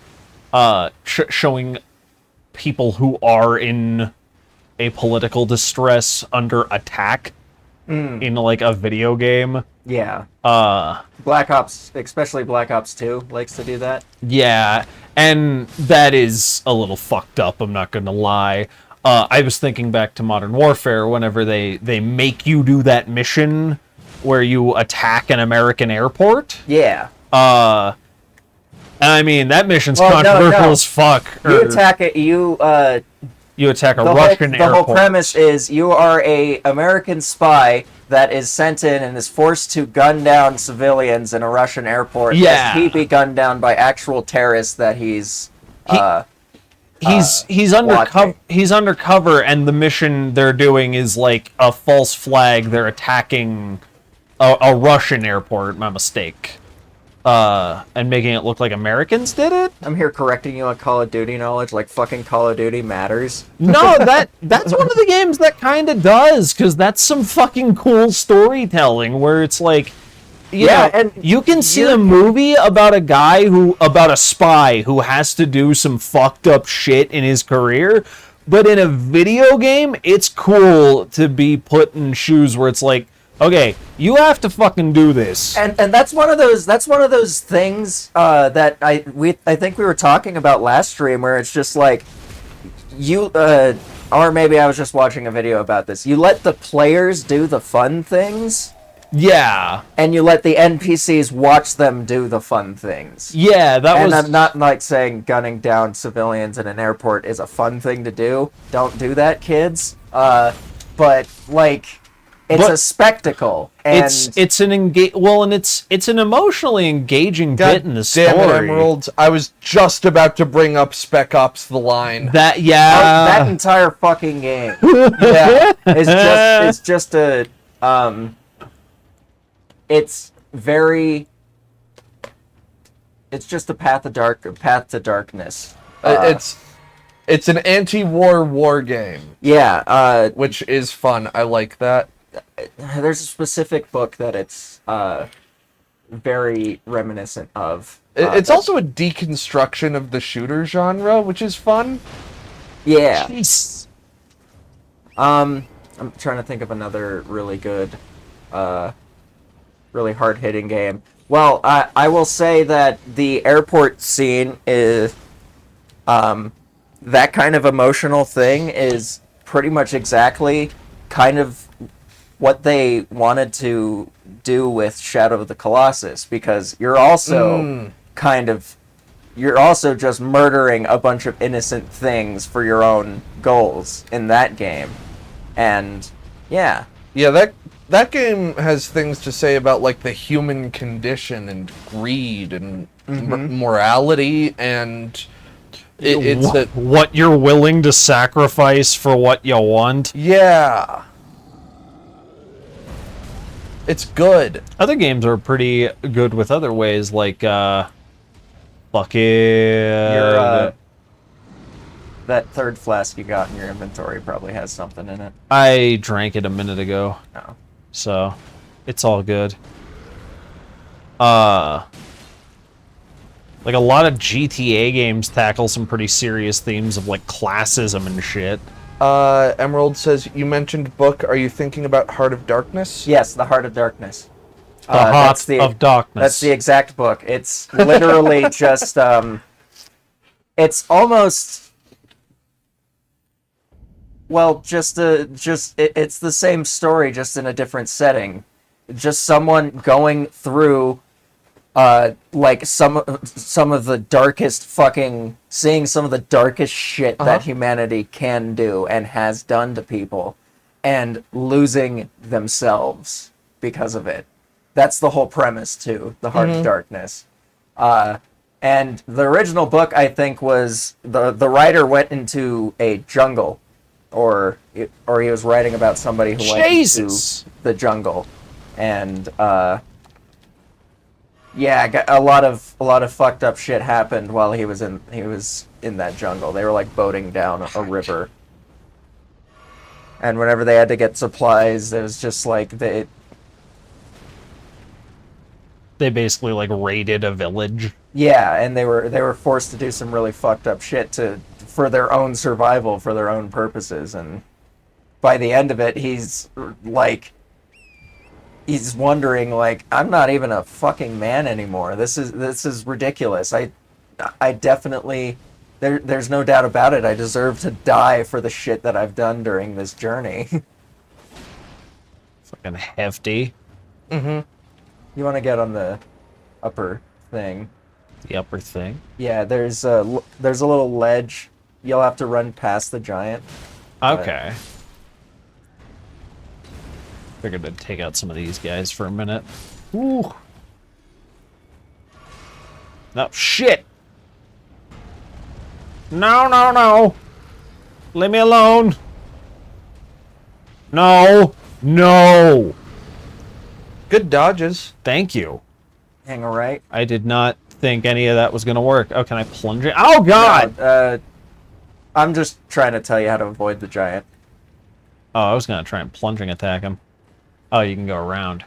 showing people who are in a political distress under attack in like a video game. Yeah. Black Ops, especially Black Ops 2, likes to do that. Yeah, and that is a little fucked up, I'm not gonna lie. I was thinking back to Modern Warfare whenever they make you do that mission where you attack an American airport. Yeah. I mean, that mission's Well, no, controversial no. as fuck. You attack it. You attack a the Russian the airport. whole premise is you are a American spy that is sent in and is forced to gun down civilians in a Russian airport. Yeah. Lest he be gunned down by actual terrorists that he's. He's undercover. watching. He's undercover, and the mission they're doing is like a false flag. They're attacking a Russian airport. My mistake. And making it look like Americans did it. I'm here correcting you on Call of Duty knowledge, like fucking Call of Duty matters. No, that's one of the games that kind of does, because that's some fucking cool storytelling where it's like, Yeah, know, and you can see you're- a movie about about a spy who has to do some fucked up shit in his career, but in a video game, it's cool to be put in shoes where it's like, okay, you have to fucking do this. And that's one of those things that I think we were talking about last stream, where it's just like you or maybe I was just watching a video about this. You let the players do the fun things, Yeah. and you let the NPCs watch them do the fun things. Yeah, that And was I'm not like saying gunning down civilians in an airport is a fun thing to do. Don't do that, kids. But like, it's But a spectacle, and it's an and it's an emotionally engaging God bit in the story. damn it, Emerald. I was just about to bring up Spec Ops: The Line. That that entire fucking game Yeah. it's just a it's very it's just a path to darkness. It's an anti-war war game, Yeah, which is fun. I like that. there's a specific book that it's very reminiscent of. It's also a deconstruction of the shooter genre, which is fun. Yeah. Jeez. I'm trying to think of another really good, really hard-hitting game. Well, I will say that the airport scene is, that kind of emotional thing is pretty much exactly kind of what they wanted to do with Shadow of the Colossus, because you're also you're also just murdering a bunch of innocent things for your own goals in that game. And yeah, Yeah, that game has things to say about like the human condition and greed and morality, and it's What you're willing to sacrifice for what you want. yeah. It's good. Other games are pretty good with other ways, like fucking your that third flask you got in your inventory probably has something in it. I drank it a minute ago, No. so it's all good. Like a lot of GTA games tackle some pretty serious themes of like classism and shit. Emerald says, you mentioned book. Are you thinking about Heart of Darkness? Yes, The Heart of Darkness. The Heart of Darkness. That's the exact book. It's literally just it's almost it's the same story, just in a different setting. Just someone going through like some of the darkest seeing some of the darkest shit that humanity can do and has done to people, and losing themselves because of it. That's the whole premise to The Heart of Darkness. And the original book, I think, was the writer went into a jungle, or he was writing about somebody who went into the jungle, and yeah, a lot of fucked up shit happened while he was in that jungle. They were like boating down a river, and whenever they had to get supplies, it was just like they basically like raided a village. Yeah, and they were forced to do some really fucked up shit for their own survival, for their own purposes, and by the end of it, he's wondering, like, I'm not even a fucking man anymore. This is ridiculous. I definitely there's no doubt about it. I deserve to die for the shit that I've done during this journey. Fucking hefty. You want to get on the upper thing. The upper thing. Yeah, there's a little ledge. You'll have to run past the giant. Okay. Figured I'd take out some of these guys for a minute. Ooh. No, shit! No, no, no! Leave me alone! No! No! Good dodges. Thank you. Hang all right. I did not think any of that was gonna work. Oh, can I plunge it? Oh, God! No, I'm just trying to tell you how to avoid the giant. Oh, I was gonna try and plunging attack him. Oh, you can go around.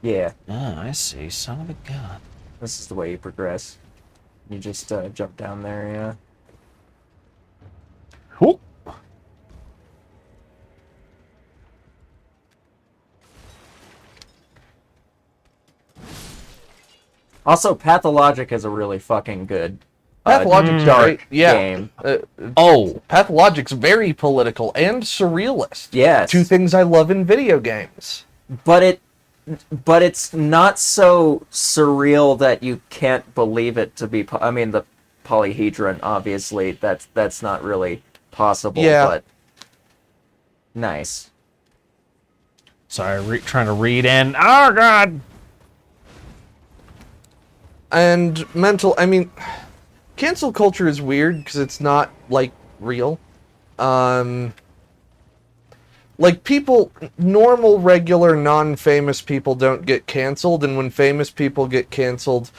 Yeah, Ah, I see. Son of a gun. this is the way you progress. You just jump down there, yeah. Whoop. Also, Pathologic is a really fucking good Pathologic's dark great. Yeah. game. Oh, Pathologic's very political and surrealist. Yes. Two things I love in video games. But it's not so surreal that you can't believe it to be. I mean, the polyhedron, obviously, that's not really possible. Yeah. But nice. sorry. Trying to read in. Oh God. And I mean, cancel culture is weird because it's not, like, real. Like, people, normal, regular, non-famous people don't get canceled, and when famous people get canceled,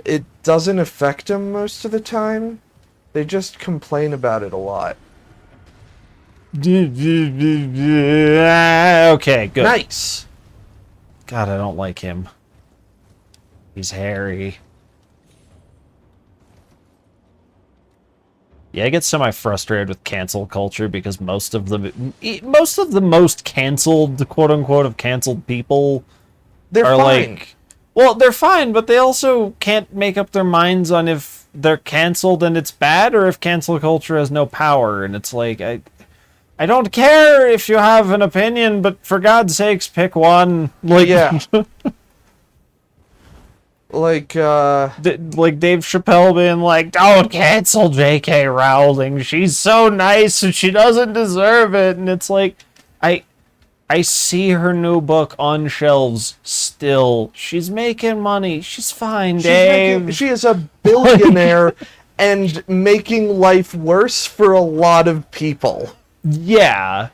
it doesn't affect them most of the time. They just complain about it a lot. Okay, good. Nice! God, I don't like him. He's hairy. Yeah, I get semi-frustrated with cancel culture because most of the most canceled, quote-unquote, of canceled people They're are fine. like... Well, they're fine, but they also can't make up their minds on if they're canceled and it's bad or if cancel culture has no power. And it's like, I don't care if you have an opinion, but for God's sakes, pick one. Like, Yeah. Like, like Dave Chappelle being like, don't cancel J.K. Rowling. She's so nice and she doesn't deserve it. And it's like, I see her new book on shelves still. She's making money. She's fine, Dave. she is a billionaire and making life worse for a lot of people. Yeah.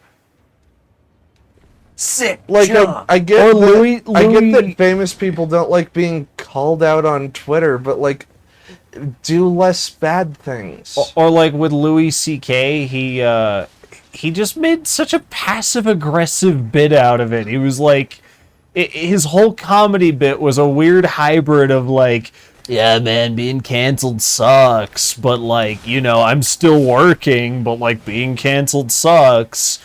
Sick. Like, job. I get Or Louis- I get Louis- that famous people don't like being called out on Twitter, but, like, do less bad things. Or like with Louis C.K., he just made such a passive-aggressive bit out of it. He was like... his whole comedy bit was a weird hybrid of like, yeah, man, being canceled sucks, but like, you know, I'm still working, but like being canceled sucks.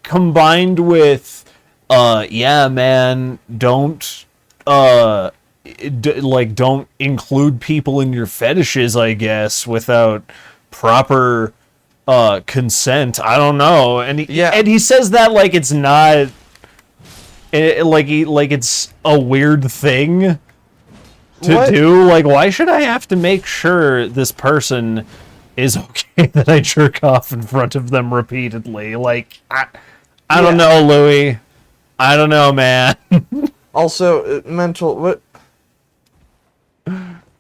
Combined with, yeah, man, don't, don't include people in your fetishes, I guess, without proper, consent. I don't know. And he says that like it's not, like it's a weird thing to do. Like, why should I have to make sure this person is okay that I jerk off in front of them repeatedly? Like, I don't know, Louis. I don't know, man. Also,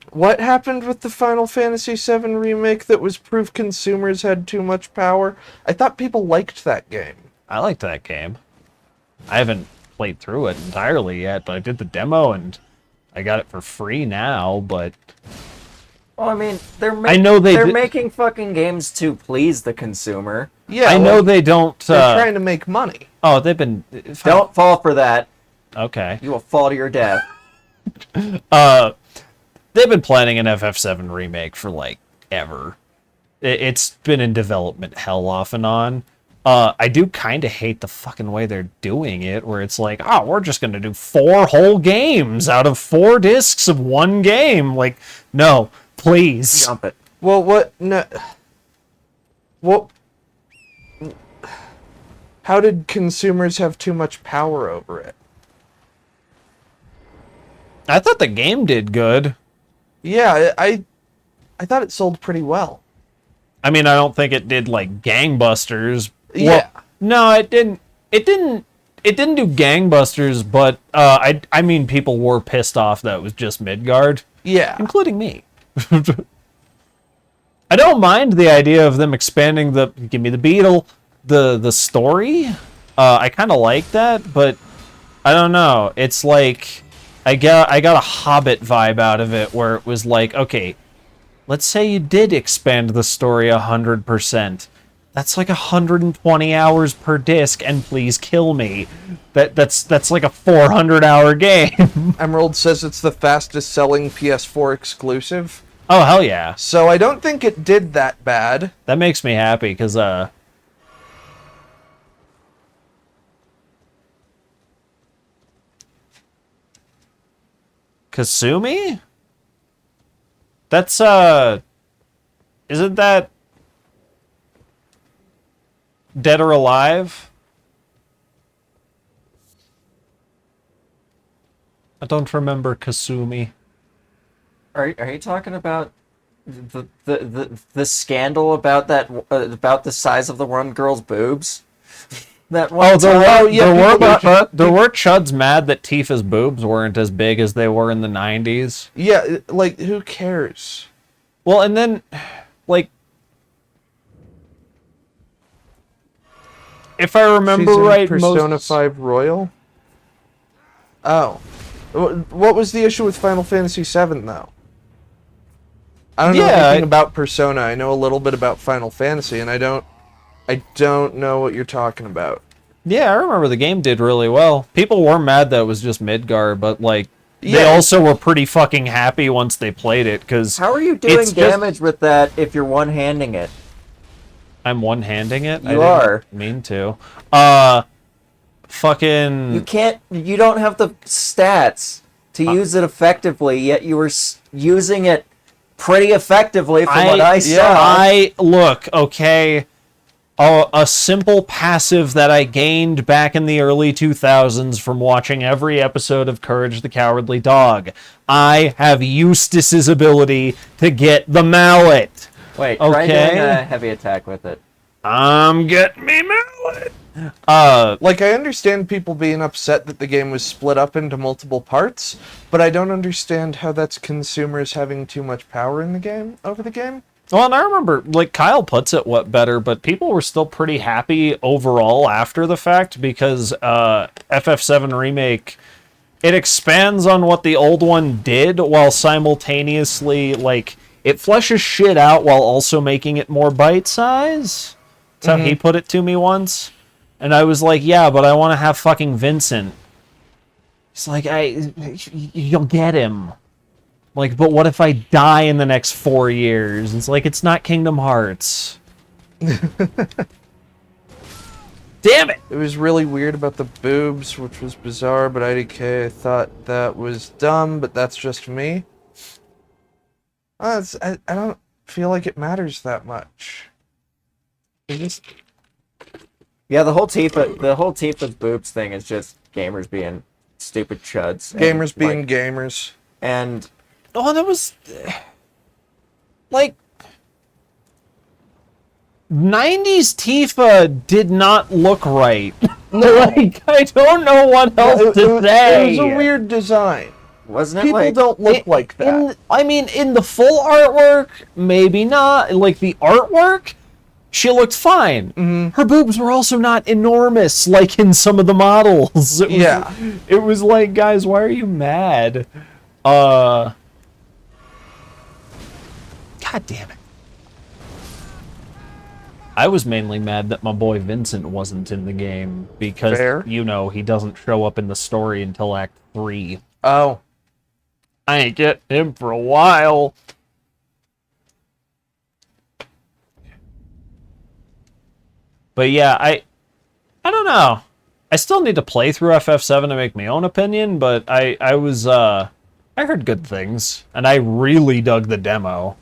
what happened with the Final Fantasy VII remake that was proof consumers had too much power? I thought people liked that game. I like that game. I haven't played through it entirely yet, but I did the demo and I got it for free now, but... Well, I mean, they're making fucking games to please the consumer. Yeah, I know they don't... they're trying to make money. Oh, they've been... Don't fall for that. Okay. You will fall to your death. They've been planning an FF7 remake for, like, ever. It's been in development hell off and on. I do kind of hate the fucking way they're doing it, where it's like, oh, we're just going to do 4 whole games out of 4 discs of one game. Like, no, please. Jump it. Well, what? No. What? How did consumers have too much power over it? I thought the game did good. Yeah, I thought it sold pretty well. I mean, I don't think it did like gangbusters. Yeah. Well, no, it didn't. It didn't do gangbusters, but I mean, people were pissed off that it was just Midgard, Yeah. including me. I don't mind the idea of them expanding the give me the beetle, the story. I kind of like that, but I don't know. It's like I got a Hobbit vibe out of it, where it was like, okay, let's say you did expand the story 100%. That's like 120 hours per disc, and please kill me. That's like a 400-hour game. Emerald says it's the fastest selling PS4 exclusive. Oh, hell yeah. So I don't think it did that bad. That makes me happy, because, Kasumi? That's, isn't that Dead or Alive? I don't remember Kasumi. Are you talking about the scandal about that about the size of the one girl's boobs? That one there time? were chuds mad that Tifa's boobs weren't as big as they were in the 90s. Yeah, like, who cares? Well, and then, like, if I remember She's in right, Persona 5 Royal? Oh. What was the issue with Final Fantasy VII, though? I don't know anything about Persona. I know a little bit about Final Fantasy, and I don't know what you're talking about. Yeah, I remember the game did really well. People were mad that it was just Midgar, but, like, they Yeah. also were pretty fucking happy once they played it, because How are you doing damage with that if you're one-handing it? I'm one-handing it? You are. Mean to. Fucking... You don't have the stats to use it effectively, yet you were using it pretty effectively from what I saw. Look, okay... a simple passive that I gained back in the early 2000s from watching every episode of Courage the Cowardly Dog. I have Eustace's ability to get the mallet. Wait, try doing a heavy attack with it. I'm getting me mallet. Like, I understand people being upset that the game was split up into multiple parts, but I don't understand how that's consumers having too much power in the game, over the game. Well, and I remember, like, Kyle puts it better, but people were still pretty happy overall after the fact, because FF7 Remake, it expands on what the old one did, while simultaneously, like, it fleshes shit out while also making it more bite-size. That's how he put it to me once. And I was like, yeah, but I want to have fucking Vincent. It's like, you'll get him. Like, but what if I die in the next 4 years? It's like, it's not Kingdom Hearts. Damn it! It was really weird about the boobs, which was bizarre, but IDK, I thought that was dumb, but that's just me. I don't feel like it matters that much. Yeah, the whole Tifa's boobs thing is just gamers being stupid chuds. Gamers being gamers. And... Oh, that was... Like... 90s Tifa did not look right. Like, I don't know what else to say. It was a weird design. Wasn't it People like... don't look like that. In the full artwork, maybe not. Like, the artwork, she looked fine. Her boobs were also not enormous, like in some of the models. It was like, guys, why are you mad? God damn it. I was mainly mad that my boy Vincent wasn't in the game, because, you know, he doesn't show up in the story until Act 3. Oh. I ain't get him for a while. But yeah, I don't know. I still need to play through FF7 to make my own opinion, but I heard good things, and I really dug the demo.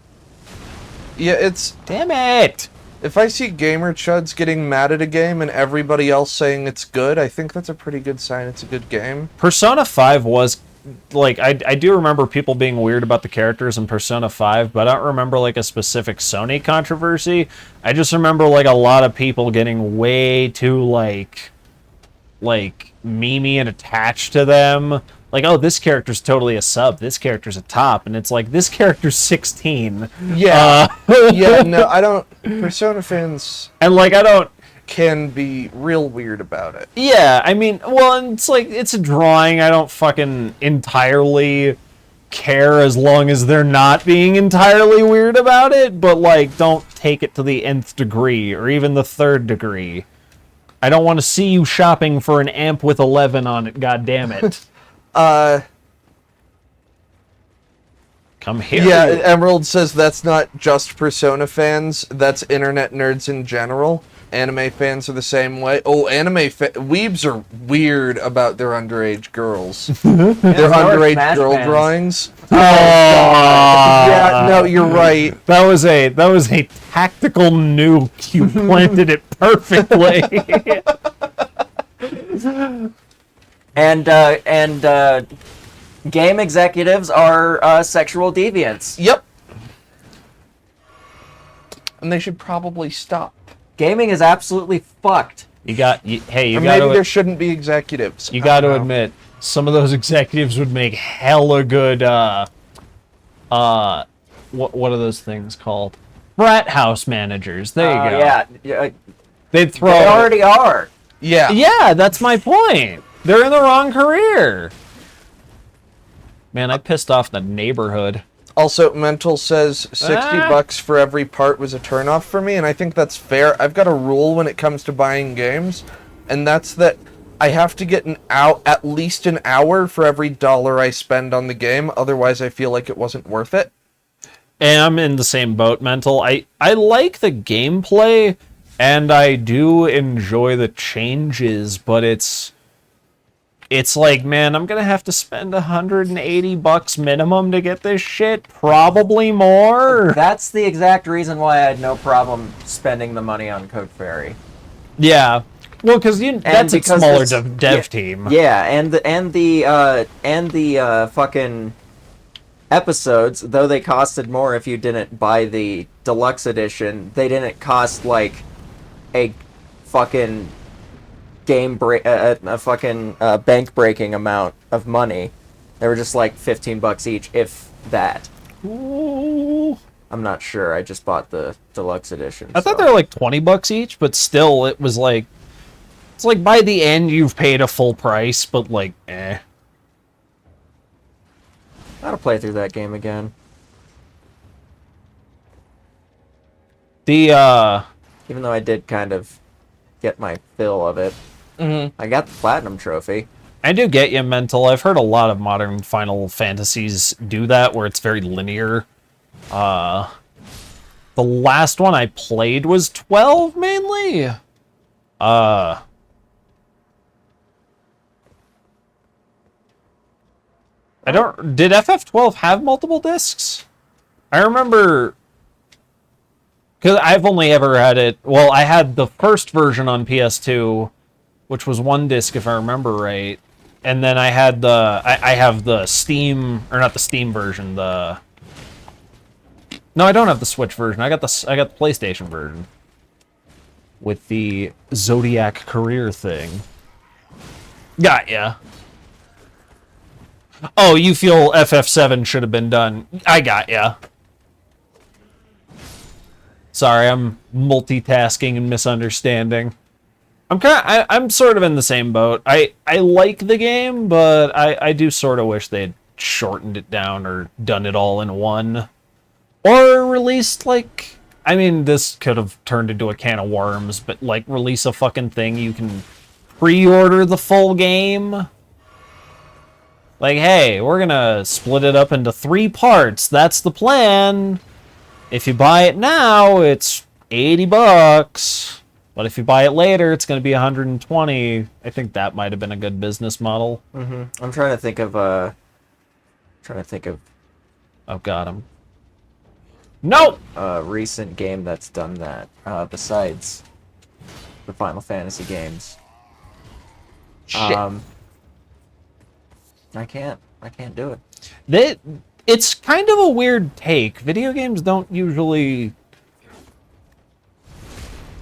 Yeah, it's... Damn it! If I see gamer chuds getting mad at a game and everybody else saying it's good, I think that's a pretty good sign it's a good game. Persona 5 was... Like, I do remember people being weird about the characters in Persona 5, but I don't remember, like, a specific Sony controversy. I just remember, like, a lot of people getting way too, like, memey and attached to them. Like, oh, this character's totally a sub, this character's a top, and it's like, this character's 16. Yeah. Yeah, no, I don't... Persona fans... And, like, I don't... can be real weird about it. Yeah, I mean, well, it's like, it's a drawing. I don't fucking entirely care as long as they're not being entirely weird about it, but, like, don't take it to the nth degree or even the third degree. I don't want to see you shopping for an amp with 11 on it, god damn it. Come here. Yeah, you. Emerald says that's not just Persona fans, that's internet nerds in general. Anime fans are the same way. Oh, weebs are weird about their underage girls. Their underage Smash girl fans. drawings. Ah. Yeah, no, you're right. That was a tactical nuke. You planted it perfectly. And game executives are sexual deviants. Yep. And they should probably stop. Gaming is absolutely fucked. Hey, you Or got maybe there to shouldn't be executives. you got to admit some of those executives would make hella good what are those things called? Frat house managers. There you go. Yeah, They'd throw they already are. Yeah. Yeah, that's my point. They're in the wrong career. Man, I pissed off the neighborhood. Also, Mental says 60 bucks for every part was a turnoff for me, and I think that's fair. I've got a rule when it comes to buying games, and that's that I have to get at least an hour for every dollar I spend on the game, otherwise I feel like it wasn't worth it. And I'm in the same boat, Mental. I like the gameplay, and I do enjoy the changes, but it's like, man, I'm gonna have to spend $180 minimum to get this shit. Probably more. That's the exact reason why I had no problem spending the money on Code Fairy. Yeah. Well, that's a because smaller it's- dev team. Yeah, and the fucking episodes, though they costed more if you didn't buy the deluxe edition, they didn't cost like a fucking a fucking bank breaking amount of money. They were just like $15 each, if that. Ooh. I'm not sure. I just bought the deluxe edition. I thought so. they were like $20 each, but still, it was like, it's like by the end you've paid a full price, but like, eh. I'll play through that game again. The Even though I did kind of get my fill of it. Mm-hmm. I got the platinum trophy. I do get you, Mental. I've heard a lot of modern Final Fantasies do that, where it's very linear. The last one I played was 12, mainly. Did FF12 have multiple discs? I remember, because I've only ever had it, well, I had the first version on PS2, which was one disc if I remember right, and then I had I have the Steam, or not the Steam version, no, I don't have the Switch version, I got the PlayStation version, with the Zodiac career thing. Got ya. Oh, you feel FF7 should have been done. I got ya. Sorry, I'm multitasking and misunderstanding. I'm sort of in the same boat. I like the game, but I do sort of wish they'd shortened it down or done it all in one. Or released, like, I mean, this could have turned into a can of worms, but like release a fucking thing you can pre-order the full game. Like, hey, we're gonna split it up into 3 parts. That's the plan. If you buy it now, it's $80. But if you buy it later, it's gonna be $120. I think that might have been a good business model. Mm-hmm. I'm trying to think of Oh god, Nope! a recent game that's done that. Besides the Final Fantasy games. Shit. I can't do it. It's kind of a weird take. Video games don't usually...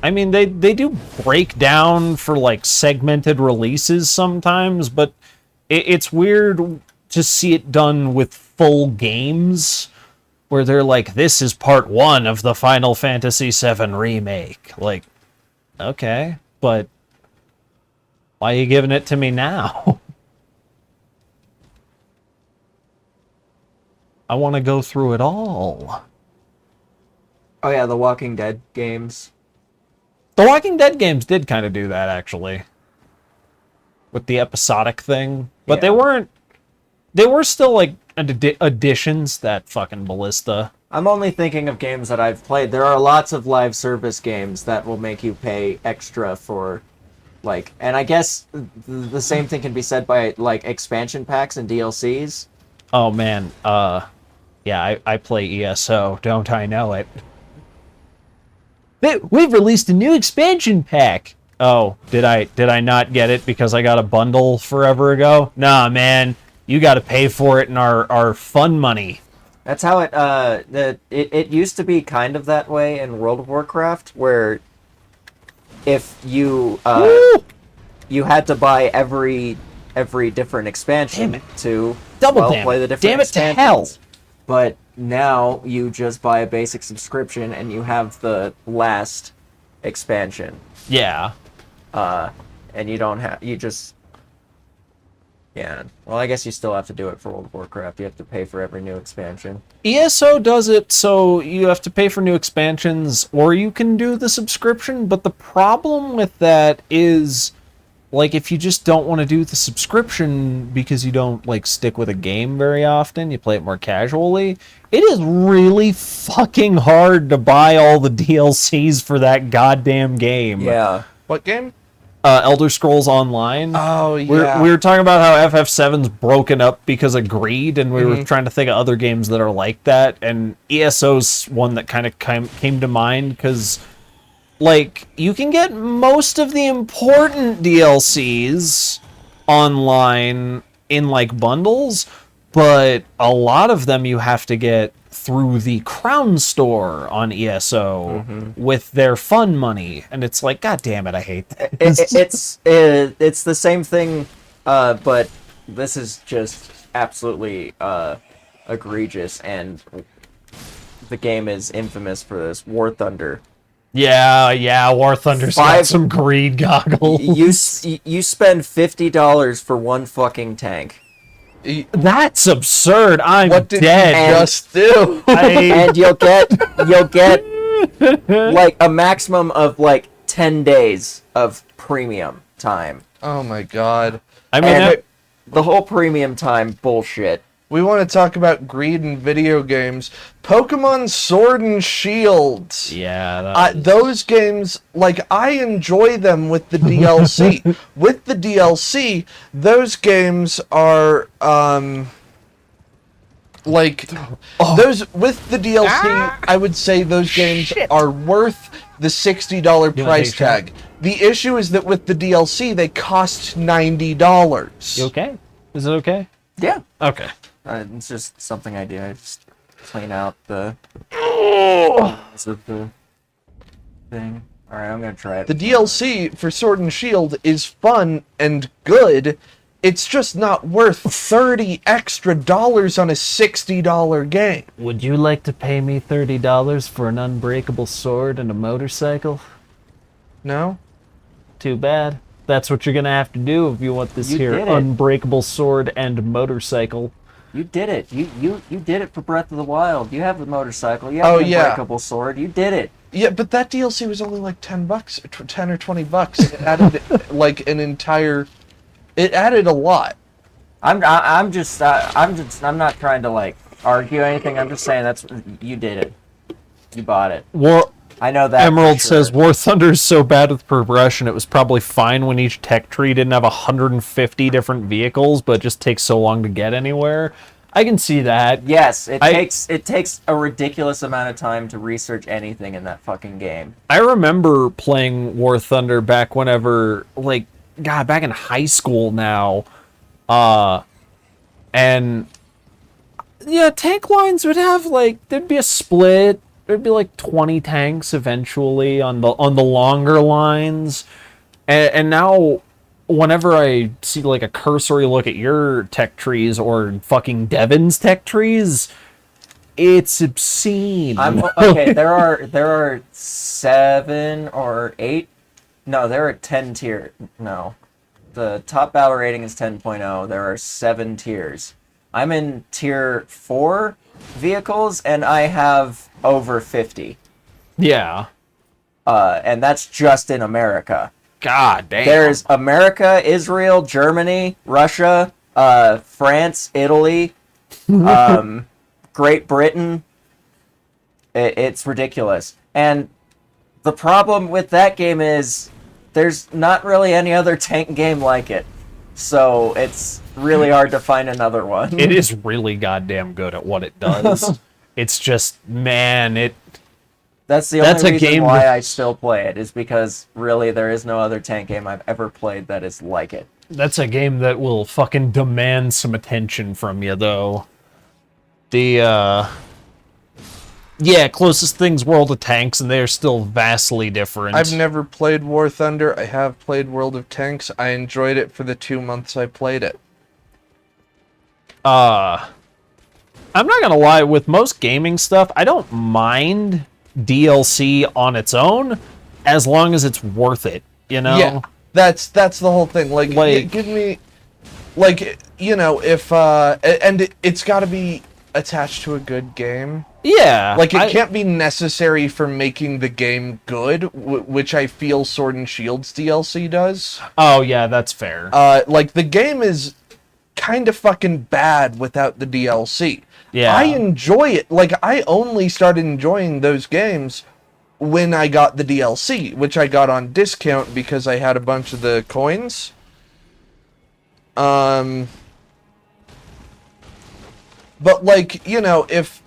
I mean, they do break down for, like, segmented releases sometimes, but it's weird to see it done with full games, where they're like, this is part 1 of the Final Fantasy VII Remake. Like, okay, but why are you giving it to me now? I want to go through it all. Oh yeah, the Walking Dead games. The Walking Dead games did kind of do that, actually. With the episodic thing. But they Yeah. weren't... They were still, like, additions, that fucking Ballista. I'm only thinking of games that I've played. There are lots of live service games that will make you pay extra for, like, and I guess the same thing can be said by like expansion packs and DLCs. Oh, man. Yeah, I play ESO. Don't I know it? We've released a new expansion pack. Oh, did I not get it because I got a bundle forever ago? Nah, man. You got to pay for it in our fun money. That's how it used to be kind of that way in World of Warcraft, where if you you had to buy every different expansion Damn it. to Double damn play it. the different Damn it to expansions. hell. But now you just buy a basic subscription and you have the last expansion. Yeah. And you don't have yeah. Well, I guess you still have to do it for World of Warcraft. You have to pay for every new expansion. ESO does it so you have to pay for new expansions or you can do the subscription, but the problem with that is like if you just don't want to do the subscription because you don't like stick with a game very often, you play it more casually, it is really fucking hard to buy all the DLCs for that goddamn game. Yeah. What game? Elder Scrolls Online. Oh, yeah. We were talking about how FF7's broken up because of greed, and we were trying to think of other games that are like that, and ESO's one that kind of came to mind, because, like, you can get most of the important DLCs online in, like, bundles, but a lot of them you have to get through the Crown Store on ESO with their fun money, and it's like, god damn it, I hate that. It's the same thing, but this is just absolutely egregious, and the game is infamous for this. War Thunder. Yeah, War Thunder's got some greed goggles. You spend $50 for one fucking tank. That's absurd. I'm What did dead. you just do? And you'll get like a maximum of like 10 days of premium time. Oh my god. I mean, And the whole premium time bullshit. We want to talk about greed in video games. Pokemon Sword and Shield. yeah, Those games, like, I enjoy them with the DLC. With the DLC, those games are, like, those, with the DLC, I would say those games are worth the $60 price take a shot? tag. The issue is that with the DLC, they cost $90. you okay? Is it okay? Yeah. Okay. It's just something I do. I just clean out the the thing. All right, I'm gonna try it. The DLC for Sword and Shield is fun and good. It's just not worth $30 extra on a $60 game. Would you like to pay me $30 for an unbreakable sword and a motorcycle? No? Too bad. That's what you're gonna have to do if you want this You here did it. unbreakable sword and motorcycle. You did it. You did it for Breath of the Wild. You have the motorcycle. You have Oh, the yeah. unbreakable sword. You did it. Yeah, but that DLC was only like $10, 10 or $20. It added like an entire. It added a lot. I'm not trying to like argue anything. I'm just saying you did it. You bought it. War I know that. for Emerald sure. says War Thunder's so bad with progression, it was probably fine when each tech tree didn't have 150 different vehicles, but it just takes so long to get anywhere. I can see that. Yes, it takes a ridiculous amount of time to research anything in that fucking game. I remember playing War Thunder back whenever, like, God, back in high school now. And, yeah, tank lines would have, like, there'd be a split. There'd be, like, 20 tanks eventually on the longer lines. And now, whenever I see, like, a cursory look at your tech trees or fucking Devin's tech trees, it's obscene. Okay. There are 7 or 8. No, there are 10 tier. No, the top battle rating is 10.0. There are 7 tiers. I'm in tier 4 vehicles, and I have over 50. Yeah. And that's just in America. God damn. There's America, Israel, Germany, Russia, France, Italy, Great Britain. It's ridiculous. And the problem with that game is there's not really any other tank game like it. So it's really hard to find another one. It is really goddamn good at what it does. It's just, man, That's the That's a only reason game why that- I still play it, is because really there is no other tank game I've ever played that is like it. that's a game that will fucking demand some attention from you, though. Yeah, closest thing's World of Tanks, and they're still vastly different. I've never played War Thunder. I have played World of Tanks. I enjoyed it for the 2 months I played it. I'm not gonna lie, with most gaming stuff, I don't mind DLC on its own, as long as it's worth it, you know? Yeah, that's the whole thing. Like give me, like, you know, if and it's got to be attached to a good game. Yeah. Like, it can't be necessary for making the game good, which I feel Sword and Shield's DLC does. Oh, yeah, that's fair. Like, the game is kind of fucking bad without the DLC. Yeah. I enjoy it. Like, I only started enjoying those games when I got the DLC, which I got on discount because I had a bunch of the coins. But, like, you know, if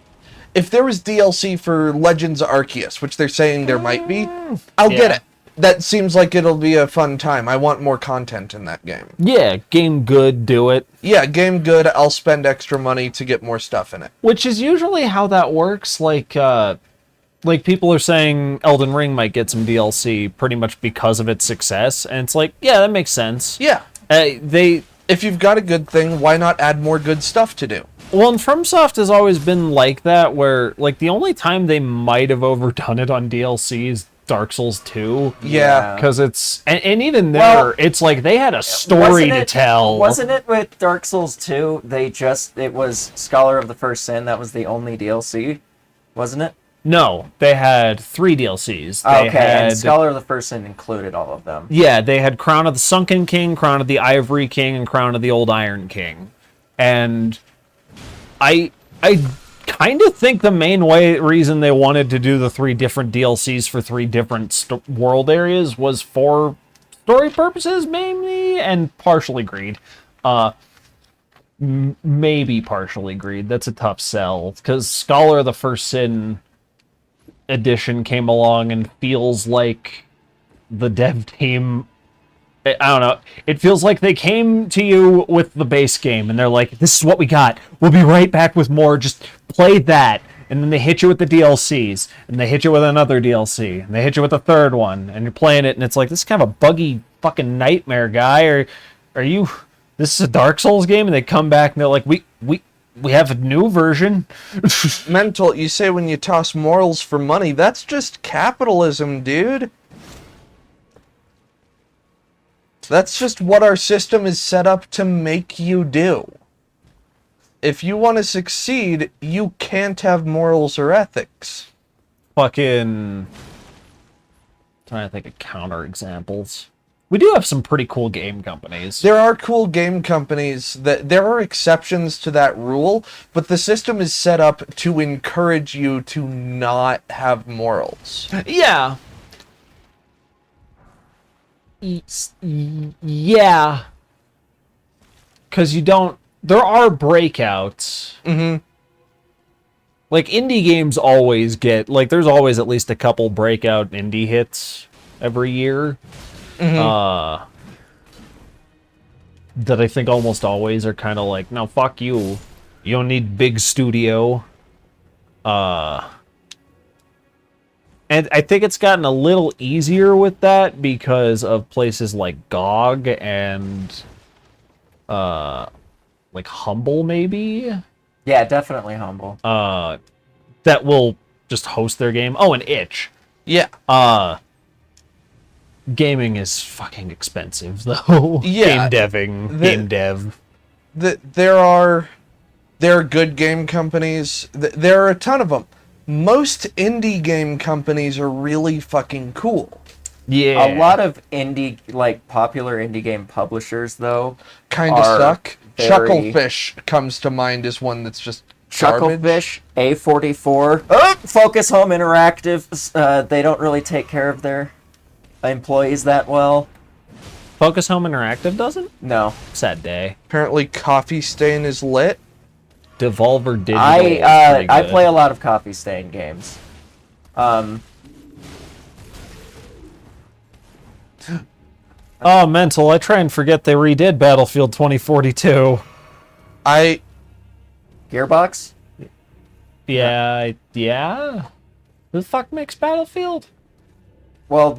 there was DLC for Legends Arceus, which they're saying there might be, I'll get Yeah. it. That seems like it'll be a fun time. I want more content in that game. Yeah, game good, do it. Yeah, game good, I'll spend extra money to get more stuff in it. Which is usually how that works. Like people are saying Elden Ring might get some DLC pretty much because of its success, and it's like, yeah, that makes sense. Yeah. If you've got a good thing, why not add more good stuff to do? Well, and FromSoft has always been like that, where, like, the only time they might have overdone it on DLC is Dark Souls 2. Yeah. Because it's... And even there, Well, it's like they had a story to tell. Wasn't it with Dark Souls 2? It was Scholar of the First Sin, that was the only DLC, wasn't it? No, they had 3 DLCs. They Okay, had... and Scholar of the First Sin included all of them. Yeah, they had Crown of the Sunken King, Crown of the Ivory King, and Crown of the Old Iron King. And I kind of think the main reason they wanted to do the 3 different DLCs for 3 different world areas was for story purposes, mainly, and partially greed. Maybe partially greed. That's a tough sell, because Scholar of the First Sin edition came along and feels like the dev team, I don't know, it feels like they came to you with the base game and they're like, this is what we got, we'll be right back with more, just play that. And then they hit you with the DLCs, and they hit you with another DLC, and they hit you with a third one, and you're playing it, and it's like, this is kind of a buggy fucking nightmare, guy. Or are you, this is a Dark Souls game? And they come back and they're like, we have a new version. Mental, you say when you toss morals for money, that's just capitalism, dude. That's just what our system is set up to make you do. If you want to succeed, you can't have morals or ethics. Fucking trying to think of counter examples. We do have some pretty cool game companies. There are cool game companies that there are exceptions to that rule, but the system is set up to encourage you to not have morals. Yeah. Yeah. Because you don't... There are breakouts. Mm-hmm. Like, indie games always get... Like, there's always at least a couple breakout indie hits every year. That I think almost always are kind of like, no, fuck you. You don't need big studio. And I think it's gotten a little easier with that because of places like GOG and like Humble, maybe? Yeah, definitely Humble. That will just host their game. Oh, and Itch. Yeah. Gaming is fucking expensive, though. Yeah. Game dev. There are good game companies. There are a ton of them. most indie game companies are really fucking cool. Yeah. A lot of popular indie game publishers, though, Kind of are suck. very- Chucklefish comes to mind as one that's just garbage. Chucklefish, A44, Focus Home Interactive, they don't really take care of their employees that well. Focus Home Interactive doesn't? No. Sad day. Apparently, Coffee Stain is lit. Devolver Digital. I is pretty good. play a lot of Coffee Stain games. Oh, mental. I try and forget they redid Battlefield 2042. Gearbox? Yeah. Who the fuck makes Battlefield? Well,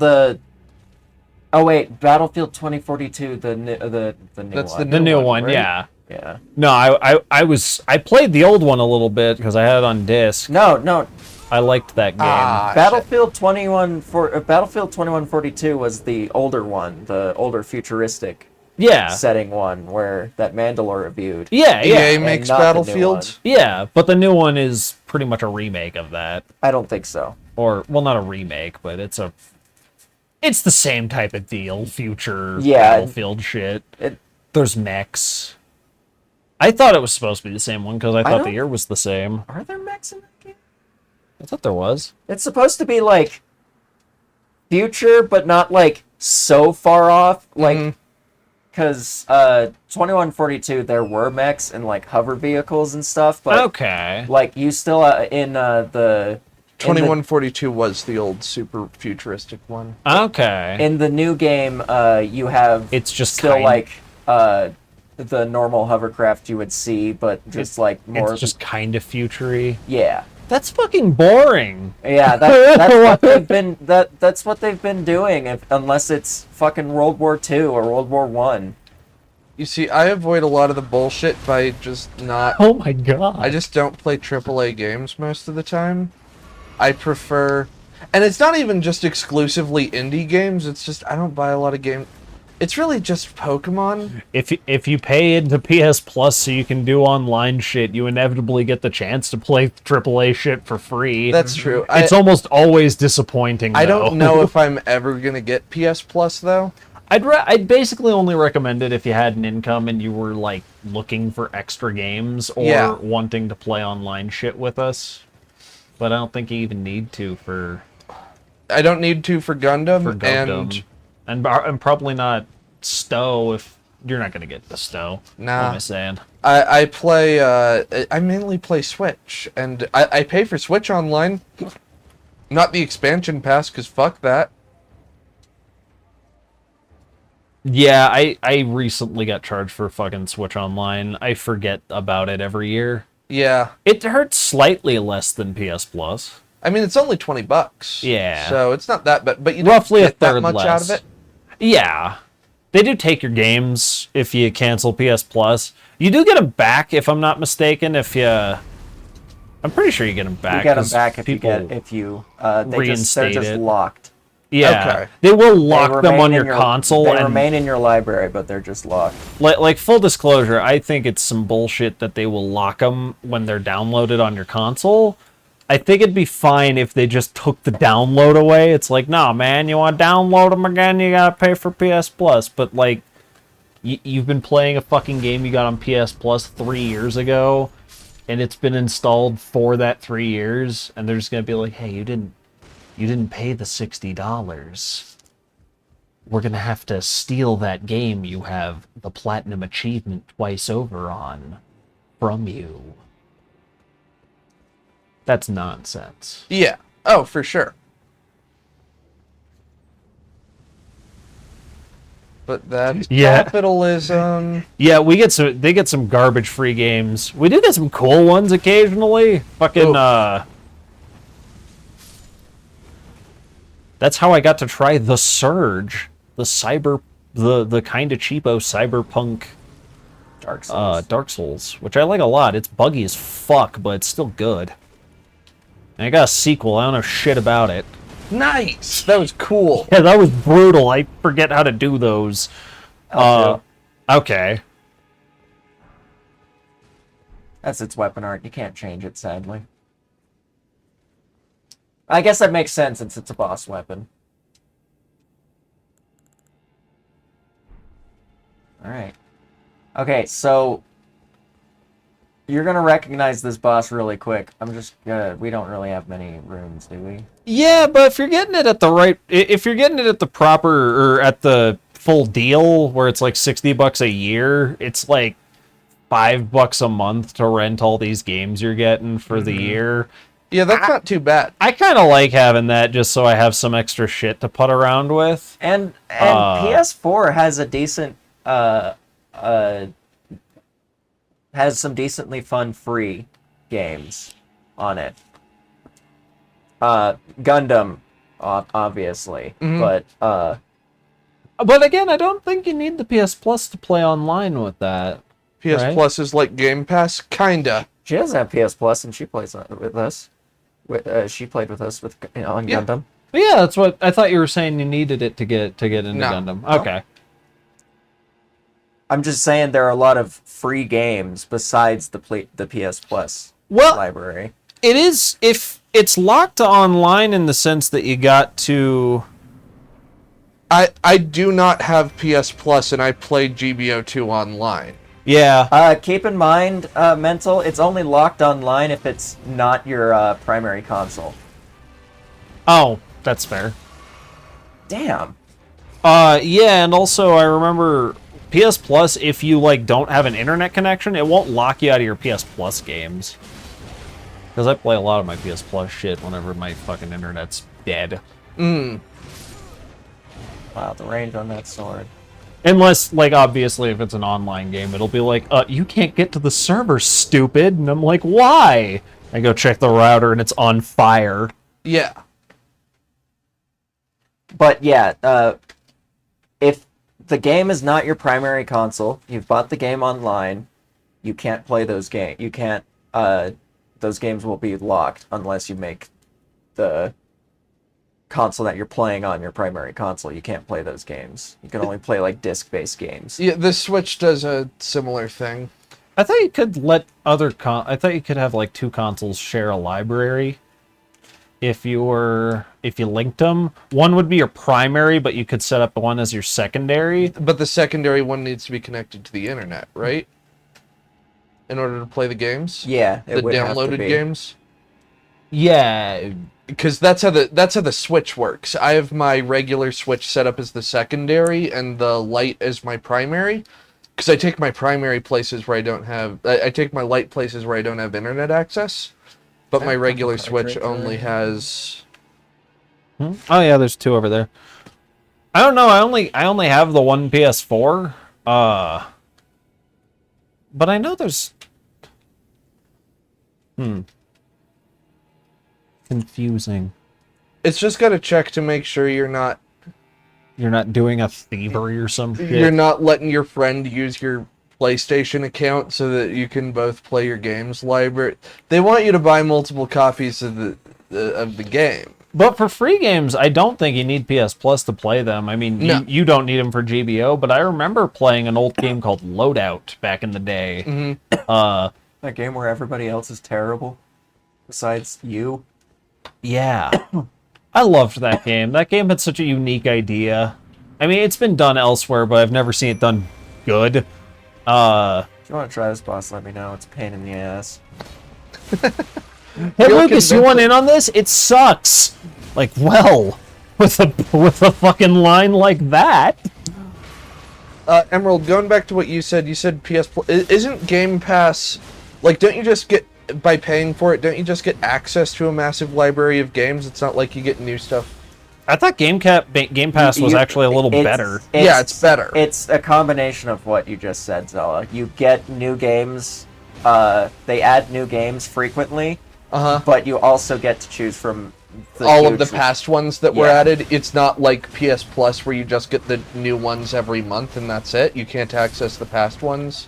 oh wait, Battlefield 2042, the new That's one. The new one, one, right? yeah. Yeah. No, I played the old one a little bit because I had it on disc. No. I liked that game. Battlefield 2142 was the older one, the older futuristic Yeah. setting one where that Mandalore reviewed. Yeah, EA yeah. makes not the new Battlefield. Yeah, but the new one is pretty much a remake of that. I don't think so. Or, well, not a remake, but it's the same type of deal, future Yeah. Battlefield shit. It- There's mechs. I thought it was supposed to be the same one because I thought the don't- year was the same. Are there mechs in that game? I thought there was. It's supposed to be like future, but not like so far off. Like, because 2142, there were mechs and like hover vehicles and stuff, but Okay. like you still in the 2142 was the old super futuristic one. Okay. in the new game, you have It's just still kind- like the normal hovercraft you would see, but just like more. It's just kind of futury. Yeah. That's fucking boring. Yeah, that's what they've been. That's what they've been doing. Unless it's fucking World War II or World War One. You see, I avoid a lot of the bullshit by just not. Oh my god. I just don't play AAA games most of the time. I prefer, and it's not even just exclusively indie games. It's just I don't buy a lot of games. It's really just Pokemon. If you pay into PS Plus so you can do online shit, you inevitably get the chance to play AAA shit for free. That's true. It's almost always disappointing. I though. don't know if I'm ever gonna get PS Plus though. I'd basically only recommend it if you had an income and you were like looking for extra games or Yeah. wanting to play online shit with us. But I don't think you even need to for I don't need to for Gundam, Gundam. And probably not Stowe if you're not gonna get the Stowe. Nah. What am I saying? I play. I mainly play Switch, and I pay for Switch Online, not the expansion pass, cause fuck that. Yeah, I recently got charged for fucking Switch Online. I forget about it every year. Yeah, It hurts slightly less than PS Plus. I mean it's only $20. Yeah. so it's not that bad, but you Roughly don't a get that third much less. out of it. Yeah. They do take your games if you cancel PS Plus. You do get them back, if I'm not mistaken. If you, I'm pretty sure you get them back. You get them 'cause back if people, they're just reinstate they're just it. locked. Yeah, Okay. they will They lock them remain on in your console. They and remain in your library, but they're just locked. like full disclosure, I think it's some bullshit that they will lock them when they're downloaded on your console. I think it'd be fine if they just took the download away. It's like, nah, man, you want to download them again? You gotta pay for PS Plus. But like, you've been playing a fucking game you got on PS Plus 3 years ago, and it's been installed for that 3 years, and they're just gonna be like, hey, you didn't pay the $60. We're gonna have to steal that game you have the platinum achievement twice over on from you. That's nonsense. Yeah. Oh, for sure. But that's Yeah. capitalism. Yeah, they get some garbage free games. We do get some cool ones occasionally. Fucking That's how I got to try The Surge, the kind of cheapo cyberpunk Dark Souls, which I like a lot. It's buggy as fuck, but it's still good. And I got a sequel. I don't know shit about it. Nice. That was cool. Yeah, that was brutal. I forget how to do those. Okay. That's its weapon art. You can't change it, sadly. I guess that makes sense since it's a boss weapon. Alright. Okay, so you're gonna recognize this boss really quick. We don't really have many rooms, do we? Yeah, but if you're getting it at the right, if you're getting it at the proper or at the full deal where it's like $60 a year, it's like $5 a month to rent all these games you're getting for the year. Yeah, that's not too bad. I kind of like having that just so I have some extra shit to put around with. And PS4 has a decent has some decently fun free games on it. Gundam, obviously, but again, I don't think you need the PS Plus to play online with that. PS Right. Plus is like Game Pass, kinda. she doesn't have PS Plus, and she plays with us. She played with us on Yeah. Gundam. But yeah, that's what I thought you were saying. You needed it to get into No. Gundam. Okay. I'm just saying there are a lot of free games besides the PS Plus Well, library. it is if it's locked to online in the sense that you got to. I do not have PS Plus, and I played GBO2 online. Yeah. Keep in mind, Mental, it's only locked online if it's not your primary console. Oh, that's fair. Damn. Yeah, and also I remember PS Plus, if you like don't have an internet connection, it won't lock you out of your PS Plus games. Because I play a lot of my PS Plus shit whenever my fucking internet's dead. Wow, the range on that sword. Unless, like, obviously, if it's an online game, it'll be like, you can't get to the server, stupid. And I'm like, why? I go check the router and it's on fire. Yeah. But yeah, if the game is not your primary console, you've bought the game online, you can't play those games. You can't. Those games will be locked unless you make the console that you're playing on your primary console. You can't play those games. You can only play like disc-based games. Yeah, the Switch does a similar thing. I thought you could let I thought you could have, like, two consoles share a library. If you linked them. One would be your primary, but you could set up one as your secondary. But the secondary one needs to be connected to the internet, right? In order to play the games? Yeah, it The would have to downloaded be. games? Yeah. Because that's how the Switch works. I have my regular Switch set up as the secondary and the Lite as my primary. Because I take my primary places where I don't have... I take my Lite places where I don't have internet access. But my regular Switch only has... Oh yeah, there's two over there. I don't know. I only have the one PS4. But I know there's. Confusing. It's just got to check to make sure you're not doing a thievery or some shit. you're not letting your friend use your PlayStation account so that you can both play your games library. They want you to buy multiple copies of the game. But for free games, I don't think you need PS Plus to play them. I mean, No. you don't need them for GBO, but I remember playing an old game called Loadout back in the day. Mm-hmm. That game where everybody else is terrible, besides you. Yeah. I loved that game. That game had such a unique idea. I mean, it's been done elsewhere, but I've never seen it done good. If you want to try this boss, let me know. It's a pain in the ass. Hey Lucas, you want in on this? It sucks. Like, well, with a fucking line like that. Emerald, going back to what you said PS Plus. Isn't Game Pass... Like, don't you just get... By paying for it, don't you just get access to a massive library of games? It's not like you get new stuff. I thought Game Pass was actually a little better. Yeah, it's better. It's a combination of what you just said, Zella. You get new games. They add new games frequently, but you also get to choose from all of the past ones that were Yeah. added. It's not like PS Plus where you just get the new ones every month and that's it. You can't access the past ones.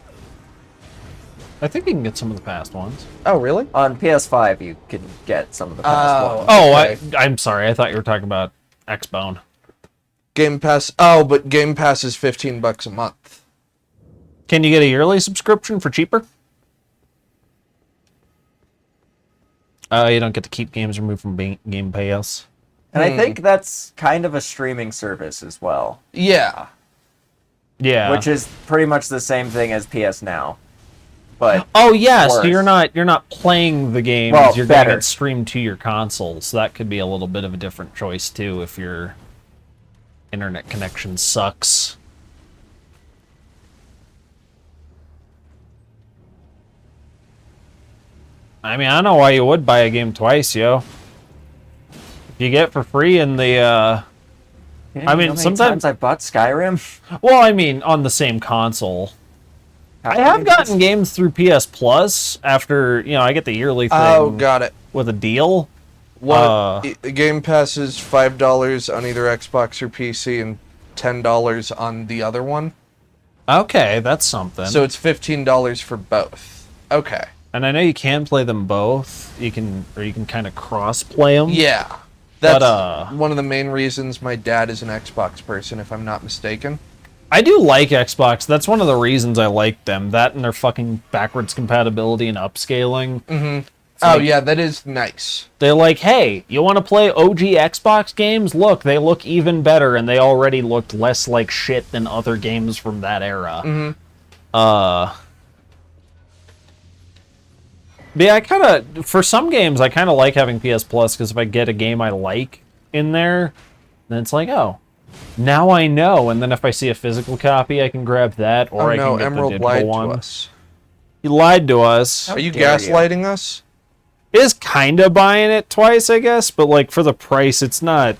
I think you can get some of the past ones. Oh, really? On PS5, you can get some of the past ones. Oh, Okay. I'm sorry. I thought you were talking about Xbone. Game Pass. Oh, but Game Pass is $15 a month. Can you get a yearly subscription for cheaper? You don't get to keep games removed from Game Pass. And I think that's kind of a streaming service as well, Yeah. Yeah. which is pretty much the same thing as PS Now. But Oh yeah, so worse. you're not playing the games, Well, you're better. getting it streamed to your console. So that could be a little bit of a different choice too if your internet connection sucks. I mean, I don't know why you would buy a game twice, yo. If you get it for free in the yeah, I you know mean, how many sometimes times I bought Skyrim. well, I mean, on the same console. I have gotten games through PS Plus after, I get the yearly thing Oh, got it. with a deal. What Game Pass is $5 on either Xbox or PC and $10 on the other one. Okay, that's something. So it's $15 for both. Okay. And I know you can play them both. You can kind of cross play them. Yeah. That's But, one of the main reasons my dad is an Xbox person, if I'm not mistaken. I do like Xbox. That's one of the reasons I like them. That and their fucking backwards compatibility and upscaling. Oh, yeah, that is nice. They're like, hey, you want to play OG Xbox games? Look, they look even better, and they already looked less like shit than other games from that era. But yeah, I kind of, for some games, I kind of like having PS Plus, because if I get a game I like in there, then it's like, oh, now I know. And then if I see a physical copy, I can grab that, or Oh I no, can get Emerald the digital lied one. to us. He lied to us. Are you dare you. gaslighting us? Is kind of buying it twice, I guess, but like for the price, it's not.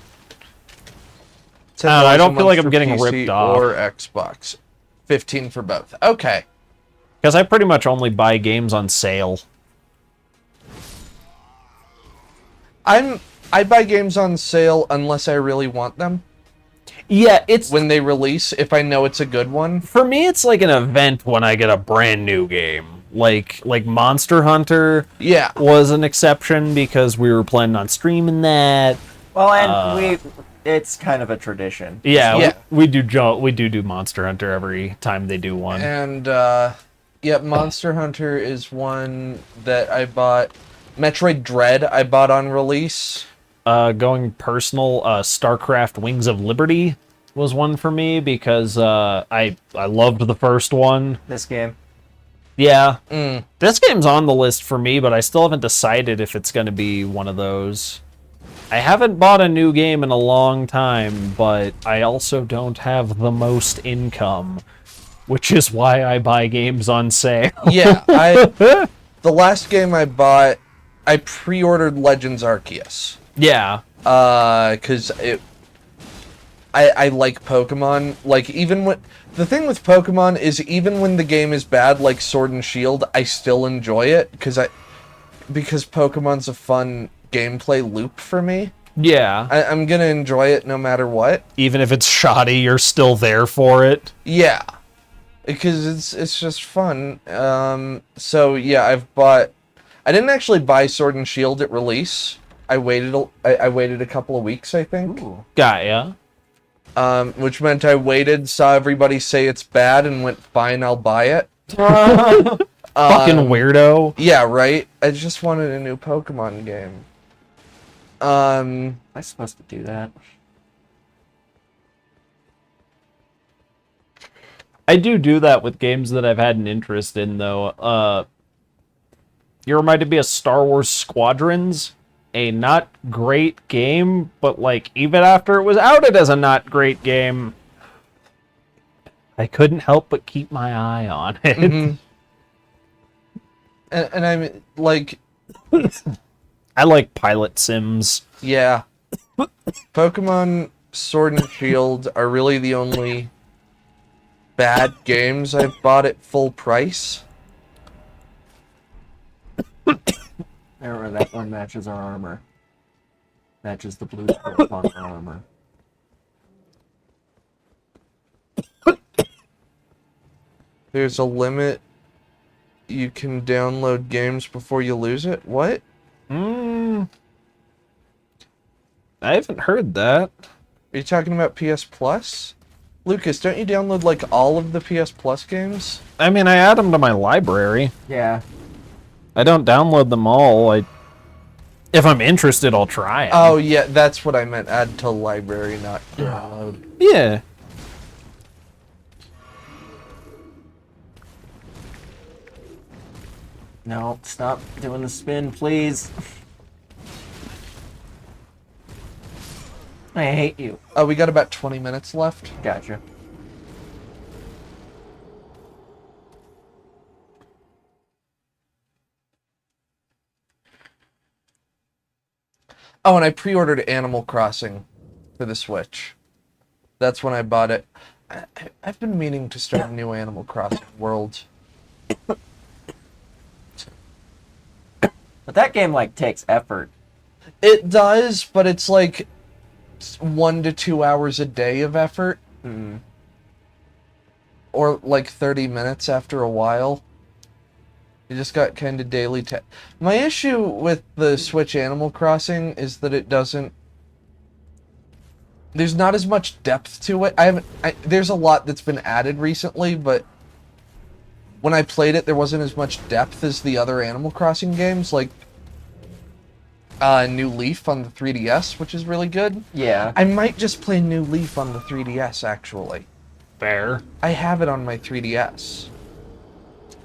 I don't feel like I'm getting ripped off. Or Xbox. 15 for both. Okay. Because I pretty much only buy games on sale. I buy games on sale unless I really want them. Yeah, it's When they release, if I know it's a good one. for me. It's like an event when I get a brand new game. Like Monster Hunter Yeah. was an exception because we were planning on streaming that. Well, and it's kind of a tradition. Yeah, Yeah. we do Monster Hunter every time they do one. And, yeah, Monster Hunter is one that I bought. Metroid Dread I bought on release. Going personal, StarCraft Wings of Liberty was one for me because I loved the first one. This game. Yeah. This game's on the list for me, but I still haven't decided if it's going to be one of those. I haven't bought a new game in a long time, but I also don't have the most income, which is why I buy games on sale. Yeah, the last game I bought, I pre-ordered Legends Arceus. Yeah. Because I like Pokemon. Like, even when the thing with Pokemon is, even when the game is bad, like Sword and Shield, I still enjoy it because Pokemon's a fun gameplay loop for me. Yeah. I'm gonna enjoy it no matter what. Even if it's shoddy, you're still there for it. Yeah, because it's just fun. So yeah, I didn't actually buy Sword and Shield at release. I waited a couple of weeks, I think. Ooh. Got ya. Which meant I waited, saw everybody say it's bad, and went, fine, I'll buy it. Fucking weirdo. Yeah, right? I just wanted a new Pokemon game. I'm supposed to do that. I do that with games that I've had an interest in, though. You reminded me of Star Wars Squadrons. A not great game, but like even after it was outed as a not great game, I couldn't help but keep my eye on it. Mm-hmm. And I'm like, I like pilot sims. yeah. Pokemon Sword and Shield are really the only bad games I've bought at full price. Remember that one matches our armor. Matches the blue strip on our armor. There's a limit. You can download games before you lose it. What? I haven't heard that. Are you talking about PS Plus? Lucas, don't you download like all of the PS Plus games? I mean, I add them to my library. Yeah. I don't download them all. If I'm interested, I'll try it. Oh yeah, that's what I meant. Add to library, not download. Yeah. No, stop doing the spin, please. I hate you. Oh, we got about 20 minutes left. Gotcha. Oh, and I pre-ordered Animal Crossing for the Switch. That's when I bought it. I've been meaning to start a new Animal Crossing world. But that game, like, takes effort. It does, but it's like 1 to 2 hours a day of effort. Mm. Or like 30 minutes after a while. You just got kind of daily My issue with the Switch Animal Crossing is that it doesn't... There's not as much depth to it. There's a lot that's been added recently, but when I played it, there wasn't as much depth as the other Animal Crossing games, like New Leaf on the 3DS, which is really good. Yeah. I might just play New Leaf on the 3DS, actually. Fair. I have it on my 3DS.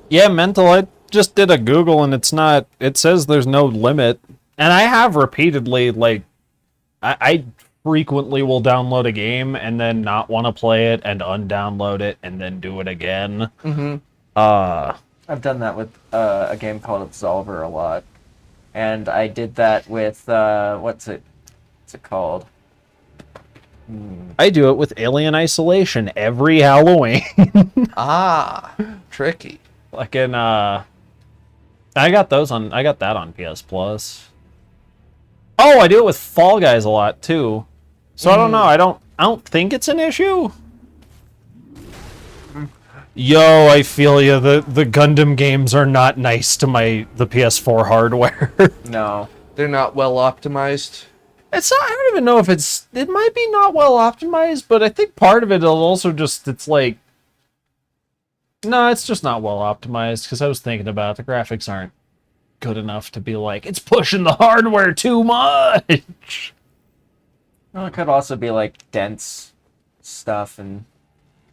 Yeah, Mental, I just did a Google and it says there's no limit. And I have repeatedly, like, I frequently will download a game and then not want to play it and undownload it and then do it again. Mm-hmm. I've done that with a game called Absolver a lot. And I did that with, what's it called? I do it with Alien Isolation every Halloween. Ah, tricky. Like in, I got that on PS Plus. Oh, I do it with Fall Guys a lot too. So I don't know. I don't think it's an issue. Yo, I feel you. The Gundam games are not nice to the PS4 hardware. No. They're not well optimized. It's not, I don't even know if it might be not well optimized, but I think part of it is also just, it's like, no, it's just not well optimized, because I was thinking about it, the graphics aren't good enough to be like, it's pushing the hardware too much. Well, it could also be like dense stuff and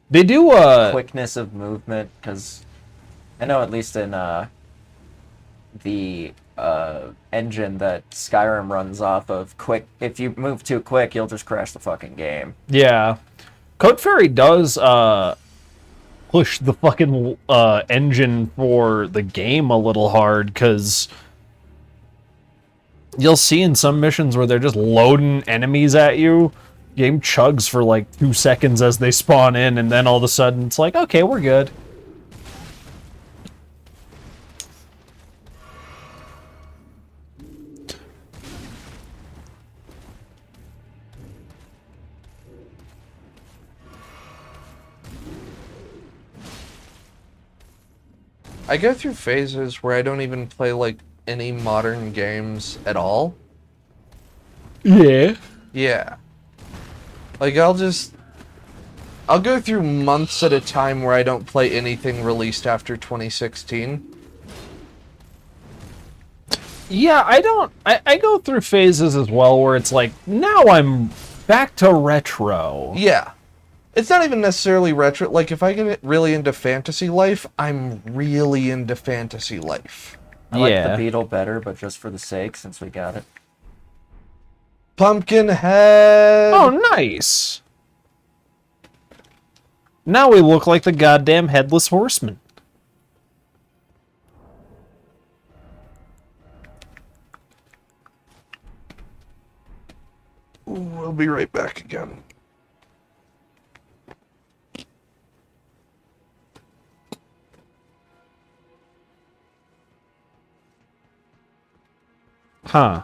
They do, quickness of movement, because I know at least in the engine that Skyrim runs off of, if you move too quick, you'll just crash the fucking game. yeah. Code Fairy does, push the fucking, engine for the game a little hard, because you'll see in some missions where they're just loading enemies at you. Game chugs for like 2 seconds as they spawn in, and then all of a sudden it's like, okay, we're good. I go through phases where I don't even play like any modern games at all. Yeah. Yeah. Like I'll go through months at a time where I don't play anything released after 2016. Yeah, I go through phases as well where it's like, now I'm back to retro. Yeah. It's not even necessarily retro. Like, if I get really into Fantasy Life, I'm really into Fantasy Life. I like Yeah. the Beetle better, but just for the sake, since we got it. Pumpkinhead! Oh, nice. Now we look like the goddamn Headless Horseman. Ooh, I'll be right back again. Huh.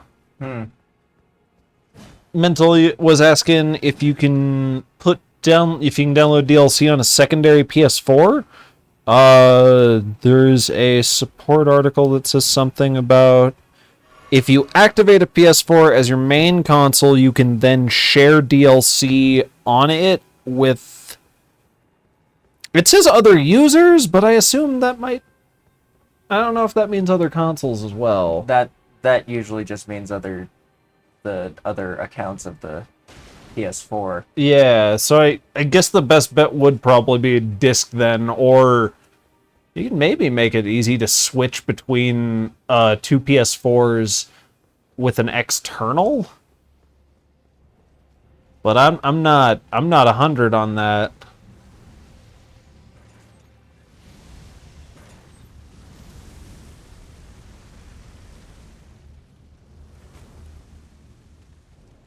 Mentally was asking if you can download DLC on a secondary PS4. There's a support article that says something about if you activate a PS4 as your main console, you can then share DLC on it with... It says other users, but I assume that might... I don't know if that means other consoles as well. That that usually just means the other accounts of the PS4. Yeah, so I guess the best bet would probably be a disc then, or you can maybe make it easy to switch between two PS4s with an external. But I'm not 100 on that.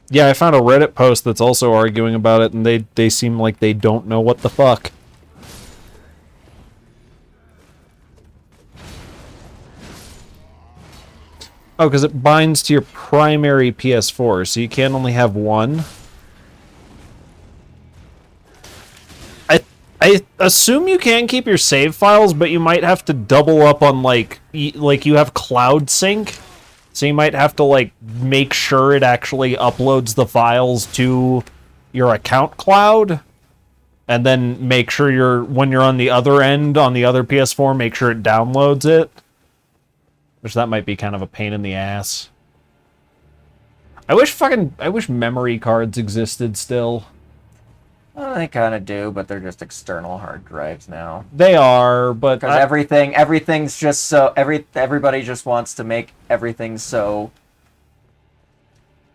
Yeah, I found a Reddit post that's also arguing about it, and they seem like they don't know what the fuck. Oh, because it binds to your primary PS4, so you can only have one. I assume you can keep your save files, but you might have to double up on, like you have cloud sync. So you might have to, like, make sure it actually uploads the files to your account cloud. And then make sure when you're on the other end, on the other PS4, make sure it downloads it. Which that might be kind of a pain in the ass. I wish memory cards existed still. Well, they kind of do, but they're just external hard drives now. They are, but Because everything's just so everybody just wants to make everything so,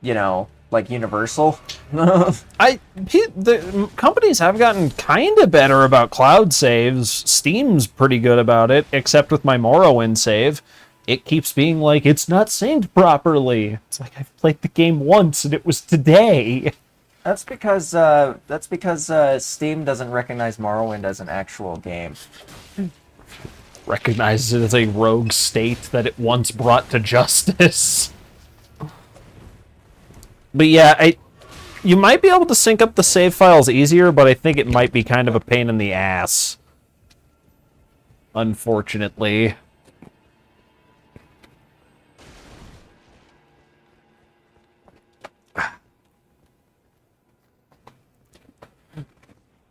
like universal. The companies have gotten kind of better about cloud saves. Steam's pretty good about it, except with my Morrowind save. It keeps being like, it's not synced properly. It's like, I've played the game once and it was today. That's because Steam doesn't recognize Morrowind as an actual game. Recognizes it as a rogue state that it once brought to justice. But yeah, you might be able to sync up the save files easier, but I think it might be kind of a pain in the ass. Unfortunately.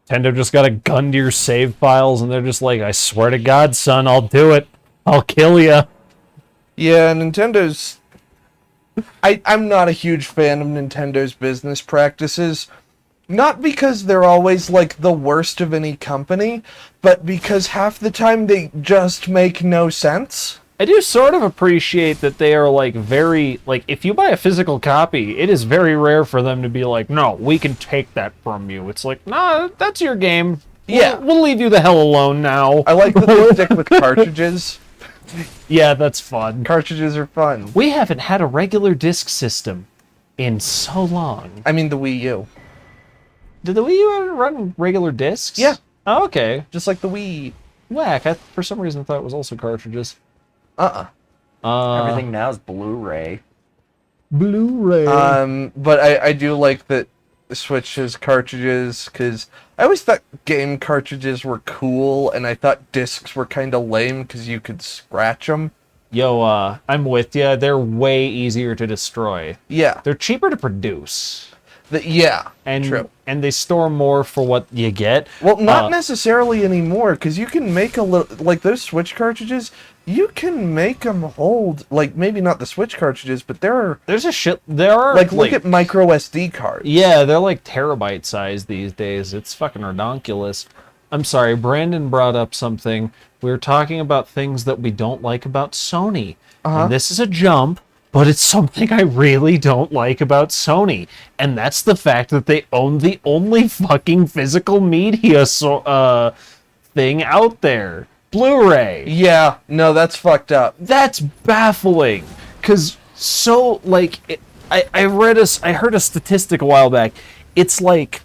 Nintendo just got a gun to your save files, and they're just like, I swear to God, son, I'll do it. I'll kill ya. Yeah, Nintendo's... I'm not a huge fan of Nintendo's business practices. Not because they're always, like, the worst of any company, but because half the time they just make no sense. I do sort of appreciate that they are, like, very... Like, if you buy a physical copy, it is very rare for them to be like, no, we can take that from you. It's like, nah, that's your game. Yeah. We'll leave you the hell alone now. I like that they stick with cartridges. Yeah, that's fun. Cartridges are fun. We haven't had a regular disc system in so long. I mean, the Wii U. Did the Wii U ever run regular discs? Yeah. Oh, okay. Just like the Wii. Whack. For some reason, I thought it was also cartridges. Everything now is Blu-ray. Blu-ray. But I do like that Switch has cartridges, because I always thought game cartridges were cool, and I thought discs were kind of lame because you could scratch them. Yo, I'm with ya. They're way easier to destroy. Yeah. They're cheaper to produce. Yeah, And, true. and they store more for what you get. Well, not necessarily anymore, because you can make a little... Like, those Switch cartridges, you can make them hold... Like, maybe not the Switch cartridges, but there are... Like, look at micro SD cards. Yeah, they're like terabyte size these days. It's fucking redonkulous. I'm sorry, Brandon brought up something. We were talking about things that we don't like about Sony. And this is a jump, but it's something I really don't like about Sony. And that's the fact that they own the only fucking physical media thing out there. Blu-ray. Yeah, no, that's fucked up. That's baffling. Because I heard a statistic a while back. It's like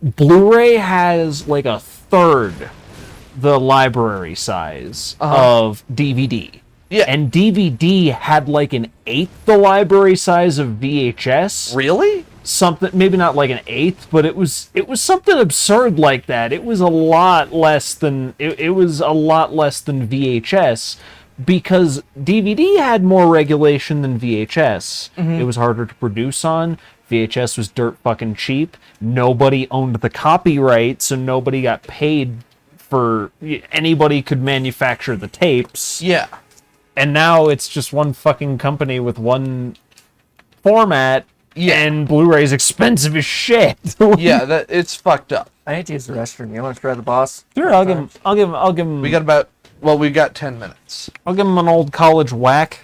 Blu-ray has like a third the library size of DVD. Yeah. And DVD had like an eighth the library size of VHS. Really? Something, maybe not like an eighth, but it was something absurd like that. It was a lot less than VHS, because DVD had more regulation than VHS. It was harder to produce on. VHS was dirt fucking cheap. Nobody owned the copyright, so nobody got paid for... Anybody could manufacture the tapes. Yeah. And now it's just one fucking company with one format, and Blu-ray's expensive as shit. Yeah, that it's fucked up. I need to use the restroom. You want to try the boss? Sure, I'll give him. We got 10 minutes. I'll give him an old college whack.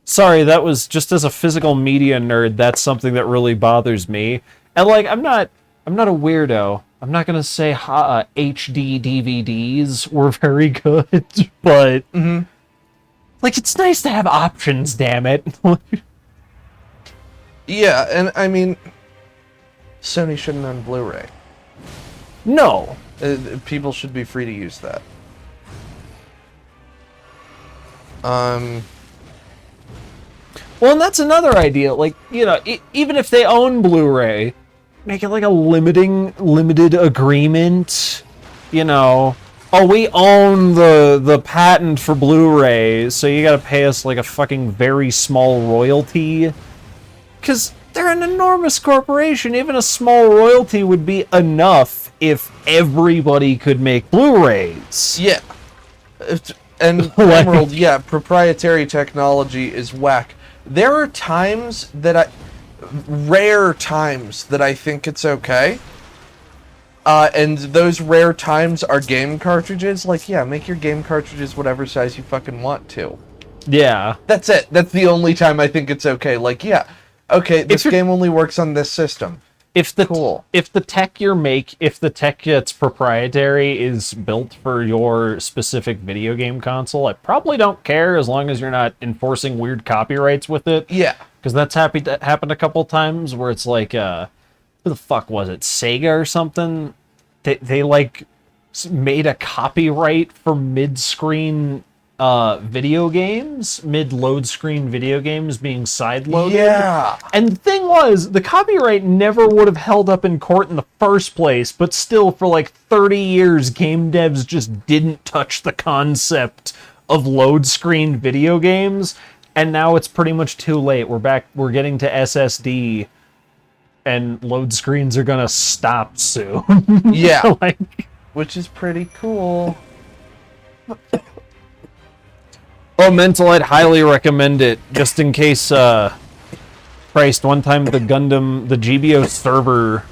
Sorry, that was just as a physical media nerd. That's something that really bothers me. And like, I'm not a weirdo. I'm not gonna say HD DVDs were very good, but like, it's nice to have options. Damn it. Yeah, and I mean, Sony shouldn't own Blu-ray. No. People should be free to use that. Well, and that's another idea. Like, you know, even if they own Blu-ray, make it like a limited agreement. You know, oh, we own the patent for Blu-ray, so you gotta pay us like a fucking very small royalty. Because they're an enormous corporation. Even a small royalty would be enough if everybody could make Blu-rays. Yeah. And Emerald, yeah, proprietary technology is whack. There are times that rare times that I think it's okay. And those rare times are game cartridges. Like, yeah, make your game cartridges whatever size you fucking want to. Yeah. That's it. That's the only time I think it's okay. Like, yeah, okay, this game only works on this system. If the tech that's proprietary is built for your specific video game console, I probably don't care as long as you're not enforcing weird copyrights with it. Yeah. Because that's happened a couple times where it's like, who the fuck was it? Sega or something? They like made a copyright for mid-screen video games, mid-load screen video games being side-loaded. Yeah. And the thing was, the copyright never would have held up in court in the first place, but still, for like 30 years, game devs just didn't touch the concept of load screen video games, and now it's pretty much too late. We're getting to SSD, and load screens are gonna stop soon. Yeah. Like, which is pretty cool. oh, Mental, I'd highly recommend it, just in case, Christ, one time the GBO server,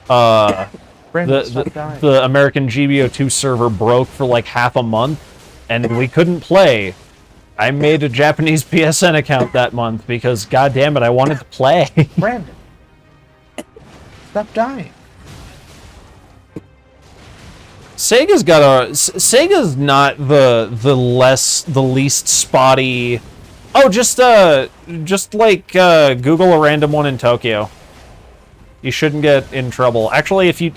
the American GBO 2 server broke for like half a month, and we couldn't play. I made a Japanese PSN account that month because, god damn it, I wanted to play. Brandon, stop dying. Sega's not the least spotty. Oh, just like Google a random one in Tokyo. You shouldn't get in trouble. Actually, if you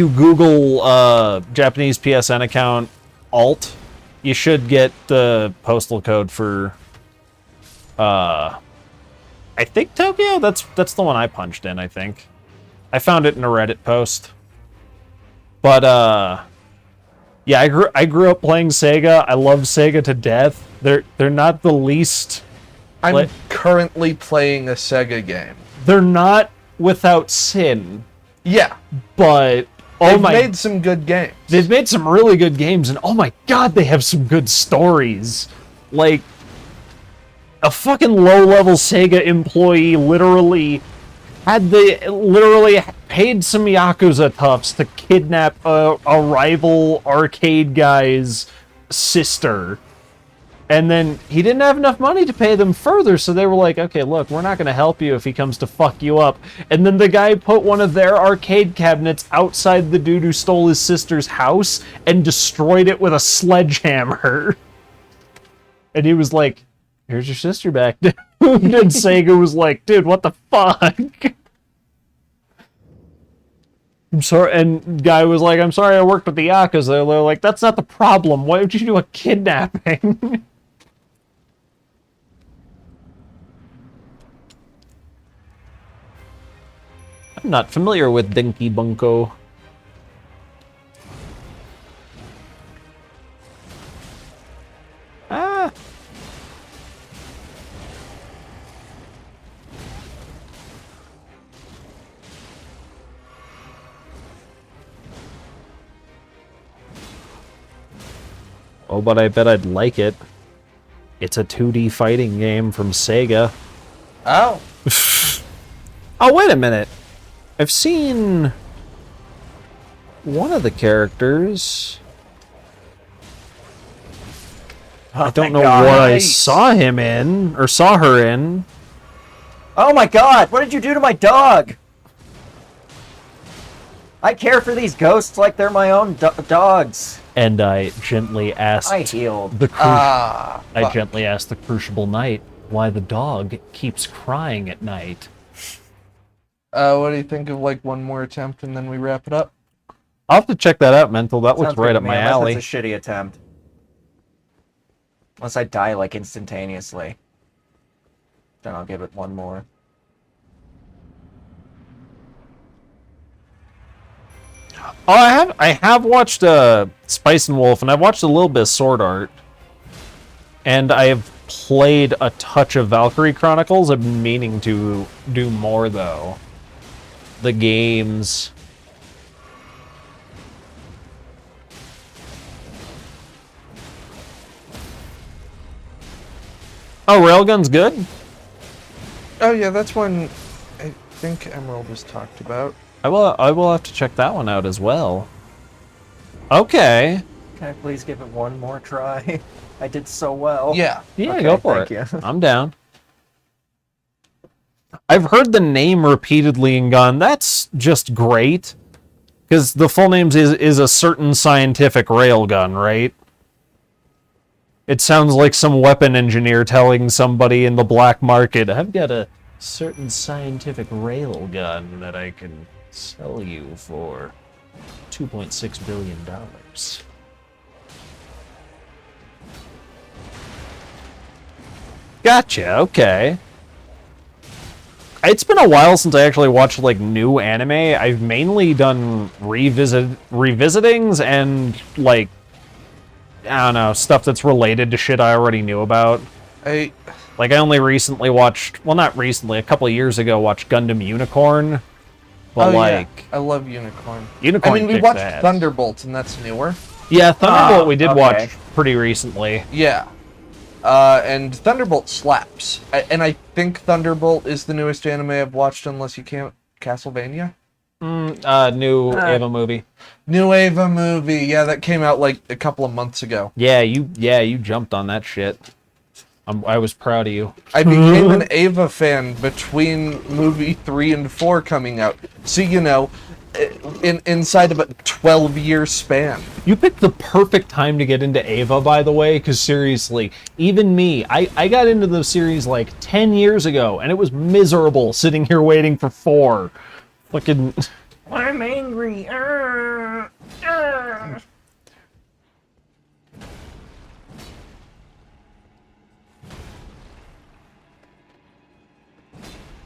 Google Japanese PSN account alt, you should get the postal code for I think Tokyo. That's the one I punched in, I think. I found it in a Reddit post. But yeah, I grew up playing Sega. I love Sega to death. They're not the least. I'm currently playing a Sega game. They're not without sin. Yeah, but they've made some good games. They've made some really good games, and oh my god, they have some good stories. Like, a fucking low-level Sega employee literally paid some Yakuza toughs to kidnap a rival arcade guy's sister. And then he didn't have enough money to pay them further, so they were like, okay, look, we're not going to help you if he comes to fuck you up. And then the guy put one of their arcade cabinets outside the dude who stole his sister's house and destroyed it with a sledgehammer. And he was like, here's your sister back, dude. And Sega was like, dude, what the fuck? I'm sorry, and guy was like, I'm sorry I worked with the Yakuza. They're like, that's not the problem. Why would you do a kidnapping? I'm not familiar with Denki Bunko. Ah. Oh, but I bet I'd like it. It's a 2D fighting game from Sega. Oh. Oh, wait a minute. I've seen one of the characters. I don't know what I saw him in, or saw her in. Oh my god, what did you do to my dog? I care for these ghosts like they're my own dogs. And I gently asked I healed. the Ah. I fuck. gently asked the Crucible Knight why the dog keeps crying at night. What do you think of like one more attempt and then we wrap it up? I'll have to check that out, Mental. That looks Sounds good right to up me, my unless alley. It's a shitty attempt. Unless I die like instantaneously. Then I'll give it one more. Oh, I have watched Spice and Wolf, and I've watched a little bit of Sword Art. And I have played a touch of Valkyrie Chronicles. I've been meaning to do more, though. The games. Oh, Railgun's good? Oh yeah, that's one I think Emerald has talked about. I will have to check that one out as well. Okay. Can I please give it one more try? I did so well. Yeah. Yeah, Okay, go for thank it. you. I'm down. I've heard the name repeatedly and gone, that's just great. Because the full name is a certain scientific railgun, right? It sounds like some weapon engineer telling somebody in the black market, I've got a certain scientific railgun that I can sell you for $2.6 billion. Gotcha, okay. It's been a while since I actually watched like new anime. I've mainly done revisitings and like I don't know, stuff that's related to shit I already knew about. I Like I only recently watched, well not recently, a couple of years ago watched Gundam Unicorn. But like I love Unicorn. Unicorn I mean, we kicks watched ass. Thunderbolts, and that's newer. Yeah, Thunderbolt we did okay. watch pretty recently. Yeah. And Thunderbolt slaps. And I think Thunderbolt is the newest anime I've watched, unless you count Castlevania. New Ava movie. New Ava movie. Yeah, that came out like a couple of months ago. Yeah, you jumped on that shit. I was proud of you. I became an Ava fan between movie 3 and 4 coming out. So, you know, inside of a 12-year span. You picked the perfect time to get into Ava, by the way, because seriously, even me, I got into the series like 10 years ago, and it was miserable sitting here waiting for 4. Fucking... I'm angry.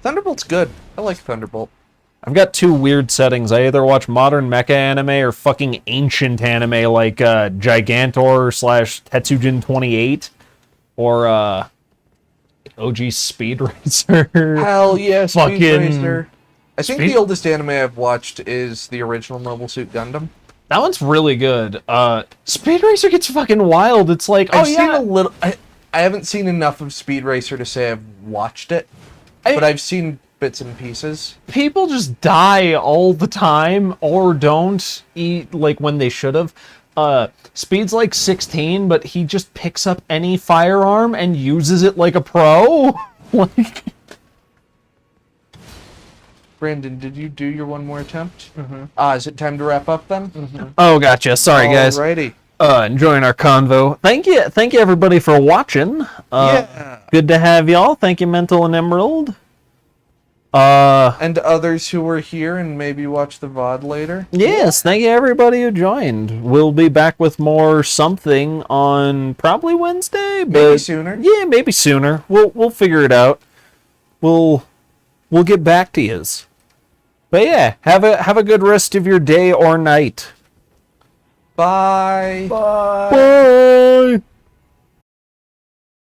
Thunderbolt's good. I like Thunderbolt. I've got 2 weird settings. I either watch modern mecha anime or fucking ancient anime like Gigantor / Tetsujin 28 or OG Speed Racer. Hell yeah, Speed Fucking Racer. I think Speed- the oldest anime I've watched is the original Mobile Suit Gundam. That one's really good. Speed Racer gets fucking wild. It's like, I've seen a little. I haven't seen enough of Speed Racer to say I've watched it, but I've seen bits and pieces. People just die all the time or don't eat like when they should have. Speed's like 16, but he just picks up any firearm and uses it like a pro. Like, Brandon, did you do your one more attempt? Is it time to wrap up then? oh, gotcha. Sorry, guys. Alrighty. Enjoying our convo. Thank you everybody for watching. Yeah. Good to have y'all. Thank you, Mental and Emerald. And others who were here and maybe watch the VOD later. Yes, thank you everybody who joined. We'll be back with more something on probably Wednesday, but Maybe sooner. Yeah, maybe sooner. We'll figure it out. We'll get back to yous. But yeah, have a good rest of your day or night. Bye. Bye.